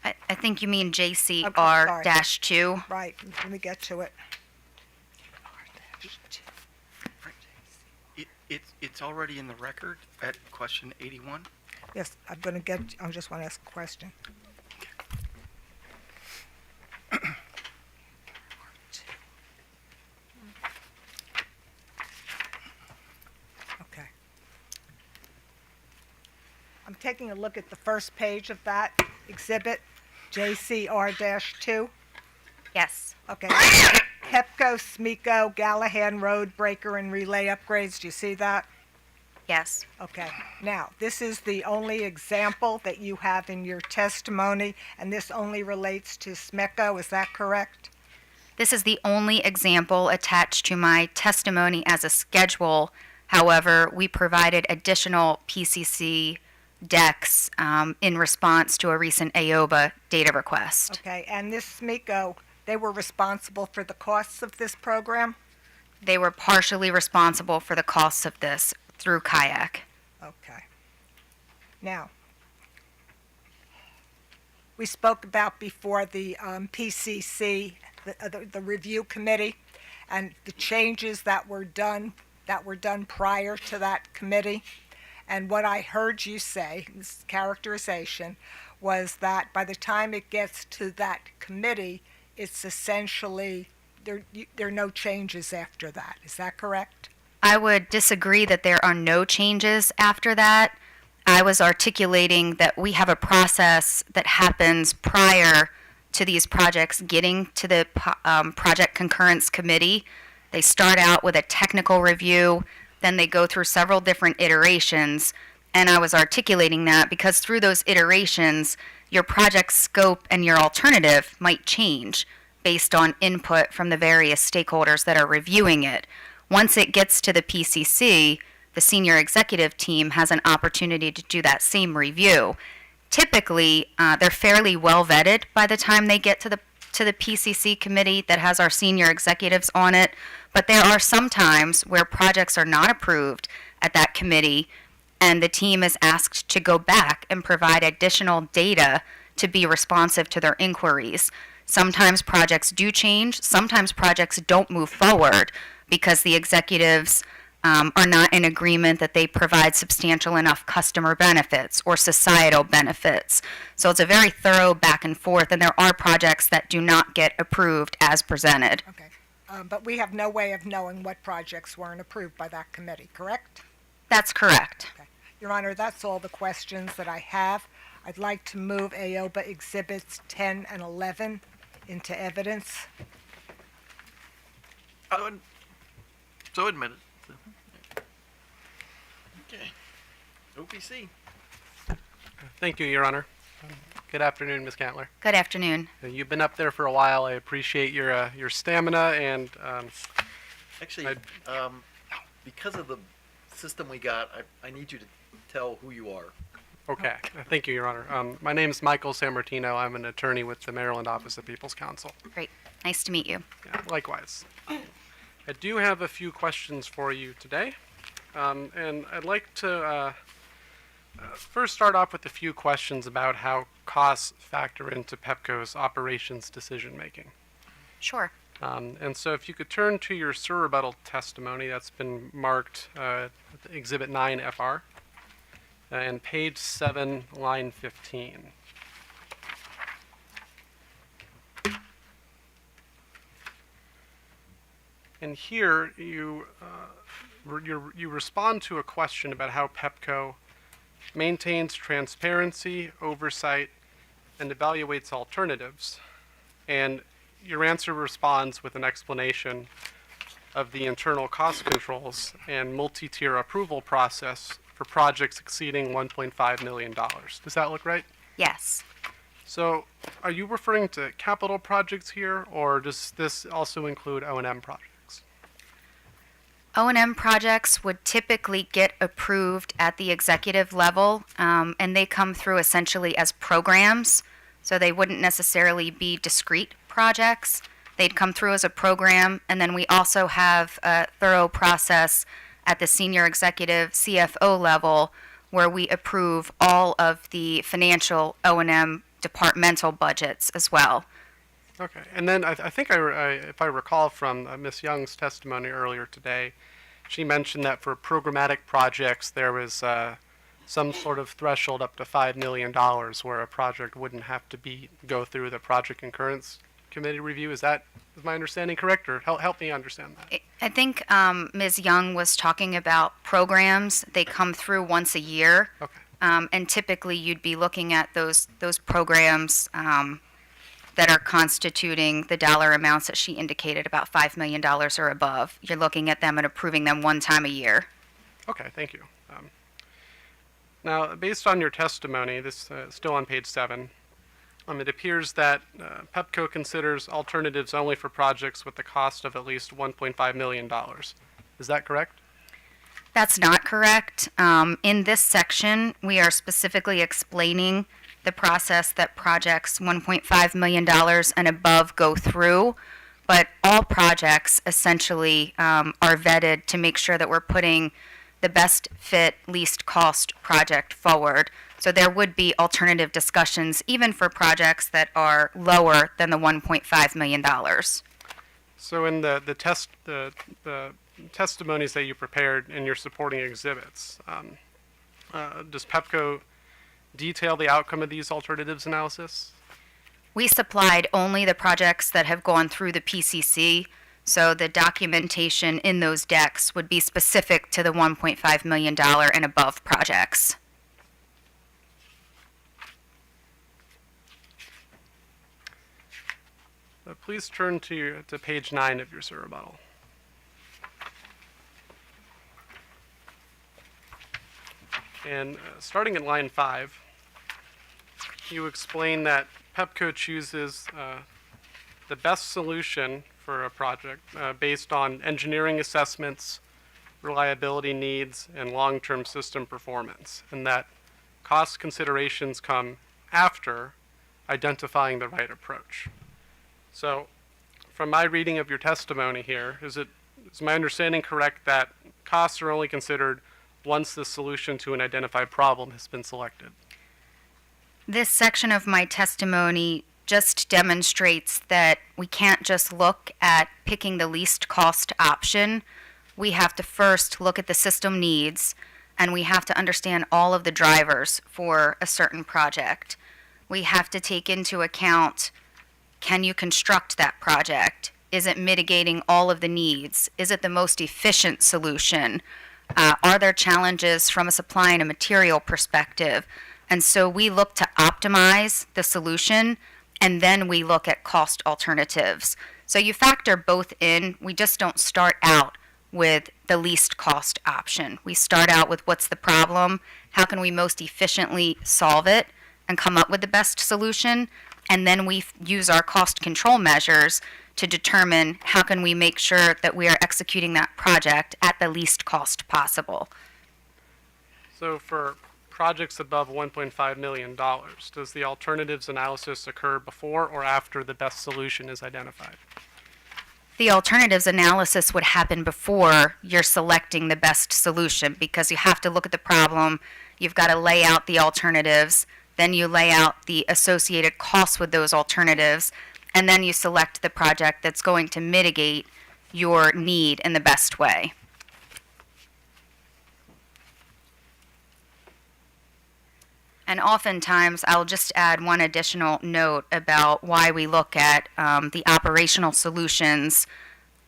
I think you mean sorry. JCR-2. Right, let me get to it. It's already in the record at question 81. Yes, I just want to ask a question. Okay. I'm taking a look at the first page of that exhibit, JCR-2. Yes. Okay. Pepco, Smeco, Gallahan Road breaker and relay upgrades. Do you see that? Yes. Okay. Now, this is the only example that you have in your testimony, and this only relates to Smeco. Is that correct? This is the only example attached to my testimony as a schedule. However, we provided additional PCC decks in response to a recent AOBA data request. Okay. And this Smeco, they were responsible for the costs of this program? They were partially responsible for the costs of this through Kayak. Okay. Now, we spoke about before the PCC, the review committee, and the changes that were done prior to that committee. And what I heard you say, this characterization, was that by the time it gets to that committee, it's essentially, there are no changes after that. Is that correct? I would disagree that there are no changes after that. I was articulating that we have a process that happens prior to these projects getting to the project concurrence committee. They start out with a technical review, then they go through several different iterations, and I was articulating that because through those iterations, your project scope and your alternative might change based on input from the various stakeholders that are reviewing it. Once it gets to the PCC, the senior executive team has an opportunity to do that same review. Typically, they're fairly well vetted by the time they get to to the PCC committee that has our senior executives on it, but there are some times where projects are not approved at that committee, and the team is asked to go back and provide additional data to be responsive to their inquiries. Sometimes projects do change, sometimes projects don't move forward because the executives are not in agreement that they provide substantial enough customer benefits or societal benefits. So it's a very thorough back and forth, and there are projects that do not get approved as presented. Okay. But we have no way of knowing what projects weren't approved by that committee, correct? That's correct. Okay. Your Honor, that's all the questions that I have. I'd like to move AOBA Exhibits 10 and 11 into evidence. So admitted. Okay. OPC. Thank you, Your Honor. Good afternoon, Ms. Canler. Good afternoon. You've been up there for a while. I appreciate your stamina and Actually, because of the system we got, I need you to tell who you are. okay. Thank you, Your Honor. My name is Michael Sammartino. I'm an attorney with the Maryland Office of People's Counsel. Great. Nice to meet you. Yeah, likewise. I do have a few questions for you today, and I'd like to first start off with a few questions about how costs factor into Pepco's operations decision-making. Sure. And so if you could turn to your rebuttal testimony that's been marked Exhibit 9 FR, and page 7, line 15. And here you respond to a question about how Pepco maintains transparency, oversight, and evaluates alternatives. And your answer responds with an explanation of the internal cost controls and multi-tier approval process for projects exceeding $1.5 million. Does that look right? Yes. So are you referring to capital projects here, or does this also include O&M projects? O&M projects would typically get approved at the executive level, and they come through essentially as programs. So they wouldn't necessarily be discrete projects. They'd come through as a program, and then we also have a thorough process at the senior executive CFO level where we approve all of the financial O&M departmental budgets as well. Okay, and then I think if I recall from Ms. Young's testimony earlier today, she mentioned that for programmatic projects there was some sort of threshold up to $5 million where a project wouldn't have to go through the project concurrence committee review. Is my understanding correct, or help me understand that? I think Ms. Young was talking about programs. They come through once a year. Okay. And typically you'd be looking at those programs that are constituting the dollar amounts that she indicated, about $5 million or above. You're looking at them and approving them one time a year. Okay, thank you. Now, based on your testimony, this is still on page 7, it appears that Pepco considers alternatives only for projects with the cost of at least $1.5 million. Is that correct? That's not correct. In this section, we are specifically explaining the process that projects $1.5 million and above go through, but all projects essentially are vetted to make sure that we're putting the best fit, least cost project forward. So there would be alternative discussions even for projects that are lower than the $1.5 million. So in the testimonies that you prepared in your supporting exhibits, does Pepco detail the outcome of these alternatives analysis? We supplied only the projects that have gone through the PCC, so the documentation in those decks would be specific to the $1.5 million and above projects. Please turn to page 9 of your rebuttal. And starting at line 5, you explain that Pepco chooses the best solution for a project based on engineering assessments, reliability needs, and long-term system performance, and that cost considerations come after identifying the right approach. So, from my reading of your testimony here, is my understanding correct that costs are only considered once the solution to an identified problem has been selected? This section of my testimony just demonstrates that we can't just look at picking the least cost option. We have to first look at the system needs, and we have to understand all of the drivers for a certain project. We have to take into account, can you construct that project? Is it mitigating all of the needs? Is it the most efficient solution? Are there challenges from a supply and a material perspective? And so we look to optimize the solution, and then we look at cost alternatives. So you factor both in. We just don't start out with the least cost option. We start out with what's the problem, how can we most efficiently solve it and come up with the best solution, and then we use our cost control measures to determine how can we make sure that we are executing that project at the least cost possible. So for projects above $1.5 million, does the alternatives analysis occur before or after the best solution is identified? The alternatives analysis would happen before you're selecting the best solution, because you have to look at the problem, you've got to lay out the alternatives, then you lay out the associated costs with those alternatives, and then you select the project that's going to mitigate your need in the best way. And oftentimes, I'll just add one additional note about why we look at the operational solutions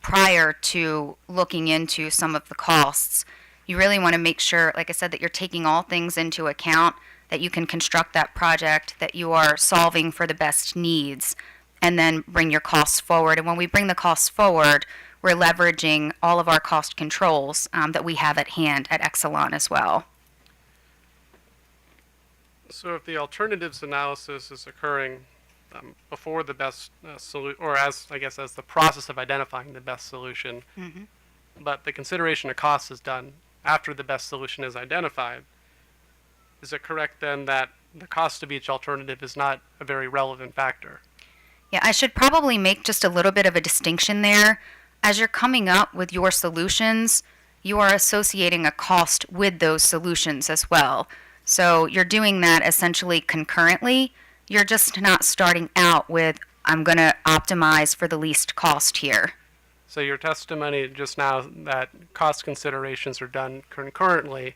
prior to looking into some of the costs. You really want to make sure, like I said, that you're taking all things into account, that you can construct that project, that you are solving for the best needs, and then bring your costs forward. And when we bring the costs forward, we're leveraging all of our cost controls that we have at hand at Exelon as well. So if the alternatives analysis is occurring before the best solution, or as the process of identifying the best solution, but the consideration of costs is done after the best solution is identified, is it correct then that the cost of each alternative is not a very relevant factor? Yeah, I should probably make just a little bit of a distinction there. As you're coming up with your solutions, you are associating a cost with those solutions as well. So you're doing that essentially concurrently. You're just not starting out with, I'm going to optimize for the least cost here. So your testimony just now that cost considerations are done concurrently,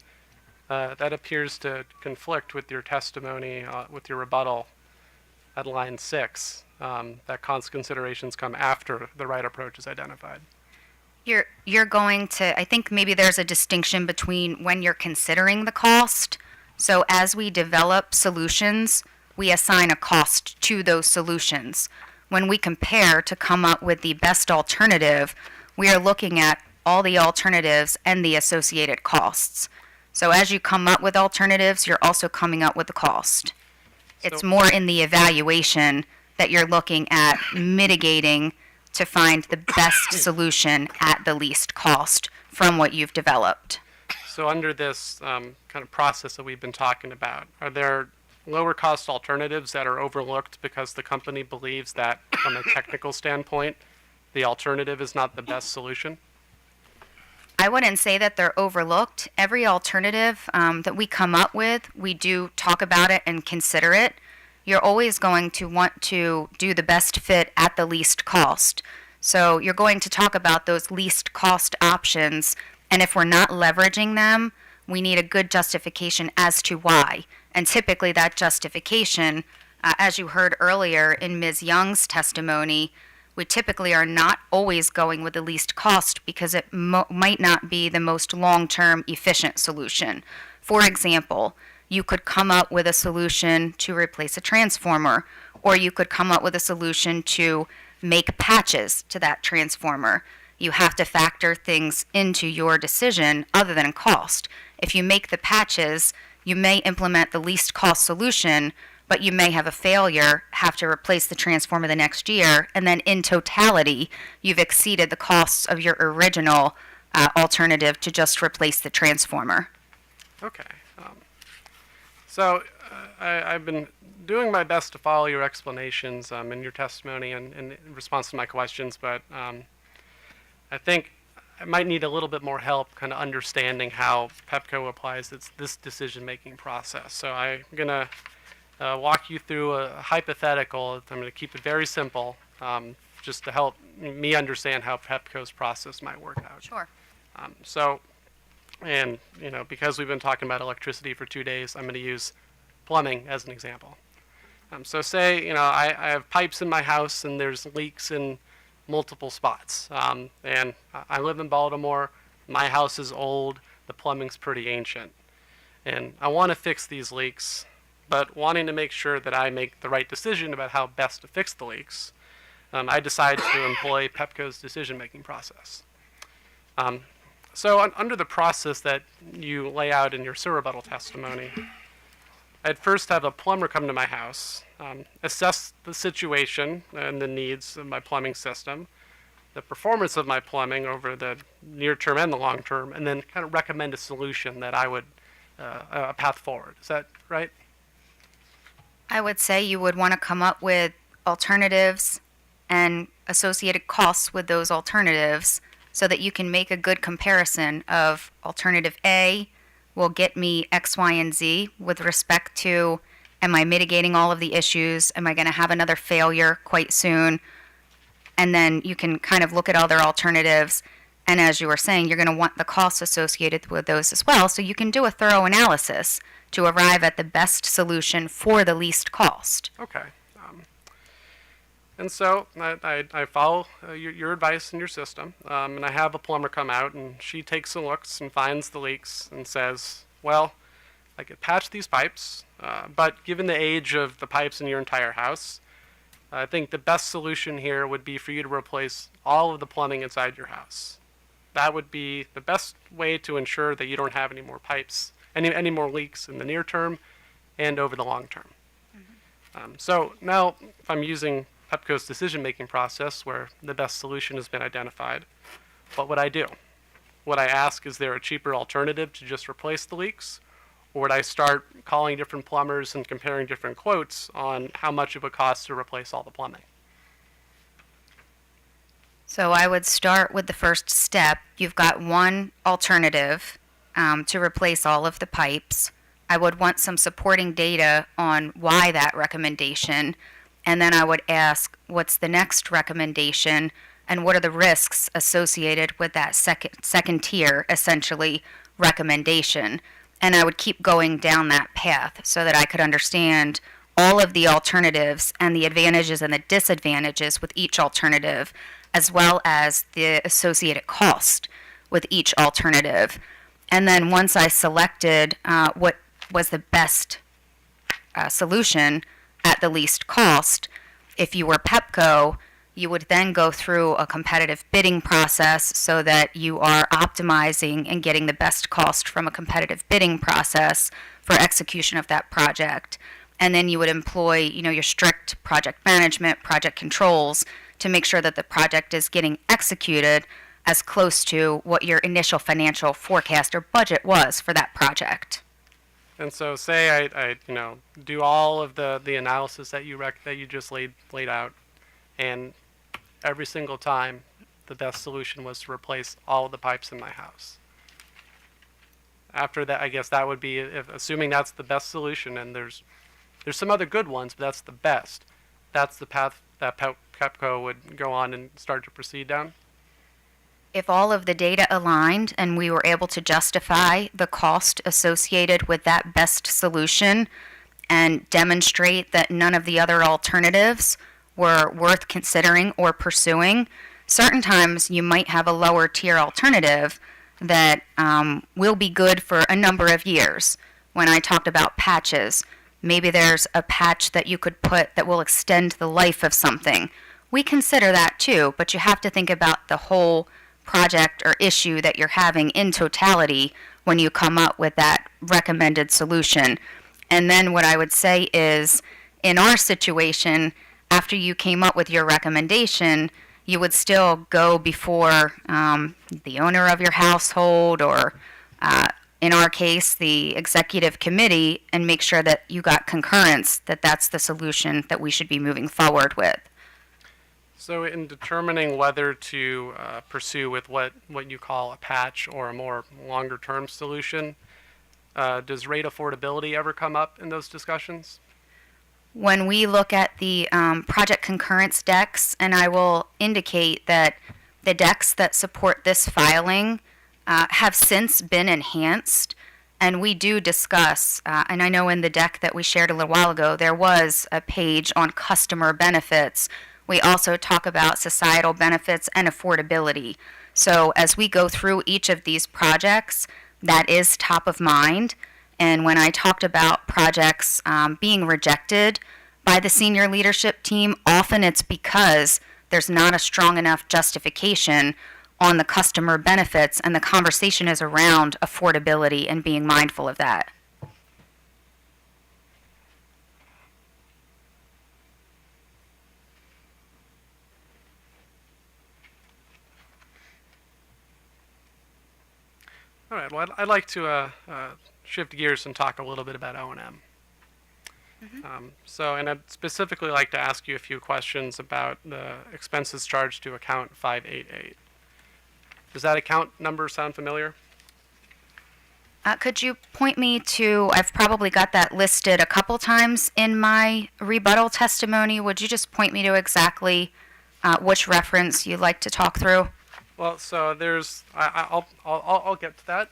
that appears to conflict with your testimony, with your rebuttal at line 6, that cost considerations come after the right approach is identified. You're going to, I think maybe there's a distinction between when you're considering the cost. So as we develop solutions, we assign a cost to those solutions. When we compare to come up with the best alternative, we are looking at all the alternatives and the associated costs. So as you come up with alternatives, you're also coming up with the cost. It's more in the evaluation that you're looking at mitigating to find the best solution at the least cost from what you've developed. So under this kind of process that we've been talking about, are there lower cost alternatives that are overlooked because the company believes that from a technical standpoint, the alternative is not the best solution? I wouldn't say that they're overlooked. Every alternative that we come up with, we do talk about it and consider it. You're always going to want to do the best fit at the least cost. So you're going to talk about those least cost options, and if we're not leveraging them, we need a good justification as to why. And typically that justification, as you heard earlier in Ms. Young's testimony, we typically are not always going with the least cost because it might not be the most long-term efficient solution. For example, you could come up with a solution to replace a transformer, or you could come up with a solution to make patches to that transformer. You have to factor things into your decision other than cost. If you make the patches, you may implement the least cost solution, but you may have a failure, have to replace the transformer the next year, and then in totality, you've exceeded the costs of your original alternative to just replace the transformer. Okay. So I've been doing my best to follow your explanations in your testimony and in response to my questions, but I think I might need a little bit more help kind of understanding how Pepco applies this decision-making process. So I'm going to walk you through a hypothetical. I'm going to keep it very simple, just to help me understand how Pepco's process might work out. Sure. And because we've been talking about electricity for 2 days, I'm going to use plumbing as an example. So say, I have pipes in my house and there's leaks in multiple spots. And I live in Baltimore. My house is old. The plumbing's pretty ancient. And I want to fix these leaks, but wanting to make sure that I make the right decision about how best to fix the leaks, I decide to employ Pepco's decision-making process. So under the process that you lay out in your Rebuttal testimony, I'd first have a plumber come to my house, assess the situation and the needs of my plumbing system, the performance of my plumbing over the near term and the long term, and then kind of recommend a solution that I would, a path forward. Is that right? I would say you would want to come up with alternatives and associated costs with those alternatives so that you can make a good comparison of alternative A will get me X, Y, and Z with respect to, am I mitigating all of the issues? Am I going to have another failure quite soon? And then you can kind of look at other alternatives. And as you were saying, you're going to want the costs associated with those as well. So you can do a thorough analysis to arrive at the best solution for the least cost. Okay. And so I follow your advice and your system, and I have a plumber come out, and she takes a look and finds the leaks and says, well, I could patch these pipes, but given the age of the pipes in your entire house, I think the best solution here would be for you to replace all of the plumbing inside your house. That would be the best way to ensure that you don't have any more pipes, any more leaks in the near term and over the long term. So now if I'm using Pepco's decision-making process where the best solution has been identified, what would I do? Would I ask, is there a cheaper alternative to just replace the leaks? Or would I start calling different plumbers and comparing different quotes on how much it would cost to replace all the plumbing? So I would start with the first step. You've got one alternative to replace all of the pipes. I would want some supporting data on why that recommendation. And then I would ask, what's the next recommendation and what are the risks associated with that second tier, essentially, recommendation? And I would keep going down that path so that I could understand all of the alternatives and the advantages and the disadvantages with each alternative, as well as the associated cost with each alternative. And then once I selected what was the best solution at the least cost, if you were Pepco, you would then go through a competitive bidding process so that you are optimizing and getting the best cost from a competitive bidding process for execution of that project. And then you would employ, your strict project management, project controls to make sure that the project is getting executed as close to what your initial financial forecast or budget was for that project. And so say I do all of the analysis that you just laid out, and every single time the best solution was to replace all of the pipes in my house. After that, I guess that would be, assuming that's the best solution, and there's some other good ones, but that's the best. That's the path that Pepco would go on and start to proceed down. If all of the data aligned and we were able to justify the cost associated with that best solution and demonstrate that none of the other alternatives were worth considering or pursuing, certain times you might have a lower tier alternative that will be good for a number of years. When I talked about patches, maybe there's a patch that you could put that will extend the life of something. We consider that too, but you have to think about the whole project or issue that you're having in totality when you come up with that recommended solution. And then what I would say is, in our situation, after you came up with your recommendation, you would still go before the owner of your household or in our case, the executive committee, and make sure that you got concurrence that that's the solution that we should be moving forward with. So in determining whether to pursue with what you call a patch or a more longer term solution, does rate affordability ever come up in those discussions? When we look at the project concurrence decks, and I will indicate that the decks that support this filing have since been enhanced, and we do discuss, and I know in the deck that we shared a little while ago, there was a page on customer benefits. We also talk about societal benefits and affordability. So as we go through each of these projects, that is top of mind. And when I talked about projects being rejected by the senior leadership team, often it's because there's not a strong enough justification on the customer benefits, and the conversation is around affordability and being mindful of that. All right, well, I'd like to shift gears and talk a little bit about O&M. And I'd specifically like to ask you a few questions about the expenses charged to account 588. Does that account number sound familiar? Could you point me to, I've probably got that listed a couple times in my rebuttal testimony. Would you just point me to exactly which reference you'd like to talk through? Well, so there's, I'll get to that.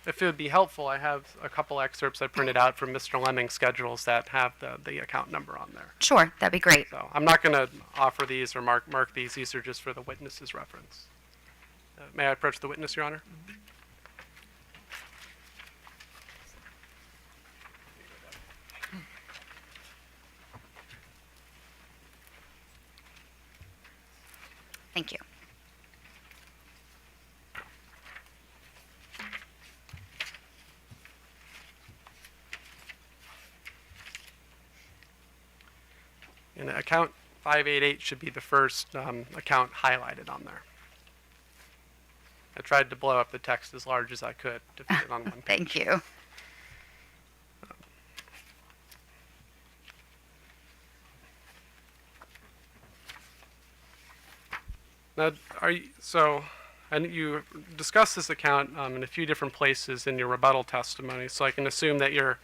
If it would be helpful, I have a couple excerpts I printed out from Mr. Leming's schedules that have the account number on there. Sure, that'd be great. So I'm not going to offer these or mark these. These are just for the witness's reference. May I approach the witness, Your Honor? Thank you. And account 588 should be the first account highlighted on there. I tried to blow up the text as large as I could to fit it on one page. Thank you. Now, and you discussed this account in a few different places in your rebuttal testimony, so I can assume that you're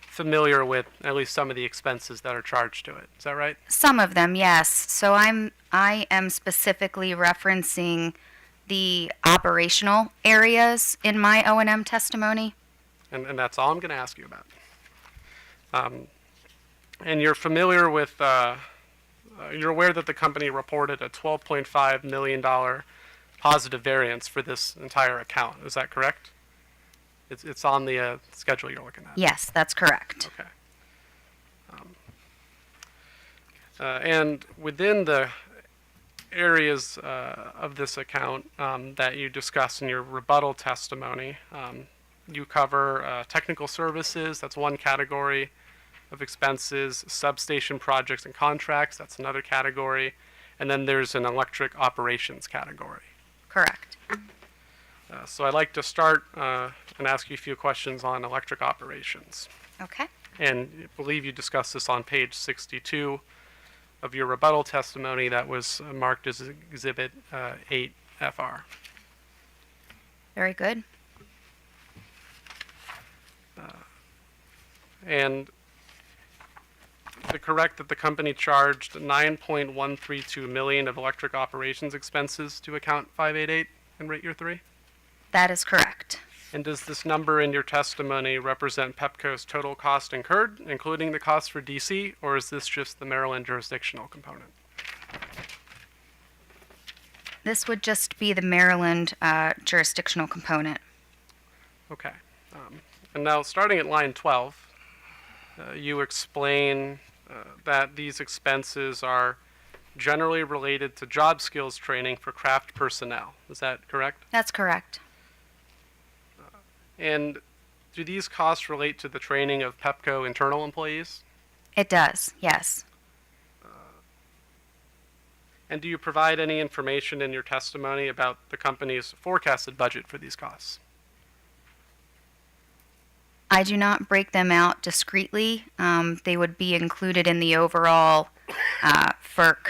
familiar with at least some of the expenses that are charged to it. Is that right? Some of them, yes. So I am specifically referencing the operational areas in my O&M testimony. And that's all I'm going to ask you about. And you're familiar with, you're aware that the company reported a $12.5 million positive variance for this entire account. Is that correct? It's on the schedule you're looking at. Yes, that's correct. Okay. And within the areas of this account that you discuss in your rebuttal testimony, you cover technical services, that's one category of expenses, substation projects and contracts, that's another category, and then there's an electric operations category. Correct. So I'd like to start and ask you a few questions on electric operations. Okay. And I believe you discussed this on page 62 of your rebuttal testimony that was marked as Exhibit 8FR. Very good. And is it correct that the company charged $9.132 million of electric operations expenses to account 588 in rate year 3? That is correct. And does this number in your testimony represent Pepco's total cost incurred, including the cost for DC, or is this just the Maryland jurisdictional component? This would just be the Maryland jurisdictional component. Okay. And now, starting at line 12, you explain that these expenses are generally related to job skills training for craft personnel. Is that correct? That's correct. And do these costs relate to the training of Pepco internal employees? It does, yes. And do you provide any information in your testimony about the company's forecasted budget for these costs? I do not break them out discreetly. They would be included in the overall FERC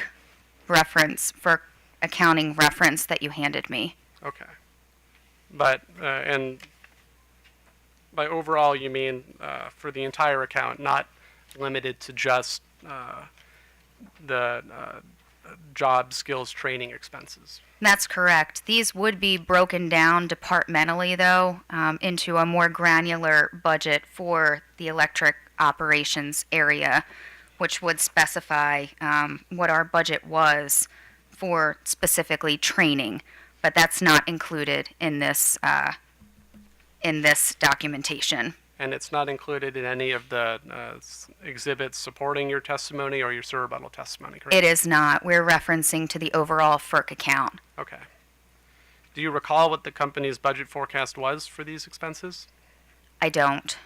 reference, FERC accounting reference that you handed me. Okay. But, and by overall, you mean for the entire account, not limited to just the job skills training expenses? That's correct. These would be broken down departmentally, though, into a more granular budget for the electric operations area, which would specify what our budget was for specifically training. But that's not included in this documentation. And it's not included in any of the exhibits supporting your testimony or your rebuttal testimony, correct? It is not. We're referencing to the overall FERC account. Okay. Do you recall what the company's budget forecast was for these expenses? I don't.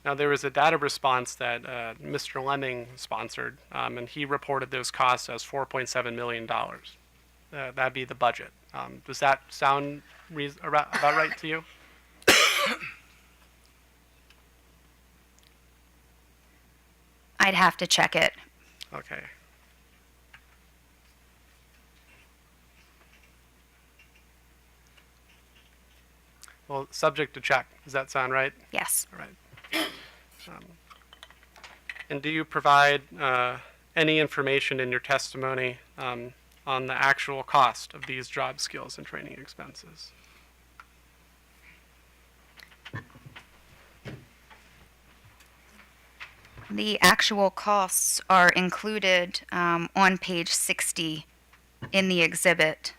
Now, there was a data response that Mr. Leming sponsored, and he reported those costs as $4.7 million. That'd be the budget. Does that sound about right to you? I'd have to check it. Okay. Well, subject to check. Does that sound right? Yes. All right. And do you provide any information in your testimony on the actual cost of these job skills and training expenses? The actual costs are included on page 60 in the exhibit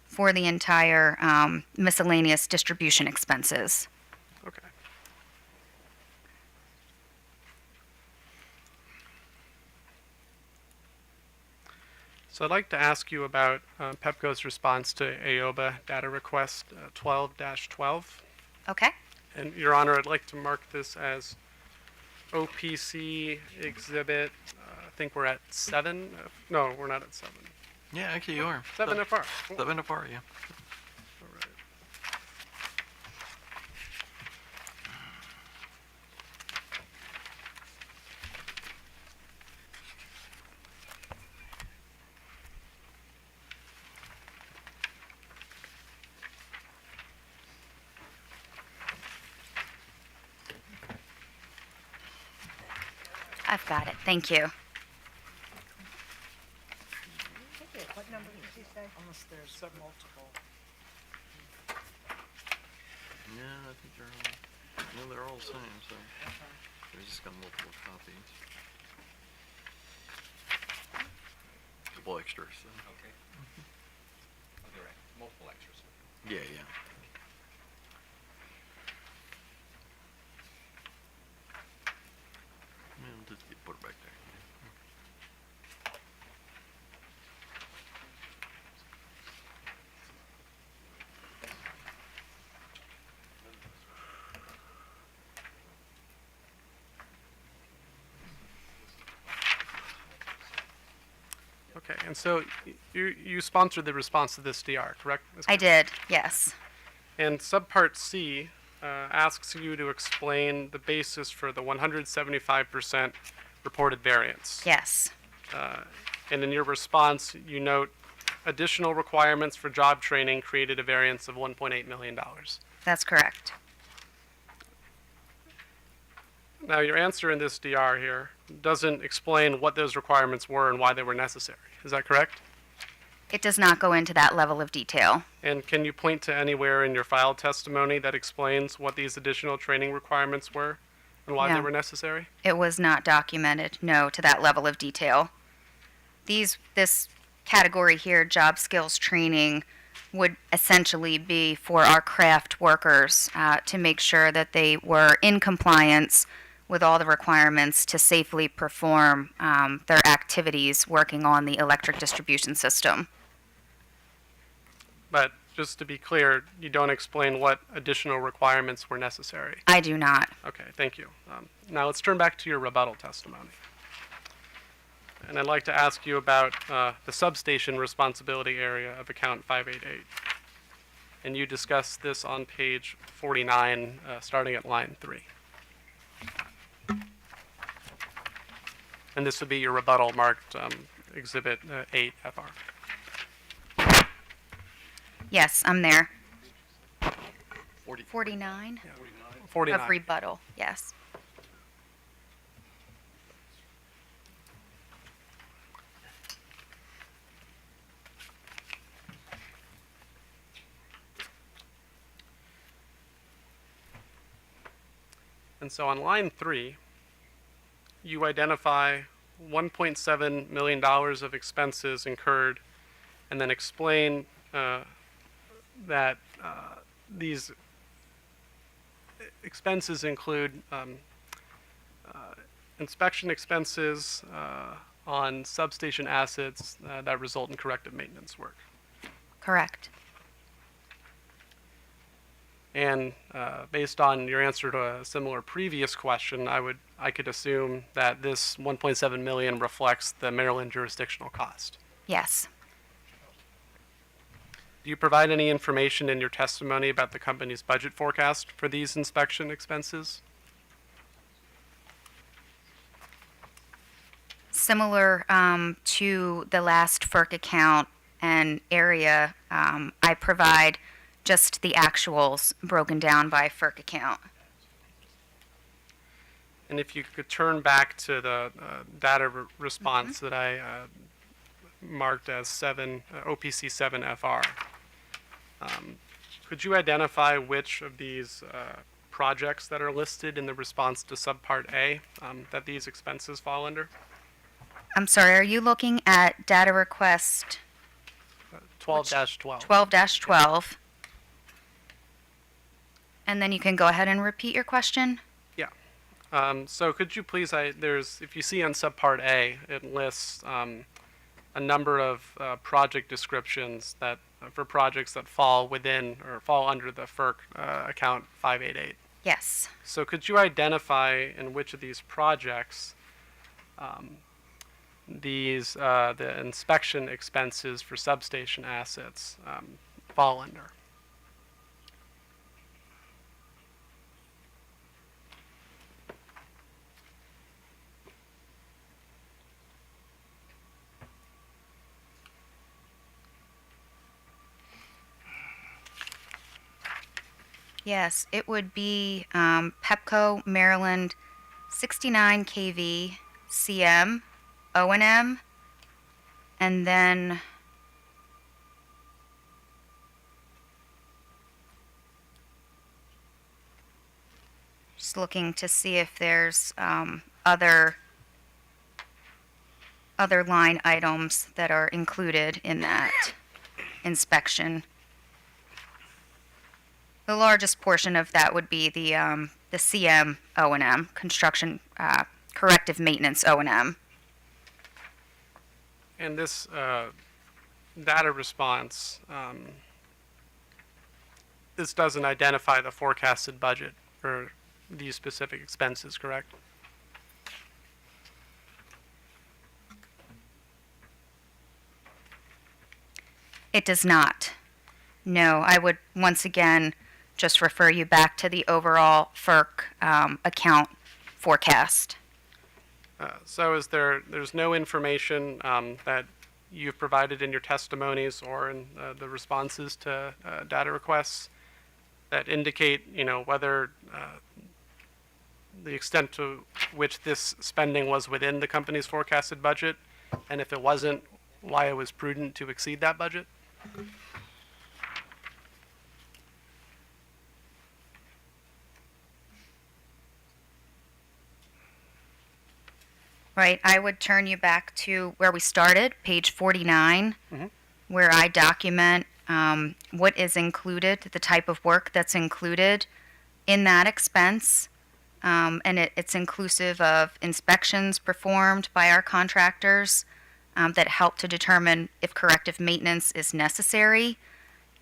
for the entire miscellaneous distribution expenses. Okay. So I'd like to ask you about Pepco's response to AOBA data request 12-12. Okay. And Your Honor, I'd like to mark this as OPC exhibit, I think we're at 7. No, we're not at 7. Yeah, actually you are. 7 FR. Cool. 7 FR, yeah. All right. I've got it. Thank you. What number did you say? Unless there's multiple. Yeah, I think they're all, no, they're all the same, so they just got multiple copies. Couple extras, so. Okay. Multiple extras. Yeah, yeah. Well, just put it back there. Okay, and so you sponsored the response to this DR, correct? I did, yes. And subpart C asks you to explain the basis for the 175% reported variance. Yes. And in your response, you note additional requirements for job training created a variance of $1.8 million. That's correct. Now, your answer in this DR here doesn't explain what those requirements were and why they were necessary. Is that correct? It does not go into that level of detail. And can you point to anywhere in your file testimony that explains what these additional training requirements were and why they No. were necessary? It was not documented, no, to that level of detail. This category here, job skills training, would essentially be for our craft workers to make sure that they were in compliance with all the requirements to safely perform their activities working on the electric distribution system. But just to be clear, you don't explain what additional requirements were necessary. I do not. Okay, thank you. Now let's turn back to your rebuttal testimony. And I'd like to ask you about the substation responsibility area of account 588. And you discussed this on page 49, starting at line 3. And this would be your rebuttal marked Exhibit 8 FR. Yes, I'm there. 40. 49 49. of rebuttal, yes. And so on line 3, you identify $1.7 million of expenses incurred, and then explain that these expenses include inspection expenses on substation assets that result in corrective maintenance work. Correct. And based on your answer to a similar previous question, I could assume that this 1.7 million reflects the Maryland jurisdictional cost. Yes. Do you provide any information in your testimony about the company's budget forecast for these inspection expenses? Similar to the last FERC account and area, I provide just the actuals broken down by FERC account. And if you could turn back to the data response that I marked as OPC 7 FR, could you identify which of these projects that are listed in the response to subpart A that these expenses fall under? I'm sorry, are you looking at data request 12-12. 12-12? And then you can go ahead and repeat your question. Yeah. So could you please, if you see on subpart A, it lists a number of project descriptions that for projects that fall within or fall under the FERC account 588. Yes. So could you identify in which of these projects the inspection expenses for substation assets fall under? Yes, it would be Pepco Maryland 69 kV CM O&M, and then just looking to see if there's other line items that are included in that inspection. The largest portion of that would be the CM O&M, construction corrective maintenance O&M. And this data response, this doesn't identify the forecasted budget for these specific expenses, correct? It does not. No, I would once again just refer you back to the overall FERC account forecast. So there's no information that you've provided in your testimonies or in the responses to data requests that indicate, whether the extent to which this spending was within the company's forecasted budget, and if it wasn't, why it was prudent to exceed that budget? Right, I would turn you back to where we started, page 49, where I document what is included, the type of work that's included in that expense. And it's inclusive of inspections performed by our contractors that help to determine if corrective maintenance is necessary.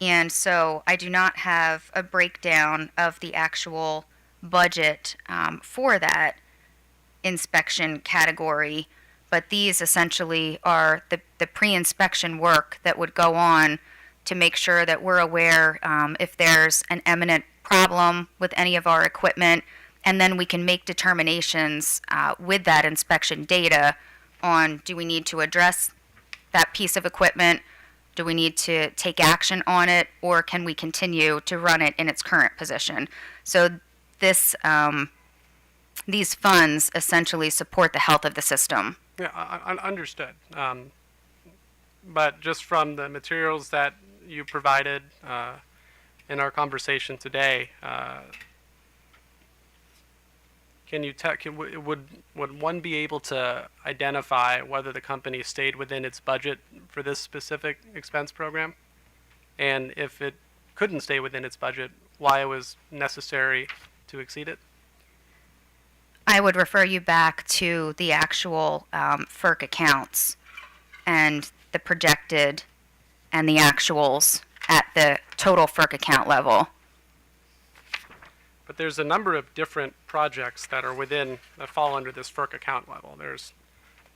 And so I do not have a breakdown of the actual budget for that inspection category, but these essentially are the pre-inspection work that would go on to make sure that we're aware if there's an imminent problem with any of our equipment, and then we can make determinations with that inspection data on, do we need to address that piece of equipment, do we need to take action on it, or can we continue to run it in its current position? So this these funds essentially support the health of the system. Yeah, I understood. But just from the materials that you provided in our conversation today, can you would one be able to identify whether the company stayed within its budget for this specific expense program? And if it couldn't stay within its budget, why it was necessary to exceed it? I would refer you back to the actual FERC accounts and the projected and the actuals at the total FERC account level. But there's a number of different projects that fall under this FERC account level.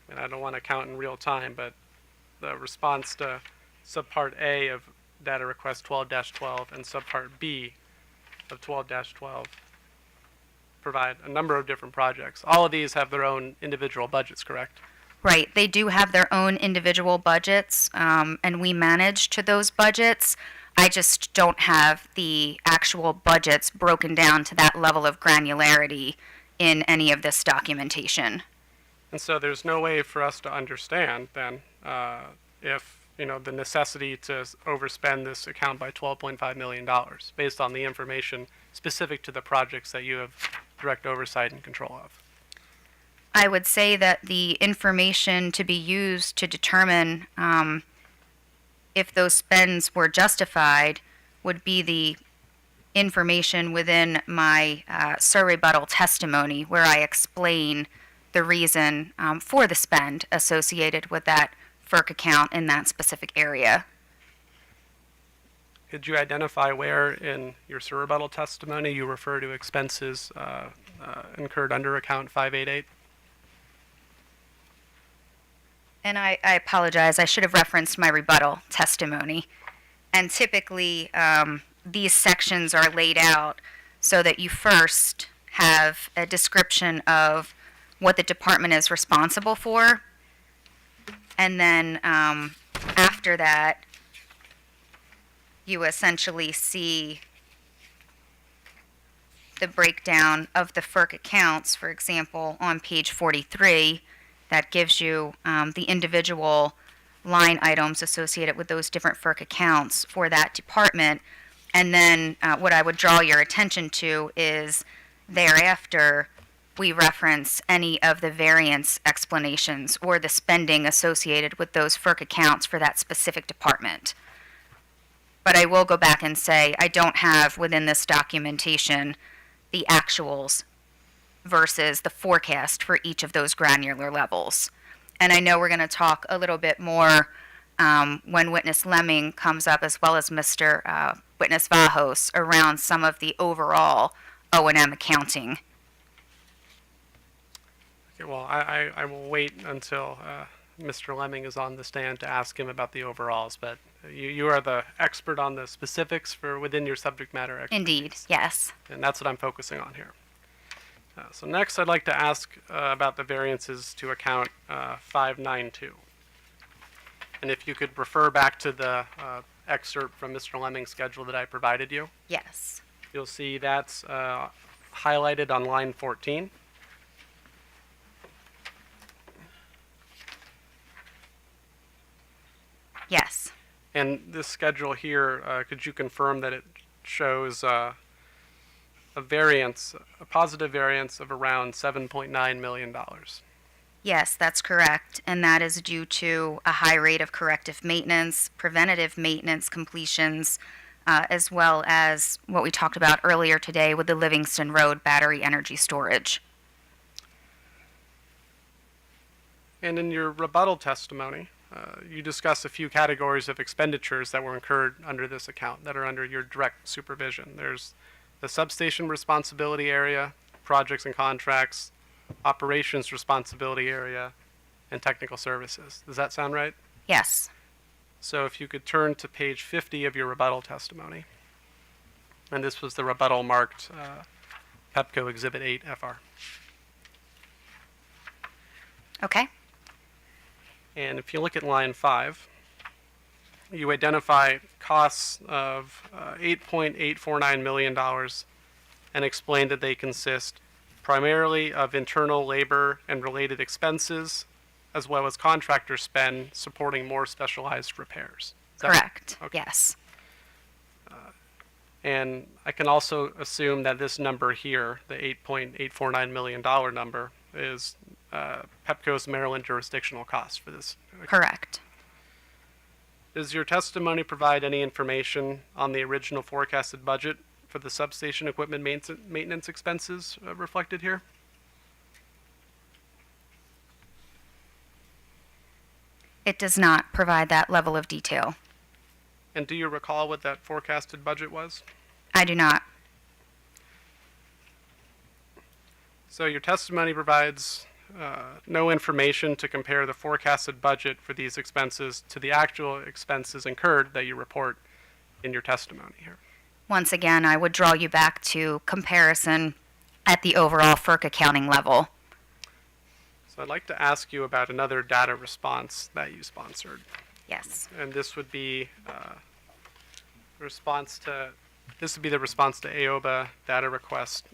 And I don't want to count in real time, but the response to subpart A of data request 12-12 and subpart B of 12-12 provide a number of different projects. All of these have their own individual budgets, correct? Right. They do have their own individual budgets, and we manage to those budgets. I just don't have the actual budgets broken down to that level of granularity in any of this documentation. And so there's no way for us to understand then if the necessity to overspend this account by $12.5 million based on the information specific to the projects that you have direct oversight and control of. I would say that the information to be used to determine if those spends were justified would be the information within my rebuttal testimony, where I explain the reason for the spend associated with that FERC account in that specific area. Could you identify where in your rebuttal testimony you refer to expenses incurred under account 588? And I apologize, I should have referenced my rebuttal testimony. And typically, these sections are laid out so that you first have a description of what the department is responsible for. And then after that, you essentially see the breakdown of the FERC accounts, for example, on page 43. That gives you the individual line items associated with those different FERC accounts for that department. And then what I would draw your attention to is thereafter we reference any of the variance explanations or the spending associated with those FERC accounts for that specific department. But I will go back and say I don't have within this documentation the actuals versus the forecast for each of those granular levels. And I know we're going to talk a little bit more when Witness Leming comes up, as well as Mr. Witness Vajos, around some of the overall O&M accounting. Okay, well, I will wait until Mr. Leming is on the stand to ask him about the overalls, but you are the expert on the specifics for within your subject matter expertise. Indeed, yes. And that's what I'm focusing on here. So next, I'd like to ask about the variances to account 592. And if you could refer back to the excerpt from Mr. Leming's schedule that I provided you. Yes. You'll see that's highlighted on line 14. Yes. And this schedule here, could you confirm that it shows a positive variance of around $7.9 million? Yes, that's correct. And that is due to a high rate of corrective maintenance, preventative maintenance completions, as well as what we talked about earlier today with the Livingston Road battery energy storage. And in your rebuttal testimony, you discuss a few categories of expenditures that were incurred under this account that are under your direct supervision. There's the substation responsibility area, projects and contracts, operations responsibility area, and technical services. Does that sound right? Yes. So if you could turn to page 50 of your rebuttal testimony. And this was the rebuttal marked Pepco Exhibit 8 FR. Okay. And if you look at line 5, you identify costs of $8.849 million and explain that they consist primarily of internal labor and related expenses, as well as contractor spend supporting more specialized repairs. Is that right? Correct. Okay. Yes. And I can also assume that this number here, the $8.849 million number, is Pepco's Maryland jurisdictional cost for this. Correct. Does your testimony provide any information on the original forecasted budget for the substation equipment maintenance expenses reflected here? It does not provide that level of detail. And do you recall what that forecasted budget was? I do not. So your testimony provides no information to compare the forecasted budget for these expenses to the actual expenses incurred that you report in your testimony here. Once again, I would draw you back to comparison at the overall FERC accounting level. So I'd like to ask you about another data response that you sponsored. Yes. And this would be the response to AOBA data request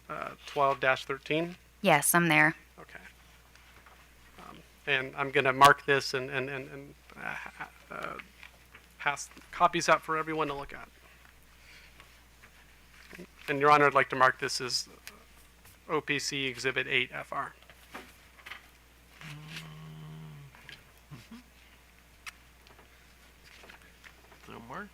12-13. Yes, I'm there. Okay. And I'm going to mark this and pass copies out for everyone to look at. And Your Honor, I'd like to mark this as OPC Exhibit 8 FR. So marked.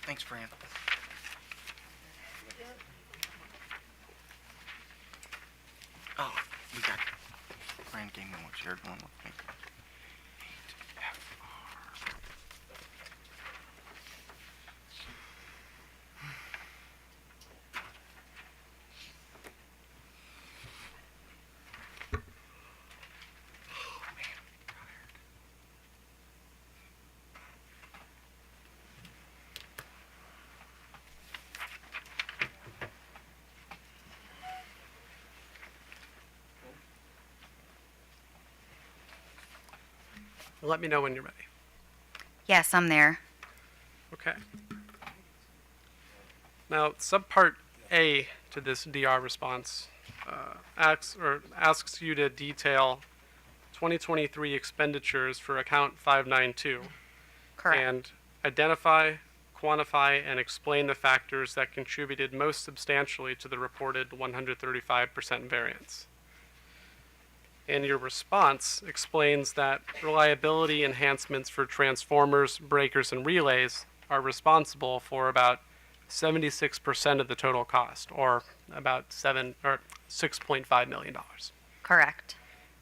Thanks, Fran. Oh, we got Fran gave me one, shared one with me. 8FR. Let me know when you're ready. Yes, I'm there. Okay. Now, subpart A to this DR response asks you to detail 2023 expenditures for account 592 Correct. and identify, quantify, and explain the factors that contributed most substantially to the reported 135% variance. And your response explains that reliability enhancements for transformers, breakers, and relays are responsible for about 76% of the total cost, or about $6.5 million. Correct.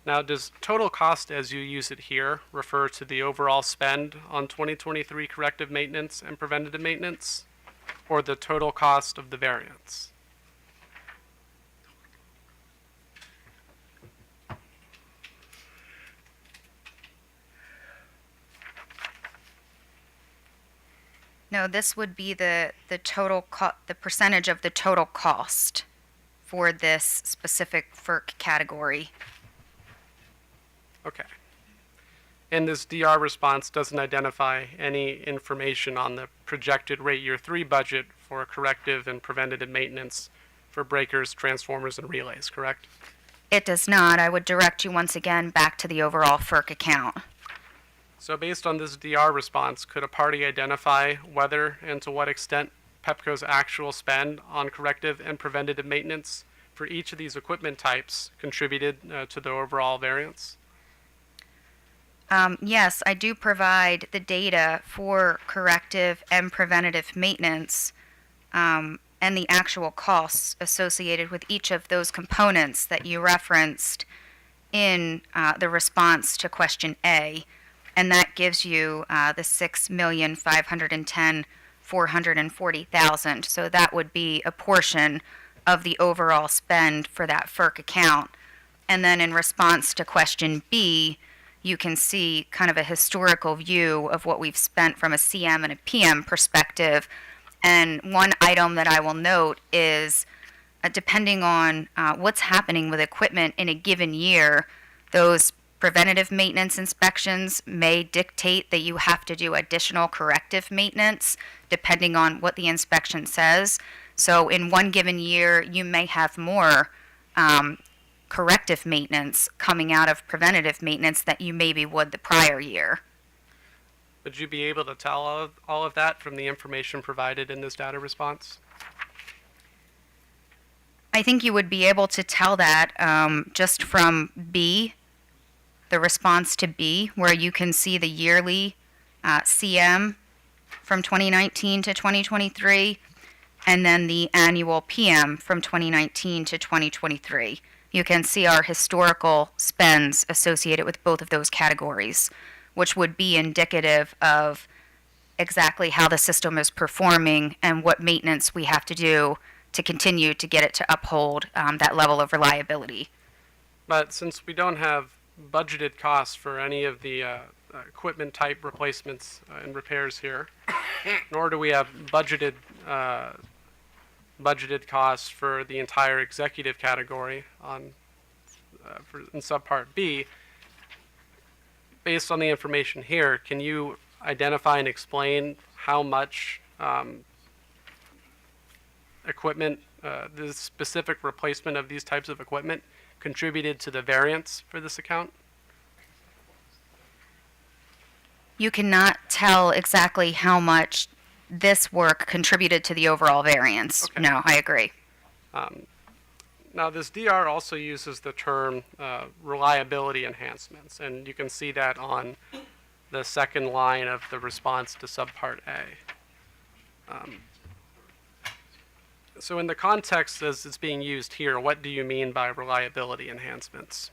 Now, does total cost as you use it here refer to the overall spend on 2023 corrective maintenance and preventative maintenance, or the total cost of the variance? No, this would be the total the percentage of the total cost for this specific FERC category. Okay. And this DR response doesn't identify any information on the projected rate year 3 budget for corrective and preventative maintenance for breakers, transformers, and relays, correct? It does not. I would direct you once again back to the overall FERC account. So based on this DR response, could a party identify whether and to what extent Pepco's actual spend on corrective and preventative maintenance for each of these equipment types contributed to the overall variance? Yes, I do provide the data for corrective and preventative maintenance and the actual costs associated with each of those components that you referenced in the response to question A. and that gives you the $6,510,440,000. So that would be a portion of the overall spend for that FERC account. And then in response to question B, you can see kind of a historical view of what we've spent from a CM and a PM perspective. And one item that I will note is depending on what's happening with equipment in a given year, those preventative maintenance inspections may dictate that you have to do additional corrective maintenance depending on what the inspection says. So in one given year, you may have more corrective maintenance coming out of preventative maintenance that you maybe would the prior year. Would you be able to tell all of that from the information provided in this data response? I think you would be able to tell that just from B, the response to B, where you can see the yearly CM from 2019 to 2023, and then the annual PM from 2019 to 2023. You can see our historical spends associated with both of those categories, which would be indicative of exactly how the system is performing and what maintenance we have to do to continue to get it to uphold that level of reliability. But since we don't have budgeted costs for any of the equipment type replacements and repairs here, nor do we have budgeted costs for the entire executive category in subpart B, based on the information here, can you identify and explain how much equipment, the specific replacement of these types of equipment contributed to the variance for this account? You cannot tell exactly how much this work contributed to the overall variance. Okay. No, I agree. Now, this DR also uses the term reliability enhancements, and you can see that on the second line of the response to subpart A. So in the context as it's being used here, what do you mean by reliability enhancements?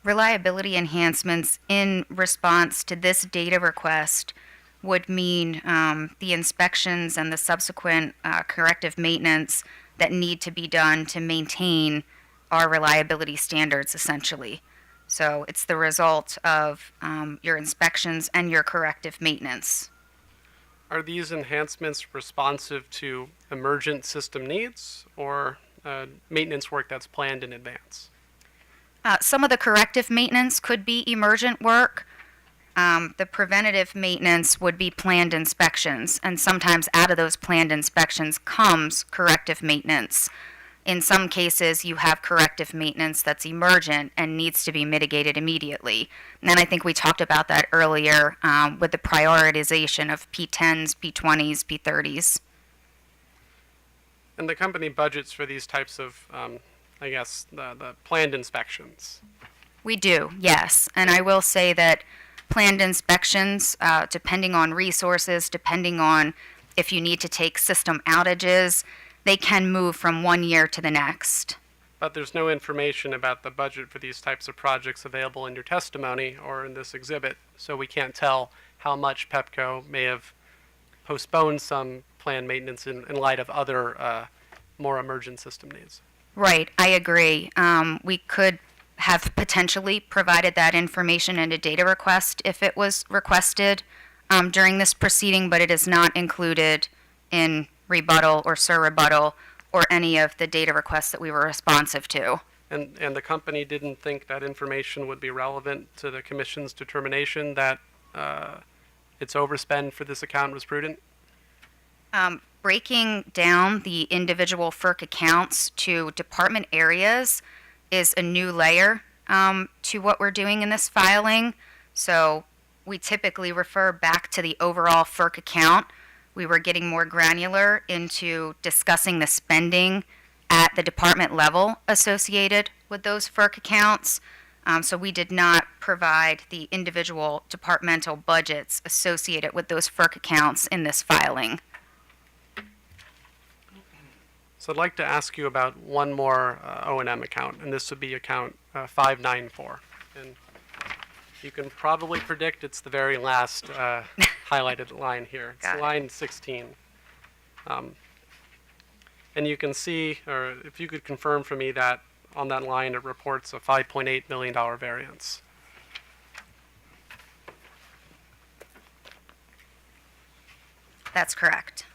Reliability enhancements in response to this data request would mean the inspections and the subsequent corrective maintenance that need to be done to maintain our reliability standards, essentially. So it's the result of your inspections and your corrective maintenance. Are these enhancements responsive to emergent system needs or maintenance work that's planned in advance? Some of the corrective maintenance could be emergent work. The preventative maintenance would be planned inspections, and sometimes out of those planned inspections comes corrective maintenance. In some cases, you have corrective maintenance that's emergent and needs to be mitigated immediately. And I think we talked about that earlier with the prioritization of P10s, P20s, P30s. And the company budgets for these types of the planned inspections. We do, yes. And I will say that planned inspections, depending on resources, depending on if you need to take system outages, they can move from one year to the next. But there's no information about the budget for these types of projects available in your testimony or in this exhibit, so we can't tell how much Pepco may have postponed some planned maintenance in light of other more emergent system needs. Right, I agree. We could have potentially provided that information in a data request if it was requested during this proceeding, but it is not included in rebuttal or rebuttal or any of the data requests that we were responsive to. And the company didn't think that information would be relevant to the commission's determination that its overspend for this account was prudent? Breaking down the individual FERC accounts to department areas is a new layer to what we're doing in this filing. So we typically refer back to the overall FERC account. We were getting more granular into discussing the spending at the department level associated with those FERC accounts. So we did not provide the individual departmental budgets associated with those FERC accounts in this filing. So I'd like to ask you about one more O&M account, and this would be account 594. And you can probably predict it's the very last highlighted line here. It's Got it. line 16. And you can see, or if you could confirm for me that on that line it reports a $5.8 million variance. That's correct.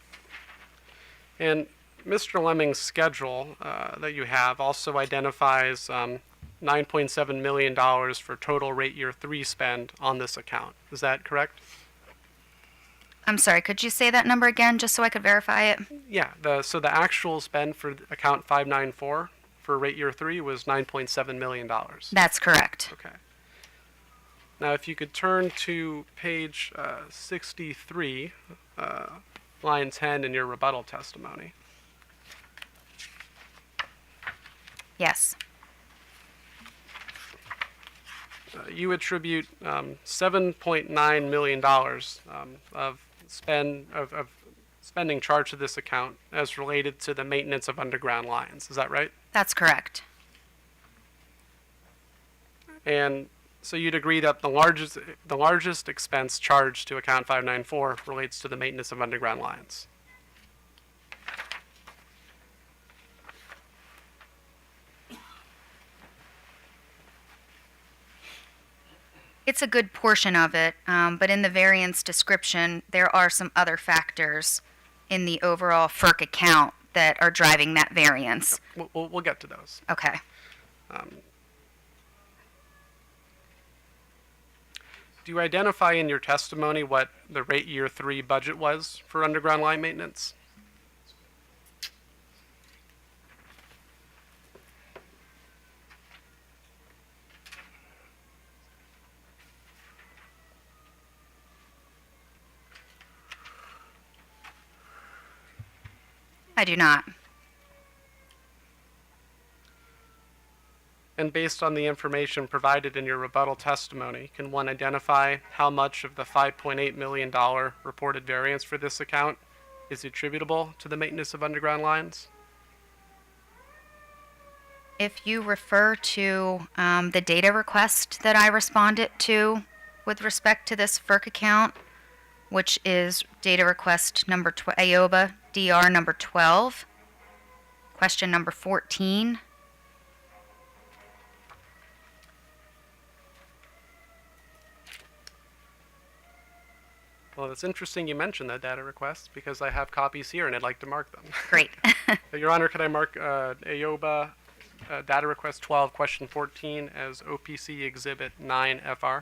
And Mr. Leming's schedule that you have also identifies $9.7 million for total rate year 3 spend on this account. Is that correct? I'm sorry, could you say that number again just so I could verify it? Yeah, so the actual spend for account 594 for rate year 3 was $9.7 million. That's correct. Okay. Now, if you could turn to page 63, line 10 in your rebuttal testimony. Yes. You attribute $7.9 million of spending charged to this account as related to the maintenance of underground lines. Is that right? That's correct. And so you'd agree that the largest expense charged to account 594 relates to the maintenance of underground lines. It's a good portion of it, but in the variance description, there are some other factors in the overall FERC account that are driving that variance. We'll get to those. Okay. Do you identify in your testimony what the rate year 3 budget was for underground line maintenance? I do not. And based on the information provided in your rebuttal testimony, can one identify how much of the $5.8 million reported variance for this account is attributable to the maintenance of underground lines? If you refer to the data request that I responded to with respect to this FERC account, which is data request number AOBA DR number 12, question number 14. Well, it's interesting you mentioned that data request because I have copies here and I'd like to mark them. Great. Your Honor, could I mark AOBA data request 12, question 14 as OPC exhibit 9 FR?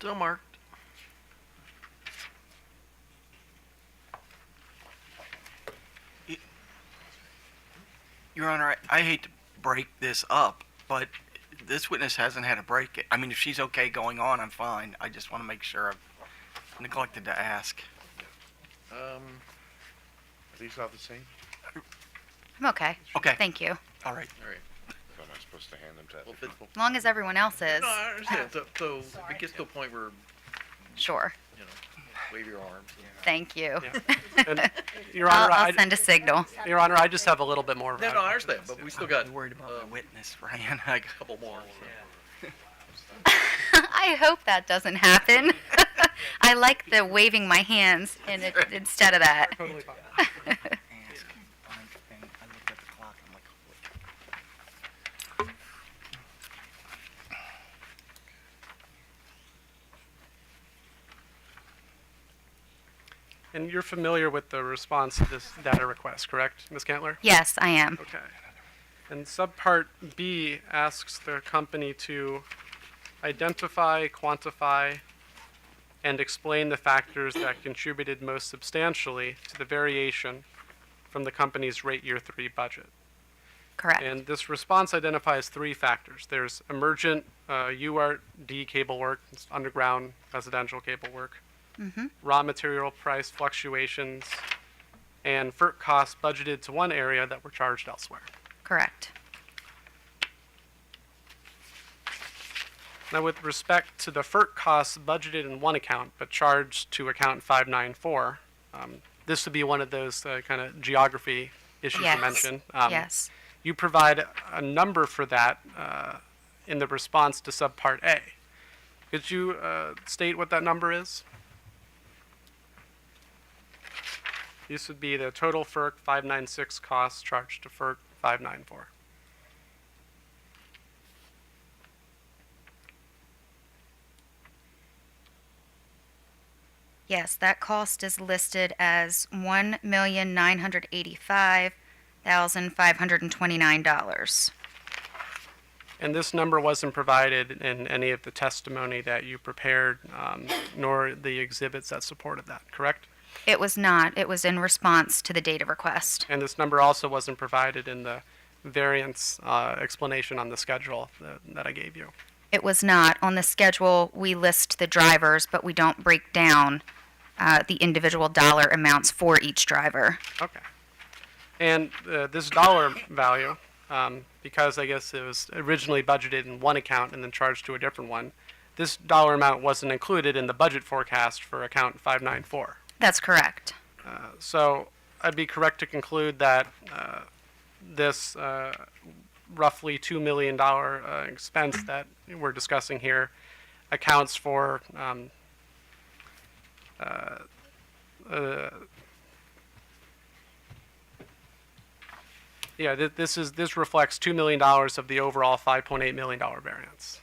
So marked. Your Honor, I hate to break this up, but this witness hasn't had a break. I mean, if she's okay going on, I'm fine. I just want to make sure. I've neglected to ask. Are these all the same? I'm okay. Okay. Thank you. All right. All right. So am I supposed to hand them to other Well, but- people? As long as everyone else is. No, I understand. So if it gets to a point where, Sure. you know, wave your arms. Thank you. Yeah. And, Your Honor, I'll send a signal. Your Honor, I just have a little bit more. No, I understand, but we still got I'm worried about the witness, Ryan. a couple more. I hope that doesn't happen. I like the waving my hands instead of that. Totally fine. Ask one thing. I looked at the clock. I'm like, holy. And you're familiar with the response to this data request, correct, Ms. Canler? Yes, I am. Okay. And subpart B asks the company to identify, quantify, and explain the factors that contributed most substantially to the variation from the company's rate year 3 budget. Correct. And this response identifies 3 factors. There's emergent URD cable work, it's underground residential cable work, raw material price fluctuations, and FERC costs budgeted to one area that were charged elsewhere. Correct. Now, with respect to the FERC costs budgeted in one account but charged to account 594, this would be one of those kind of geography issues Yes. you mentioned. Yes. You provide a number for that in the response to subpart A. Could you state what that number is? This would be the total FERC 596 costs charged to FERC 594. Yes, that cost is listed as $1,985,529. And this number wasn't provided in any of the testimony that you prepared, nor the exhibits that supported that, correct? It was not. It was in response to the data request. And this number also wasn't provided in the variance explanation on the schedule that I gave you. It was not. On the schedule, we list the drivers, but we don't break down the individual dollar amounts for each driver. Okay. And this dollar value, because I guess it was originally budgeted in one account and then charged to a different one, this dollar amount wasn't included in the budget forecast for account 594. That's correct. So I'd be correct to conclude that this roughly $2 million expense that we're discussing here accounts for this reflects $2 million of the overall $5.8 million variance.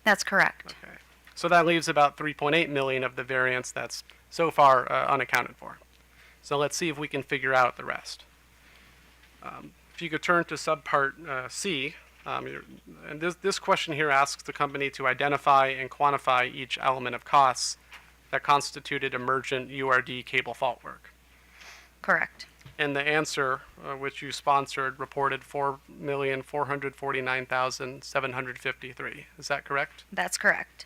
That's correct. Okay. So that leaves about $3.8 million of the variance that's so far unaccounted for. So let's see if we can figure out the rest. If you could turn to subpart C, and this question here asks the company to identify and quantify each element of costs that constituted emergent URD cable fault work. Correct. And the answer, which you sponsored, reported $4,449,753. Is that correct? That's correct.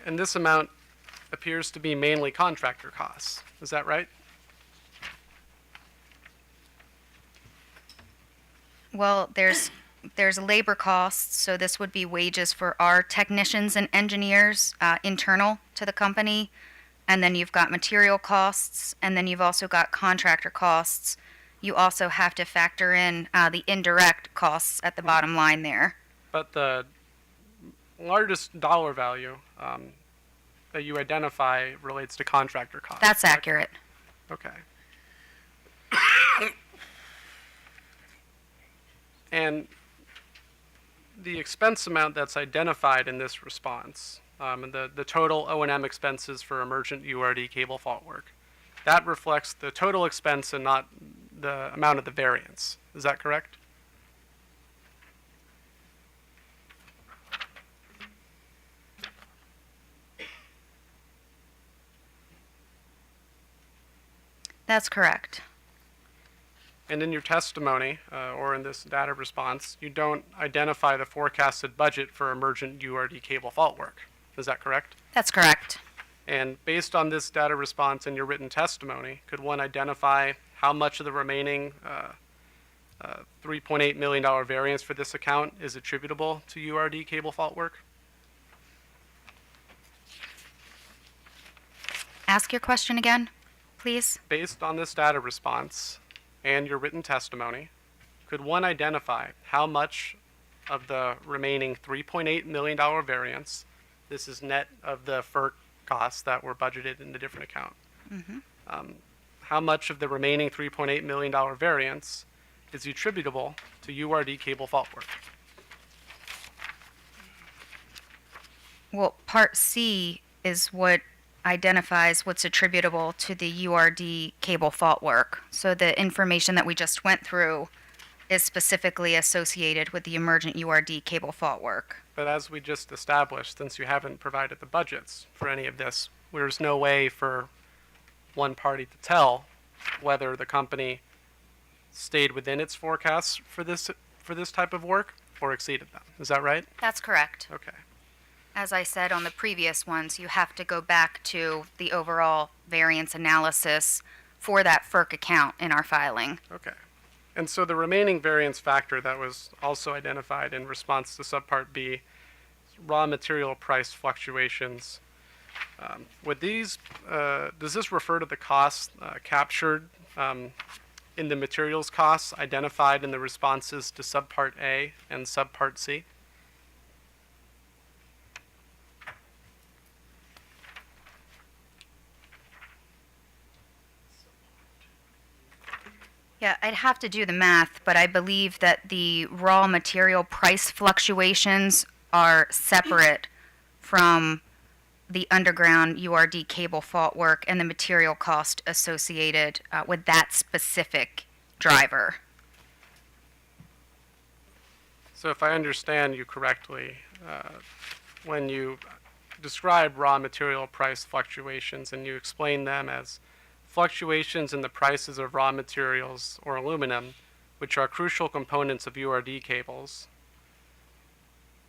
And this amount appears to be mainly contractor costs. Is that right? Well, there's labor costs, so this would be wages for our technicians and engineers internal to the company. And then you've got material costs, and then you've also got contractor costs. You also have to factor in the indirect costs at the bottom line there. But the largest dollar value that you identify relates to contractor costs. That's correct? accurate. Okay. And the expense amount that's identified in this response, and the total O&M expenses for emergent URD cable fault work, that reflects the total expense and not the amount of the variance. Is that correct? That's correct. And in your testimony, or in this data response, you don't identify the forecasted budget for emergent URD cable fault work. Is that correct? That's correct. And based on this data response and your written testimony, could one identify how much of the remaining $3.8 million variance for this account is attributable to URD cable fault work? Ask your question again, please. Based on this data response and your written testimony, could one identify how much of the remaining $3.8 million variance, this is net of the FERC costs that were budgeted in a different account, how much of the remaining $3.8 million variance is attributable to URD cable fault work? Well, Part C is what identifies what's attributable to the URD cable fault work. So the information that we just went through is specifically associated with the emergent URD cable fault work. But as we just established, since you haven't provided the budgets for any of this, there's no way for one party to tell whether the company stayed within its forecasts for this type of work or exceeded them. Is that right? That's correct. Okay. As I said on the previous ones, you have to go back to the overall variance analysis for that FERC account in our filing. Okay. And so the remaining variance factor that was also identified in response to subpart B raw material price fluctuations. Would these, does this refer to the costs captured in the materials costs identified in the responses to subpart A and subpart C? Yeah, I'd have to do the math, but I believe that the raw material price fluctuations are separate from the underground URD cable fault work and the material cost associated with that specific driver. So if I understand you correctly, when you describe raw material price fluctuations and you explain them as fluctuations in the prices of raw materials or aluminum, which are crucial components of URD cables,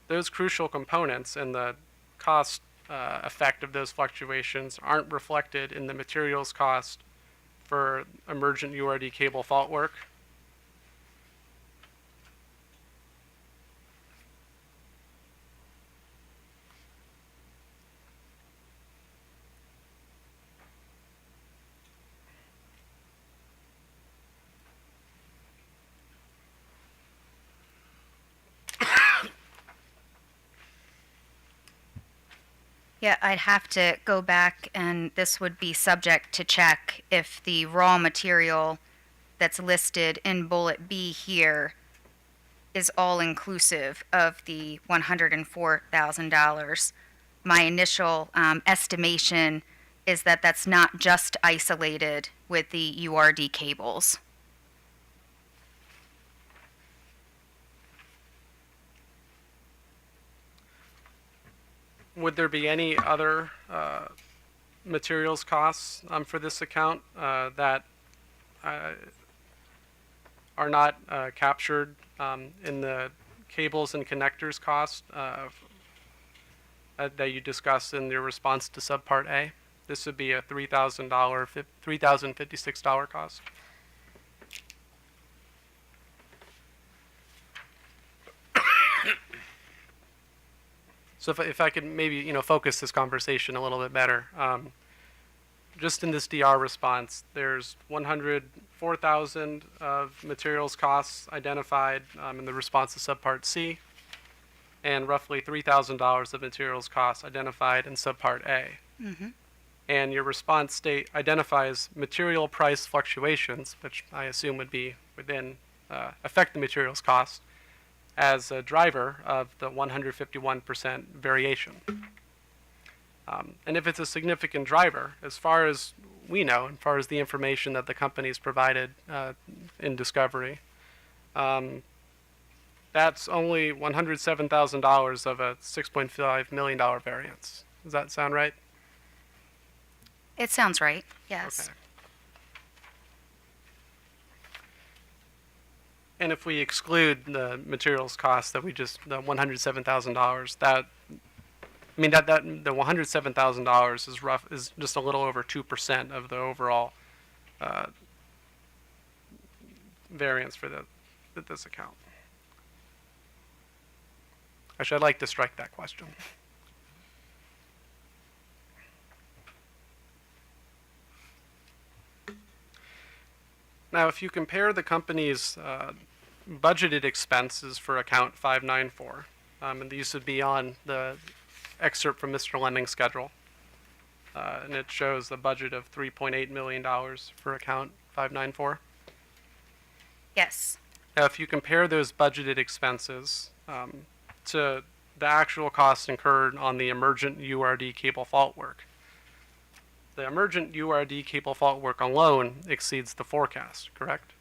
those crucial components and the cost effect of those fluctuations aren't reflected in the materials cost for emergent URD cable fault work. Yeah, I'd have to go back, and this would be subject to check if the raw material that's listed in bullet B here is all inclusive of the $104,000. My initial estimation is that that's not just isolated with the URD cables. Would there be any other materials costs for this account that are not captured in the cables and connectors cost that you discussed in your response to subpart A? This would be a $3,056 cost. So if I could maybe focus this conversation a little bit better, just in this DR response, there's 104,000 of materials costs identified in the response to subpart C, and roughly $3,000 of materials costs identified in subpart A. Mm-hmm. And your response state identifies material price fluctuations, which I assume would be within affect the materials cost, as a driver of the 151% variation. And if it's a significant driver, as far as we know, as far as the information that the company's provided in discovery, that's only $107,000 of a $6.5 million variance. Does that sound right? It sounds right, yes. Okay. And if we exclude the materials costs that we just, the $107,000, that, I mean, that the $107,000 is just a little over 2% of the overall variance for this account. Actually, I'd like to strike that question. Now, if you compare the company's budgeted expenses for account 594, and these would be on the excerpt from Mr. Leming's schedule, and it shows a budget of $3.8 million for account 594. Yes. Now, if you compare those budgeted expenses to the actual costs incurred on the emergent URD cable fault work, the emergent URD cable fault work alone exceeds the forecast, correct?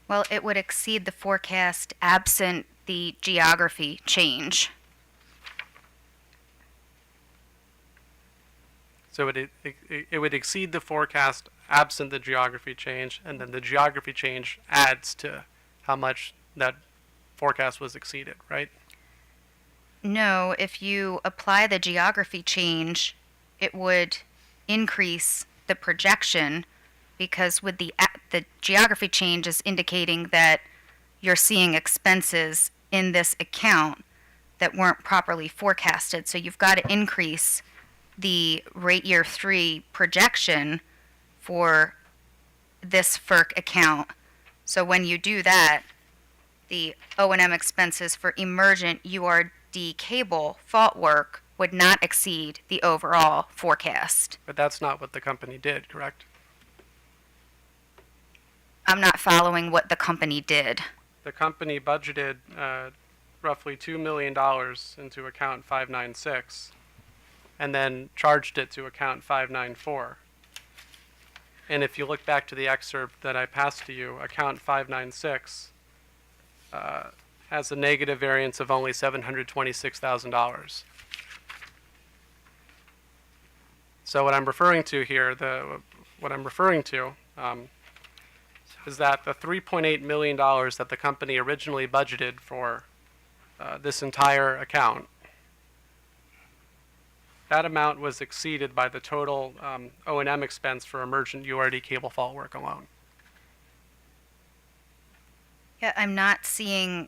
Well, it would exceed the forecast absent the geography change. So it would exceed the forecast absent the geography change, and then the geography change adds to how much that forecast was exceeded, right? No, if you apply the geography change, it would increase the projection because with the geography change is indicating that you're seeing expenses in this account that weren't properly forecasted. So you've got to increase the rate year 3 projection for this FERC account. So when you do that, the O&M expenses for emergent URD cable fault work would not exceed the overall forecast. But that's not what the company did, correct? I'm not following what the company did. The company budgeted roughly $2 million into account 596 and then charged it to account 594. And if you look back to the excerpt that I passed to you, account 596 has a negative variance of only $726,000. So what I'm referring to here, is that the $3.8 million that the company originally budgeted for this entire account, that amount was exceeded by the total O&M expense for emergent URD cable fault work alone. Yeah, I'm not seeing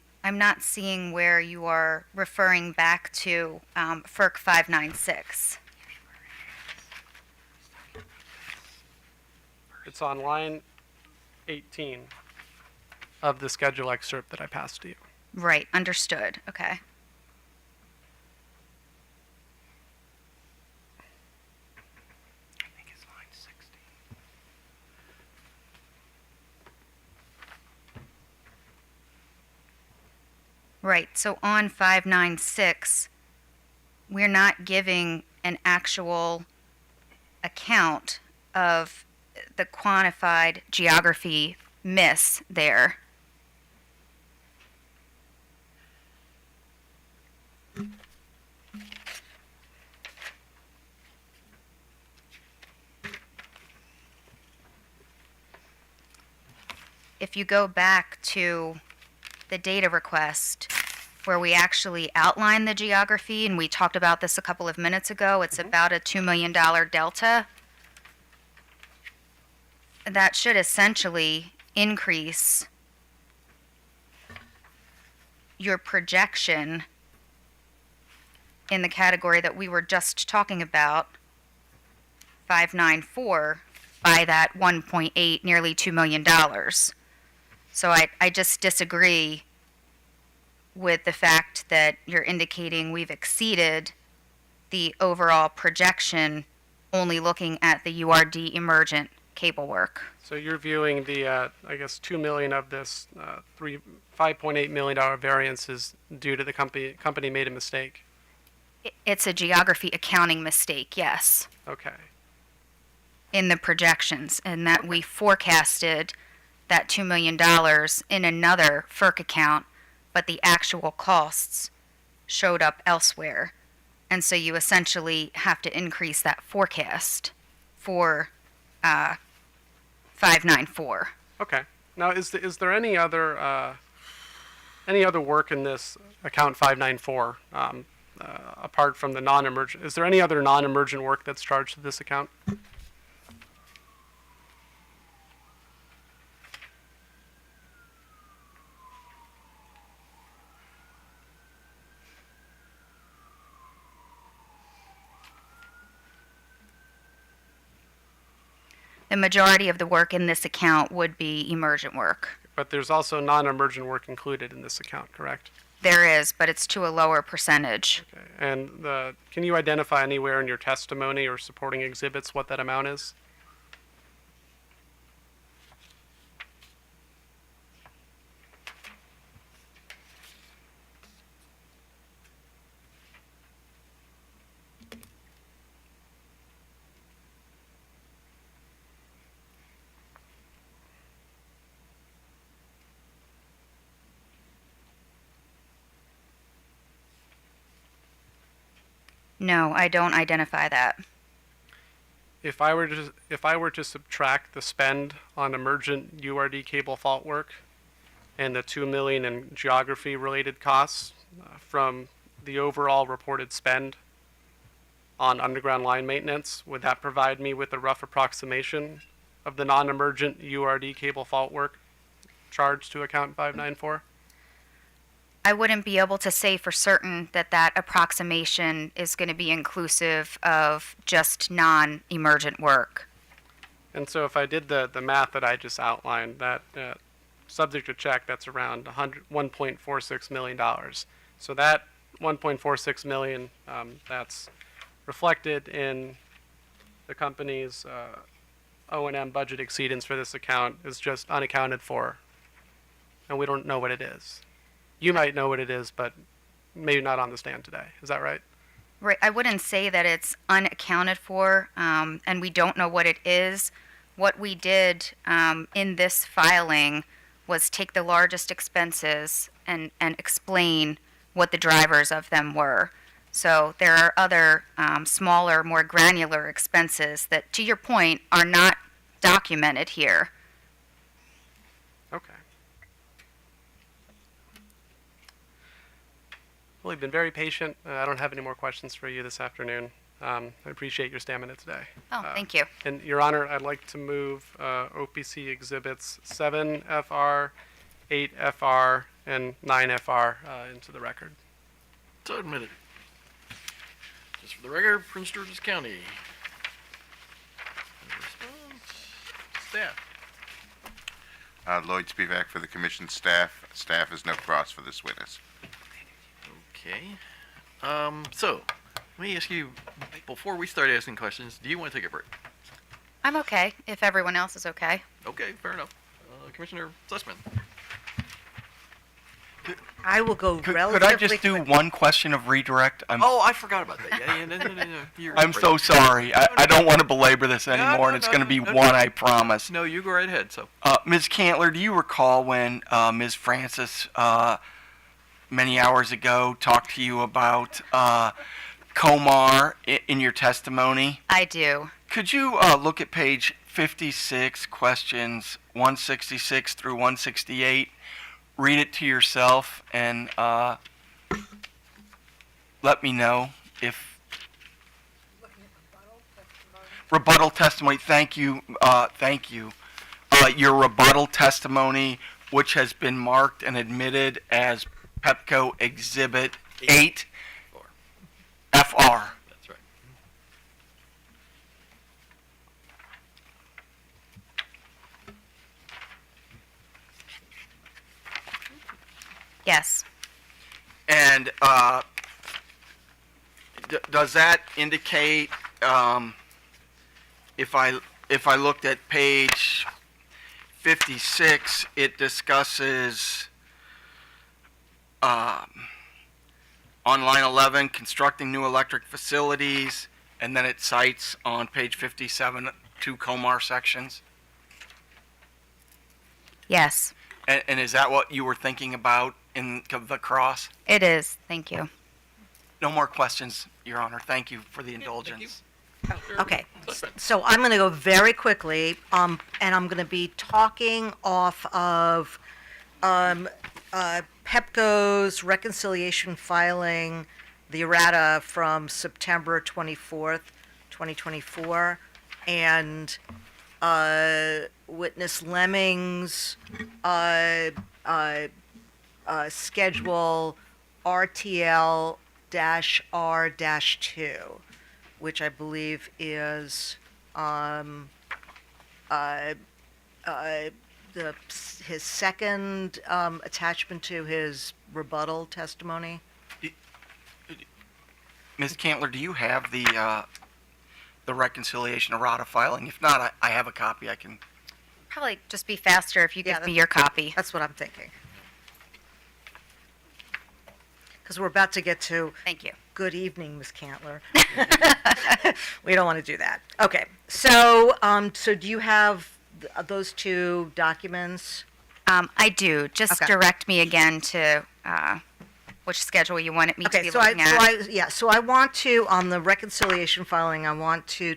where you are referring back to FERC 596. It's on line 18 of the schedule excerpt that I passed to you. Right, understood. Okay. Right, so on 596, we're not giving an actual account of the quantified geography miss there. If you go back to the data request where we actually outline the geography, and we talked about this a couple of minutes ago, it's about a $2 million delta. That should essentially increase your projection in the category that we were just talking about, 594, by that 1.8, nearly $2 million. So I just disagree with the fact that you're indicating we've exceeded the overall projection only looking at the URD emergent cable work. So you're viewing the, I guess, $2 million of this $5.8 million variance is due to the company made a mistake. It's a geography accounting mistake, yes, Okay. in the projections, and that we forecasted that $2 million in another FERC account, but the actual costs showed up elsewhere. And so you essentially have to increase that forecast for 594. Okay. Now, is there any other work in this account 594 apart from the non-emergent? Is there any other non-emergent work that's charged to this account? The majority of the work in this account would be emergent work. But there's also non-emergent work included in this account, correct? There is, but it's to a lower percentage. Okay. And can you identify anywhere in your testimony or supporting exhibits what that amount is? No, I don't identify that. if I were to subtract the spend on emergent URD cable fault work and the 2 million in geography related costs from the overall reported spend on underground line maintenance, would that provide me with a rough approximation of the non-emergent URD cable fault work charged to account 594? I wouldn't be able to say for certain that that approximation is going to be inclusive of just non-emergent work. And so if I did the math that I just outlined, that subject to check, that's around $1.46 million. So that 1.46 million, that's reflected in the company's O&M budget exceedance for this account is just unaccounted for, and we don't know what it is. You might know what it is, but maybe not on the stand today. Is that right? Right. I wouldn't say that it's unaccounted for, and we don't know what it is. What we did in this filing was take the largest expenses and explain what the drivers of them were. So there are other smaller, more granular expenses that, to your point, are not documented here. Okay. Well, you've been very patient. I don't have any more questions for you this afternoon. I appreciate your stamina today. Oh, thank you. And Your Honor, I'd like to move OPC exhibits 7FR, 8FR, and 9FR into the record. So admitted. Just for the record, Prince George's County. Staff. Lloyd Spivak for the commission staff. Staff is no cross for this witness. Okay. So, let me ask you, before we start asking questions, do you want to take a break? I'm okay, if everyone else is okay. Okay, fair enough. Commissioner Sussman. I will go Could relatively I just do one question of redirect? Oh, I forgot about that. Yeah, no. You're I'm right. so sorry. I don't want to belabor this anymore, and it's going to be one, I promise. No, you go right ahead, so. Ms. Canler, do you recall when Ms. Francis, many hours ago, talked to you about Comar in your testimony? I do. Could you look at page 56, questions 166 through 168? Read it to yourself and let me know if... Rebuttal testimony, thank you. Your rebuttal testimony, which has been marked and admitted as Pepco Exhibit 8, FR. That's right. Yes. And does that indicate, if I looked at page 56, it discusses on line 11 constructing new electric facilities, and then it cites on page 57 two Comar sections? Yes, And is that what you were thinking about in the cross? it is. Thank you. No more questions, Your Honor. Thank you for the indulgence. Okay, so I'm going to go very quickly, and I'm going to be talking off of Pepco's reconciliation filing, the errata from September 24th, 2024, and witness Leming's schedule RTL-R-2, which I believe is his second attachment to his rebuttal testimony. Ms. Cantler, do you have the reconciliation errata filing? If not, I have a copy. I can. Probably just be faster if you Yeah, give me your copy. That's what I'm thinking. Because we're about to get to Thank you. good evening, Ms. Cantler. We don't want to do that. Okay, so so do you have those two documents? I do. Just Okay. direct me again to which schedule you wanted me to Okay, be so looking at. so I want to, on the reconciliation filing, I want to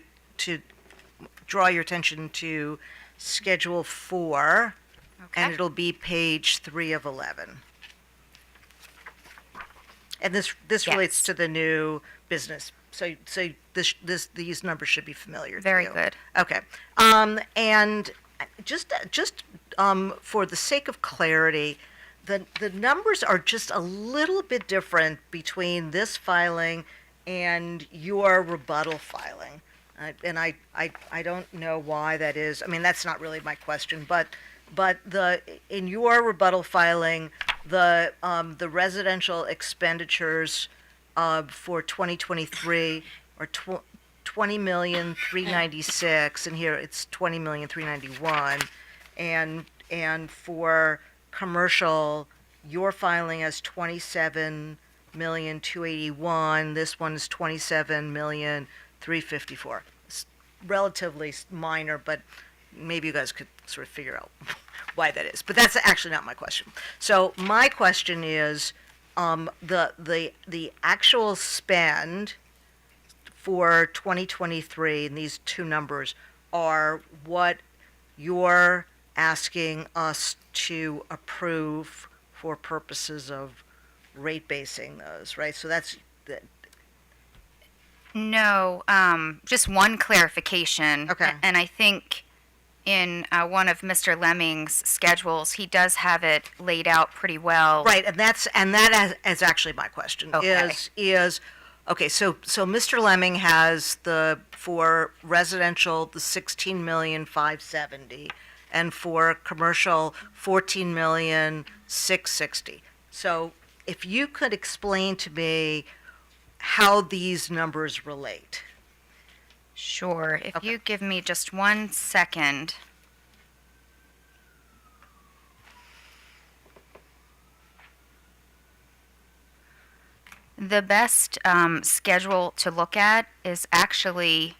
draw your attention to Schedule 4, and Okay. it'll be page 3 of 11. And this relates Yes. to the new business. So these numbers should be familiar to Very you. good. Okay. And just for the sake of clarity, the numbers are just a little bit different between this filing and your rebuttal filing. And I don't know why that is. I mean, that's not really my question, but in your rebuttal filing, the residential expenditures for 2023 are 20,396,000, and here it's 20,391,000, and for commercial, your filing as 27,281,000. This one's 27,354,000. It's relatively minor, but maybe you guys could sort of figure out why that is. But that's actually not my question. So my question is, the actual spend for 2023, and these two numbers are what you're asking us to approve for purposes of rate basing those, right? So that's No, just one clarification. Okay. And I think in one of Mr. Leming's schedules, he does have it laid out pretty well. right, and that is actually my question. Okay. Is okay. So Mr. Lemming has for residential the 16,570,000, and for commercial 14,660,000. So if you could explain to me how these numbers relate. Sure. If Okay. you give me just 1 second. The best schedule to look at is actually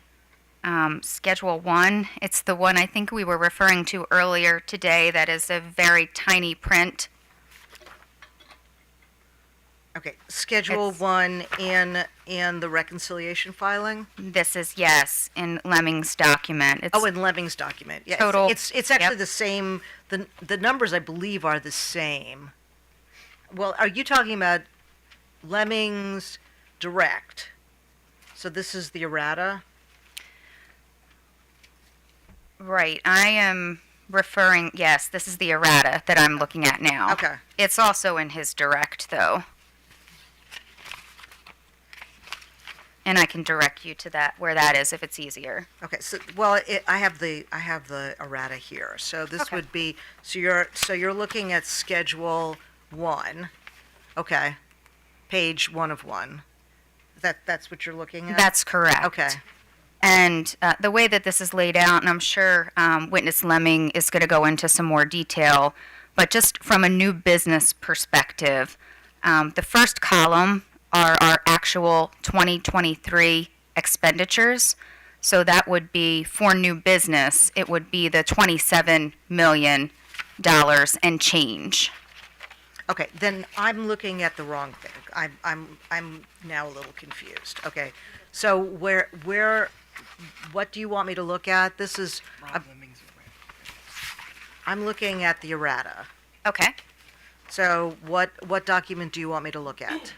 Schedule 1. It's the one I think we were referring to earlier today that is a very tiny print. Okay, Schedule It's- 1 in the reconciliation filing? This is, yes, in Leming's document. It's Oh, in Lemming's document. Yeah, Total- It's actually yep. the same, the numbers I believe are the same. Well, are you talking about Lemming's direct? So this is the errata? Right. I am referring, yes, this is the errata that I'm looking at now. Okay. It's also in his direct, though. And I can direct you to that, where that is, if it's easier. Okay, so, well, I have the errata here. So this Okay. would be, so you're looking at Schedule 1, okay, page 1 of 1. That's what you're looking at? That's correct. Okay. And the way that this is laid out, and I'm sure Witness Leming is going to go into some more detail, but just from a new business perspective, the first column are our actual 2023 expenditures. So that would be for new business, it would be the $27 million and change. Okay, then I'm looking at the wrong thing. I'm now a little confused. Okay, so what do you want me to look at? This is, I'm looking at the errata. Okay. So what document do you want me to look at?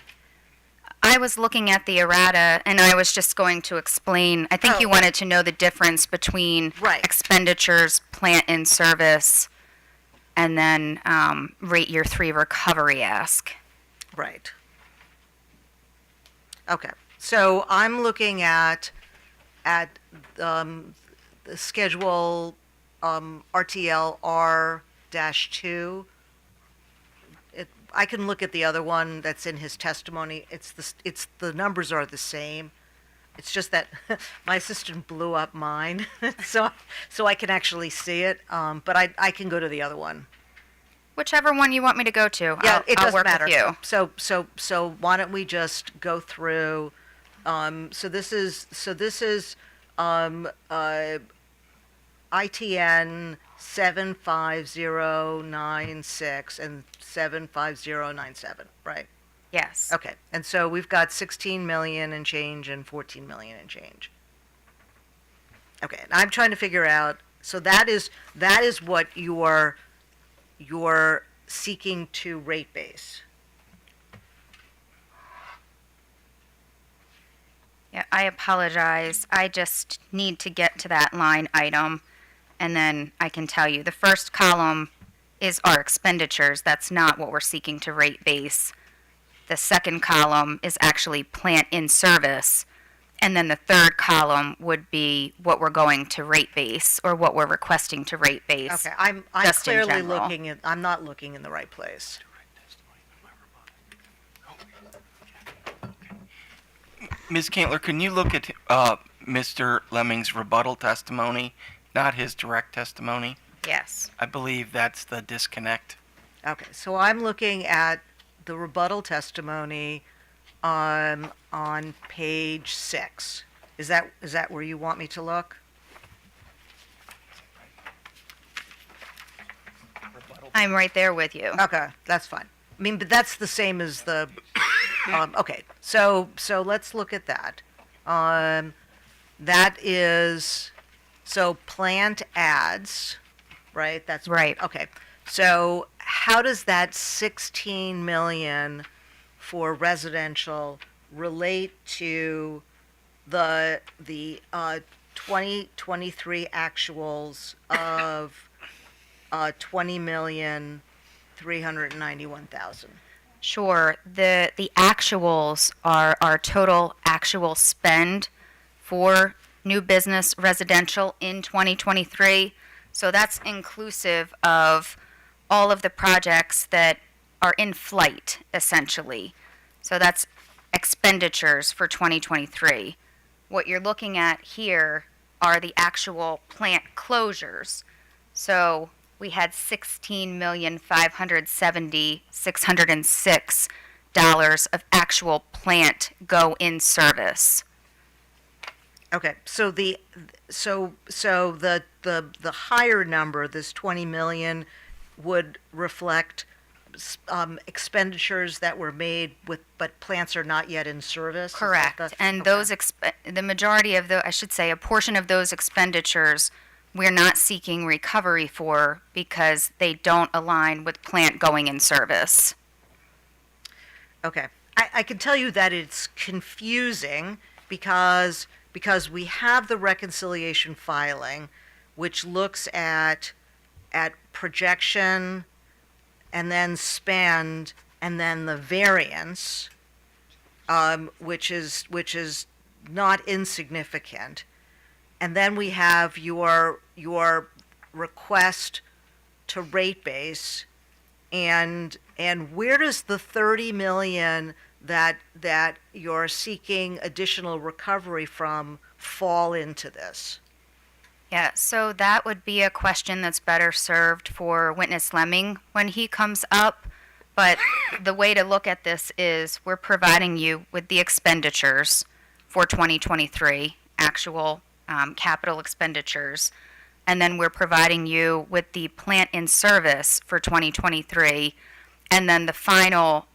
I was looking at the errata, and I was just going to explain. I think Oh. you wanted to know the difference between Right. expenditures, plant in service, and then rate year 3 recovery ask. Right. Okay, so I'm looking at the schedule RTL R-2. I can look at the other one that's in his testimony. It's the numbers are the same. It's just that my assistant blew up mine, so I can actually see it. But I can go to the other one. Whichever one you want me to go to, Yeah, I'll, it I'll doesn't work matter. with you. So why don't we just go through? So this is ITN 75096 and 75097, right? Yes. Okay, and so we've got 16 million and change and 14 million and change. Okay, and I'm trying to figure out, so that is what you're seeking to rate base. Yeah, I apologize. I just need to get to that line item, and then I can tell you. The first column is our expenditures. That's not what we're seeking to rate base. The second column is actually plant in service. And then the third column would be what we're going to rate base, or what we're requesting to rate base. Okay, I'm just in clearly general. looking at, I'm not looking in the right place. Ms. Cantler, can you look at Mr. Leming's rebuttal testimony, not his direct testimony? Yes. I believe that's the disconnect. Okay, so I'm looking at the rebuttal testimony on page 6. Is that where you want me to look? I'm right there with you. Okay, that's fine. I mean, but that's the same as the, okay, so let's look at that. That is, so plant adds, right? That's Right. Okay, so how does that 16 million for residential relate to the 2023 actuals of 20,391,000? Sure. The actuals are our total actual spend for new business residential in 2023. So that's inclusive of all of the projects that are in flight, essentially. So that's expenditures for 2023. What you're looking at here are the actual plant closures. So we had $16,570,606 of actual plant go in service. Okay, so the higher number, this 20 million, would reflect expenditures that were made but plants are not yet in service? Is that Correct. And okay. those the majority of I should say a portion of those expenditures we're not seeking recovery for because they don't align with plant going in service. Okay. I can tell you that it's confusing because we have the reconciliation filing, which looks at projection and then spend and then the variance, which is not insignificant. And then we have your request to rate base, and where does the 30 million that you're seeking additional recovery from fall into this? Yeah, so that would be a question that's better served for witness Leming when he comes up. But the way to look at this is we're providing you with the expenditures for 2023, actual capital expenditures, and then we're providing you with the plant in service for 2023, and then the final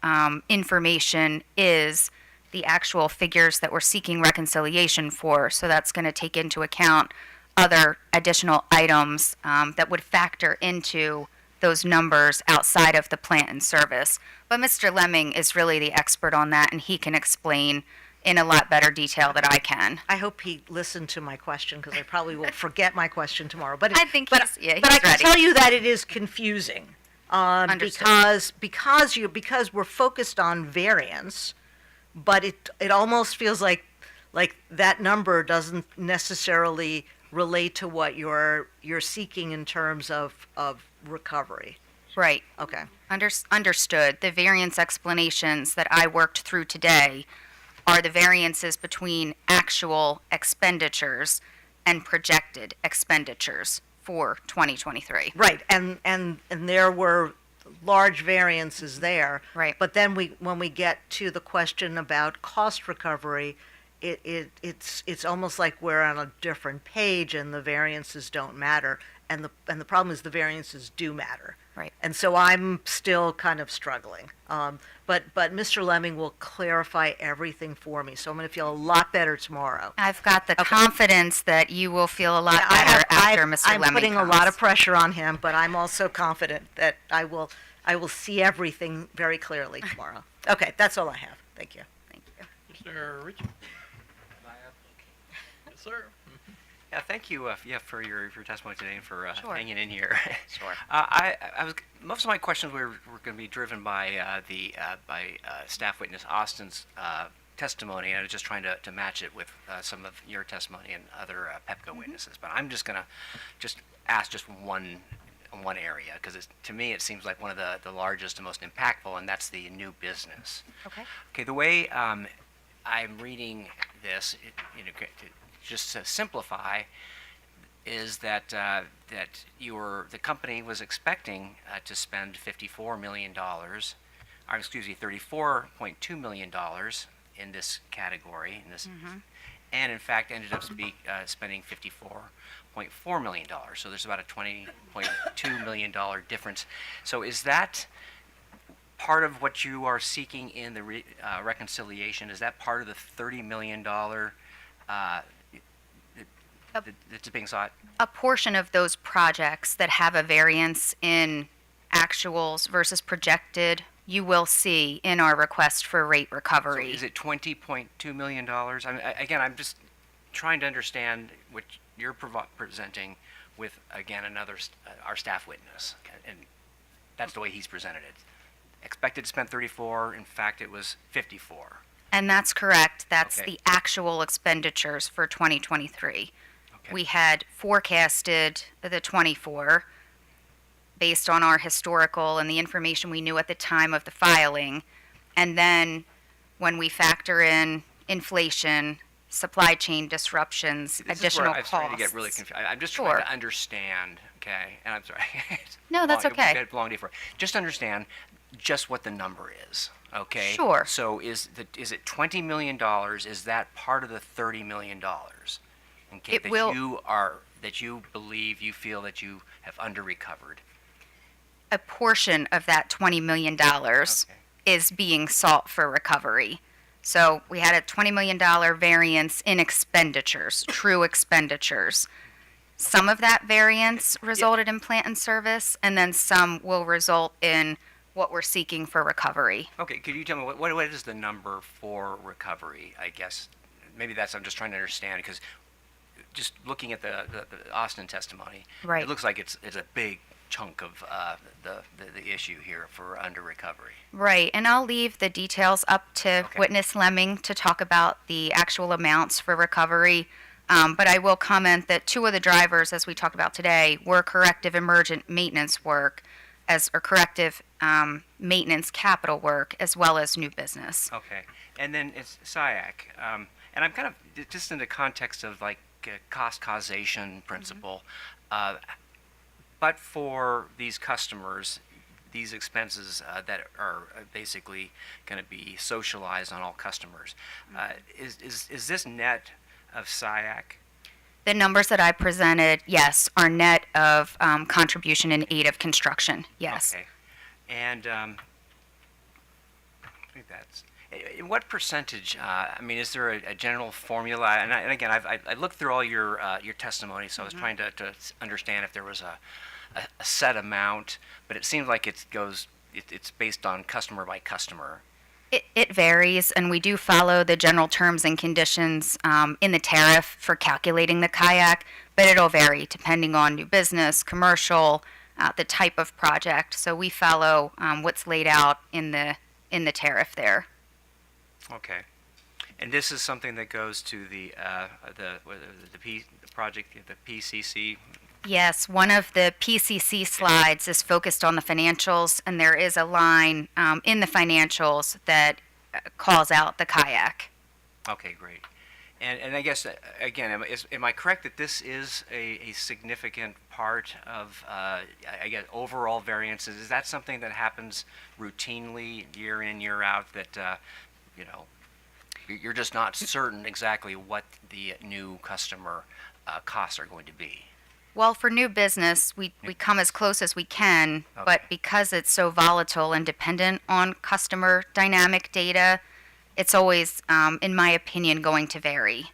information is the actual figures that we're seeking reconciliation for. So that's going to take into account other additional items that would factor into those numbers outside of the plant in service. But Mr. Leming is really the expert on that, and he can explain in a lot better detail than I can. I hope he listened to my question because I probably will forget my question tomorrow. But I think but he's I can ready. tell you that it is confusing Understood. because we're focused on variance, but it almost feels like that number doesn't necessarily relate to what you're seeking in terms of recovery. Right. Okay. Understood. The variance explanations that I worked through today are the variances between actual expenditures and projected expenditures for 2023. Right, and there were large variances there. Right. But then when we get to the question about cost recovery, it's almost like we're on a different page and the variances don't matter. and the problem is the variances do matter. Right. And so I'm still kind of struggling. But Mr. Leming will clarify everything for me, so I'm going to feel a lot better tomorrow. I've got the Okay. confidence that you will feel a lot Yeah, better after Mr. I'm Leming putting a comes. lot of pressure on him, but I'm also confident that I will see everything very clearly tomorrow. Okay, that's all I have. Thank you. Thank you. Mr. Richard? Yes, sir. Yeah, thank you, for your testimony today and for Sure. hanging in here. Sure. I was most of my questions were going to be driven by staff witness Austin's testimony, and I was just trying to match it with some of your testimony and other Pepco witnesses. But I'm just going to ask just one area, because to me it seems like one of the largest and most impactful, and that's the new business. Okay. Okay, the way I'm reading this, just to simplify, is that the company was expecting to spend $54 million, or excuse me, $34.2 million in this category, and in fact ended up spending $54.4 million. So there's about a $20.2 million difference. So is that part of what you are seeking in the reconciliation? Is that part of the $30 million that's being sought? A portion of those projects that have a variance in actuals versus projected, you will see in our request for rate So recovery. is it $20.2 million? I mean, again, I'm just trying to understand what you're presenting with, again, our staff witness. And that's the way he's presented it. Expected to spend 34, in fact, it was 54. And that's correct. That's Okay. the actual expenditures for 2023. Okay. We had forecasted the 24 based on our historical and the information we knew at the time of the filing. And then when we factor in inflation, supply chain disruptions, This is additional where I was costs. trying to get really confused. I'm just Sure. trying to understand, okay? And I'm sorry. No, that's Long- okay. we've got a long day for it. Just understand just what the number is, okay? Sure. So is it $20 million? Is that part of the $30 million? Okay, It will- that you believe, you feel that you have under-recovered. A portion of that $20 million is being sought for recovery. So we had a $20 million variance in expenditures, true expenditures. Some of that variance resulted in plant and service, and then some will result in what we're seeking for recovery. Okay, could you tell me what is the number for recovery, I guess? Maybe I'm just trying to understand, because just looking at the Austin testimony, Right. it looks like it's a big chunk of the issue here for under recovery. Right, and I'll leave the details up to Okay. witness Leming to talk about the actual amounts for recovery. But I will comment that two of the drivers, as we talked about today, were corrective emergent maintenance work, or corrective maintenance capital work, as well as new business. Okay, and then it's SIAC, and I'm kind of just in the context of like cost causation principle. But for these customers, these expenses that are basically going to be socialized on all customers, is this net of SIAC? The numbers that I presented, yes, are net of contribution in aid of construction, yes. Okay, and I think that's. In what percentage? I mean, is there a general formula? And again, I looked through all your testimony, so I was trying to understand if there was a set amount, but it seems like it's based on customer by customer. It varies, and we do follow the general terms and conditions in the tariff for calculating the kayak, but it'll vary depending on new business, commercial, the type of project. So we follow what's laid out in the tariff there. Okay, and this is something that goes to the project, the PCC. Yes, one of the PCC slides is focused on the financials, and there is a line in the financials that calls out the kayak. Okay, great. And I guess, again, am I correct that this is a significant part of, I guess, overall variances? Is that something that happens routinely, year in, year out, that, you're just not certain exactly what the new customer costs are going to be? Well, for new business, we come as close as we can, but Okay. because it's so volatile and dependent on customer dynamic data, it's always, in my opinion, going to vary.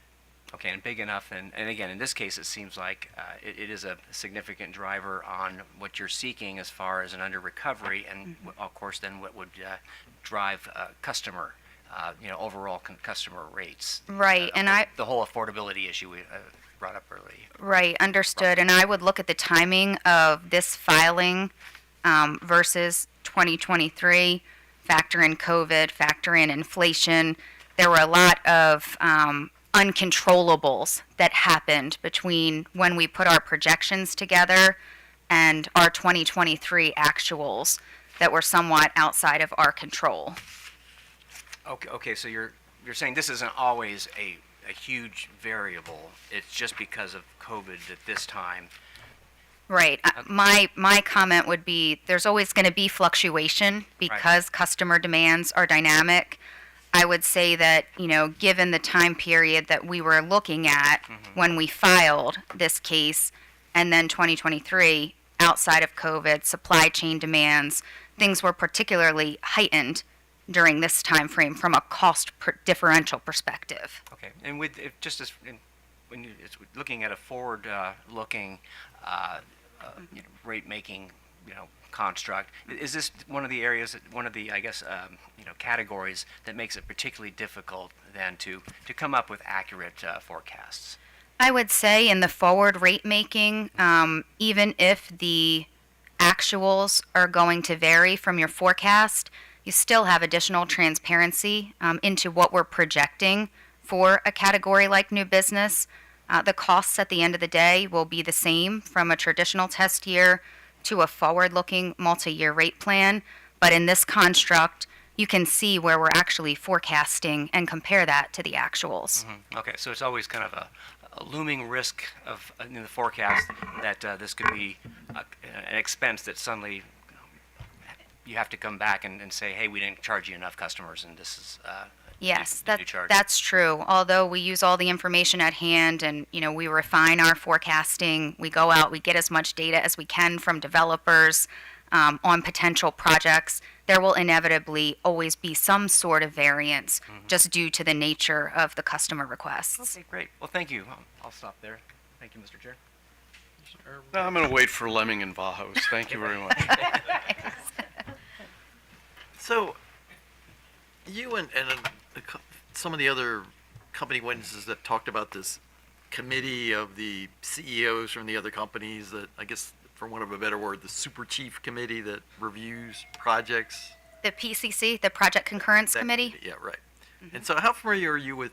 Okay, and big enough, and again, in this case, it seems like it is a significant driver on what you're seeking as far as an under recovery, and of course, then what would drive customer, overall customer rates. Right, and The whole affordability issue we brought up earlier. Right, understood. And I would look at the timing of this filing versus 2023, factor in COVID, factor in inflation. There were a lot of uncontrollables that happened between when we put our projections together and our 2023 actuals that were somewhat outside of our control. Okay, so you're saying this isn't always a huge variable. It's just because of COVID at this time. Right. My comment would be there's always going to be fluctuation because customer demands are dynamic. I would say that, given the time period that we were looking at when we filed this case, and then 2023, outside of COVID, supply chain demands, things were particularly heightened during this time frame from a differential perspective. Okay, and when it's looking at a forward-looking rate-making, construct, is this one of the areas, I guess, categories that makes it particularly difficult then to come up with accurate forecasts? I would say in the forward rate making, even if the actuals are going to vary from your forecast, you still have additional transparency into what we're projecting for a category like new business. The costs at the end of the day will be the same from a traditional test year to a forward-looking multi-year rate plan. But in this construct, you can see where we're actually forecasting and compare that to the actuals. Okay, so it's always kind of a looming risk in the forecast that this could be an expense that suddenly you have to come back and say, hey, we didn't charge you enough customers, and this is Yes, did you charge? that's true. Although we use all the information at hand and, we refine our forecasting, we go out, we get as much data as we can from developers on potential projects, there will inevitably always be some sort of variance just due to the nature of the customer requests. Okay, great. Well, thank you. I'll stop there. Thank you, Mr. Chair. No, I'm going to wait for Leming and Vahos. Thank you very much. So, you and some of the other company witnesses that talked about this committee of the CEOs from the other companies that, I guess, for want of a better word, the super chief committee that reviews projects. The PCC, the Project Concurrence That Committee, Yeah, right. And so how familiar are you with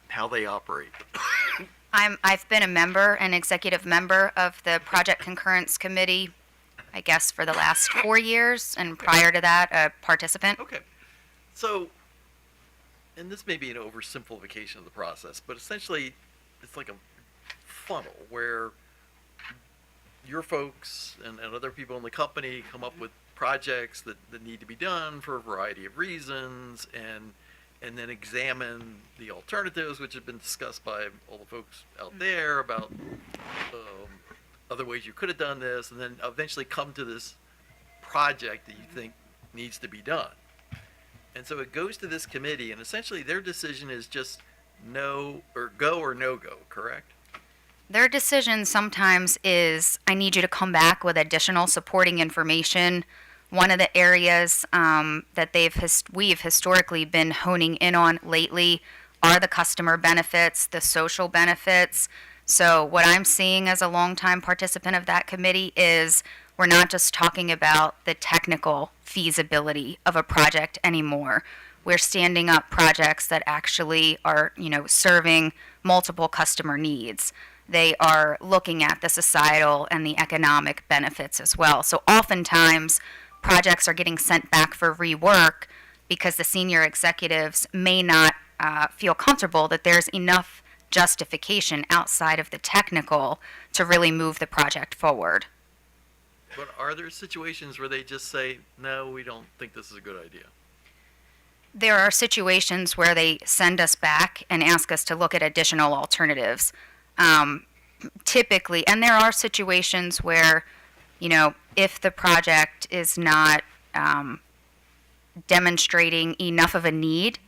how they operate? I've been a member, an executive member of the Project Concurrence Committee, I guess, for the last 4 years, and prior to that, a participant. Okay. So, and this may be an oversimplification of the process, but essentially it's like a funnel where your folks and other people in the company come up with projects that need to be done for a variety of reasons, and then examine the alternatives, which have been discussed by all the folks out there about other ways you could have done this, and then eventually come to this project that you think needs to be done. And so it goes to this committee, and essentially their decision is just no, or go or no go, correct? Their decision sometimes is, I need you to come back with additional supporting information. One of the areas that we've historically been honing in on lately are the customer benefits, the social benefits. So what I'm seeing as a longtime participant of that committee is we're not just talking about the technical feasibility of a project anymore. We're standing up projects that actually are, serving multiple customer needs. They are looking at the societal and the economic benefits as well. So oftentimes, projects are getting sent back for rework because the senior executives may not feel comfortable that there's enough justification outside of the technical to really move the project forward. But are there situations where they just say, no, we don't think this is a good idea? There are situations where they send us back and ask us to look at additional alternatives. typically, and there are situations where, if the project is not demonstrating enough of a need,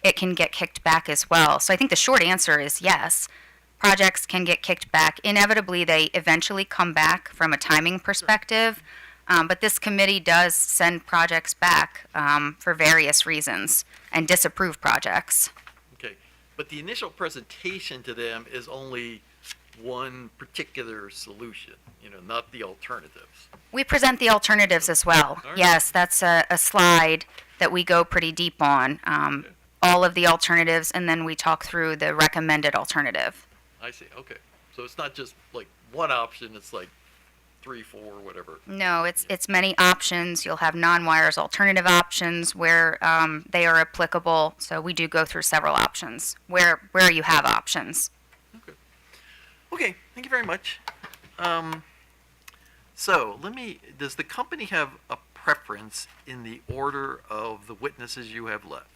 it can get kicked back as well. So I think the short answer is yes. Projects can get kicked back. Inevitably, they eventually come back from a timing perspective, but this committee does send projects back for various reasons and disapprove projects. Okay, but the initial presentation to them is only one particular solution, not the alternatives. We present the alternatives as well. All right. Yes, that's a slide that we go pretty deep on, all of the alternatives, and then we talk through the recommended alternative. I see, okay. So it's not just like one option, it's like 3, 4, whatever. No, it's many options. You'll have non-wires alternative options where they are applicable. So we do go through several options where you have options. Okay, thank you very much. So does the company have a preference in the order of the witnesses you have left?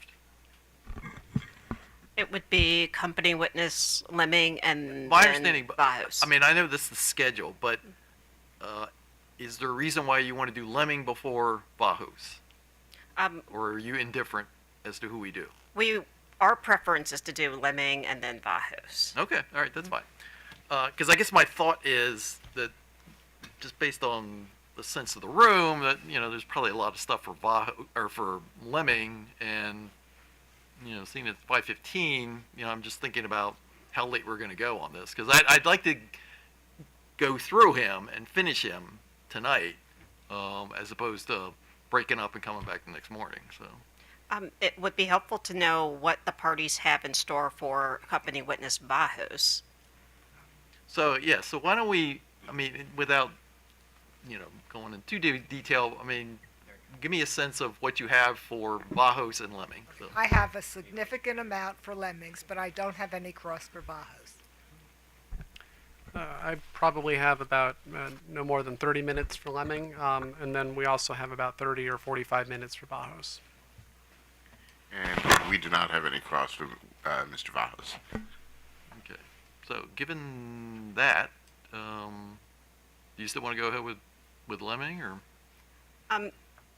It would be company witness, Leming, and My then understanding, Bauhaus. I mean, I know this is the schedule, but is there a reason why you want to do Leming before Bauhaus? Or are you indifferent as to who we do? Our preference is to do Leming and then Bauhaus. Okay, all right, that's fine. Because I guess my thought is that just based on the sense of the room, that there's probably a lot of stuff for Leming, and seeing it's 5:15, I'm just thinking about how late we're going to go on this, because I'd like to go through him and finish him tonight, as opposed to breaking up and coming back the next morning. So. It would be helpful to know what the parties have in store for company witness Bauhaus. So yeah, so why don't we? I mean, without going into detail, I mean, give me a sense of what you have for Bauhaus and Leming. So. I have a significant amount for Lemmings, but I don't have any cross for Bauhaus. I probably have about no more than 30 minutes for Leming, and then we also have about 30 or 45 minutes for Bauhaus. And we do not have any cross for Mr. Bauhaus. Okay. So given that, do you still want to go ahead with Leming, or?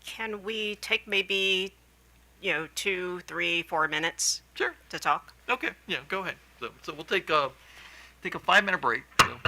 Can we take maybe 2, 3, 4 minutes? Sure. To talk? Okay. Yeah. Go ahead. So we'll take a 5-minute break. So.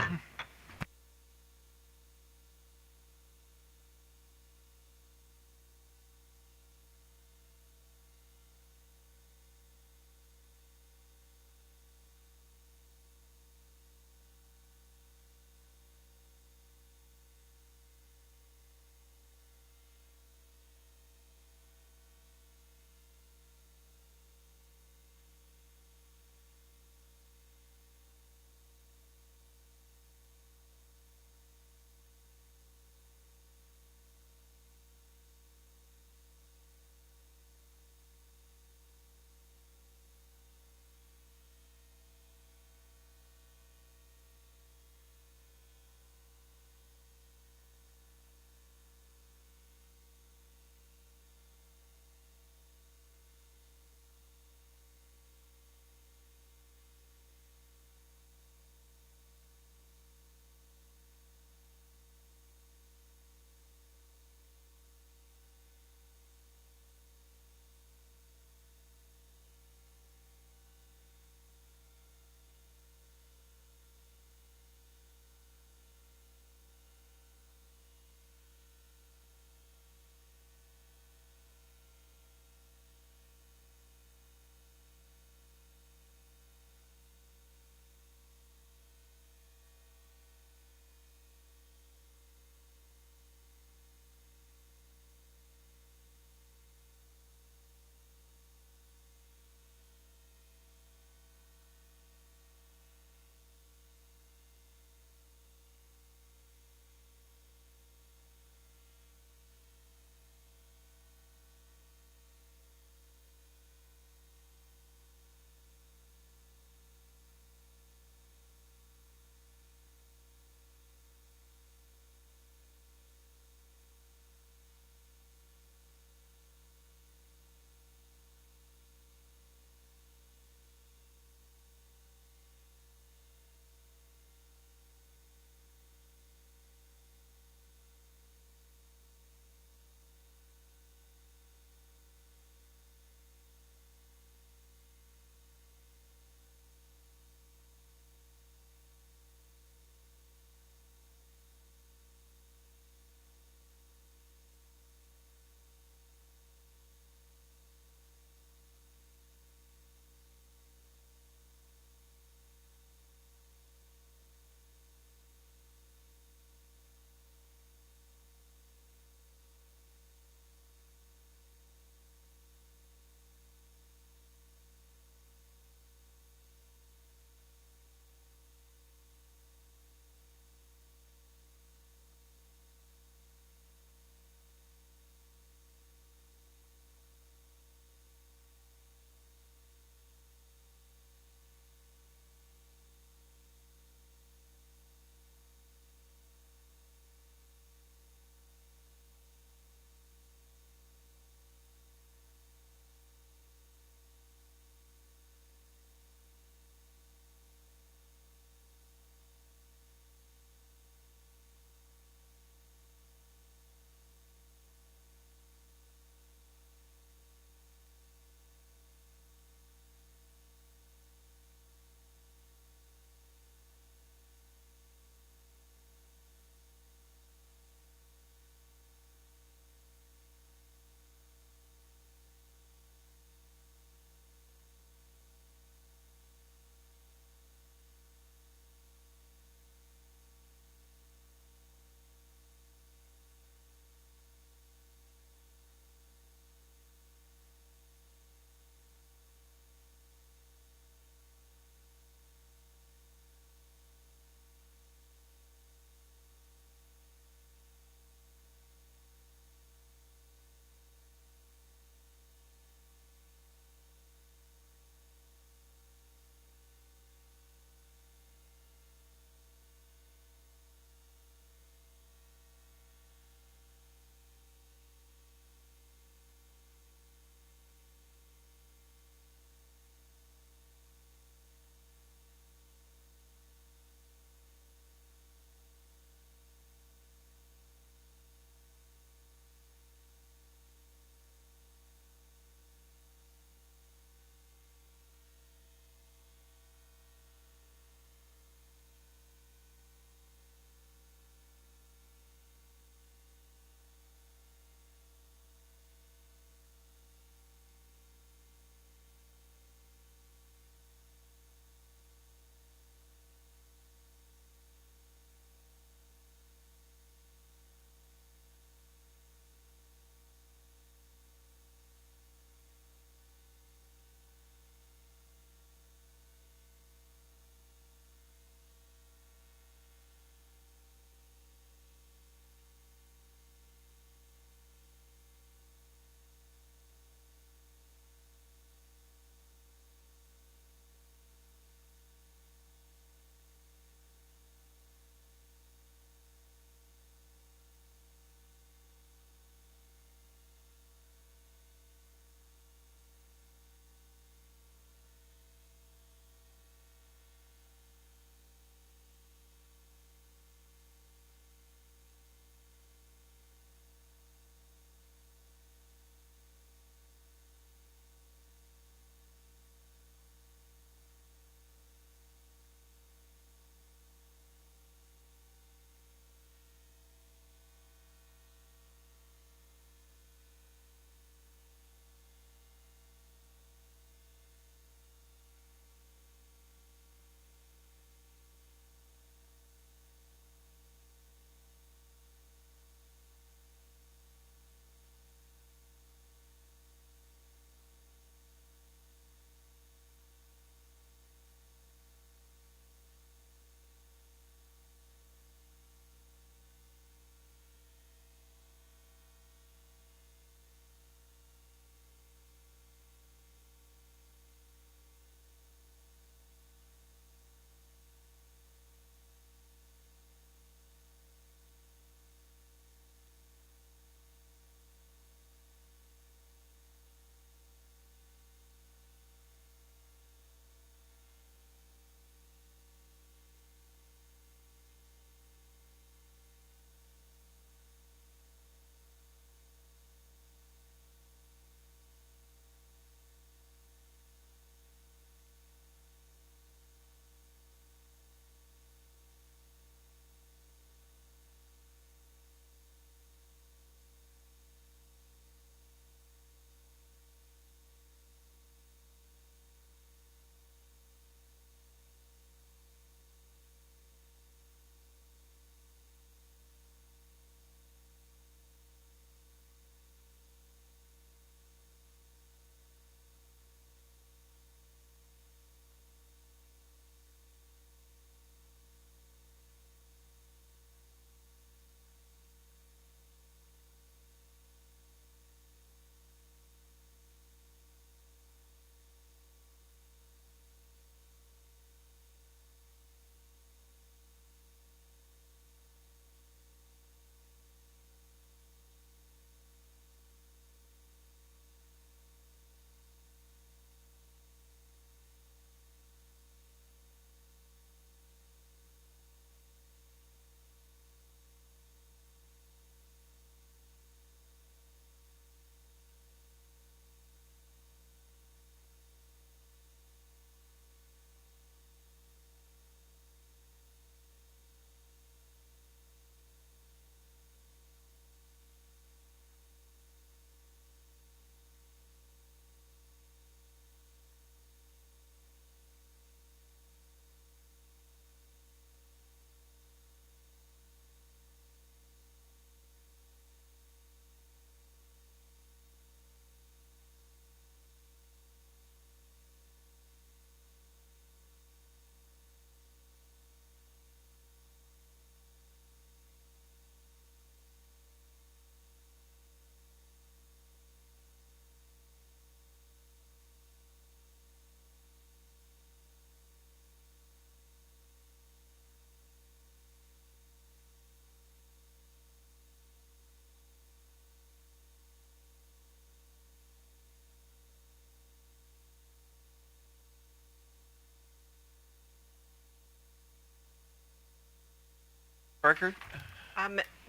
Record?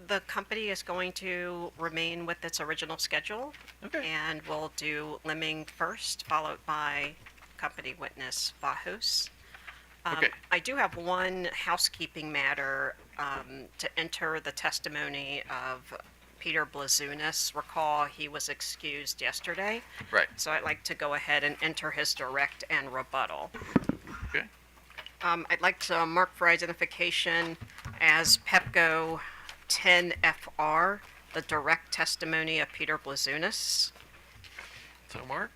The company is going to remain with its original schedule. Okay. And we'll do leming first, followed by company witness Vahos. Okay. I do have one housekeeping matter to enter the testimony of Peter Blazunas. Recall he was excused yesterday. Right. So I'd like to go ahead and enter his direct and rebuttal. Okay. I'd like to mark for identification as Pepco 10FR, the direct testimony of Peter Blazunas. So Mark?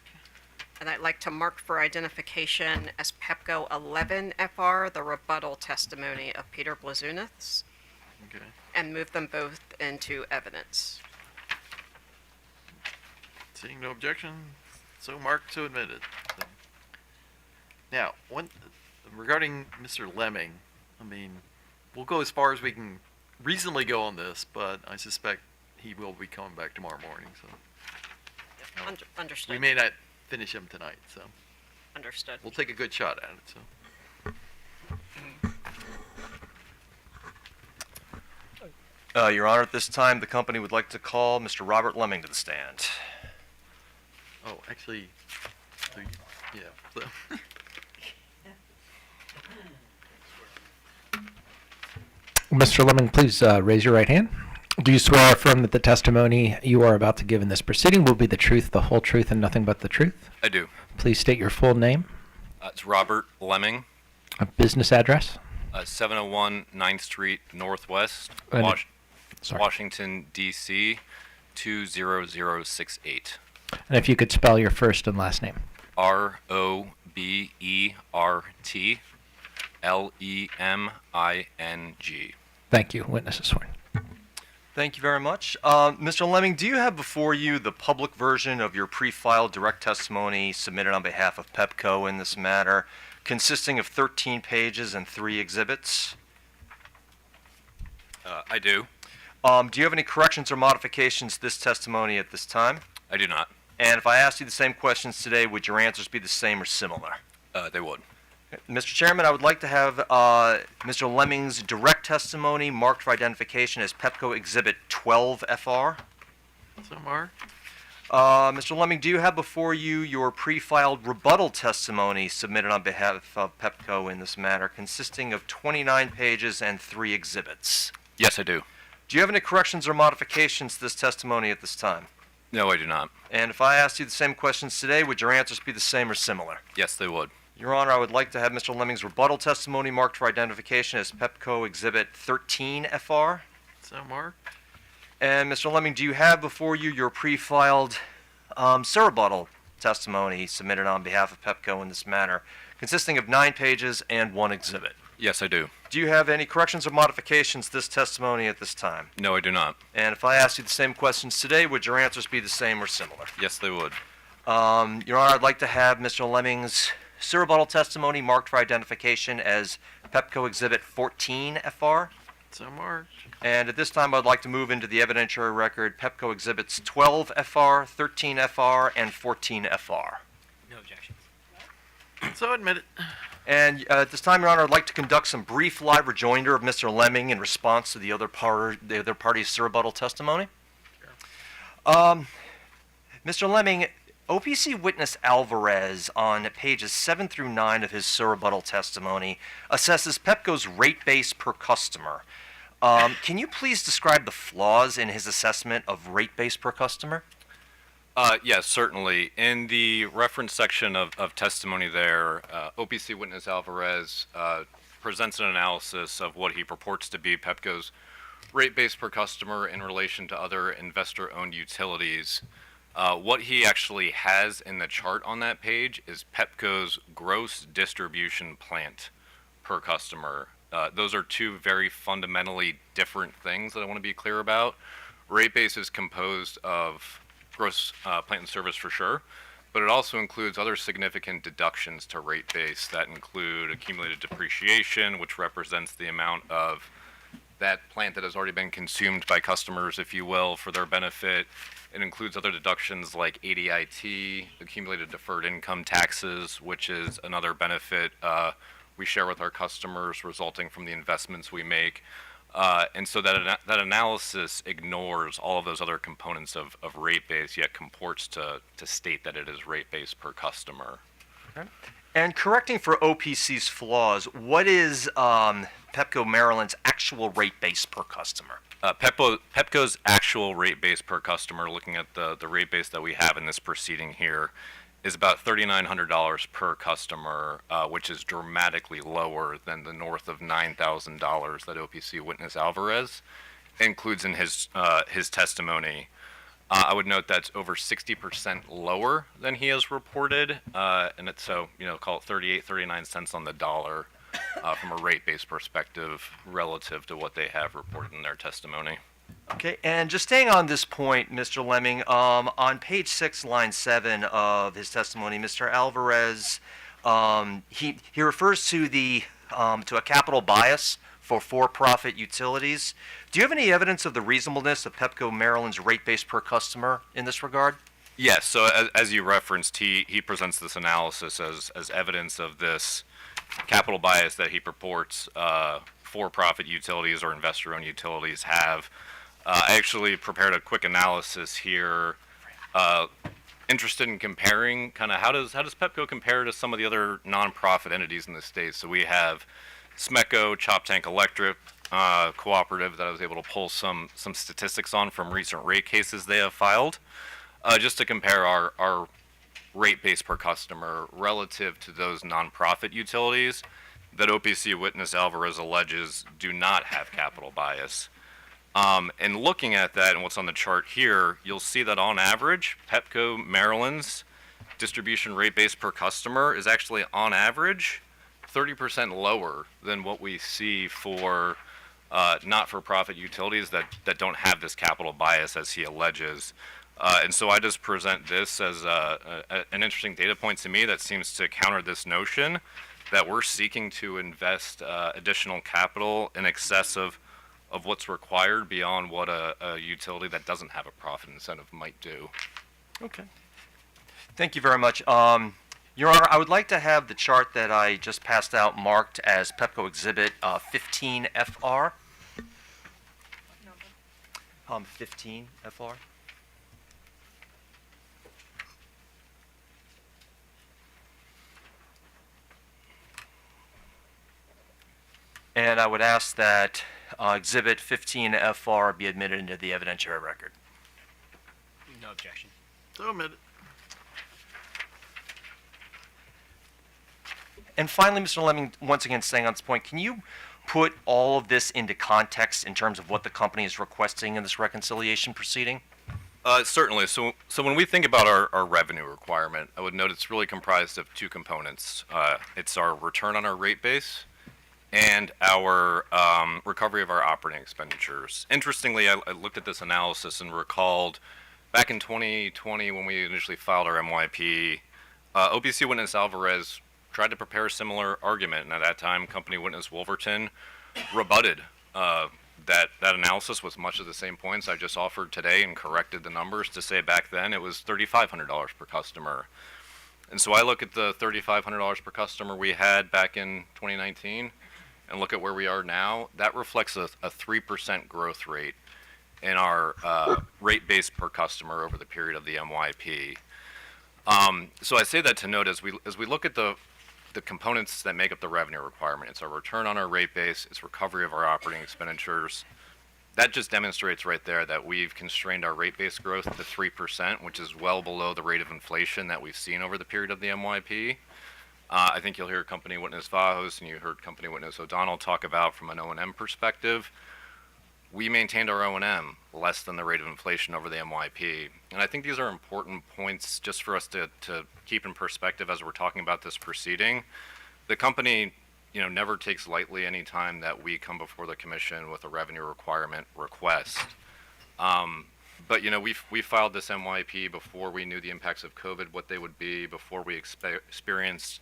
And I'd like to mark for identification as Pepco 11FR, the rebuttal testimony of Peter Blazunas, Okay. and move them both into evidence. Seeing no objection, so marked, so admitted. So. Now, regarding Mr. Leming, I mean, we'll go as far as we can reasonably go on this, but I suspect he will be coming back tomorrow morning, so. Understood. We may not finish him tonight, so Understood. we'll take a good shot at it, so. Your Honor, at this time, the company would like to call Mr. Robert Leming to the stand. Oh, actually, so yeah. So. Mr. Leming, please raise your right hand. Do you swear or affirm that the testimony you are about to give in this proceeding will be the truth, the whole truth, and nothing but the truth? I do. Please state your full name. It's Robert Leming, A business address. 701 9th Street Northwest, And- Washington, D.C. 20068. And if you could spell your first and last name. ROBERTLEMING. Thank you. Witness is sworn. Thank you very much. Mr. Leming, do you have before you the public version of your pre-filed direct testimony submitted on behalf of Pepco in this matter, consisting of 13 pages and 3 exhibits? I do. Do you have any corrections or modifications to this testimony at this time? I do not. And if I asked you the same questions today, would your answers be the same or similar? They would. Mr. Chairman, I would like to have Mr. Lemming's direct testimony marked for identification as Pepco Exhibit 12FR. So Mark? Mr. Lemming, do you have before you your pre-filed rebuttal testimony submitted on behalf of Pepco in this matter, consisting of 29 pages and 3 exhibits? Yes, I do. Do you have any corrections or modifications to this testimony at this time? No, I do not. And if I asked you the same questions today, would your answers be the same or similar? Yes, they would. Your Honor, I would like to have Mr. Lemming's rebuttal testimony marked for identification as Pepco Exhibit 13FR. So Mark? And Mr. Lemming, do you have before you your pre-filed surrebuttal testimony submitted on behalf of Pepco in this matter, consisting of 9 pages and 1 exhibit? Yes, I do. Do you have any corrections or modifications to this testimony at this time? No, I do not. And if I asked you the same questions today, would your answers be the same or similar? Yes, they would. Your Honor, I'd like to have Mr. Lemming's surrebuttal testimony marked for identification as Pepco Exhibit 14FR. So Mark? And at this time, I'd like to move into the evidentiary record Pepco Exhibits 12FR, 13FR, and 14FR. No objections. So admitted. And at this time, Your Honor, I'd like to conduct some brief live rejoinder of Mr. Lemming in response to the other party's surrebuttal testimony. Mr. Lemming, OPC witness Alvarez on pages 7 through 9 of his surrebuttal testimony assesses Pepco's rate base per customer. Can you please describe the flaws in his assessment of rate base per customer? Yes, certainly. In the reference section of testimony there, OPC witness Alvarez presents an analysis of what he purports to be Pepco's rate base per customer in relation to other investor-owned utilities. What he actually has in the chart on that page is Pepco's gross distribution plant per customer. Those are two very fundamentally different things that I want to be clear about. Rate base is composed of gross plant and service for sure, but it also includes other significant deductions to rate base that include accumulated depreciation, which represents the amount of that plant that has already been consumed by customers, if you will, for their benefit. It includes other deductions like ADIT, accumulated deferred income taxes, which is another benefit we share with our customers resulting from the investments we make. And so that analysis ignores all of those other components of rate base, yet comports to state that it is rate base per customer. Okay. And correcting for OPC's flaws, what is Pepco Maryland's actual rate base per customer? Pepco's actual rate base per customer, looking at the rate base that we have in this proceeding here, is about $3,900 per customer, which is dramatically lower than the north of $9,000 that OPC witness Alvarez includes in his testimony. I would note that's over 60% lower than he has reported, and it's so, call it 39 cents on the dollar from a rate base perspective relative to what they have reported in their testimony. Okay, and just staying on this point, Mr. Leming, on page 6, line 7 of his testimony, Mr. Alvarez, he refers to to a capital bias for for-profit utilities. Do you have any evidence of the reasonableness of Pepco Maryland's rate base per customer in this regard? Yes, so as you referenced, he presents this analysis as evidence of this capital bias that he purports for-profit utilities or investor-owned utilities have. I actually prepared a quick analysis here, interested in comparing kind of how does Pepco compare to some of the other nonprofit entities in the state. So we have SMECO, Chop Tank Electric, Cooperative that I was able to pull some statistics on from recent rate cases they have filed, just to compare our rate base per customer relative to those nonprofit utilities that OPC witness Alvarez alleges do not have capital bias. And looking at that and what's on the chart here, you'll see that on average, Pepco Maryland's distribution rate base per customer is actually on average 30% lower than what we see for not-for-profit utilities that don't have this capital bias as he alleges. And so I just present this as an interesting data point to me that seems to counter this notion that we're seeking to invest additional capital in excess of what's required beyond what a utility that doesn't have a profit incentive might do. Okay. Thank you very much. Your Honor, I would like to have the chart that I just passed out marked as Pepco Exhibit 15FR. 15FR. And I would ask that Exhibit 15FR be admitted into the evidentiary record. No objection. So admitted. And finally, Mr. Leming, once again staying on this point, can you put all of this into context in terms of what the company is requesting in this reconciliation proceeding? Certainly. So when we think about our revenue requirement, I would note it's really comprised of two components. It's our return on our rate base and our recovery of our operating expenditures. Interestingly, I looked at this analysis and recalled back in 2020 when we initially filed our MYP, OPC witness Alvarez tried to prepare a similar argument, and at that time, company witness Wolverton rebutted that analysis with much of the same points I just offered today and corrected the numbers to say back then it was $3,500 per customer. And so I look at the $3,500 per customer we had back in 2019 and look at where we are now. That reflects a 3% growth rate in our rate base per customer over the period of the MYP. So I say that to note as we look at the components that make up the revenue requirement. It's our return on our rate base, it's recovery of our operating expenditures. That just demonstrates right there that we've constrained our rate base growth to 3%, which is well below the rate of inflation that we've seen over the period of the MYP. I think you'll hear company witness Vahos and you heard company witness O'Donnell talk about from an O&M perspective. We maintained our O&M less than the rate of inflation over the MYP. And I think these are important points just for us to keep in perspective as we're talking about this proceeding. The company, never takes lightly any time that we come before the commission with a revenue requirement request. But we filed this MYP before we knew the impacts of COVID, what they would be, before we experienced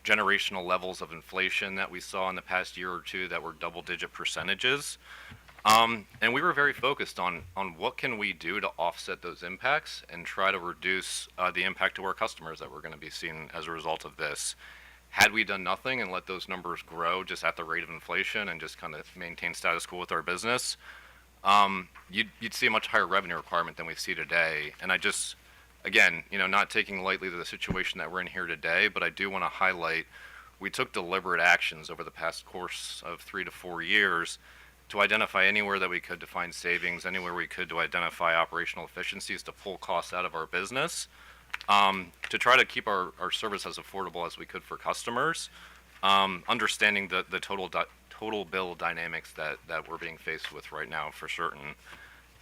generational levels of inflation that we saw in the past year or two that were double-digit percentages. And we were very focused on what can we do to offset those impacts and try to reduce the impact to our customers that we're going to be seeing as a result of this. Had we done nothing and let those numbers grow just at the rate of inflation and just kind of maintain status quo with our business, you'd see a much higher revenue requirement than we see today. And I just, again, not taking lightly the situation that we're in here today, but I do want to highlight we took deliberate actions over the past course of 3 to 4 years to identify anywhere that we could to find savings, anywhere we could to identify operational efficiencies to pull costs out of our business, to try to keep our service as affordable as we could for customers, understanding the total bill dynamics that we're being faced with right now for certain.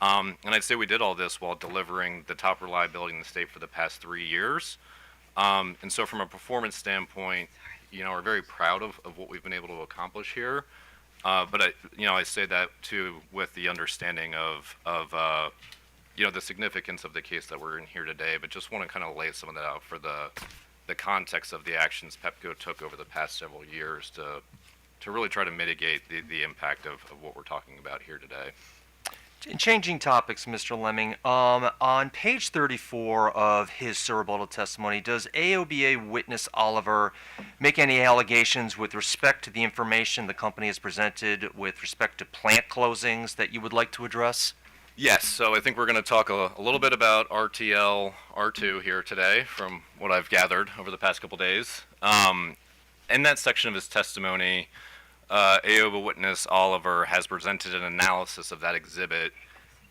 And I'd say we did all this while delivering the top reliability in the state for the past 3 years. And so from a performance standpoint, we're very proud of what we've been able to accomplish here. But I say that too with the understanding of the significance of the case that we're in here today, but just want to kind of lay some of that out for the context of the actions Pepco took over the past several years to really try to mitigate the impact of what we're talking about here today. Changing topics, Mr. Leming. On page 34 of his rebuttal testimony, does AOBA witness Oliver make any allegations with respect to the information the company has presented with respect to plant closings that you would like to address? Yes, so I think we're going to talk a little bit about RTL R2 here today from what I've gathered over the past couple days. In that section of his testimony, AOBA witness Oliver has presented an analysis of that exhibit,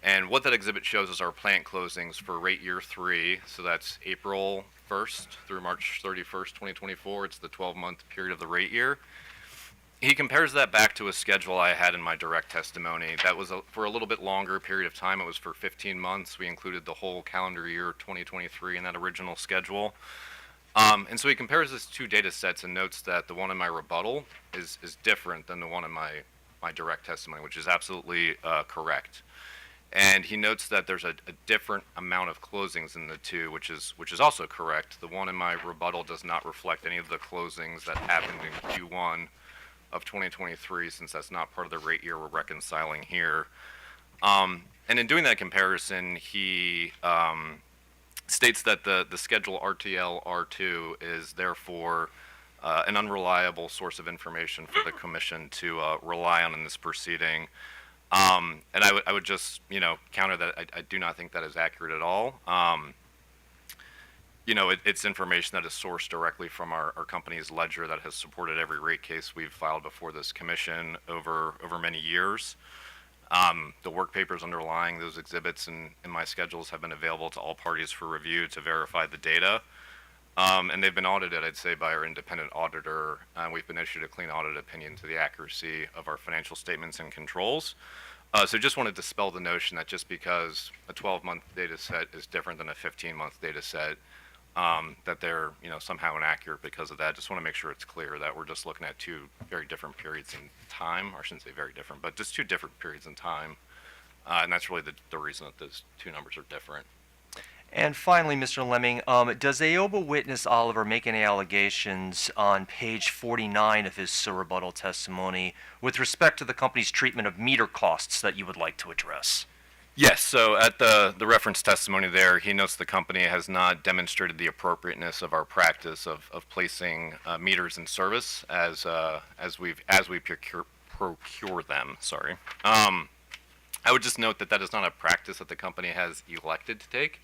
and what that exhibit shows is our plant closings for rate year 3, so that's April 1st through March 31st, 2024. It's the 12-month period of the rate year. He compares that back to a schedule I had in my direct testimony. That was for a little bit longer period of time. It was for 15 months. We included the whole calendar year 2023 in that original schedule. And so he compares these two data sets and notes that the one in my rebuttal is different than the one in my direct testimony, which is absolutely correct. And he notes that there's a different amount of closings in the two, which is also correct. The one in my rebuttal does not reflect any of the closings that happened in Q1 of 2023, since that's not part of the rate year we're reconciling here. And in doing that comparison, he states that the schedule RTL R2 is therefore an unreliable source of information for the commission to rely on in this proceeding. And I would just counter that. I do not think that is accurate at all. It's information that is sourced directly from our company's ledger that has supported every rate case we've filed before this commission over many years. The work papers underlying those exhibits in my schedules have been available to all parties for review to verify the data. And they've been audited, I'd say, by our independent auditor. We've been issued a clean audit opinion to the accuracy of our financial statements and controls. So just want to dispel the notion that just because a 12-month data set is different than a 15-month data set, that they're somehow inaccurate because of that. Just want to make sure it's clear that we're just looking at two very different periods in time, or I shouldn't say very different, but just two different periods in time. And that's really the reason that those two numbers are different. And finally, Mr. Leming, does AOBA witness Oliver make any allegations on page 49 of his rebuttal testimony with respect to the company's treatment of meter costs that you would like to address? Yes, so at the reference testimony there, he notes the company has not demonstrated the appropriateness of our practice of placing meters in service as we procure them. Sorry. I would just note that is not a practice that the company has elected to take.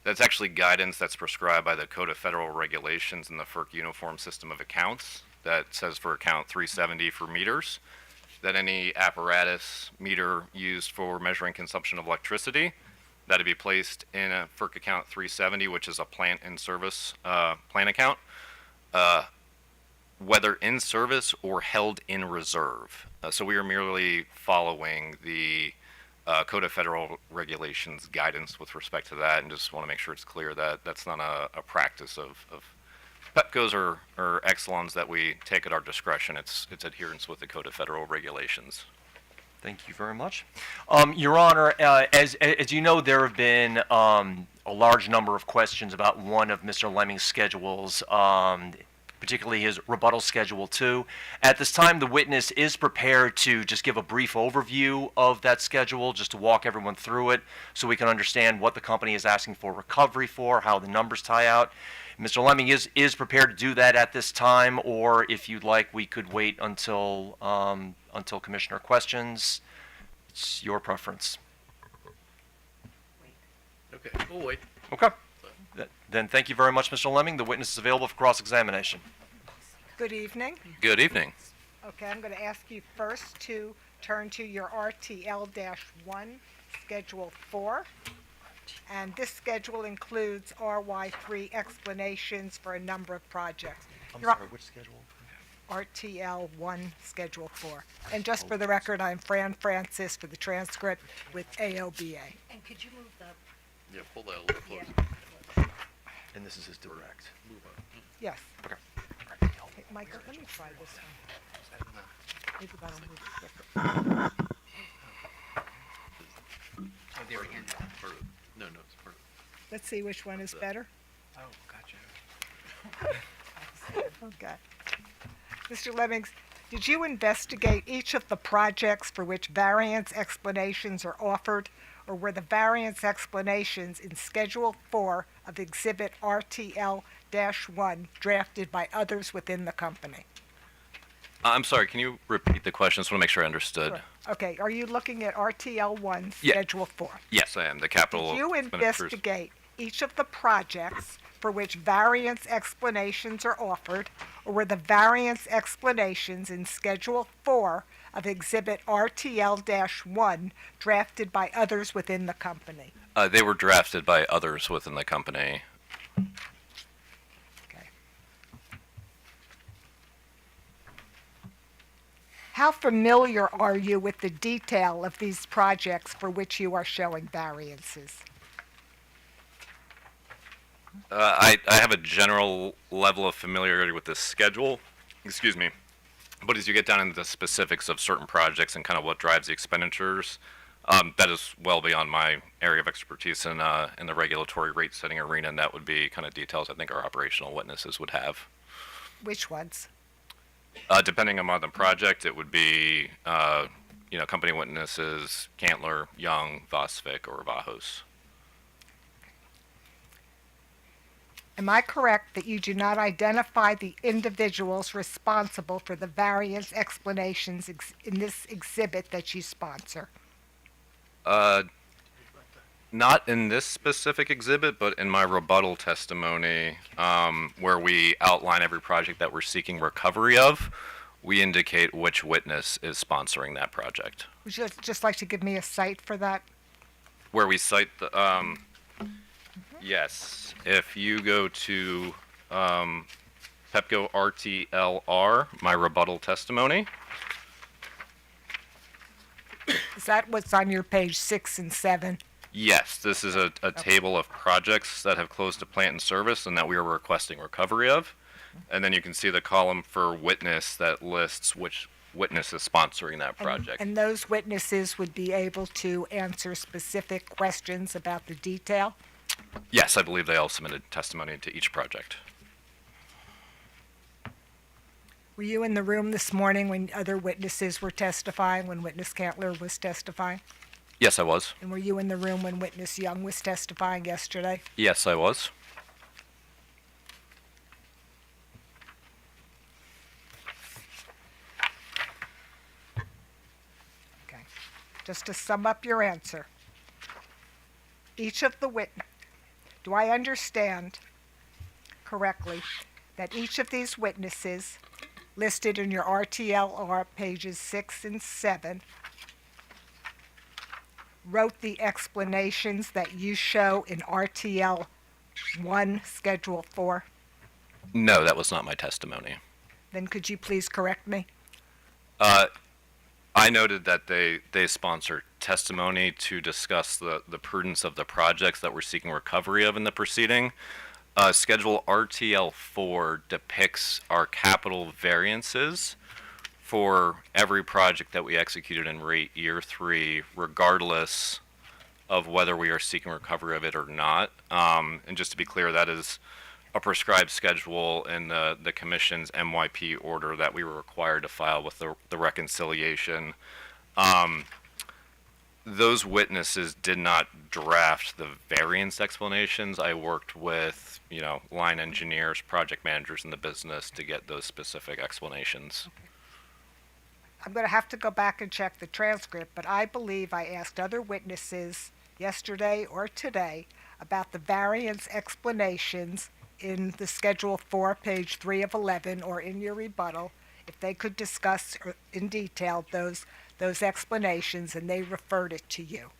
That's actually guidance that's prescribed by the Code of Federal Regulations and the FERC Uniform System of Accounts that says for account 370 for meters, that any apparatus meter used for measuring consumption of electricity, that to be placed in a FERC account 370, which is a plant in service plan account, whether in service or held in reserve. So we are merely following the Code of Federal Regulations guidance with respect to that, and just want to make sure it's clear that that's not a practice of Pepco's or Exelon's that we take at our discretion. It's adherence with the Code of Federal Regulations. Thank you very much. Your Honor, as you know, there have been a large number of questions about one of Mr. Leming's schedules, particularly his rebuttal schedule 2. At this time, the witness is prepared to just give a brief overview of that schedule, just to walk everyone through it so we can understand what the company is asking for recovery for, how the numbers tie out. Mr. Leming is prepared to do that at this time, or if you'd like, we could wait until Commissioner questions. It's your preference. Okay, we'll wait. Okay. Then thank you very much, Mr. Leming. The witness is available for cross-examination. Good evening. Good evening. Okay, I'm going to ask you first to turn to your RTL-1, Schedule 4. And this schedule includes RY3 explanations for a number of projects. Which schedule? RTL-1, Schedule 4. And just for the record, I'm Fran Francis for the transcript with AOBA. And could you move the... Yeah, pull that a little closer. And this is his direct. Yes. Okay. Hey, Michael, let me try this one. Maybe that'll move quicker. Oh, there we go. No, it's part of Let's see which one is better. Oh, gotcha. Okay. Mr. Lemmings, did you investigate each of the projects for which variance explanations are offered, or were the variance explanations in Schedule 4 of Exhibit RTL-1 drafted by others within the company? I'm sorry, can you repeat the question? Just want to make sure I understood. Sure. Okay, are you looking at RTL-1, Yeah. Schedule 4? Yes, I am. The capital Did you expenditures. investigate each of the projects for which variance explanations are offered, or were the variance explanations in Schedule 4 of Exhibit RTL-1 drafted by others within the company? They were drafted by others within the company. Okay. How familiar are you with the detail of these projects for which you are showing variances? I have a general level of familiarity with this schedule, excuse me, but as you get down into the specifics of certain projects and kind of what drives the expenditures, that is well beyond my area of expertise in the regulatory rate setting arena, and that would be kind of details I think our operational witnesses would have. Which ones? Depending on the project, it would be, company witnesses, Canler, Young, Vosvik, or Vahos. Am I correct that you do not identify the individuals responsible for the variance explanations in this exhibit that you sponsor? Not in this specific exhibit, but in my rebuttal testimony, where we outline every project that we're seeking recovery of, we indicate which witness is sponsoring that project. Would you just like to give me a cite for that? Where we cite the, yes, if you go to Pepco RTLR, my rebuttal testimony. Is that what's on your page 6 and 7? Yes, this is a table of projects that have closed to plant and service and that we are requesting recovery of. And then you can see the column for witness that lists which witness is sponsoring that project. And those witnesses would be able to answer specific questions about the detail? Yes, I believe they all submitted testimony to each project. Were you in the room this morning when other witnesses were testifying, when witness Canler was testifying? Yes, I was. And were you in the room when witness Young was testifying yesterday? Yes, I was. Okay. Just to sum up your answer, each of the do I understand correctly that each of these witnesses listed in your RTLR pages 6 and 7 wrote the explanations that you show in RTL 1, Schedule 4? No, that was not my testimony. Then could you please correct me? I noted that they sponsor testimony to discuss the prudence of the projects that we're seeking recovery of in the proceeding. Schedule RTL4 depicts our capital variances for every project that we executed in rate year 3, regardless of whether we are seeking recovery of it or not. And just to be clear, that is a prescribed schedule in the commission's MYP order that we were required to file with the reconciliation. Those witnesses did not draft the variance explanations. I worked with, line engineers, project managers in the business to get those specific explanations. I'm going to have to go back and check the transcript, but I believe I asked other witnesses yesterday or today about the variance explanations in the Schedule 4, page 3 of 11, or in your rebuttal, if they could discuss in detail those explanations, and they referred it to you.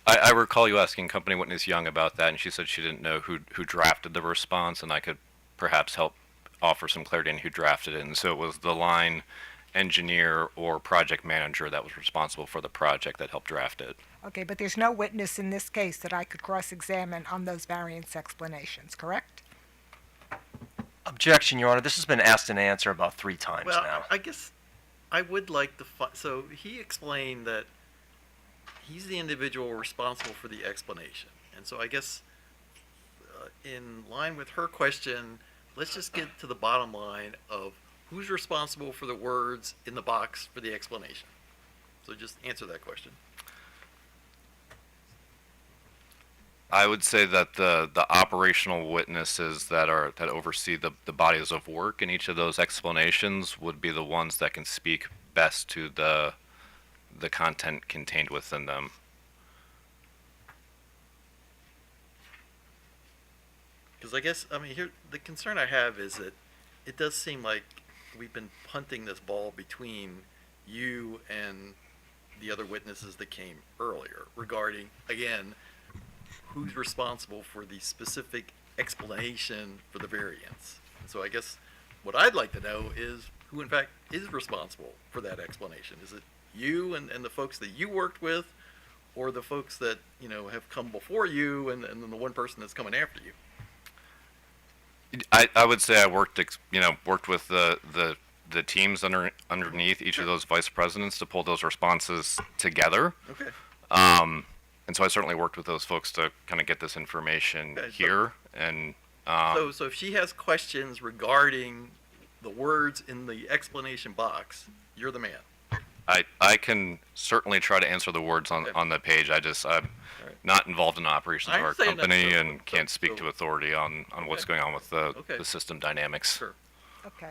I recall you asking company witness Young about that, and she said she didn't know who drafted the response, and I could perhaps help offer some clarity on who drafted it. And so it was the line engineer or project manager that was responsible for the project that helped draft it. Okay, but there's no witness in this case that I could cross-examine on those variance explanations, correct? Objection, Your Honor. This has been asked and answered about 3 times Well, now. I guess I would like to so he explained that he's the individual responsible for the explanation. And so I guess in line with her question, let's just get to the bottom line of who's responsible for the words in the box for the explanation. So just answer that question. I would say that the operational witnesses that oversee the bodies of work in each of those explanations would be the ones that can speak best to the content contained within them. Because I guess, here, the concern I have is that it does seem like we've been punting this ball between you and the other witnesses that came earlier regarding, again, who's responsible for the specific explanation for the variance. And so I guess what I'd like to know is who in fact is responsible for that explanation. Is it you and the folks that you worked with, or the folks that, have come before you and then the one person that's coming after you? I would say I worked with the teams underneath each of those vice presidents to pull those responses together. Okay. And so I certainly worked with those folks to kind of get this information here. And so if she has questions regarding the words in the explanation box, you're the man. I can certainly try to answer the words on the page. I'm not involved in the operations of our company and can't speak to authority on what's going on with the system dynamics. Sure. Okay.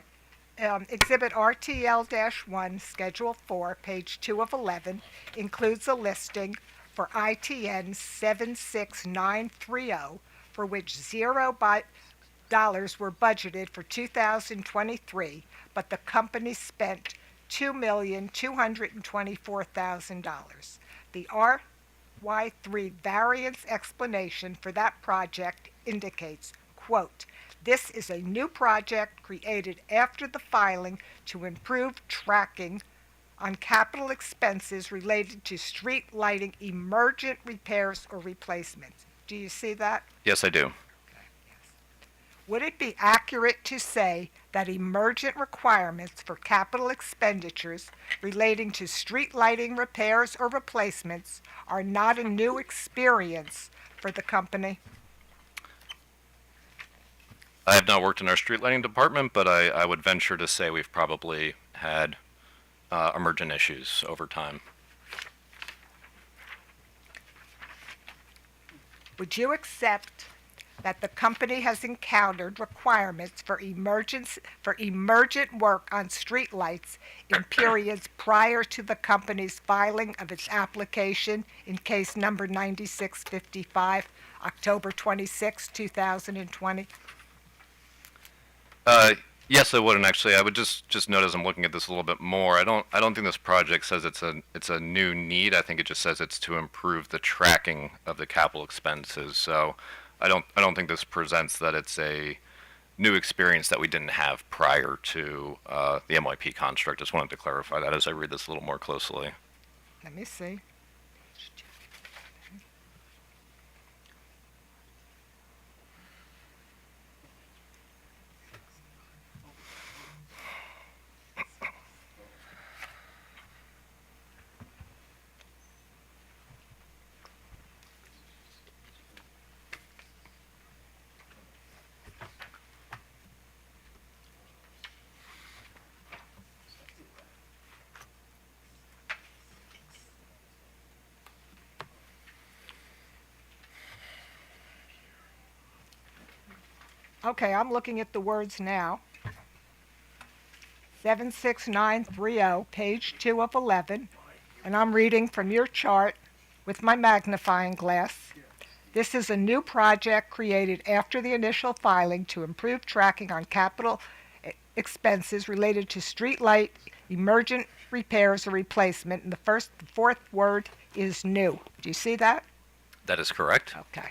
Exhibit RTL-1, Schedule 4, page 2 of 11, includes a listing for ITN 76930, for which $0 were budgeted for 2023, but the company spent $2,224,000. The RY3 variance explanation for that project indicates, quote, "This is a new project created after the filing to improve tracking on capital expenses related to street lighting emergent repairs or replacements." Do you see that? Yes, I do. Would it be accurate to say that emergent requirements for capital expenditures relating to street lighting repairs or replacements are not a new experience for the company? I have not worked in our street lighting department, but I would venture to say we've probably had emergent issues over time. Would you accept that the company has encountered requirements for emergent work on streetlights in periods prior to the company's filing of its application in case number 9655, October 26, 2020? Yes, I would, and actually, I would just note as I'm looking at this a little bit more. I don't think this project says it's a new need. I think it just says it's to improve the tracking of the capital expenses. So, I don't think this presents that it's a new experience that we didn't have prior to the MYP construct. Just wanted to clarify that as I read this a little more closely. Let me see. Okay, I'm looking at the words now. 76930, page 2 of 11, and I'm reading from your chart with my magnifying glass. This is a new project created after the initial filing to improve tracking on capital expenses related to street light emergent repairs or replacement, and the fourth word is new. Do you see that? That is correct. Okay.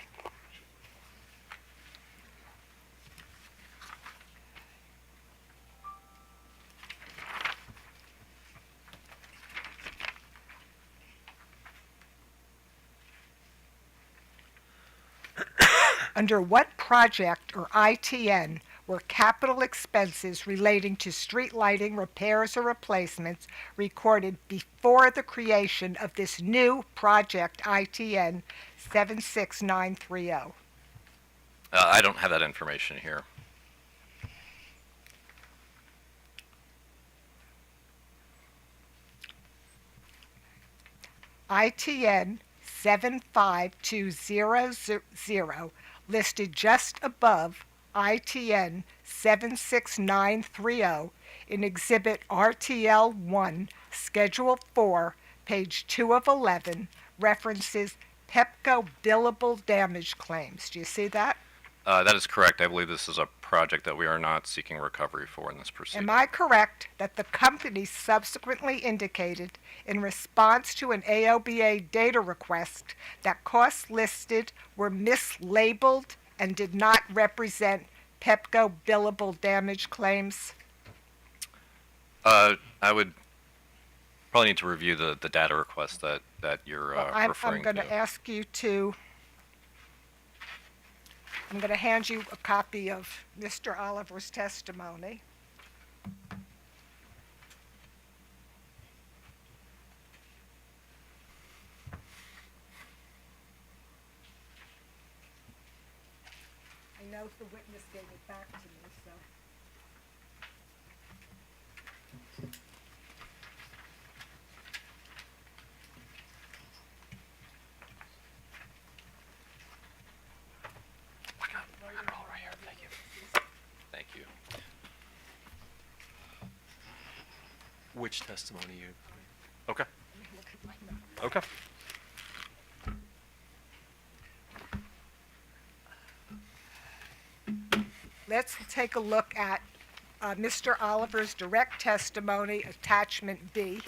Under what project or ITN were capital expenses relating to street lighting repairs or replacements recorded before the creation of this new project ITN 76930? I don't have that information here. ITN 75200 listed just above ITN 76930 in Exhibit RTL 1, Schedule 4, page 2 of 11, references Pepco billable damage claims. Do you see that? That is correct. I believe this is a project that we are not seeking recovery for in this proceeding. Am I correct that the company subsequently indicated in response to an AOBA data request that costs listed were mislabeled and did not represent Pepco billable damage claims? I would probably need to review the data request that you're I'm referring going to. to ask you to, I'm going to hand you a copy of Mr. Oliver's testimony. I know the witness gave it back to me, so. Thank you. Which testimony you? Okay. Okay. Let's take a look at Mr. Oliver's direct testimony, attachment B.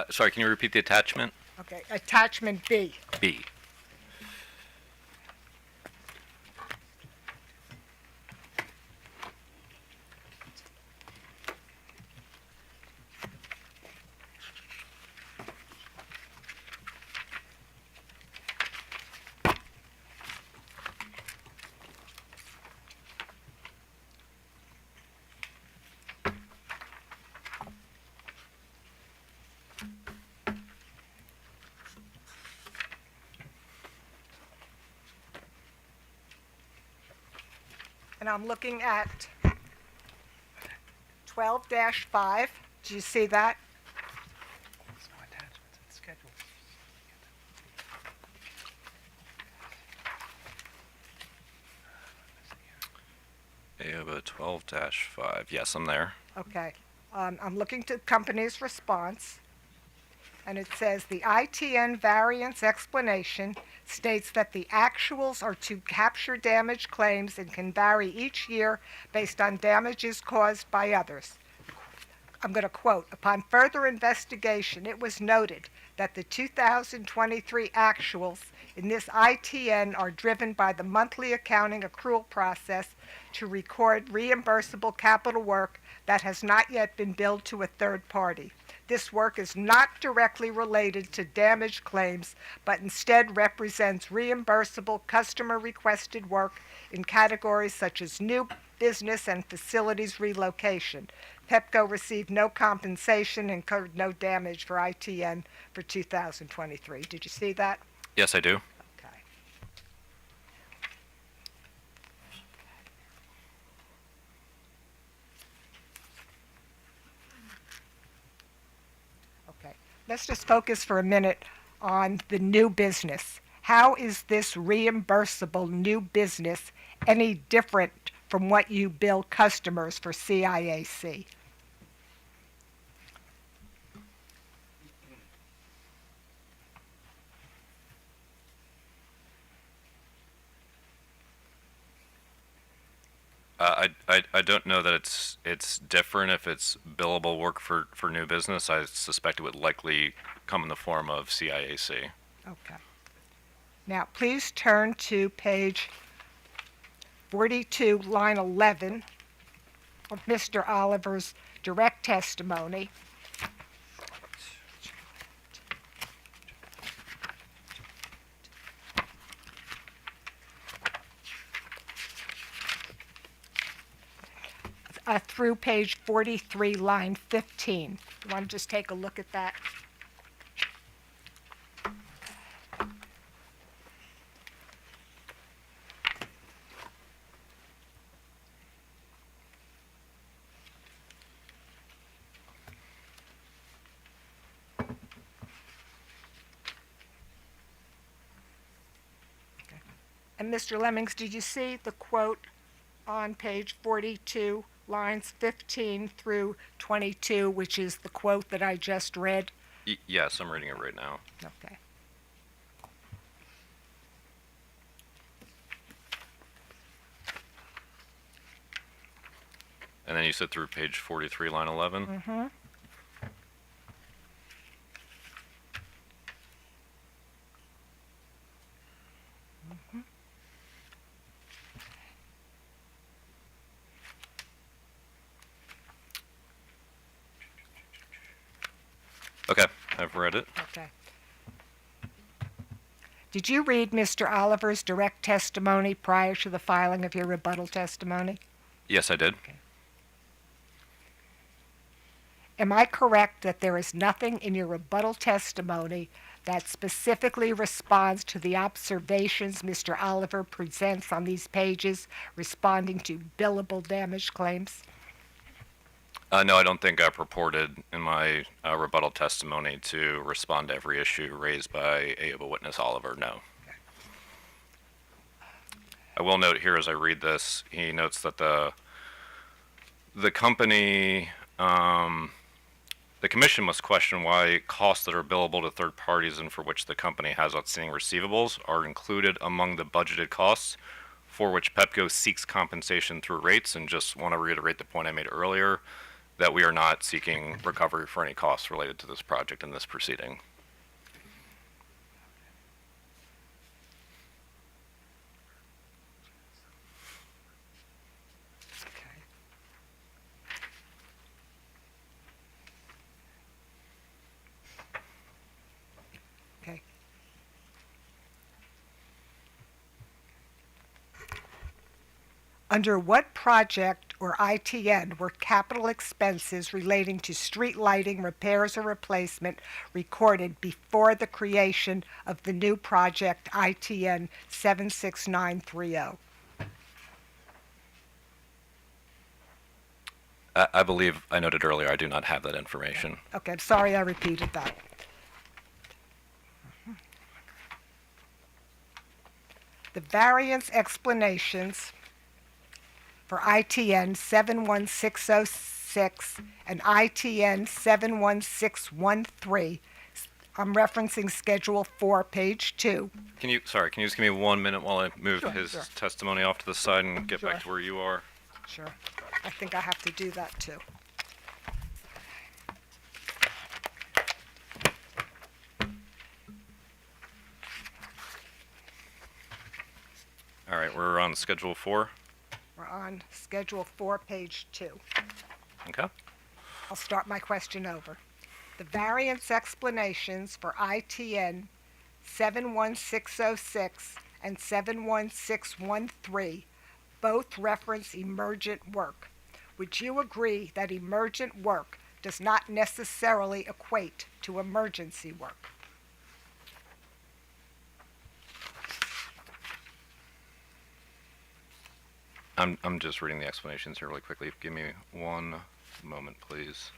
Sorry, can you repeat the attachment? Okay, attachment B. B. And I'm looking at 12-5. Do you see that? AOBA 12-5. Yes, I'm there. Okay. I'm looking to the company's response, and it says the ITN variance explanation states that the actuals are to capture damage claims and can vary each year based on damages caused by others. I'm going to quote, upon further investigation, it was noted that the 2023 actuals in this ITN are driven by the monthly accounting accrual process to record reimbursable capital work that has not yet been billed to a third party. This work is not directly related to damage claims, but instead represents reimbursable customer-requested work in categories such as new business and facilities relocation. Pepco received no compensation and incurred no damage for ITN for 2023. Did you see that? Yes, I do. Okay. Okay. Let's just focus for a minute on the new business. How is this reimbursable new business any different from what you bill customers for CIAC? I don't know that it's different if it's billable work for new business. I suspect it would likely come in the form of CIAC. Okay. Now, please turn to page 42, line 11 of Mr. Oliver's direct testimony. Through page 43, line 15. You want to just take a look at that? And Mr. Lemmings, did you see the quote on page 42, lines 15 through 22, which is the quote that I just read? Yes, I'm reading it right now. Okay. And then you said through page 43, line 11? Mm-hmm. Okay, I've read it. Okay. Did you read Mr. Oliver's direct testimony prior to the filing of your rebuttal testimony? Yes, I did. Am I correct that there is nothing in your rebuttal testimony that specifically responds to the observations Mr. Oliver presents on these pages responding to billable damage claims? No, I don't think I purported in my rebuttal testimony to respond to every issue raised by AOBA witness Oliver, no. I will note here as I read this, he notes that the company, the commission must question why costs that are billable to third parties and for which the company has outstanding receivables are included among the budgeted costs for which Pepco seeks compensation through rates. And just want to reiterate the point I made earlier, that we are not seeking recovery for any costs related to this project in this proceeding. Okay. Under what project or ITN were capital expenses relating to street lighting repairs or replacement recorded before the creation of the new project ITN 76930? I believe I noted earlier I do not have that information. Okay, I'm sorry I repeated that. The variance explanations for ITN 71606 and ITN 71613. I'm referencing Schedule 4, page 2. Can you just give me 1 minute while I move Sure, his sure. testimony off to the side and get back Sure. to where you are? Sure. I think I have to do that too. All right, we're on Schedule 4. We're on Schedule 4, page 2. Okay. I'll start my question over. The variance explanations for ITN 71606 and 71613 both reference emergent work. Would you agree that emergent work does not necessarily equate to emergency work? I'm just reading the explanations here really quickly. Give me 1 moment, please.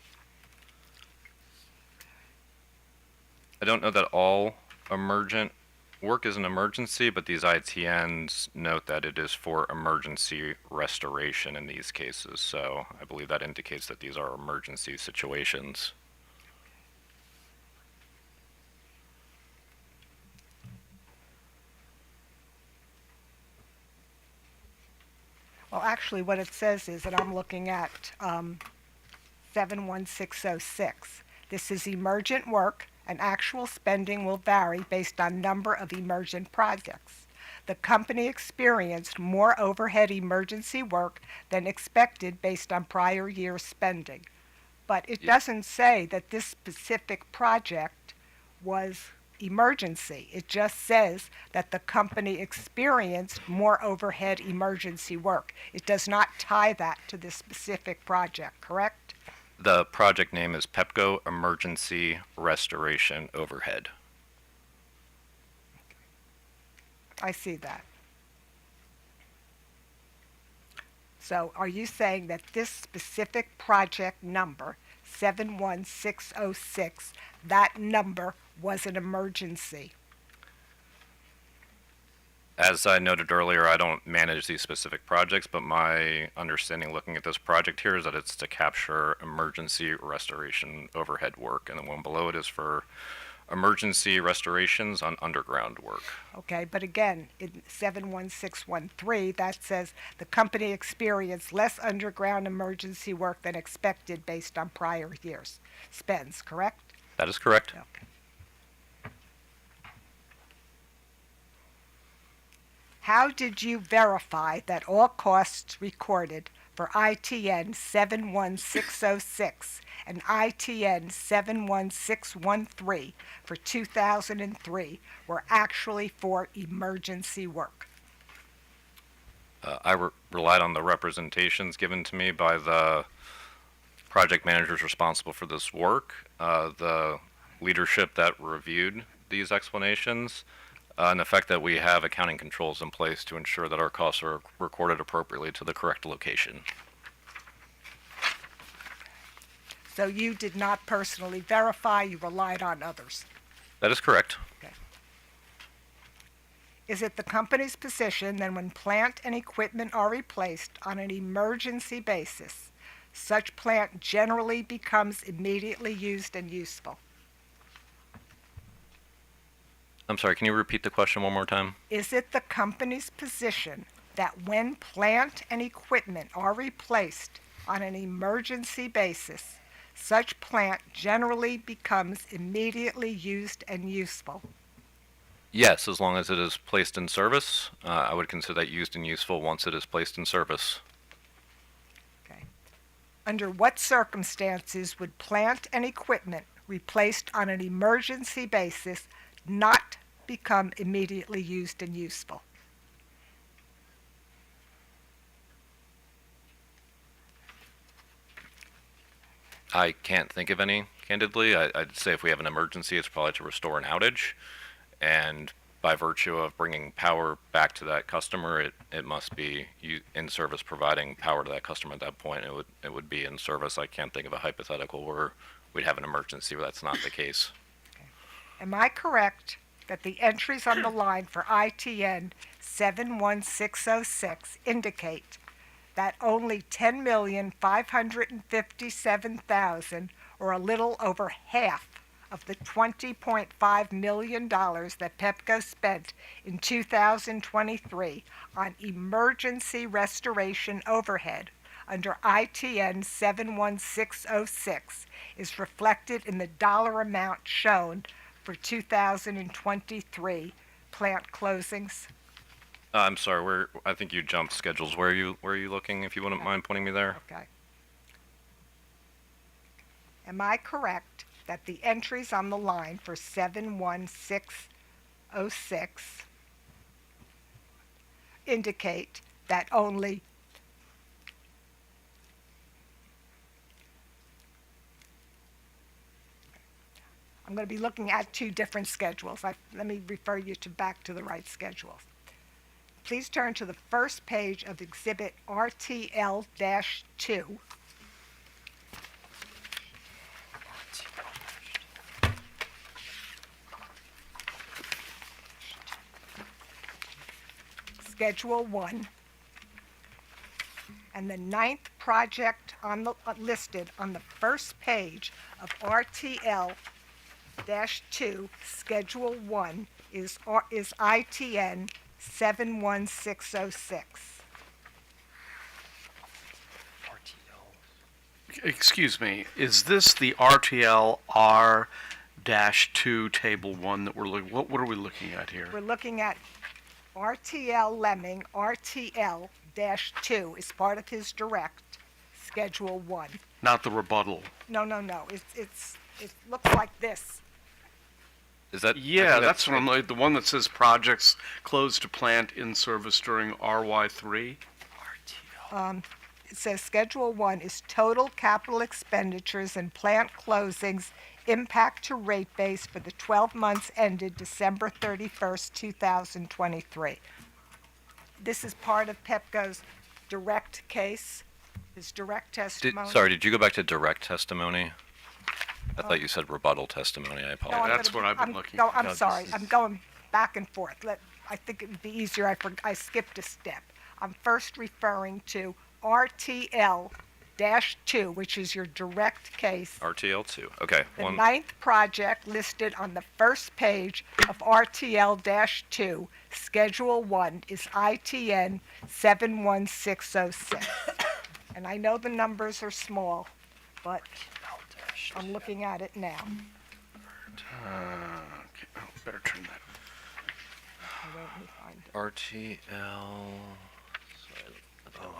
I don't know that all emergent work is an emergency, but these ITNs note that it is for emergency restoration in these cases. So I believe that indicates that these are emergency situations. Well, actually, what it says is that I'm looking at 71606. This is emergent work, and actual spending will vary based on number of emergent projects. The company experienced more overhead emergency work than expected based on prior year spending. But it doesn't say that this specific project was emergency. It just says that the company experienced more overhead emergency work. It does not tie that to this specific project, correct? The project name is Pepco Emergency Restoration Overhead. I see that. So are you saying that this specific project number, 71606, that number was an emergency? As I noted earlier, I don't manage these specific projects, but my understanding looking at this project here is that it's to capture emergency restoration overhead work, and the one below it is for emergency restorations on underground work. Okay, but again, in 71613, that says the company experienced less underground emergency work than expected based on prior years' spends, correct? That is correct. Okay. How did you verify that all costs recorded for ITN 71606 and ITN 71613 for 2003 were actually for emergency work? I relied on the representations given to me by the project managers responsible for this work, the leadership that reviewed these explanations, and the fact that we have accounting controls in place to ensure that our costs are recorded appropriately to the correct location. So you did not personally verify, you relied on others. That is correct. Okay. Is it the company's position that when plant and equipment are replaced on an emergency basis, such plant generally becomes immediately used and useful? I'm sorry, can you repeat the question one more time? Is it the company's position that when plant and equipment are replaced on an emergency basis, such plant generally becomes immediately used and useful? Yes, as long as it is placed in service. I would consider that used and useful once it is placed in service. Okay. Under what circumstances would plant and equipment replaced on an emergency basis not become immediately used and useful? I can't think of any, candidly. I'd say if we have an emergency, it's probably to restore an outage. And by virtue of bringing power back to that customer, it must be in service providing power to that customer at that point. It would be in service. I can't think of a hypothetical where we'd have an emergency where that's not the case. Am I correct that the entries on the line for ITN 71606 indicate that only $10,557,000, or a little over half of the $20.5 million that Pepco spent in 2023 on emergency restoration overhead under ITN 71606 is reflected in the dollar amount shown for 2023 plant closings? I'm sorry, I think you jumped schedules. Where are you looking, if you wouldn't mind pointing me there? Okay. Am I correct that the entries on the line for 71606 indicate that only I'm going to be looking at two different schedules. Let me refer you back to the right schedules. Please turn to the first page of Exhibit RTL-2. Schedule 1. And the ninth project on the, listed on the first page of RTL-2, Schedule 1, is ITN 71606. Excuse me, is this the RTL R-2 table 1 that we're looking, what are we looking at here? We're looking at RTL Leming, RTL-2 is part of his direct, Schedule 1. Not the rebuttal. No. It looks like this. Is that? I Yeah, think that's what I'm like, the one that says projects closed to plant in service during RY3. It says Schedule 1 is total capital expenditures and plant closings impact to rate base for the 12 months ended December 31st, 2023. This is part of Pepco's direct case, his direct testimony. Did you go back to direct testimony? I thought you said rebuttal testimony. I No, apologize. That's what I've been looking No, for. I'm sorry. I'm going back and forth. I think it would be easier. I skipped a step. I'm first referring to RTL-2, which is your direct case. RTL2. Okay. The ninth project listed on the first page of RTL-2, Schedule 1, is ITN 71606. And I know the numbers are small, but I'm looking at it now. Okay, better turn that. Let me find it. RTL.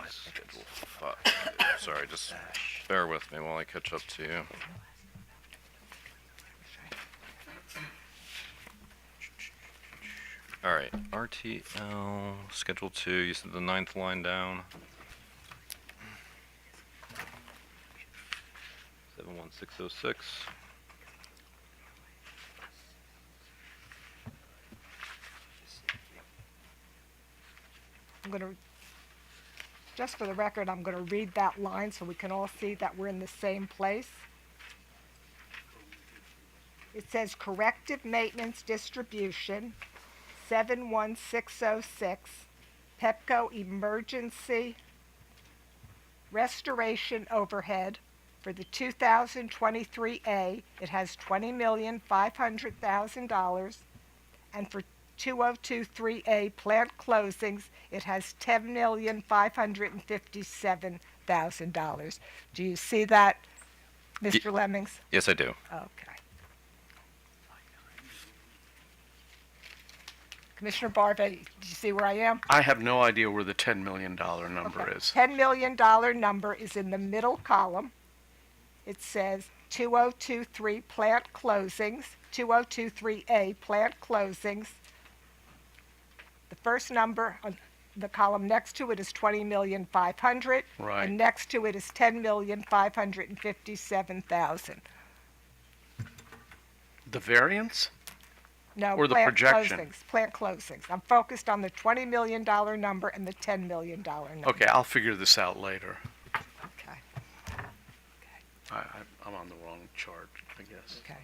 Schedule 5. Sorry, just bear with me while I catch up to you. All right, RTL Schedule 2. You said the ninth line down. 71606. I'm going to, just for the record, I'm going to read that line so we can all see that we're in the same place. It says corrective maintenance distribution, 71606, Pepco emergency restoration overhead for the 2023A. It has $20,500,000, and for 2023A plant closings, it has $10,557,000. Do you see that, Mr. Lemmings? Yes, I do. Okay. Commissioner Barbe, do you see where I am? I have no idea where the $10 million number Okay. is. $10 million number is in the middle column. It says 2023 plant closings, 2023A plant closings. The first number on the column next to it is $20,500,000. Right. And next to it is $10,557,000. The variance? No, Or the plant projection? closings, plant closings. I'm focused on the $20 million number and the $10 million number. Okay, I'll figure this out later. Okay. I'm on the wrong chart, I guess. Okay.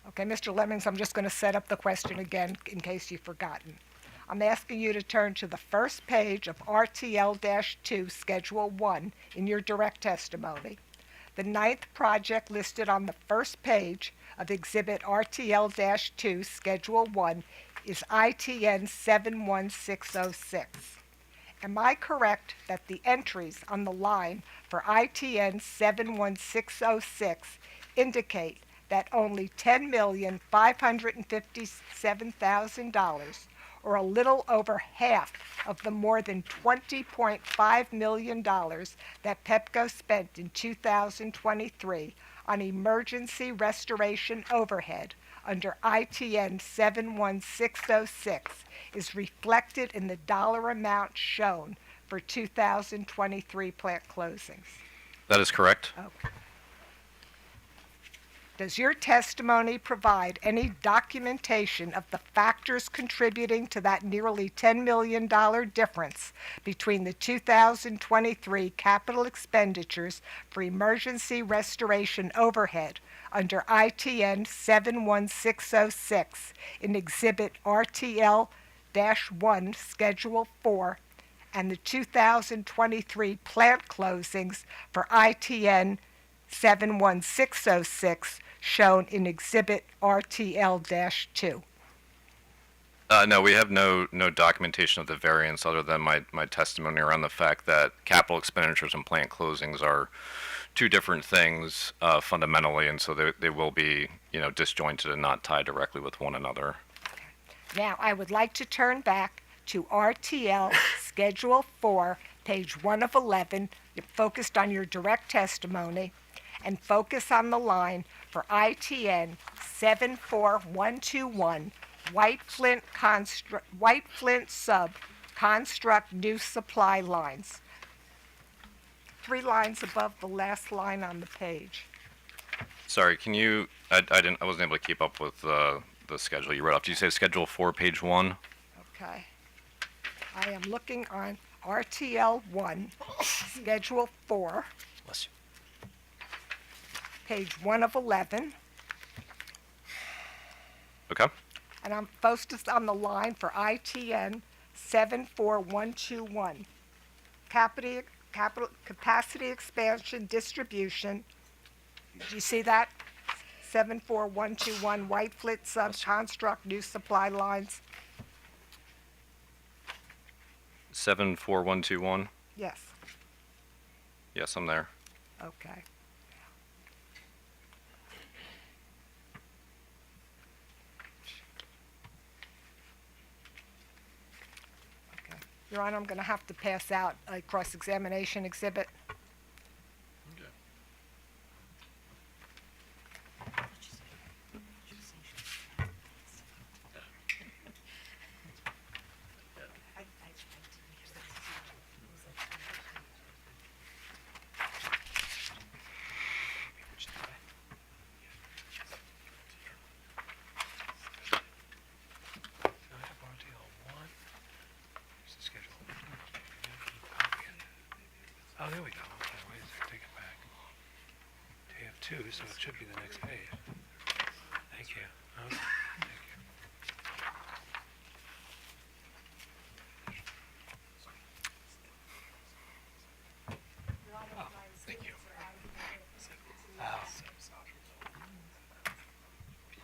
Okay, Mr. Lemmings, I'm just going to set up the question again in case you've forgotten. I'm asking you to turn to the first page of RTL-2, Schedule 1, in your direct testimony. The ninth project listed on the first page of Exhibit RTL-2, Schedule 1, is ITN 71606. Am I correct that the entries on the line for ITN 71606 indicate that only $10,557,000, or a little over half of the more than $20.5 million that Pepco spent in 2023 on emergency restoration overhead under ITN 71606 is reflected in the dollar amount shown for 2023 plant closings? That is correct. Okay. Does your testimony provide any documentation of the factors contributing to that nearly $10 million difference between the 2023 capital expenditures for emergency restoration overhead under ITN 71606 in Exhibit RTL-1, Schedule 4, and the 2023 plant closings for ITN 71606 shown in Exhibit RTL-2? No, we have no documentation of the variance other than my testimony around the fact that capital expenditures and plant closings are two different things fundamentally, and so they will be disjointed and not tied directly with one another. Now, I would like to turn back to RTL Schedule 4, page 1 of 11, focused on your direct testimony, and focus on the line for ITN 74121, White Flint sub, construct new supply lines. 3 lines above the last line on the page. Sorry, can you? I wasn't able to keep up with the schedule you read off. Did you say Schedule 4, page 1? Okay. I am looking on RTL 1, Schedule 4, page 1 of 11, Okay. and I'm focused on the line for ITN 74121. Capacity expansion distribution. Do you see that? 74121, White Flint sub, construct new supply lines. 74121. Yes. Yes, I'm there. Okay. Okay. Your Honor, I'm going to have to pass out a cross-examination exhibit. Oh, there we go. Okay, wait a second, take it back. They have 2, so it should be the next page. Thank you. Okay, thank you. Oh, thank you. Oh.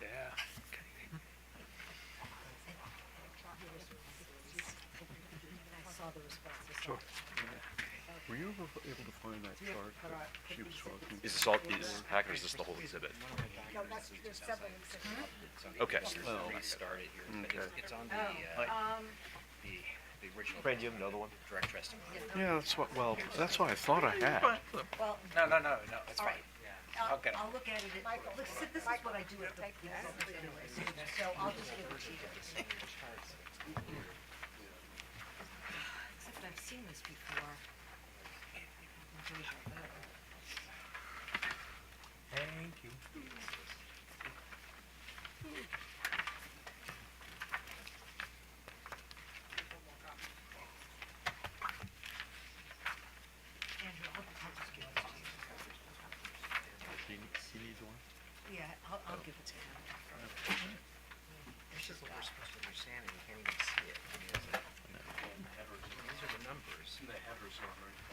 Yeah. Sure. Were you able to find that chart that she was talking? Is this all these packets? Is this the whole exhibit? No, there's several exhibits. Okay. Restarted here, but it's on the original. Brad, do you have another one? Direct testimony. Yeah, that's what I thought I had. Well, No, it's fine. I'll look at it. This is what I do at the anyway, so I'll just give it to you. Except I've seen this before. Thank you. Andrew, I'll just give it to you. He needs one? Yeah, I'll give it to him. This is what we're supposed to understand, and you can't even see it. These are the numbers. The headers are on the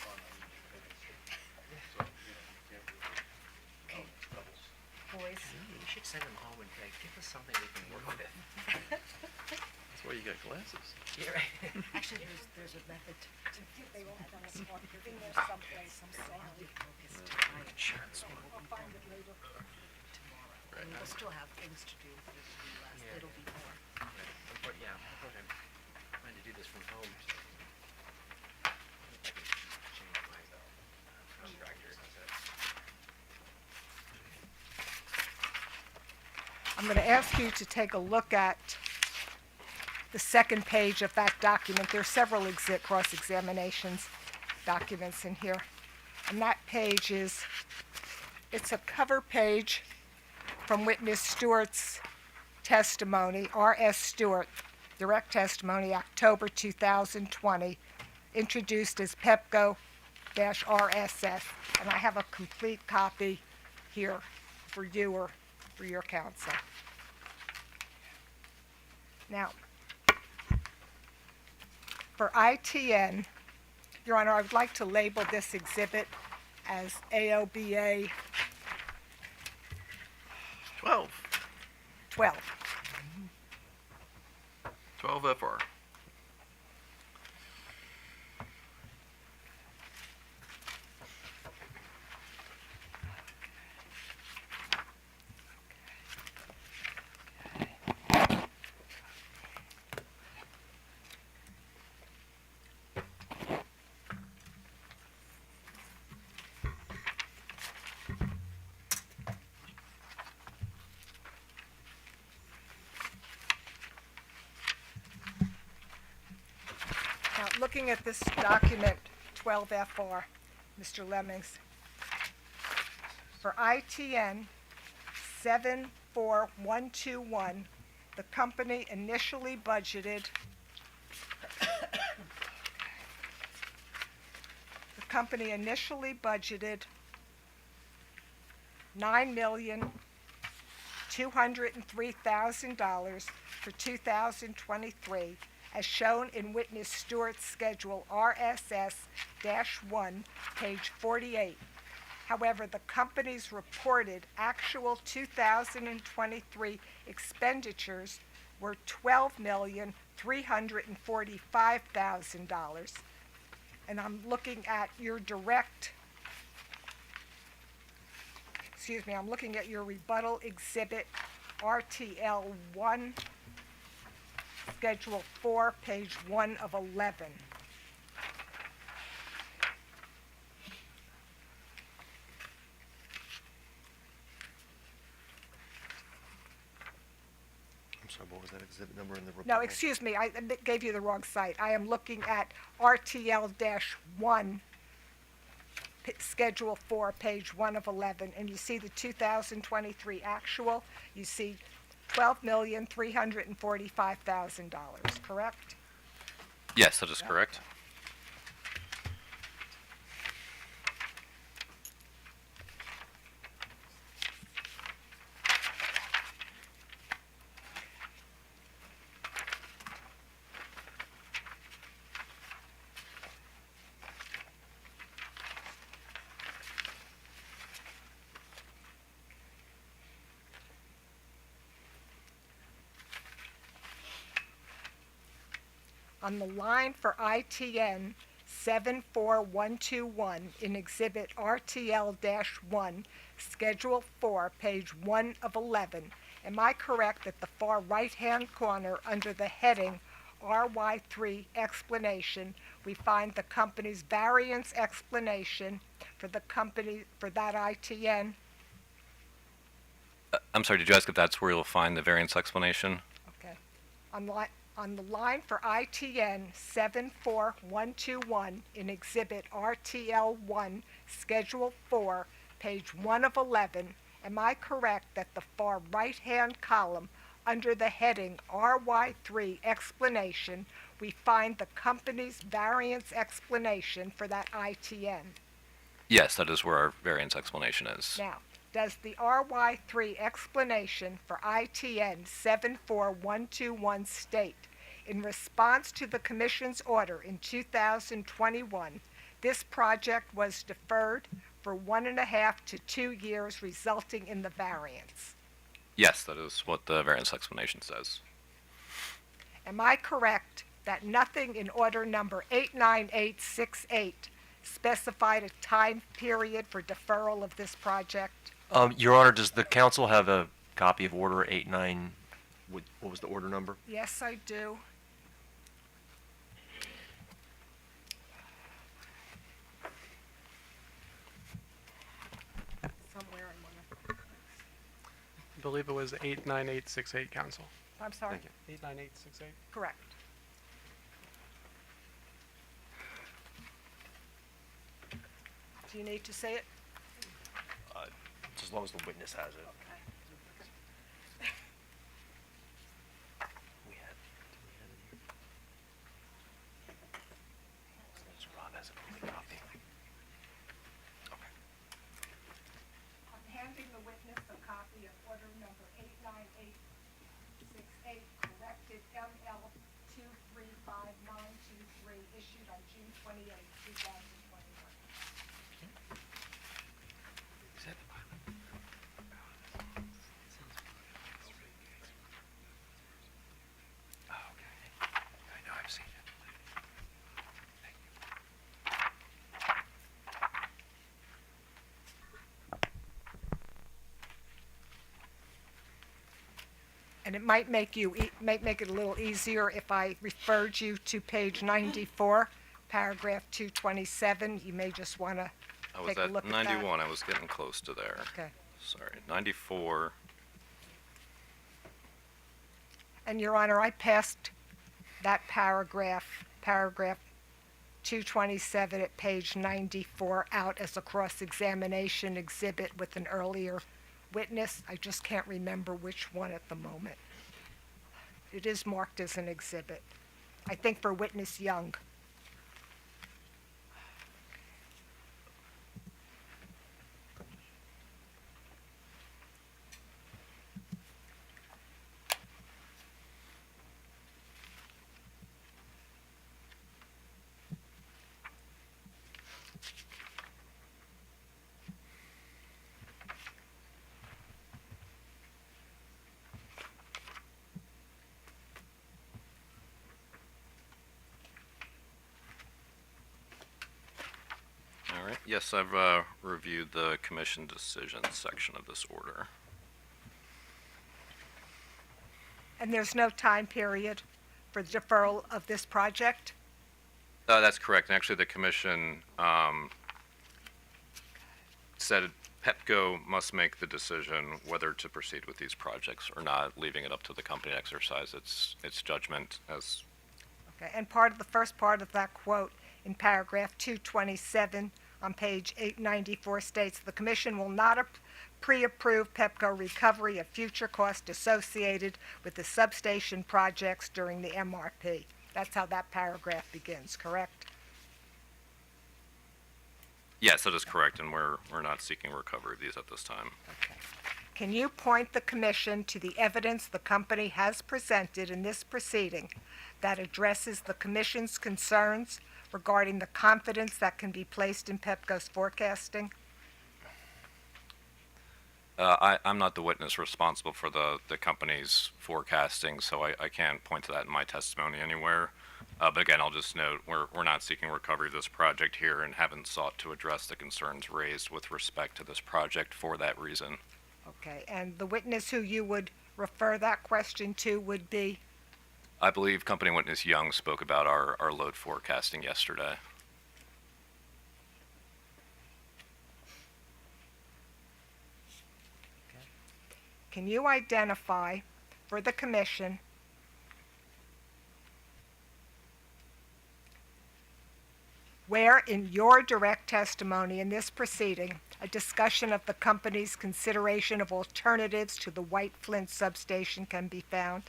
front. Boys, You should send them home and say, give us something we can work with. That's why you got glasses. Yeah, right. actually, there's a method to They won't tell us what, giving there someplace, I'm sorry. focus tonight. Insurance one. We'll find it later. Tomorrow. We'll still have things to do, but it'll be less, Yeah. it'll be more. But yeah, I'm trying to do this from home. Change my contractor. I'm going to ask you to take a look at the second page of that document. There are several cross-examinations documents in here. And that page it's a cover page from witness Stewart's testimony, R.S. Stewart, direct testimony, October 2020, introduced as Pepco-RSS, and I have a complete copy here for you or for your counsel. Now, for ITN, Your Honor, I would like to label this exhibit as AOBA 12. 12. 12 FR. Now, looking at this document, 12FR, Mr. Lemmings, for ITN 74121, the company initially budgeted $9,203,000 for 2023, as shown in witness Stewart's schedule RSS-1, page 48. However, the company's reported actual 2023 expenditures were $12,345,000. And I'm looking at your I'm looking at your rebuttal exhibit RTL 1, Schedule 4, page 1 of 11. I'm sorry, what was that exhibit number in the report? No, excuse me, I gave you the wrong site. I am looking at RTL-1, Schedule 4, page 1 of 11, and you see the 2023 actual. You see $12,345,000, correct? Yes, that is correct. On the line for ITN 74121 in Exhibit RTL-1, Schedule 4, page 1 of 11, am I correct that the far right-hand corner under the heading RY3 explanation, we find the company's variance explanation for that ITN? I'm sorry, did you ask if that's where you'll find the variance explanation? Okay. On the line for ITN 74121 in Exhibit RTL-1, Schedule 4, page 1 of 11, am I correct that the far right-hand column under the heading RY3 explanation, we find the company's variance explanation for that ITN? Yes, that is where our variance explanation is. Now, does the RY3 explanation for ITN 74121 state, in response to the Commission's order in 2021, this project was deferred for 1.5 to 2 years, resulting in the variance? Yes, that is what the variance explanation says. Am I correct that nothing in order number 89868 specified a time period for deferral of this project? Your Honor, does the council have a copy of Order 89? What was the order number? Yes, I do. Somewhere I want I believe it was 89868, Council. to. I'm sorry. 89868. Correct. Do you need to say it? As long as the witness has it. 235-923, issued on June 28, 2021. And it might make it a little easier if I referred you to page 94, paragraph 227. You may just want to I was take a at look at that. 91. I was getting close to there. Okay. Sorry, 94. And Your Honor, I passed that paragraph 227 at page 94 out as a cross-examination exhibit with an earlier witness. I just can't remember which one at the moment. It is marked as an exhibit, I think for witness Young. All right. Yes, I've reviewed the commission decision section of this order. And there's no time period for the deferral of this project? That's correct. And actually, the commission said Pepco must make the decision whether to proceed with these projects or not, leaving it up to the company to exercise its judgment as. Okay, and the first part of that quote in paragraph 227 on page 894 states, the commission will not pre-approve Pepco recovery of future costs associated with the substation projects during the MRP. That's how that paragraph begins, correct? Yes, that is correct, and we're not seeking recovery of these at this time. Okay. Can you point the commission to the evidence the company has presented in this proceeding that addresses the commission's concerns regarding the confidence that can be placed in Pepco's forecasting? I'm not the witness responsible for the company's forecasting, so I can't point to that in my testimony anywhere. But again, I'll just note we're not seeking recovery of this project here and haven't sought to address the concerns raised with respect to this project for that reason. Okay, and the witness who you would refer that question to would be? I believe company witness Young spoke about our load forecasting yesterday. Can you identify for the commission where in your direct testimony in this proceeding a discussion of the company's consideration of alternatives to the White Flint substation can be found?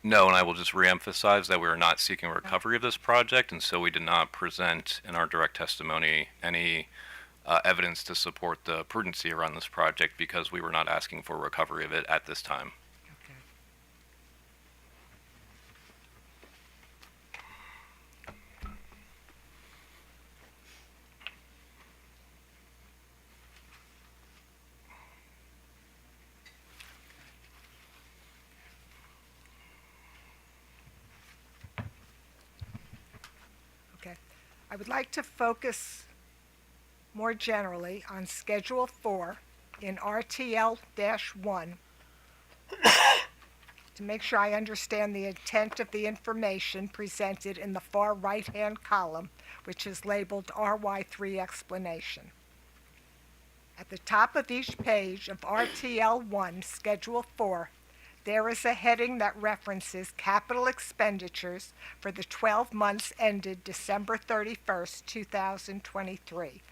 No, and I will just reemphasize that we are not seeking recovery of this project, and so we did not present in our direct testimony any evidence to support the prudency around this project because we were not asking for recovery of it at this time. Okay. I would like to focus more generally on Schedule 4 in RTL-1 to make sure I understand the intent of the information presented in the far right-hand column, which is labeled RY3 explanation. At the top of each page of RTL-1, Schedule 4, there is a heading that references capital expenditures for the 12 months ended December 31st, 2023.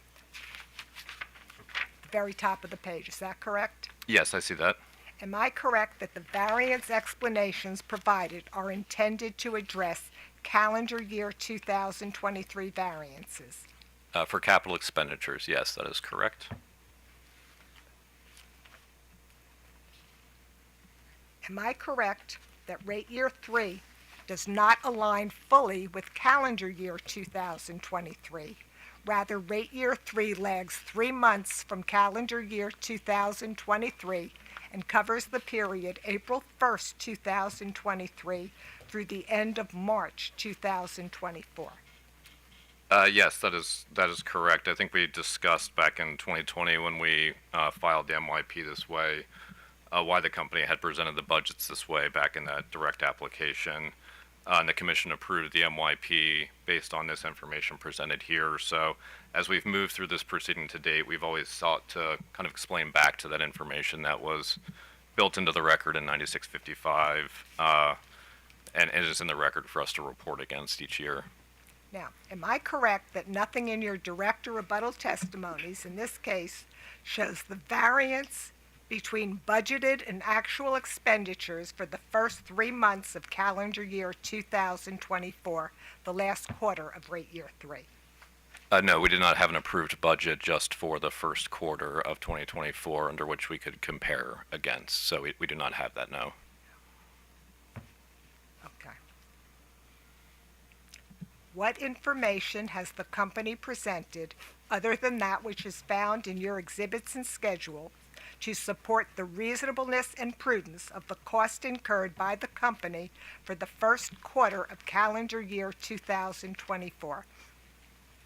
The very top of the page, is that correct? Yes, I see that. Am I correct that the variance explanations provided are intended to address calendar year 2023 variances? For capital expenditures, yes, that is correct. Am I correct that rate year 3 does not align fully with calendar year 2023. Rather, rate year 3 lags 3 months from calendar year 2023 and covers the period April 1st, 2023 through the end of March 2024. Yes, that is correct. I think we discussed back in 2020 when we filed the MYP this way, why the company had presented the budgets this way back in that direct application. And the commission approved the MYP based on this information presented here. So as we've moved through this proceeding to date, we've always sought to kind of explain back to that information that was built into the record in 9655, and it is in the record for us to report against each year. Now, am I correct that nothing in your direct or rebuttal testimonies, in this case, shows the variance between budgeted and actual expenditures for the first 3 months of calendar year 2024, the last quarter of rate year 3? No, we did not have an approved budget just for the first quarter of 2024 under which we could compare against. So we do not have that, no. Okay. What information has the company presented, other than that which is found in your exhibits and schedule, to support the reasonableness and prudence of the cost incurred by the company for the first quarter of calendar year 2024?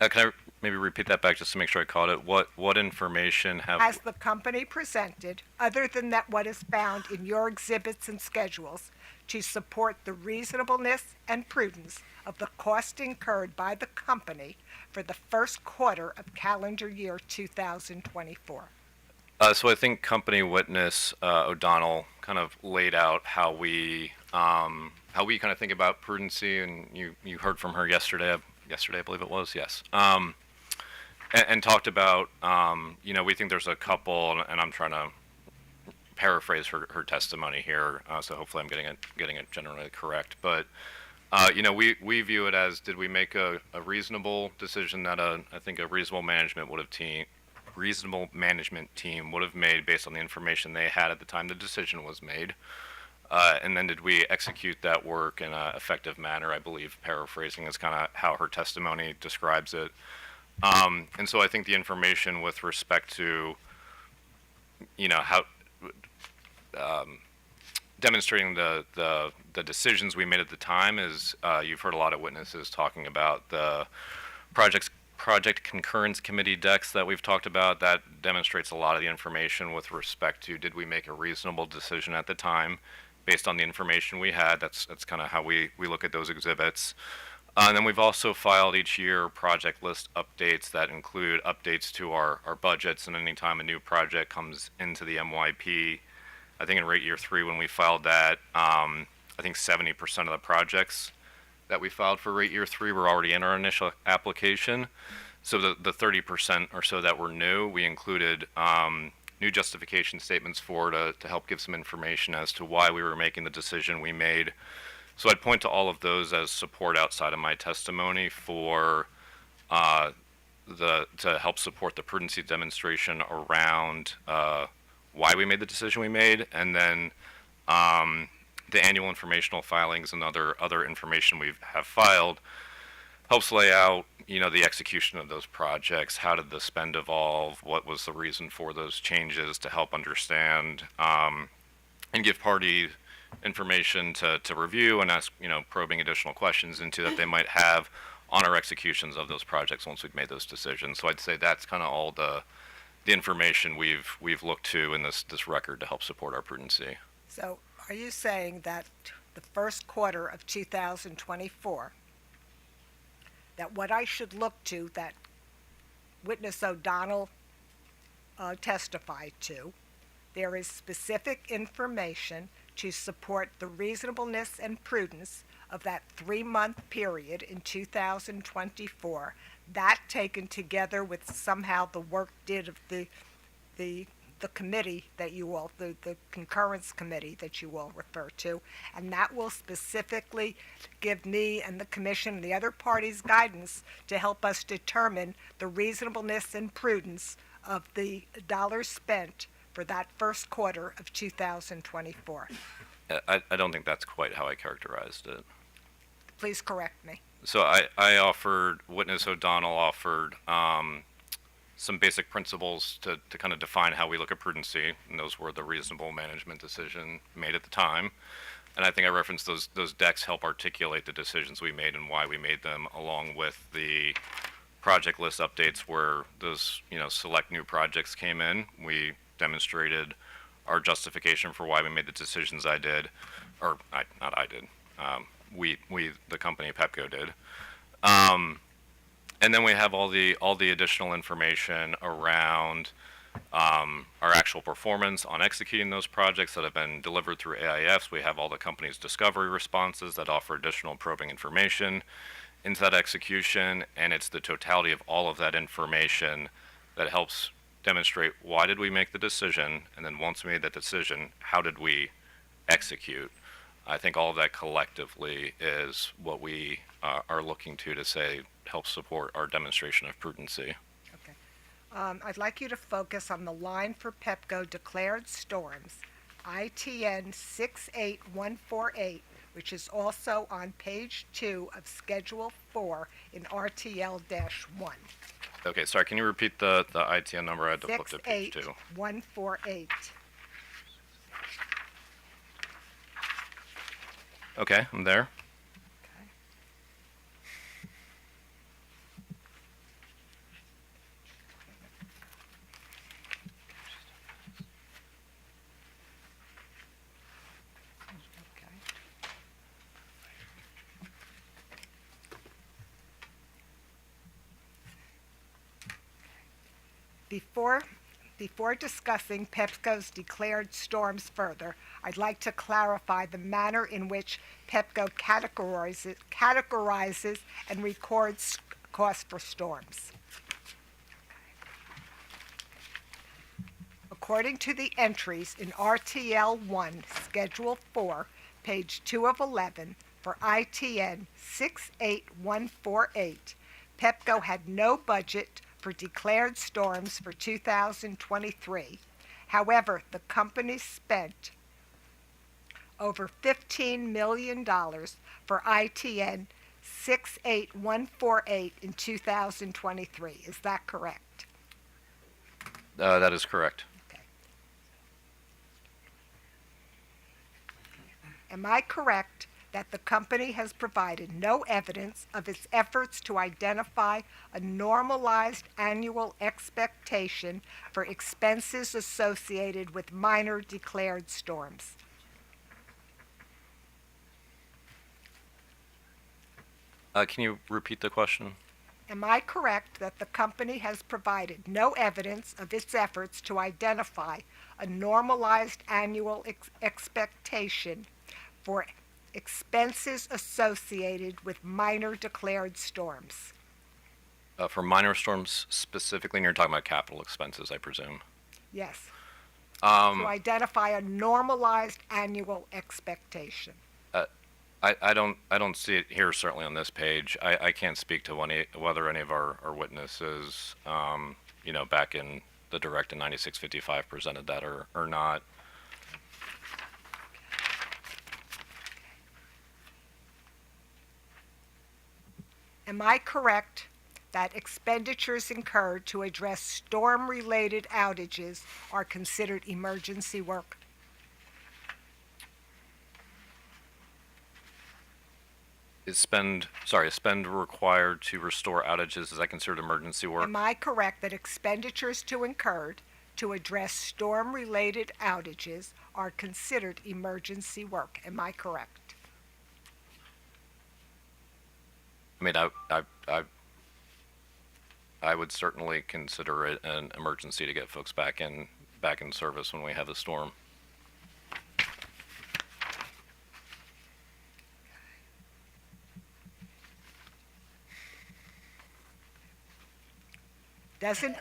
Can I maybe repeat that back just to make sure I caught it? What information Has the company presented, other than that what is found in your exhibits and schedules, to support the reasonableness and prudence of the cost incurred by the company for the first quarter of calendar year 2024? So I think company witness O'Donnell kind of laid out how we kind of think about prudency, and you heard from her yesterday. Yesterday, I believe it was. Yes. And talked about we think there's a couple, and I'm trying to paraphrase her testimony here. So hopefully I'm getting it generally correct. But we view it as, did we make a reasonable decision that I think a reasonable management team would have made based on the information they had at the time the decision was made, and then did we execute that work in an effective manner? I believe paraphrasing is kind of how her testimony describes it. And so I think the information with respect to how demonstrating the decisions we made at the time is, you've heard a lot of witnesses talking about the project concurrence committee decks that we've talked about. That demonstrates a lot of the information with respect to, did we make a reasonable decision at the time based on the information we had. That's kind of how we look at those exhibits. And then we've also filed each year project list updates that include updates to our budgets, and anytime a new project comes into the MYP, I think in rate year 3 when we filed that, I think 70% of the projects that we filed for rate year 3 were already in our initial application. So the 30% or so that were new, we included new justification statements for to help give some information as to why we were making the decision we made. So I'd point to all of those as support outside of my testimony for to help support the prudency demonstration around why we made the decision we made, and then the annual informational filings and other information we have filed helps lay out the execution of those projects. How did the spend evolve? What was the reason for those changes, to help understand and give party information to review and ask probing additional questions into that they might have on our executions of those projects once we've made those decisions. So I'd say that's kind of all the information we've looked to in this record to help support our prudency. So are you saying that the first quarter of 2024, that what I should look to, that witness O'Donnell testified to, there is specific information to support the reasonableness and prudence of that 3-month period in 2024, that taken together with somehow the work did of the committee that you all, the concurrence committee that you all refer to, and that will specifically give me and the commission and the other parties guidance to help us determine the reasonableness and prudence of the dollars spent for that first quarter of 2024. I don't think that's quite how I characterized it. Please correct me. So I offered, witness O'Donnell offered some basic principles to kind of define how we look at prudency, and those were the reasonable management decision made at the time. And I think I referenced those decks help articulate the decisions we made and why we made them, along with the project list updates where those select new projects came in. We demonstrated our justification for why we made the decisions I did, or not I did. We the company Pepco did. And then we have all the additional information around our actual performance on executing those projects that have been delivered through AIFs. We have all the company's discovery responses that offer additional probing information into that execution, and it's the totality of all of that information that helps demonstrate why did we make the decision, and then once we made that decision, how did we execute. I think all of that collectively is what we are looking to say helps support our demonstration of prudency. Okay. I'd like you to focus on the line for Pepco declared storms, ITN 68148, which is also on page 2 of Schedule 4 in RTL-1. Okay, sorry, can you repeat the ITN number? I had to flip to page 2. 68148. Okay, I'm there. Before discussing Pepco's declared storms further, I'd like to clarify the manner in which Pepco categorizes and records costs for storms. According to the entries in RTL 1, Schedule 4, page 2 of 11, for ITN 68148, Pepco had no budget for declared storms for 2023. However, the company spent over $15 million for ITN 68148 in 2023. Is that correct? That is correct. Am I correct that the company has provided no evidence of its efforts to identify a normalized annual expectation for expenses associated with minor declared storms? Can you repeat the question? Am I correct that the company has provided no evidence of its efforts to identify a normalized annual expectation for expenses associated with minor declared storms? For minor storms specifically, and you're talking about capital expenses, I presume? Yes. To identify a normalized annual expectation. I don't see it here, certainly on this page. I can't speak to whether any of our witnesses, back in the direct in 9655 presented that or not. Am I correct that expenditures incurred to address storm-related outages are considered emergency work? Is spend required to restore outages, is that considered emergency work? Am I correct that expenditures incurred to address storm-related outages are considered emergency work? Am I correct? I mean, I would certainly consider it an emergency to get folks back in service when we have a storm. Doesn't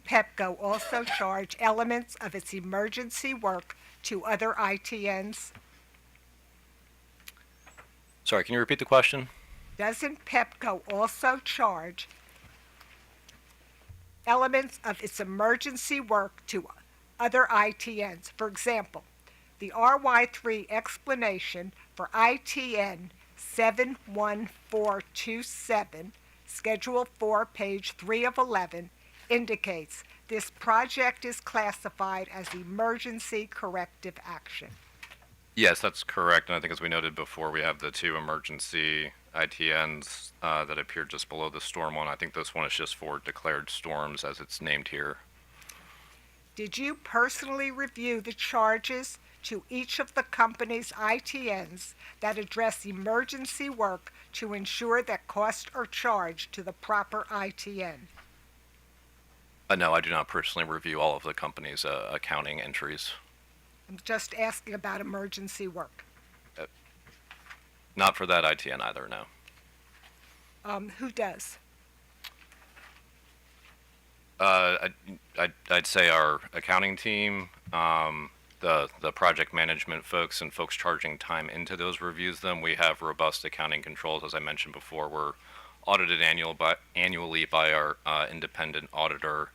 Pepco also charge elements of its emergency work to other ITNs? Sorry, can you repeat the question? Doesn't Pepco also charge elements of its emergency work to other ITNs? For example, The RY3 explanation for ITN 71427, Schedule 4, page 3 of 11, indicates this project is classified as emergency corrective action. Yes, that's correct. And I think as we noted before, we have the two emergency ITNs that appear just below the storm one. I think this one is just for declared storms as it's named here. Did you personally review the charges to each of the company's ITNs that address emergency work to ensure that costs are charged to the proper ITN? No, I do not personally review all of the company's accounting entries. I'm just asking about emergency work. Not for that ITN either, no. Who does? I'd say our accounting team, the project management folks, and folks charging time into those reviews them. We have robust accounting controls, as I mentioned before. We're audited annually by our independent auditor.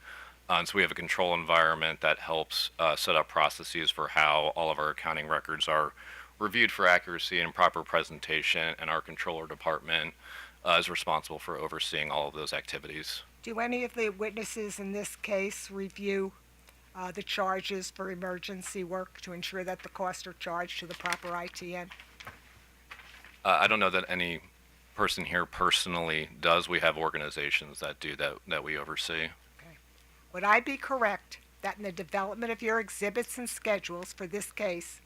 So we have a control environment that helps set up processes for how all of our accounting records are reviewed for accuracy and proper presentation, and our controller department is responsible for overseeing all of those activities. Do any of the witnesses in this case review the charges for emergency work to ensure that the costs are charged to the proper ITN? I don't know that any person here personally does. We have organizations that do that we oversee. Would I be correct that in the development of your exhibits and schedules for this case,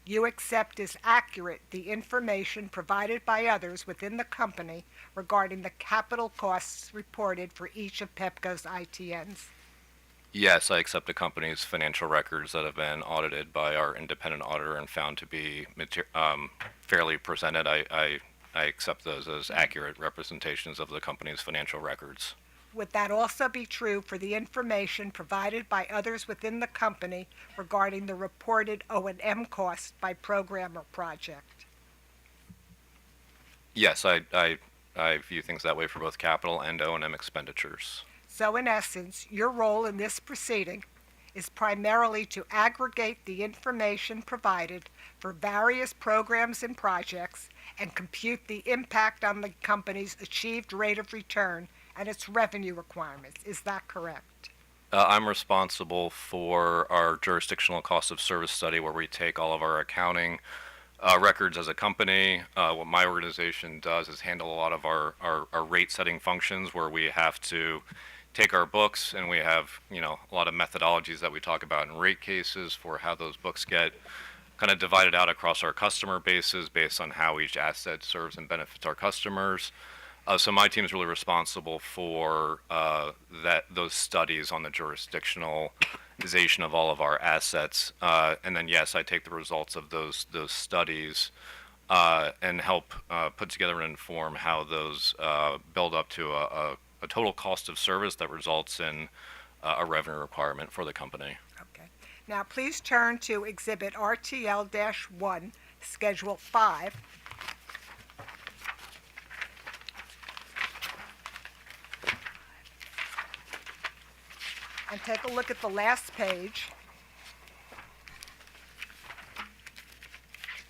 you accept as accurate the information provided by others within the company regarding the capital costs reported for each of Pepco's ITNs? Yes, I accept the company's financial records that have been audited by our independent auditor and found to be fairly presented. I accept those as accurate representations of the company's financial records. Would that also be true for the information provided by others within the company regarding the reported O&M costs by program or project? Yes, I view things that way for both capital and O&M expenditures. So in essence, your role in this proceeding is primarily to aggregate the information provided for various programs and projects and compute the impact on the company's achieved rate of return and its revenue requirements. Is that correct? I'm responsible for our jurisdictional cost of service study, where we take all of our accounting records as a company. What my organization does is handle a lot of our rate setting functions, where we have to take our books, and we have a lot of methodologies that we talk about in rate cases for how those books get kind of divided out across our customer bases based on how each asset serves and benefits our customers. So my team is really responsible for those studies on the jurisdictionalization of all of our assets. And then, yes, I take the results of those studies and help put together and inform how those build up to a total cost of service that results in a revenue requirement for the company. Okay. Now, please turn to Exhibit RTL-1, Schedule 5. And take a look at the last page.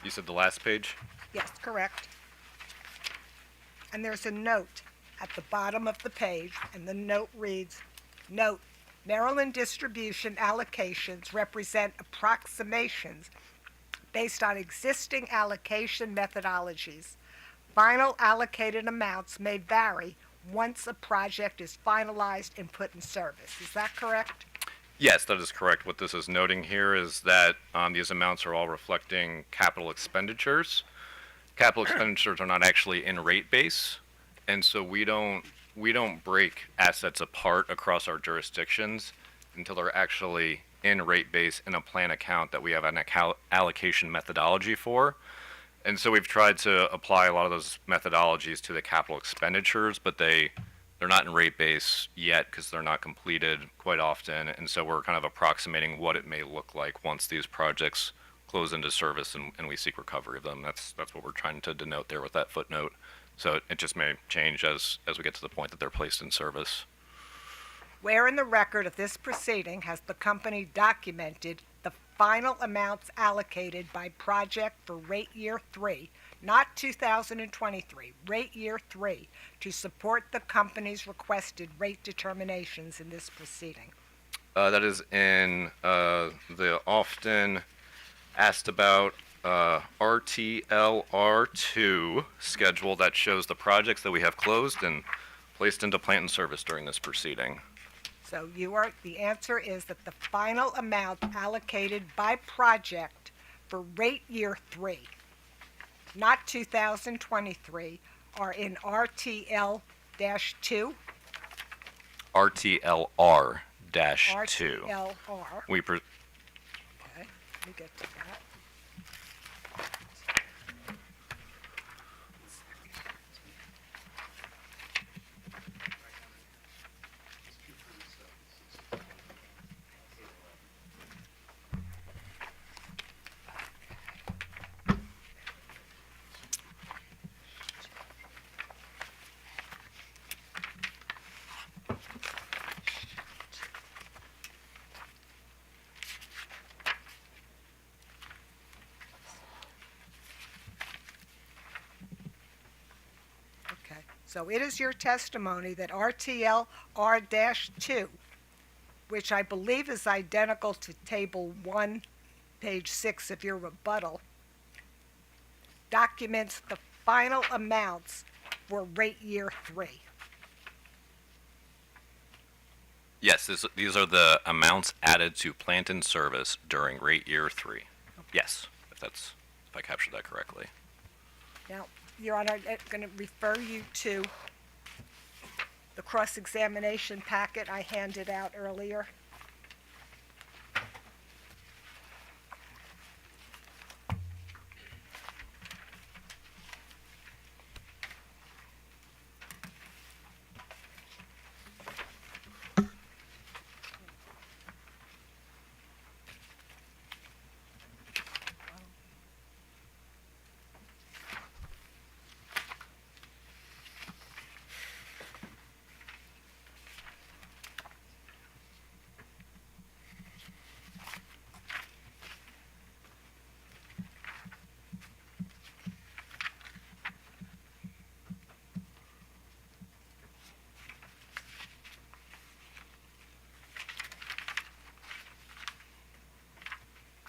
You said the last page? Yes, correct. And there's a note at the bottom of the page, and the note reads, "Note, Maryland distribution allocations represent approximations based on existing allocation methodologies. Final allocated amounts may vary once a project is finalized and put in service." Is that correct? Yes, that is correct. What this is noting here is that these amounts are all reflecting capital expenditures. Capital expenditures are not actually in rate base, and so we don't break assets apart across our jurisdictions until they're actually in rate base in a plan account that we have an allocation methodology for. And so we've tried to apply a lot of those methodologies to the capital expenditures, but they're not in rate base yet because they're not completed quite often. And so we're kind of approximating what it may look like once these projects close into service and we seek recovery of them. That's what we're trying to denote there with that footnote. So it just may change as we get to the point that they're placed in service. Where in the record of this proceeding has the company documented the final amounts allocated by project for rate year 3, not 2023, rate year 3, to support the company's requested rate determinations in this proceeding. That is in the often asked about RTLR2 schedule that shows the projects that we have closed and placed into plant and service during this proceeding. So the answer is that the final amount allocated by project for rate year 3, not 2023, are in RTL-2. RTLR-2. RTLR. We Okay, let me get to that. Okay, so it is your testimony that RTL R-2, which I believe is identical to Table 1, page 6 of your rebuttal, documents the final amounts for rate year 3. Yes, these are the amounts added to plant and service during rate year 3. Yes, if I captured that correctly. Now, Your Honor, I'm going to refer you to the cross-examination packet I handed out earlier.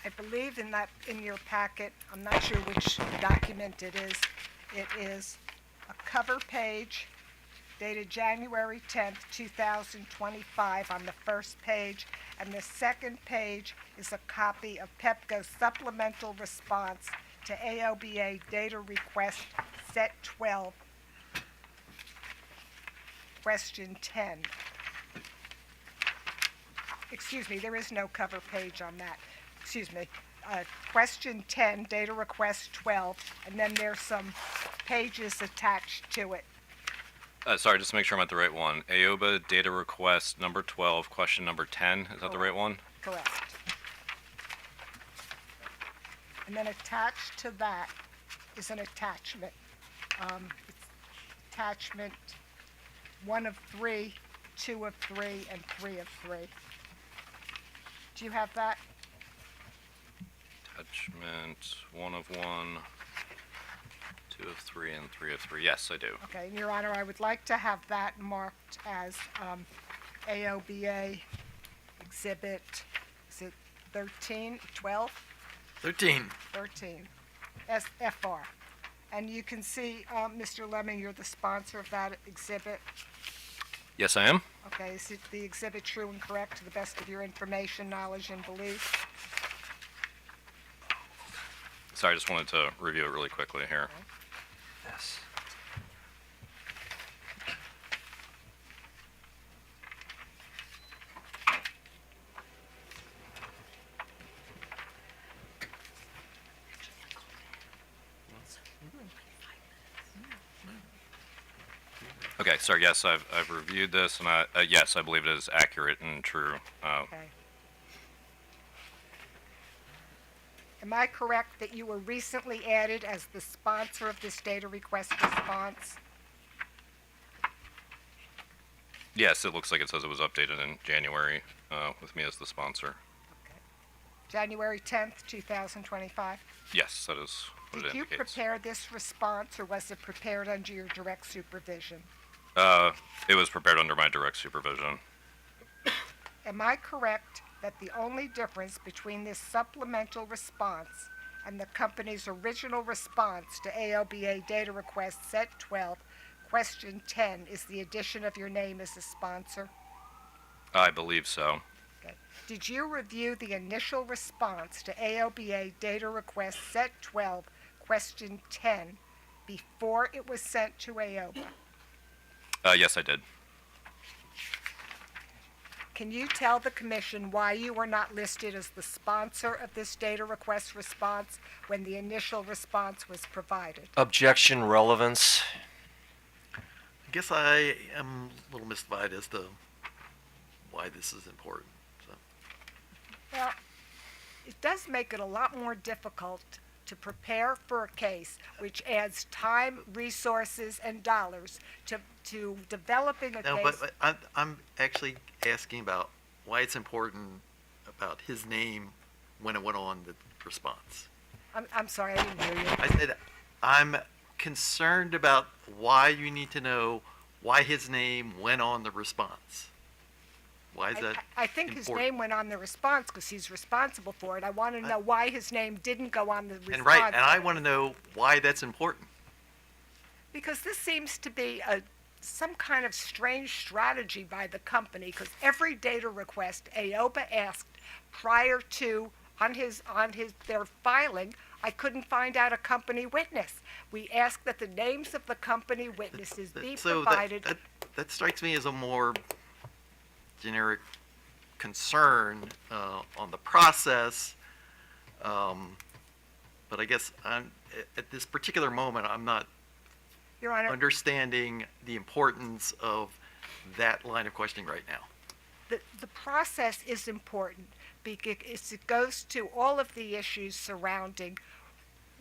I believe in your packet, I'm not sure which document it is a cover page dated January 10th, 2025 on the first page, and the second page is a copy of Pepco's supplemental response to AOBA data request set 12, question 10. Excuse me, there is no cover page on that. Excuse me, question 10, data request 12, and then there's some pages attached to it. Sorry, just to make sure I'm at the right one. AOBA data request number 12, question number 10. Is that the right one? Correct. And then attached to that is an attachment. It's attachment 1 of 3, 2 of 3, and 3 of 3. Do you have that? Attachment 1 of 1, 2 of 3, and 3 of 3. Yes, I do. Okay, and Your Honor, I would like to have that marked as AOBA exhibit, is it 13, 12? 13. 13, SFR. And you can see, Mr. Leming, you're the sponsor of that exhibit. Yes, I am. Okay, is the exhibit true and correct to the best of your information, knowledge, and belief? Sorry, I just wanted to review it really quickly here. Yes. Okay, sorry, yes, I've reviewed this, and yes, I believe it is accurate and true. Okay. Am I correct that you were recently added as the sponsor of this data request response? Yes, it looks like it says it was updated in January with me as the sponsor. January 10th, 2025. Yes, that is what Did it you indicates. prepare this response, or was it prepared under your direct supervision? It was prepared under my direct supervision. Am I correct that the only difference between this supplemental response and the company's original response to AOBA data request set 12, question 10, is the addition of your name as a sponsor? I believe so. Okay. Did you review the initial response to AOBA data request set 12, question 10, before it was sent to AOBA? Yes, I did. Can you tell the commission why you were not listed as the sponsor of this data request response when the initial response was provided? Objection relevance. I guess I am a little mystified as to why this is important. So. Well, it does make it a lot more difficult to prepare for a case, which adds time, resources, and dollars to developing a No, case. but I'm actually asking about why it's important about his name when it went on the response. I'm sorry, I didn't hear you. I said I'm concerned about why you need to know why his name went on the response. Why is that I think his important? name went on the response because he's responsible for it. I want to know why his name didn't go on the response. And right, and I want to know why that's important. Because this seems to be some kind of strange strategy by the company, because every data request AOBA asked prior to their filing, I couldn't find out a company witness. We asked that the names of the company witnesses be So provided. that strikes me as a more generic concern on the process, but I guess at this particular moment, I'm not Your Honor, understanding the importance of that line of questioning right now. the process is important because it goes to all of the issues surrounding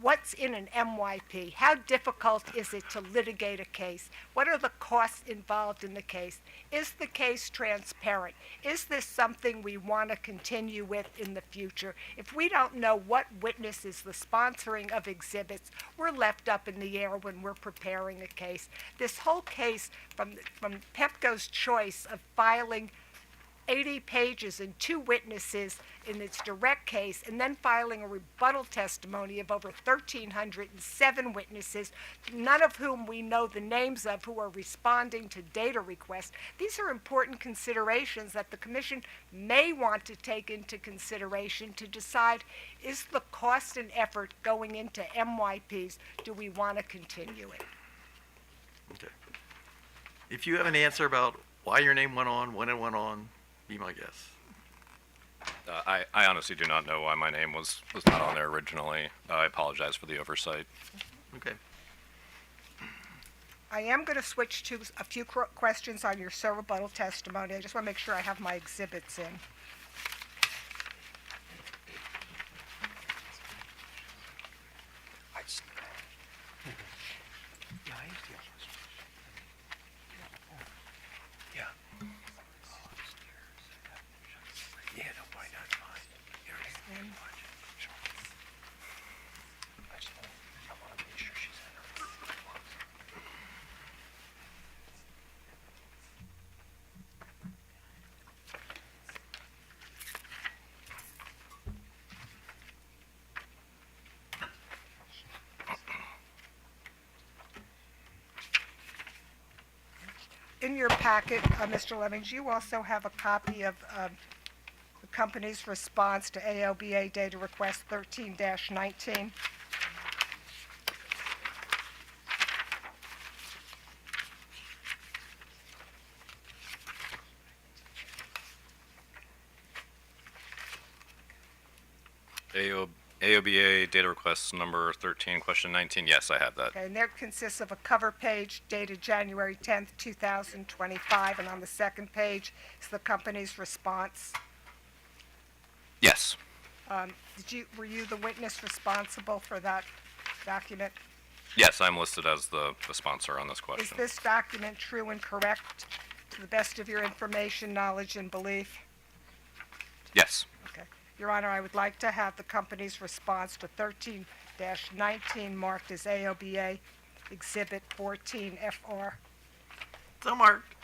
what's in an MYP. How difficult is it to litigate a case? What are the costs involved in the case? Is the case transparent? Is this something we want to continue with in the future? If we don't know what witness is the sponsoring of exhibits, we're left up in the air when we're preparing a case. This whole case, from Pepco's choice of filing 80 pages and 2 witnesses in its direct case, and then filing a rebuttal testimony of over 1,307 witnesses, none of whom we know the names of, who are responding to data requests. These are important considerations that the Commission may want to take into consideration to decide, is the cost and effort going into MYPs, do we want to continue it? Okay. If you have an answer about why your name went on, when it went on, be my guess. I honestly do not know why my name was not on there originally. I apologize for the oversight. Okay. I am going to switch to a few questions on your rebuttal testimony. I just want to make sure I have my exhibits in. In your packet, Mr. Lemmings, you also have a copy of the company's response to AOBA data request 13-19. AOBA data request number 13, question 19. Yes, I have that. Okay, and that consists of a cover page dated January 10th, 2025, and on the second page is the company's response. Yes. Were you the witness responsible for that document? Yes, I'm listed as the sponsor on this Is question. this document true and correct to the best of your information, knowledge, and belief? Yes. Okay. Your Honor, I would like to have the company's response to 13-19 marked as AOBA Exhibit 14FR. So marked.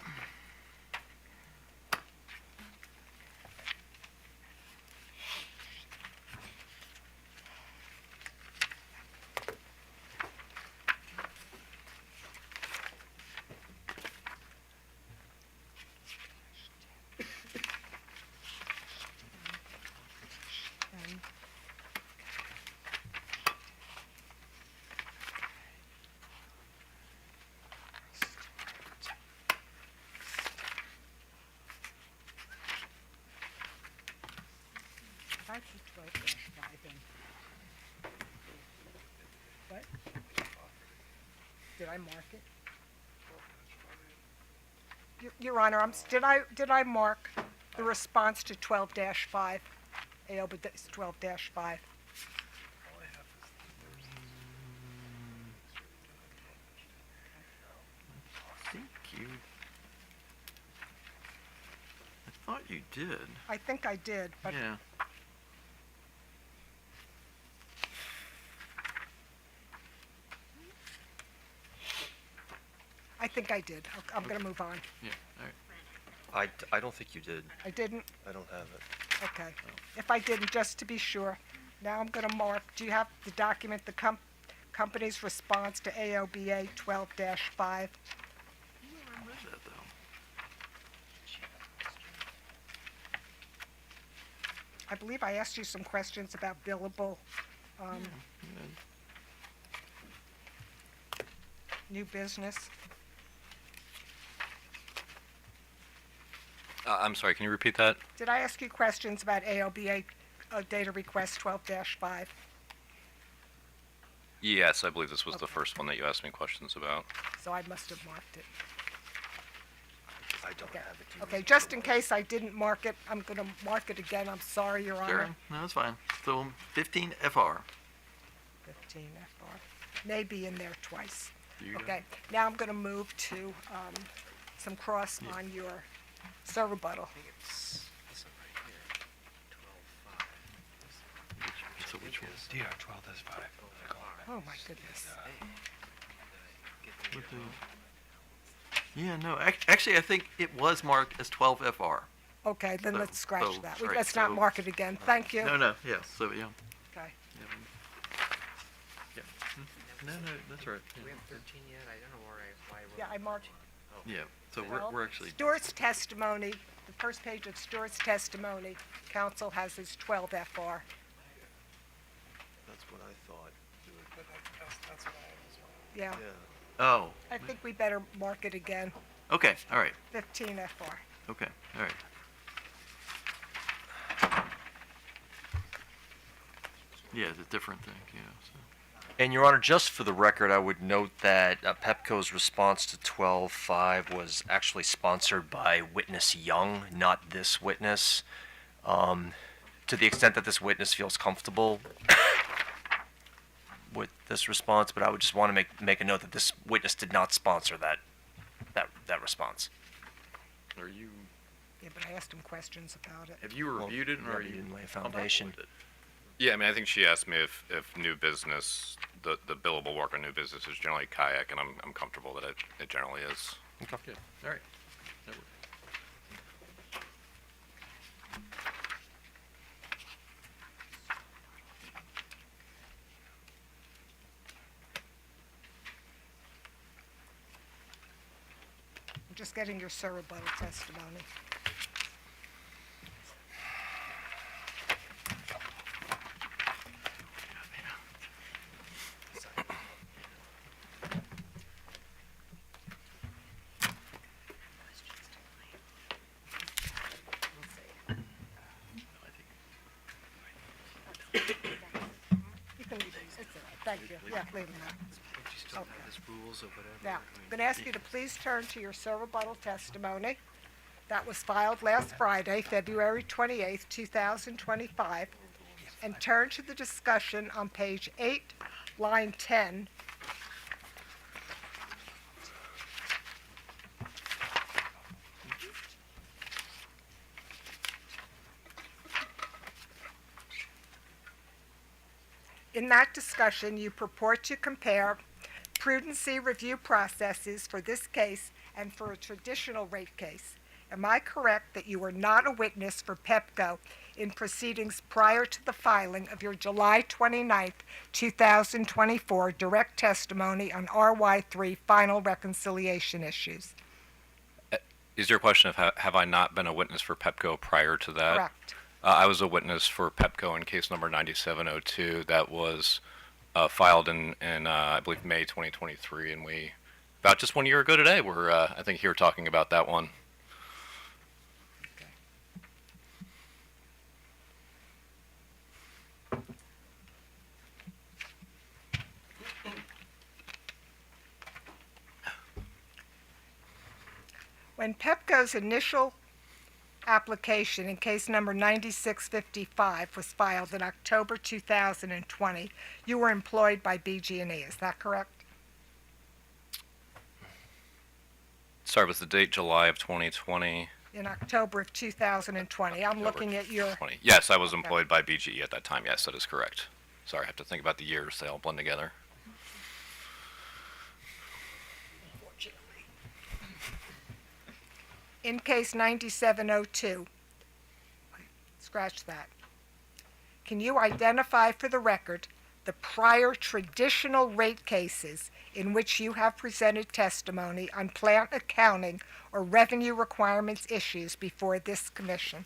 I put 12-5 in. What? Did I mark it? Your Honor, did I mark the response to 12-5? AOBA 12-5. I think you. I thought you did. I think I did, but Yeah. I think I did. I'm going to move on. Yeah. All right. I don't think you did. I didn't? I don't have it. Okay. If I didn't, just to be sure. Now I'm going to mark, do you have the document, the company's response to AOBA 12-5? I read that though. I believe I asked you some questions about billable, new business. I'm sorry, can you repeat that? Did I ask you questions about AOBA data request 12-5? Yes, I believe this was the first one that you asked me questions about. So I must have marked it. I don't Okay. have it. Okay, just in case I didn't mark it, I'm going to mark it again. I'm sorry, Your Honor. Sure. No, it's fine. So 15 FR. 15 FR. May be in there twice. You got Okay, now I'm going to move to some cross on your rebuttal. So which one? DR 12-5. Oh, my goodness. What the- Yeah, no. Actually, I think it was marked as 12 FR. Okay, then So- let's scratch so, that. right, Let's not so- mark it again. Thank you. No, no. Yes. So yeah. Okay. Yeah. No, no. That's right. Do we have 13 yet? I don't know why I wrote. Yeah, I marked. Yeah. So Well, we're actually. Stewart's testimony, the first page of Stewart's testimony, counsel has his 12 FR. That's what I thought. Yeah, Oh. I think we better mark it again. Okay. All right. 15 FR. Okay. All right. Yeah, it's a different thing. Yeah. So. And Your Honor, just for the record, I would note that Pepco's response to 12-5 was actually sponsored by witness Young, not this witness. To the extent that this witness feels comfortable with this response, but I would just want to make a note that this witness did not sponsor that response. Are you? Yeah, but I asked him questions about it. Have you reviewed it, or yeah, are you you didn't lay a comfortable foundation. with it? Yeah, I mean, I think she asked me if new business, the billable work on new business is generally kayak, and I'm comfortable that it generally is. Okay. Good. All right. That works. I'm just getting your rebuttal testimony. You can leave these. It's all right. Thank you. Yeah, leave them there. Okay. Now, I'm going to ask you to please turn to your rebuttal testimony. That was filed last Friday, February 28th, 2025, and turn to the discussion on page 8, line 10. In that discussion, you purport to compare prudency review processes for this case and for a traditional rate case. Am I correct that you were not a witness for Pepco in proceedings prior to the filing of your July 29th, 2024 direct testimony on RY3 final reconciliation issues? Is your question of have I not been a witness for Pepco prior to that? Correct. I was a witness for Pepco in case number 9702 that was filed in I believe May 2023, and we about just 1 year ago today we're I think here talking about that one. When Pepco's initial application in case number 9655 was filed in October 2020, you were employed by BG&E, is that correct? Sorry, was the date July of 2020? In October of 2020. I'm looking at your... 20. Yes, I was employed by BGE at that time. Yes, that is correct. Sorry, I have to think about the years. They all blend together. In case 9702, scratch that. Can you identify for the record the prior traditional rate cases in which you have presented testimony on plant accounting or revenue requirements issues before this commission?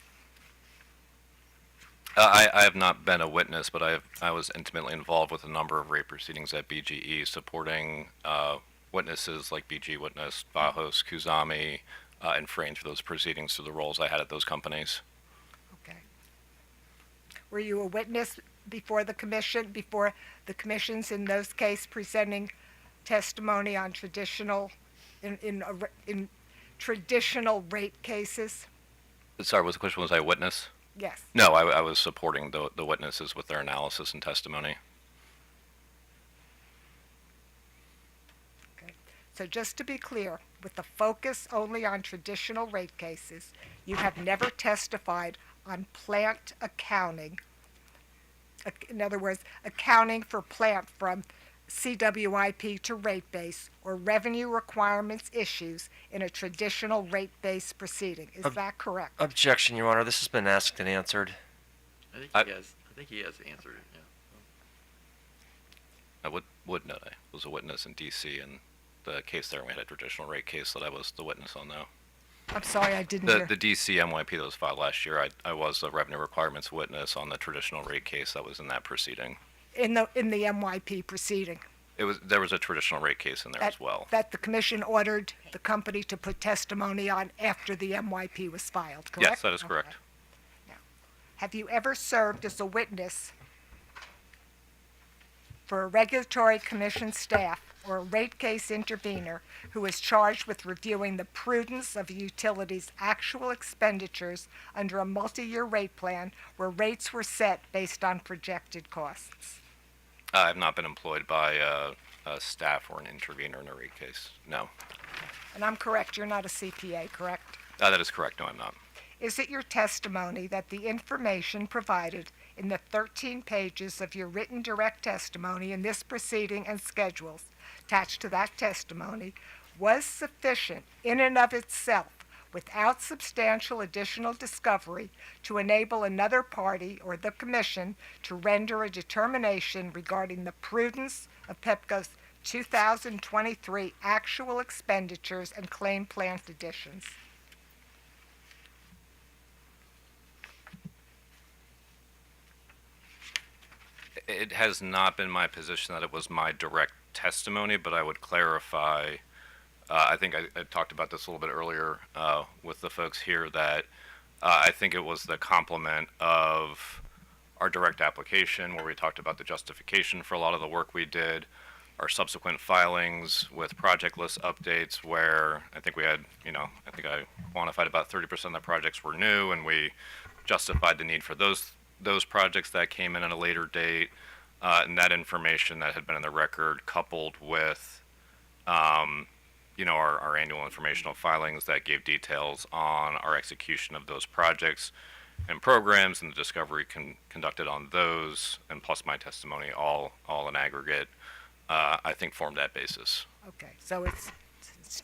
I have not been a witness, but I was intimately involved with a number of rate proceedings at BGE, supporting witnesses like BG Witness, Bajos, Kuzami, and framed for those proceedings through the roles I had at those companies. Okay. Were you a witness before the commissions in those cases presenting testimony on traditional, in traditional rate cases? Sorry, was the question, was I a witness? Yes. No, I was supporting the witnesses with their analysis and testimony. Okay. So just to be clear, with the focus only on traditional rate cases, you have never testified on plant accounting. In other words, accounting for plant from CWIP to rate base or revenue requirements issues in a traditional rate base proceeding. Is that correct? Objection, Your Honor. This has been asked and answered. I think he has answered it, yeah. I would note I was a witness in DC and the case there, we had a traditional rate case that I was the witness on, though. I'm sorry, I didn't hear. The DC MYP that was filed last year, I was the revenue requirements witness on the traditional rate case that was in that proceeding. In the MYP proceeding. There was a traditional rate case in there as well. That the commission ordered the company to put testimony on after the MYP was filed, correct? Yes, that is correct. Okay. Now, have you ever served as a witness for a regulatory commission staff or a rate case intervener who is charged with reviewing the prudence of a utility's actual expenditures under a multi-year rate plan where rates were set based on projected costs? I have not been employed by a staff or an intervener in a rate case, no. And I'm correct, you're not a CPA, correct? That is correct, no, I'm not. Is it your testimony that the information provided in the 13 pages of your written direct testimony in this proceeding and schedules attached to that testimony was sufficient in and of itself without substantial additional discovery to enable another party or the commission to render a determination regarding the prudence of Pepco's 2023 actual expenditures and claim plant additions? It has not been my position that it was my direct testimony, but I would clarify, I think I talked about this a little bit earlier with the folks here, that I think it was the complement of our direct application where we talked about the justification for a lot of the work we did, our subsequent filings with project list updates where I think we had, I think I quantified about 30% of the projects were new, and we justified the need for those projects that came in at a later date, and that information that had been in the record coupled with, our annual informational filings that gave details on our execution of those projects and programs and the discovery conducted on those, and plus my testimony, all in aggregate, I think formed that basis. Okay, so it's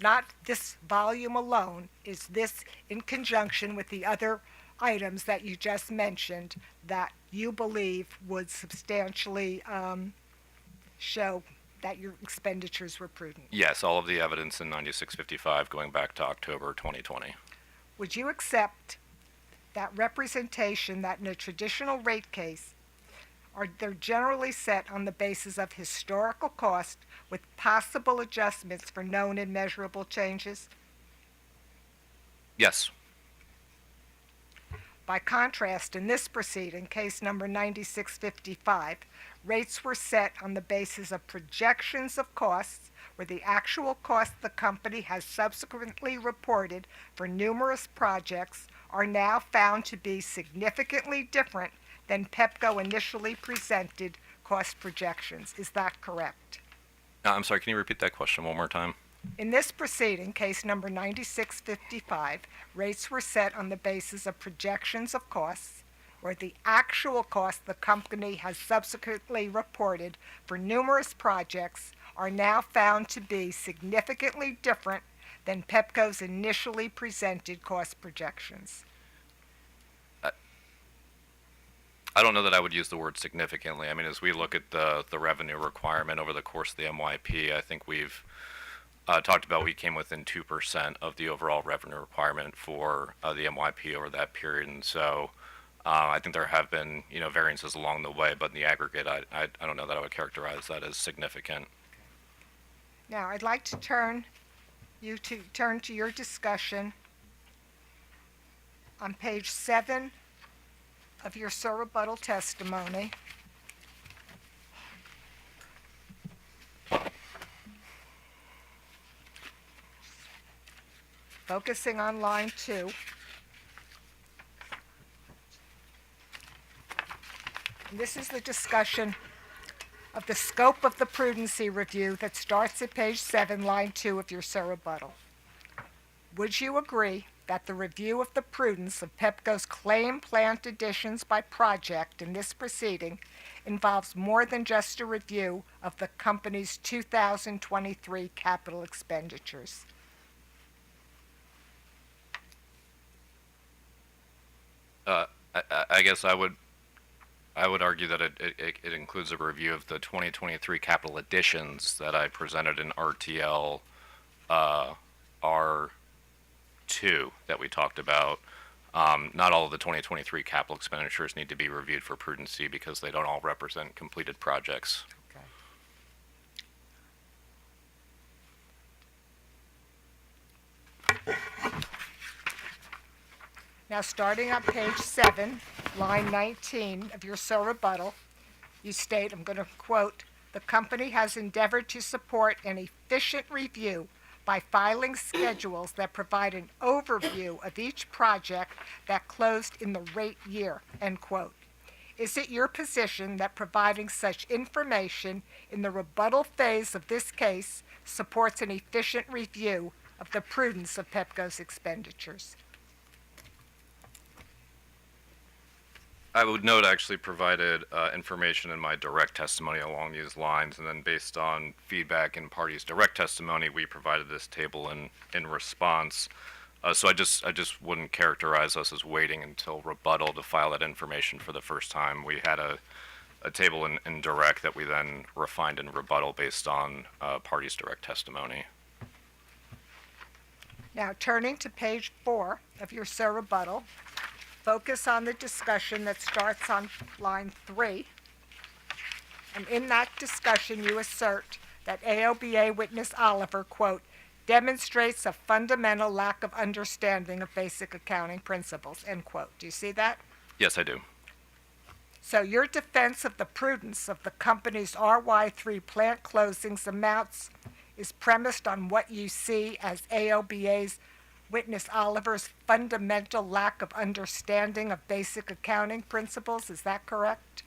not this volume alone. Is this in conjunction with the other items that you just mentioned that you believe would substantially show that your expenditures were prudent? Yes, all of the evidence in 9655 going back to October 2020. Would you accept that representation that in a traditional rate case, they're generally set on the basis of historical cost with possible adjustments for known and measurable changes? Yes. By contrast, in this proceeding, case number 9655, rates were set on the basis of projections of costs where the actual cost the company has subsequently reported for numerous projects are now found to be significantly different than Pepco initially presented cost projections. Is that correct? I'm sorry, can you repeat that question one more time? In this proceeding, case number 9655, rates were set on the basis of projections of costs where the actual cost the company has subsequently reported for numerous projects are now found to be significantly different than Pepco's initially presented cost projections. I don't know that I would use the word significantly. I mean, as we look at the revenue requirement over the course of the MYP, I think we've talked about we came within 2% of the overall revenue requirement for the MYP over that period. And so I think there have been, variances along the way, but in the aggregate, I don't know that I would characterize that as significant. Now, I'd like to turn to your discussion on page 7 of your rebuttal testimony. Focusing on line 2. And this is the discussion of the scope of the prudency review that starts at page 7, line 2 of your rebuttal. Would you agree that the review of the prudence of Pepco's claim plant additions by project in this proceeding involves more than just a review of the company's 2023 capital expenditures? I guess I would argue that it includes a review of the 2023 capital additions that I presented in RTL R2 that we talked about. Not all of the 2023 capital expenditures need to be reviewed for prudency because they don't all represent completed projects. Now, starting on page 7, line 19 of your rebuttal, you state, I'm going to quote, "The company has endeavored to support an efficient review by filing schedules that provide an overview of each project that closed in the rate year," end quote. Is it your position that providing such information in the rebuttal phase of this case supports an efficient review of the prudence of Pepco's expenditures? I would note I actually provided information in my direct testimony along these lines, and then based on feedback in parties' direct testimony, we provided this table in response. So I just wouldn't characterize us as waiting until rebuttal to file that information for the first time. We had a table in direct that we then refined in rebuttal based on parties' direct testimony. Now, turning to page 4 of your rebuttal, focus on the discussion that starts on line 3. And in that discussion, you assert that AOBA witness Oliver, quote, "demonstrates a fundamental lack of understanding of basic accounting principles," end quote. Do you see that? Yes, I do. So your defense of the prudence of the company's RY3 plant closings amounts is premised on what you see as AOBA's witness Oliver's fundamental lack of understanding of basic accounting principles. Is that correct?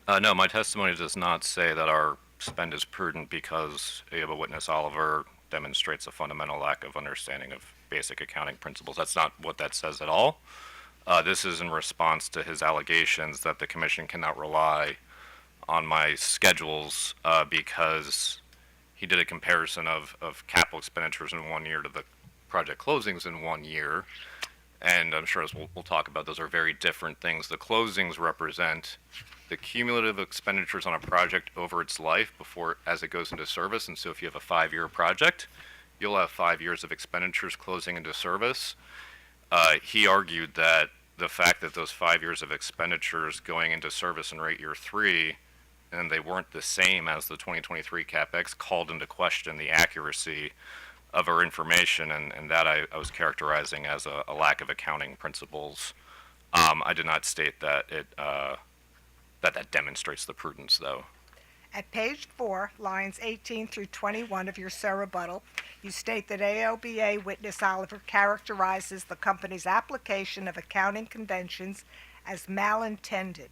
No, my testimony does not say that our spend is prudent because AOBA witness Oliver demonstrates a fundamental lack of understanding of basic accounting principles. That's not what that says at all. This is in response to his allegations that the commission cannot rely on my schedules because he did a comparison of capital expenditures in 1 year to the project closings in 1 year. And I'm sure as we'll talk about, those are very different things. The closings represent the cumulative expenditures on a project over its life before as it goes into service. And so if you have a 5-year project, you'll have 5 years of expenditures closing into service. He argued that the fact that those 5 years of expenditures going into service in rate year 3, and they weren't the same as the 2023 CapEx, called into question the accuracy of our information, and that I was characterizing as a lack of accounting principles. I did not state that that demonstrates the prudence, though. At page 4, lines 18 through 21 of your rebuttal, you state that AOBA witness Oliver characterizes the company's application of accounting conventions as malintended.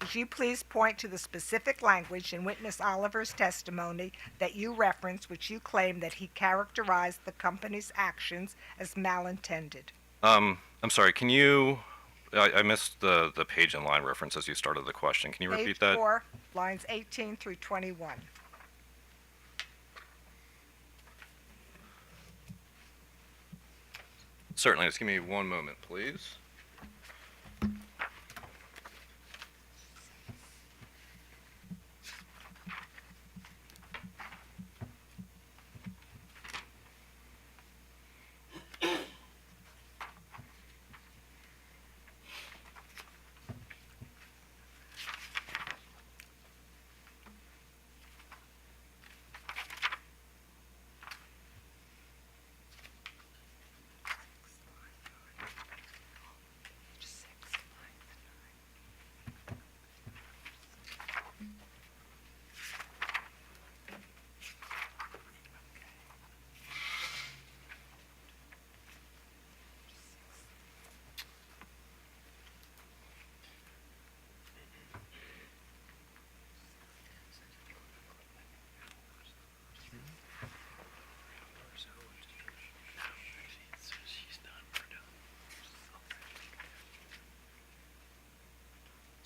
Would you please point to the specific language in witness Oliver's testimony that you reference, which you claim that he characterized the company's actions as malintended? I'm sorry, can you, I missed the page and line reference as you started the question. Can you repeat that? Page 4, lines 18 through 21. Certainly, just give me one moment, please.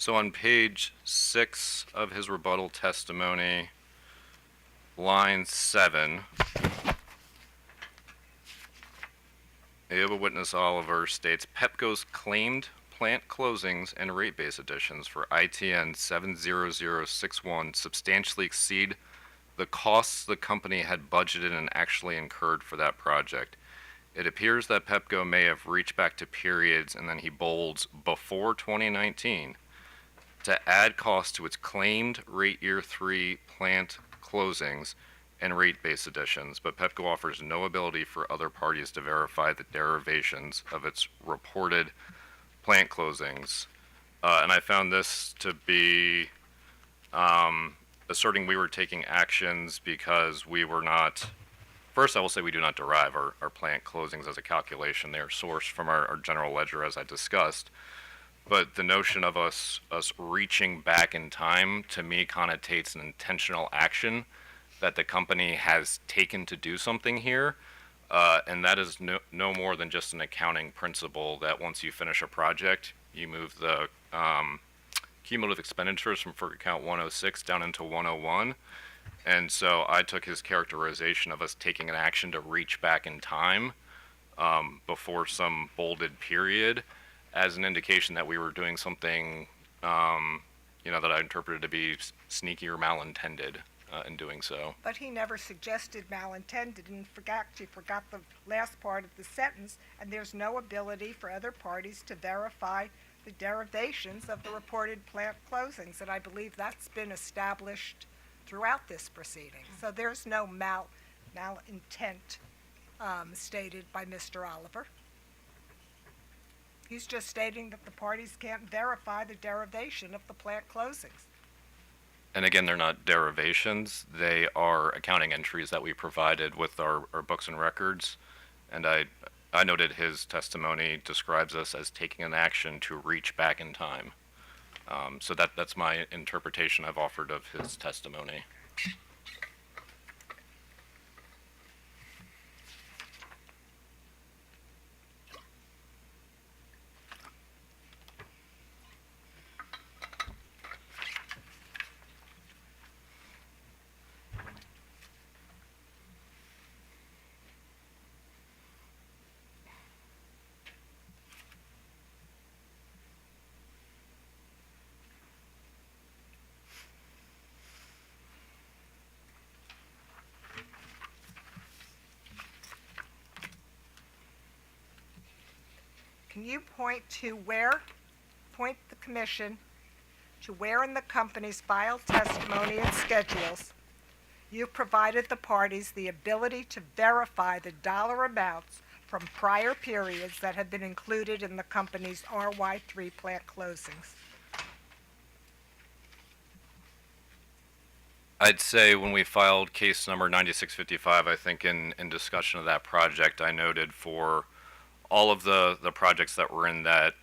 So on page 6 of his rebuttal testimony, line 7, AOBA witness Oliver states, Pepco's claimed plant closings and rate base additions for ITN 70061 substantially exceed the costs the company had budgeted and actually incurred for that project. It appears that Pepco may have reached back to periods, and then he bolds, before 2019, to add costs to its claimed rate year 3 plant closings and rate base additions, but Pepco offers no ability for other parties to verify the derivations of its reported plant closings. And I found this to be asserting we were taking actions because we were not. First, I will say we do not derive our plant closings as a calculation. They are sourced from our general ledger, as I discussed. But the notion of us reaching back in time, to me, connotates an intentional action that the company has taken to do something here. And that is no more than just an accounting principle that once you finish a project, you move the cumulative expenditures from FERC account 106 down into 101. And so I took his characterization of us taking an action to reach back in time before some bolded period as an indication that we were doing something, that I interpreted to be sneaky or malintended in doing so. But he never suggested malintended, and he forgot the last part of the sentence, and there's no ability for other parties to verify the derivations of the reported plant closings, and I believe that's been established throughout this proceeding. So there's no malintent stated by Mr. Oliver. He's just stating that the parties can't verify the derivation of the plant closings. And again, they're not derivations. They are accounting entries that we provided with our books and records. And I noted his testimony describes us as taking an action to reach back in time. So that's my interpretation I've offered of his testimony. can you point the commission to where in the company's filed testimony and schedules you provided the parties the ability to verify the dollar amounts from prior periods that have been included in the company's RY3 plant closings? I'd say when we filed case number 9655, I think in discussion of that project, I noted for all of the projects that were in that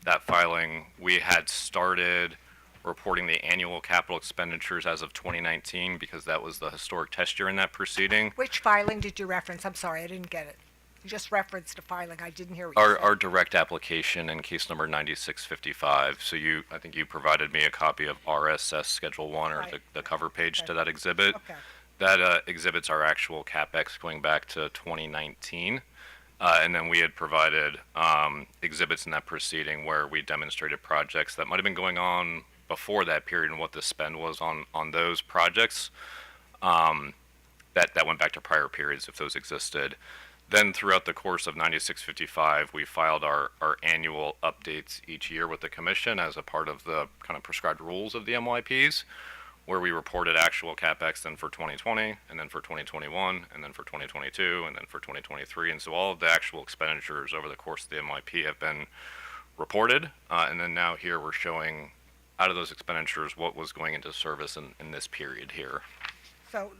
that filing, we had started reporting the annual capital expenditures as of 2019 because that was the historic test year in that proceeding. Which filing did you reference? I'm sorry, I didn't get it. You just referenced a filing. I didn't hear what you said. Our direct application in case number 9655. So I think you provided me a copy of RSS Schedule 1 or Right. the cover page to that exhibit. Okay. That exhibits our actual CapEx going back to 2019. And then we had provided exhibits in that proceeding where we demonstrated projects that might have been going on before that period and what the spend was on those projects. That went back to prior periods if those existed. Then throughout the course of 9655, we filed our annual updates each year with the commission as a part of the kind of prescribed rules of the MYPs, where we reported actual CapEx then for 2020, and then for 2021, and then for 2022, and then for 2023. And so all of the actual expenditures over the course of the MYP have been reported. And then now here we're showing out of those expenditures what was going into service in this period here. So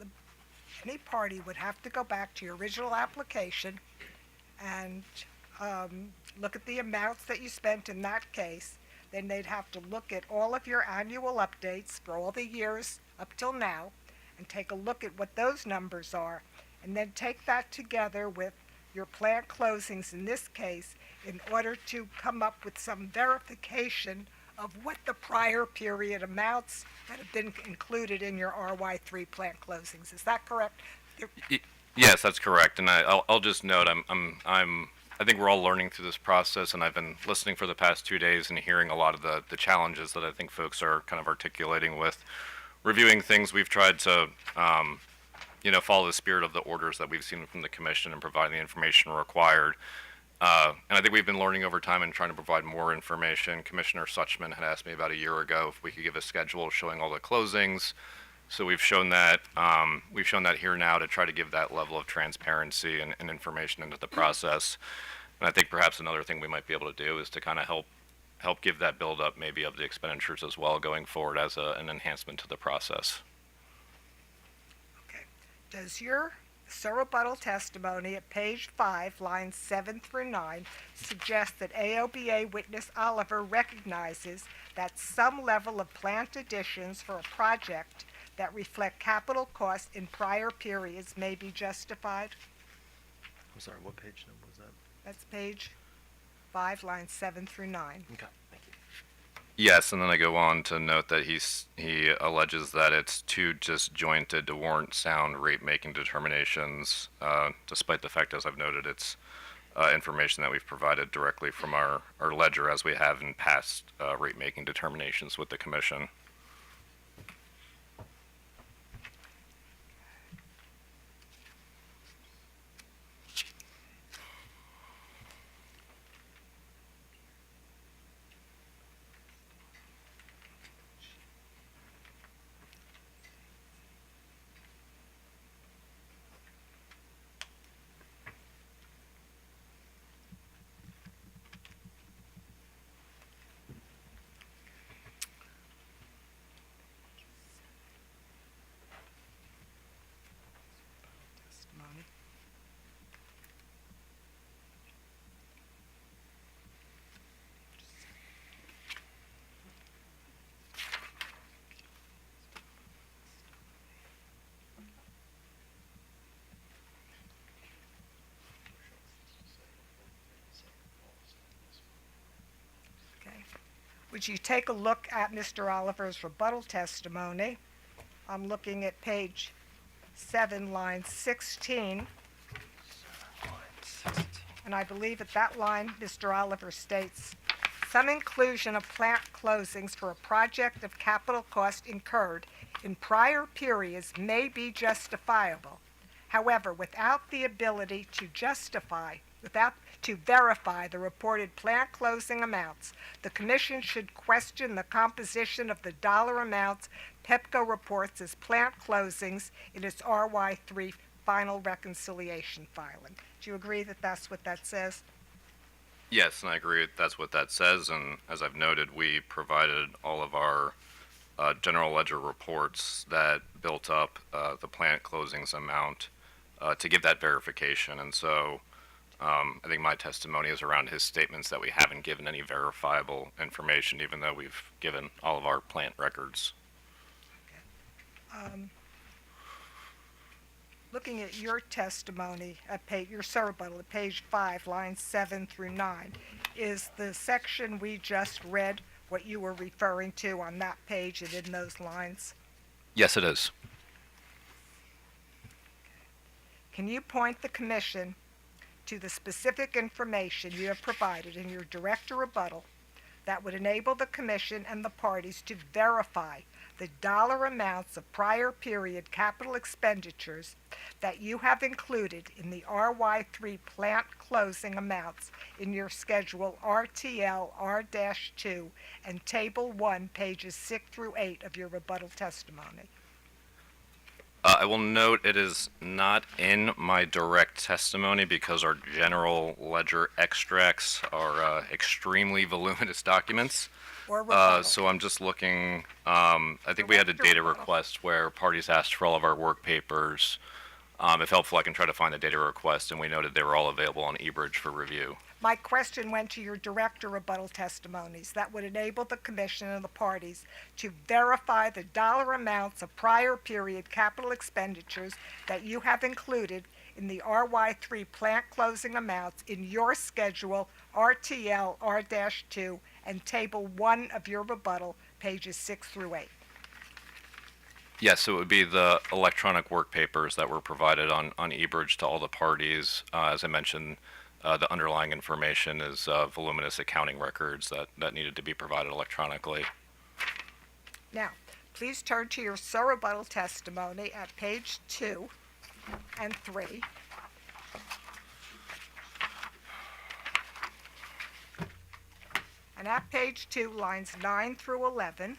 any party would have to go back to your original application and look at the amounts that you spent in that case. Then they'd have to look at all of your annual updates for all the years up till now and take a look at what those numbers are, and then take that together with your plant closings in this case in order to come up with some verification of what the prior period amounts that have been included in your RY3 plant closings. Is that correct? Yes, that's correct. And I'll just note, I think we're all learning through this process, and I've been listening for the past 2 days and hearing a lot of the challenges that I think folks are kind of articulating with reviewing things. We've tried to, follow the spirit of the orders that we've seen from the commission and provide the information required. And I think we've been learning over time and trying to provide more information. Commissioner Suchman had asked me about a year ago if we could give a schedule showing all the closings. So we've shown that here now to try to give that level of transparency and information into the process. And I think perhaps another thing we might be able to do is to kind of help give that build up maybe of the expenditures as well going forward as an enhancement to the process. Okay. Does your rebuttal testimony at page 5, lines 7 through 9, suggests that AOBA witness Oliver recognizes that some level of plant additions for a project that reflect capital costs in prior periods may be justified? I'm sorry, what page number was that? That's page 5, lines 7 through 9. Okay, thank you. Yes, and then I go on to note that he alleges that it's too disjointed to warrant sound rate-making determinations, despite the fact, as I've noted, it's information that we've provided directly from our ledger as we have in past rate-making determinations with the commission. Testimony. Okay. Would you take a look at Mr. Oliver's rebuttal testimony? I'm looking at page 7, line 16. And I believe at that line, Mr. Oliver states, some inclusion of plant closings for a project of capital cost incurred in prior periods may be justifiable. However, without the ability to justify to verify the reported plant closing amounts. The Commission should question the composition of the dollar amounts Pepco reports as plant closings in its RY3 final reconciliation filing. Do you agree that that's what that says? Yes, and I agree that's what that says, and as I've noted, we provided all of our general ledger reports that built up the plant closings amount to give that verification, and so I think my testimony is around his statements that we haven't given any verifiable information, even though we've given all of our plant records. Looking at your testimony at your rebuttal at page 5, lines 7 through 9, is the section we just read what you were referring to on that page and in those lines? Yes, it is. Can you point the Commission to the specific information you have provided in your direct rebuttal that would enable the Commission and the parties to verify the dollar amounts of prior period capital expenditures that you have included in the RY3 plant closing amounts in your schedule RTL R-2 and Table 1, pages 6 through 8 of your rebuttal testimony? I will note it is not in my direct testimony because our general ledger extracts are extremely voluminous documents. Or rebuttal. So I'm just looking, I think we had a data request where parties asked for all of our work papers. If helpful, I can try to find the data request, and we noted they were all available on eBridge for review. My question went to your direct rebuttal testimonies that would enable the Commission and the parties to verify the dollar amounts of prior period capital expenditures that you have included in the RY3 plant closing amounts in your schedule RTL R-2 and Table 1 of your rebuttal, pages 6 through 8. Yes, so it would be the electronic work papers that were provided on eBridge to all the parties. As I mentioned, the underlying information is voluminous accounting records that needed to be provided electronically. Now, please turn to your rebuttal testimony at page 2 and 3. And at page 2, lines 9 through 11,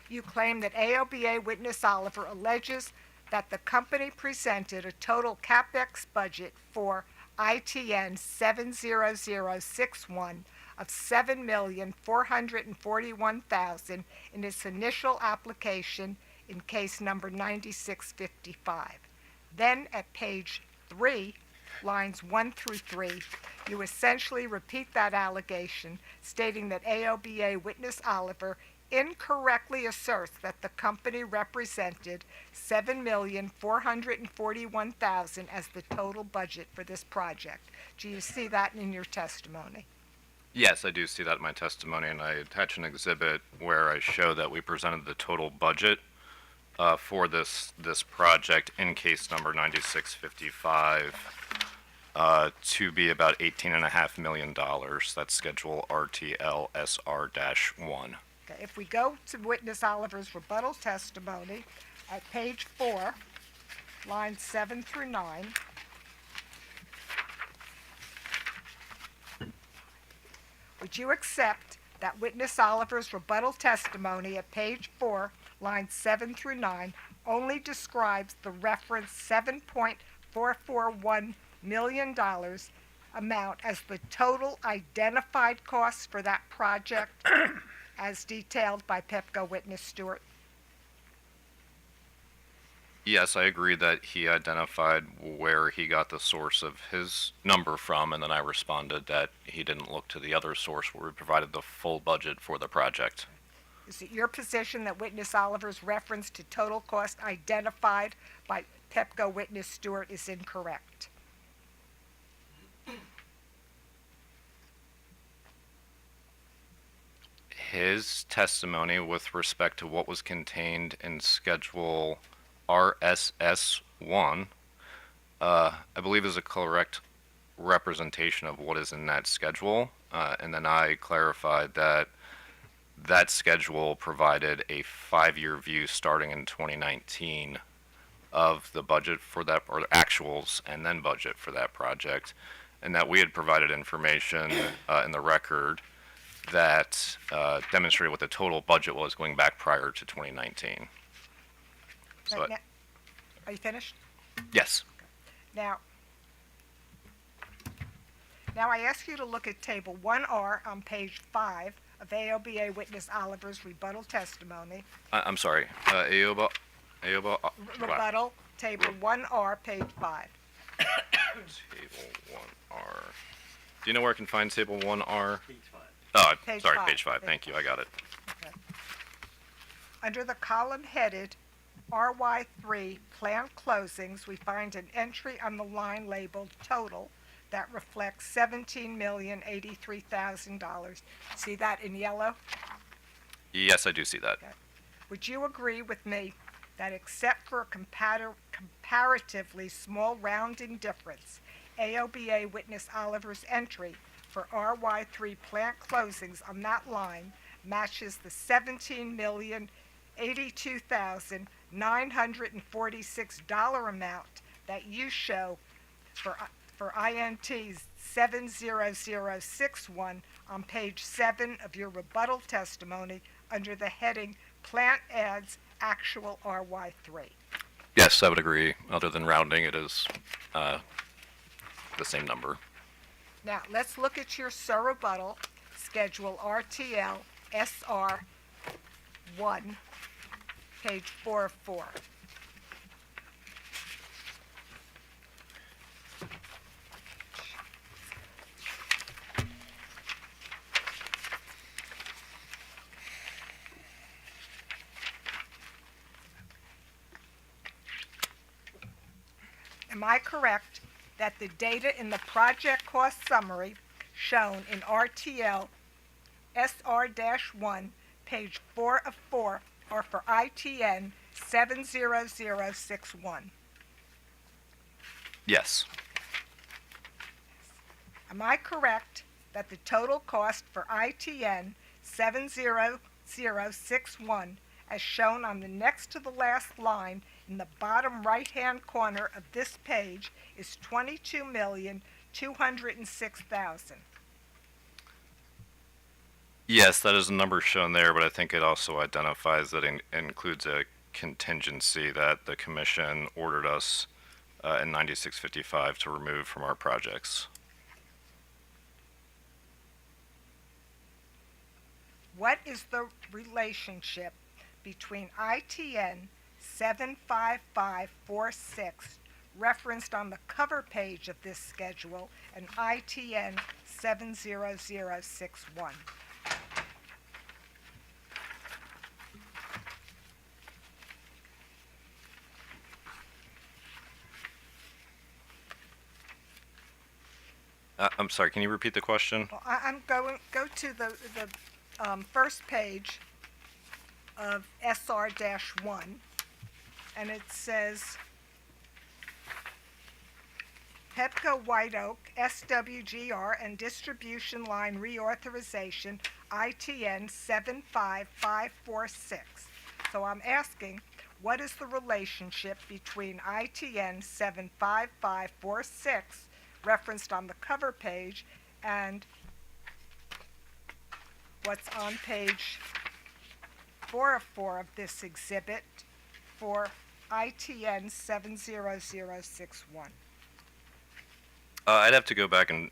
you claim that AOBA witness Oliver alleges that the company presented a total CapEx budget for ITN 70061 of $7,441,000 in its initial application in case number 9655. Then at page 3, lines 1 through 3, you essentially repeat that allegation, stating that AOBA witness Oliver incorrectly asserts that the company represented $7,441,000 as the total budget for this project. Do you see that in your testimony? Yes, I do see that in my testimony, and I attach an exhibit where I show that we presented the total budget for this project in case number 9655 to be about $18.5 million. That's schedule RTL SR-1. Okay, if we go to witness Oliver's rebuttal testimony at page 4, lines 7 through 9, would you accept that witness Oliver's rebuttal testimony at page 4, lines 7 through 9, only describes the referenced $7.441 million amount as the total identified cost for that project as detailed by Pepco witness Stewart? Yes, I agree that he identified where he got the source of his number from, and then I responded that he didn't look to the other source where we provided the full budget for the project. Is it your position that witness Oliver's reference to total cost identified by Pepco witness Stewart is incorrect? His testimony with respect to what was contained in Schedule RSS-1, I believe is a correct representation of what is in that schedule. And then I clarified that that schedule provided a 5-year view starting in 2019 of the budget for that, or the actuals and then budget for that project. and that we had provided information in the record that demonstrated what the total budget was going back prior to 2019. So, Right, are you finished? yes. Now I ask you to look at Table 1R on page 5 of AOBA Witness Oliver's rebuttal testimony. I'm sorry. Aoba. Rebuttal, Table 1R, page 5. Table 1R. Do you know where I can find Table 1R? Page 5. Oh, Page sorry, 5. page 5. Thank you. I got it. Okay. Under the column headed RY3 Plant Closings, we find an entry on the line labeled Total that reflects $17,083,000. See that in yellow? Yes, I do see that. Okay. Would you agree with me that except for a comparatively small rounding difference, AOBA Witness Oliver's entry for RY3 plant closings on that line matches the $17,082,946 amount that you show for INT's 70061 on page 7 of your rebuttal testimony under the heading Plant Adds Actual RY3. Yes, I would agree. Other than rounding, it is the same number. Now, let's look at your rebuttal schedule RTL SR 1, page 4 of 4. Am I correct that the data in the project cost summary shown in RTL SR-1, page 4 of 4, are for ITN 70061? Yes. Am I correct that the total cost for ITN 70061, as shown on the next to the last line in the bottom right-hand corner of this page, is $22,206,000? Yes, that is a number shown there, but I think it also identifies that it includes a contingency that the commission ordered us in 9655 to remove from our projects. What is the relationship between ITN 75546, referenced on the cover page of this schedule, and ITN 70061? I'm sorry, can you repeat the question? Well, I'm go to the first page of SR-1, and it says Pepco White Oak SWGR and distribution line reauthorization ITN 75546. So I'm asking, what is the relationship between ITN 75546, referenced on the cover page, and what's on page 4 of 4 of this exhibit for ITN 70061? I'd have to go back and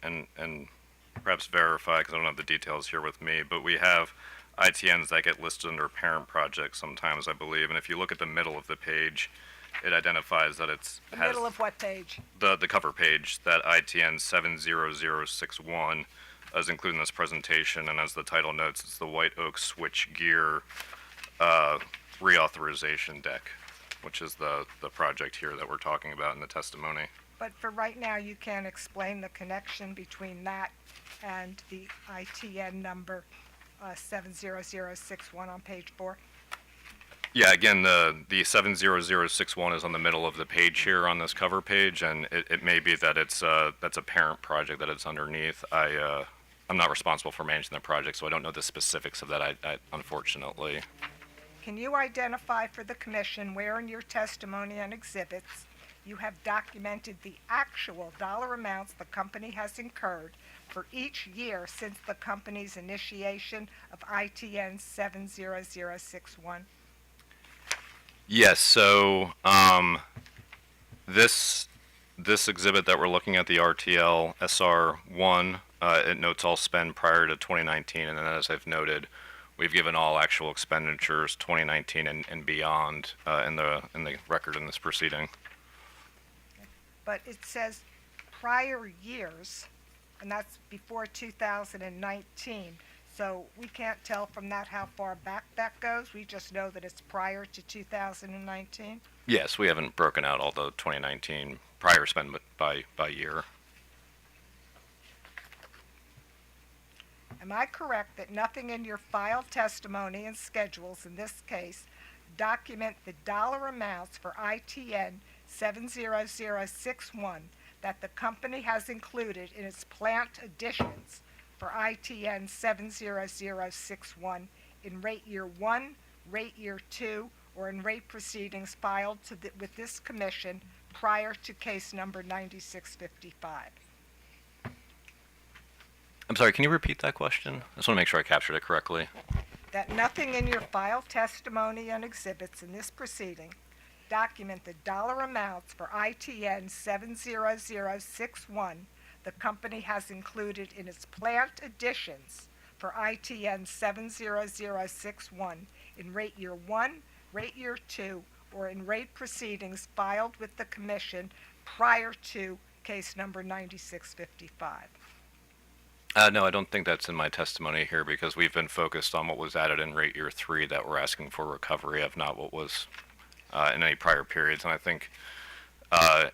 perhaps verify, because I don't have the details here with me, but we have ITNs that get listed under parent projects sometimes, I believe, and if you look at the middle of the page, it identifies that it's The middle of what page? the cover page, that ITN 70061 is included in this presentation, and as the title notes, it's the White Oak Switch Gear reauthorization deck, which is the project here that we're talking about in the testimony. But for right now, you can't explain the connection between that and the ITN number 70061 on page 4? Yeah, again, the 70061 is on the middle of the page here on this cover page, and it may be that it's that's a parent project that it's underneath. I'm not responsible for managing the project, so I don't know the specifics of that, I unfortunately. Can you identify for the commission where in your testimony and exhibits you have documented the actual dollar amounts the company has incurred for each year since the company's initiation of ITN 70061? Yes, so this exhibit that we're looking at, the RTL SR1, it notes all spend prior to 2019, and then as I've noted, we've given all actual expenditures 2019 and beyond in the record in this proceeding. But it says prior years, and that's before 2019. So we can't tell from that how far back that goes. We just know that it's prior to 2019. Yes, we haven't broken out all the 2019 prior spend by year. Am I correct that nothing in your filed testimony and schedules in this case document the dollar amounts for ITN 70061 that the company has included in its plant additions for ITN 70061 in rate year 1, rate year 2, or in rate proceedings filed with this commission prior to case number 9655? I'm sorry, can you repeat that question? I just want to make sure I captured it correctly. That nothing in your filed testimony and exhibits in this proceeding document the dollar amounts for ITN 70061 the company has included in its plant additions for ITN 70061 in rate year 1, rate year 2, or in rate proceedings filed with the commission prior to case number 9655. No, I don't think that's in my testimony here because we've been focused on what was added in rate year 3 that we're asking for recovery of, not what was in any prior periods. And I think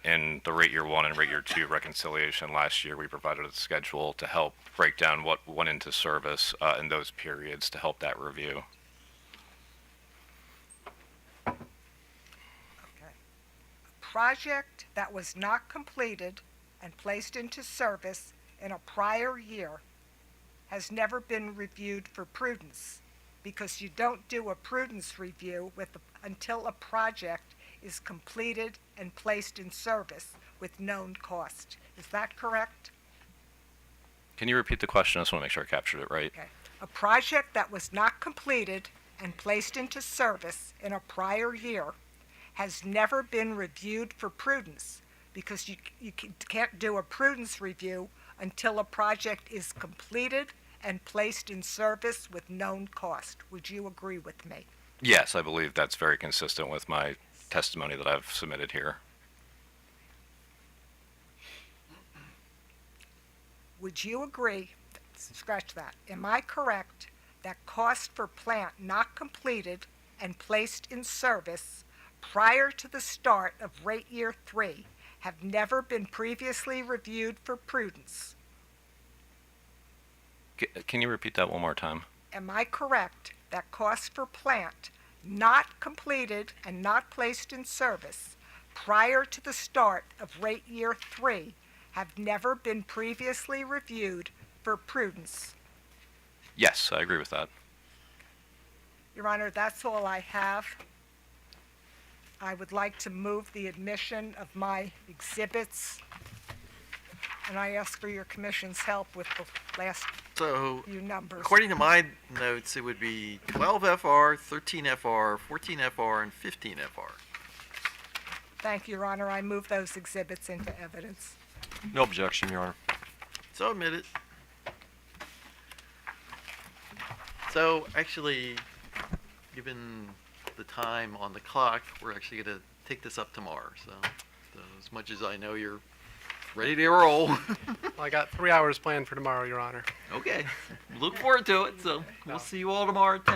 in the rate year 1 and rate year 2 reconciliation last year, we provided a schedule to help break down what went into service in those periods to help that review. Okay. A project that was not completed and placed into service in a prior year has never been reviewed for prudence, because you don't do a prudence review until a project is completed and placed in service with known cost. Is that correct? Can you repeat the question? I just want to make sure I captured it right. Okay. A project that was not completed and placed into service in a prior year has never been reviewed for prudence, because you can't do a prudence review until a project is completed and placed in service with known cost. Would you agree with me? Yes, I believe that's very consistent with my testimony that I've submitted here. Would you agree, scratch that, am I correct that cost for plant not completed and placed in service prior to the start of rate year 3 have never been previously reviewed for prudence? Can you repeat that one more time? Am I correct that costs for plant not completed and not placed in service prior to the start of rate year 3 have never been previously reviewed for prudence? Yes, I agree with that. Your Honor, that's all I have. I would like to move the admission of my exhibits, and I ask for your commission's help with the last few numbers. According to my notes, it would be 12 FR, 13 FR, 14 FR, and 15 FR. Thank you, Your Honor. I move those exhibits into evidence. No objection, Your Honor. So admitted. So actually, given the time on the clock, we're actually going to take this up tomorrow. So as much as I know you're ready to roll. Well, I got 3 hours planned for tomorrow, Your Honor. Okay. Look forward to it. So we'll see you all tomorrow at 10.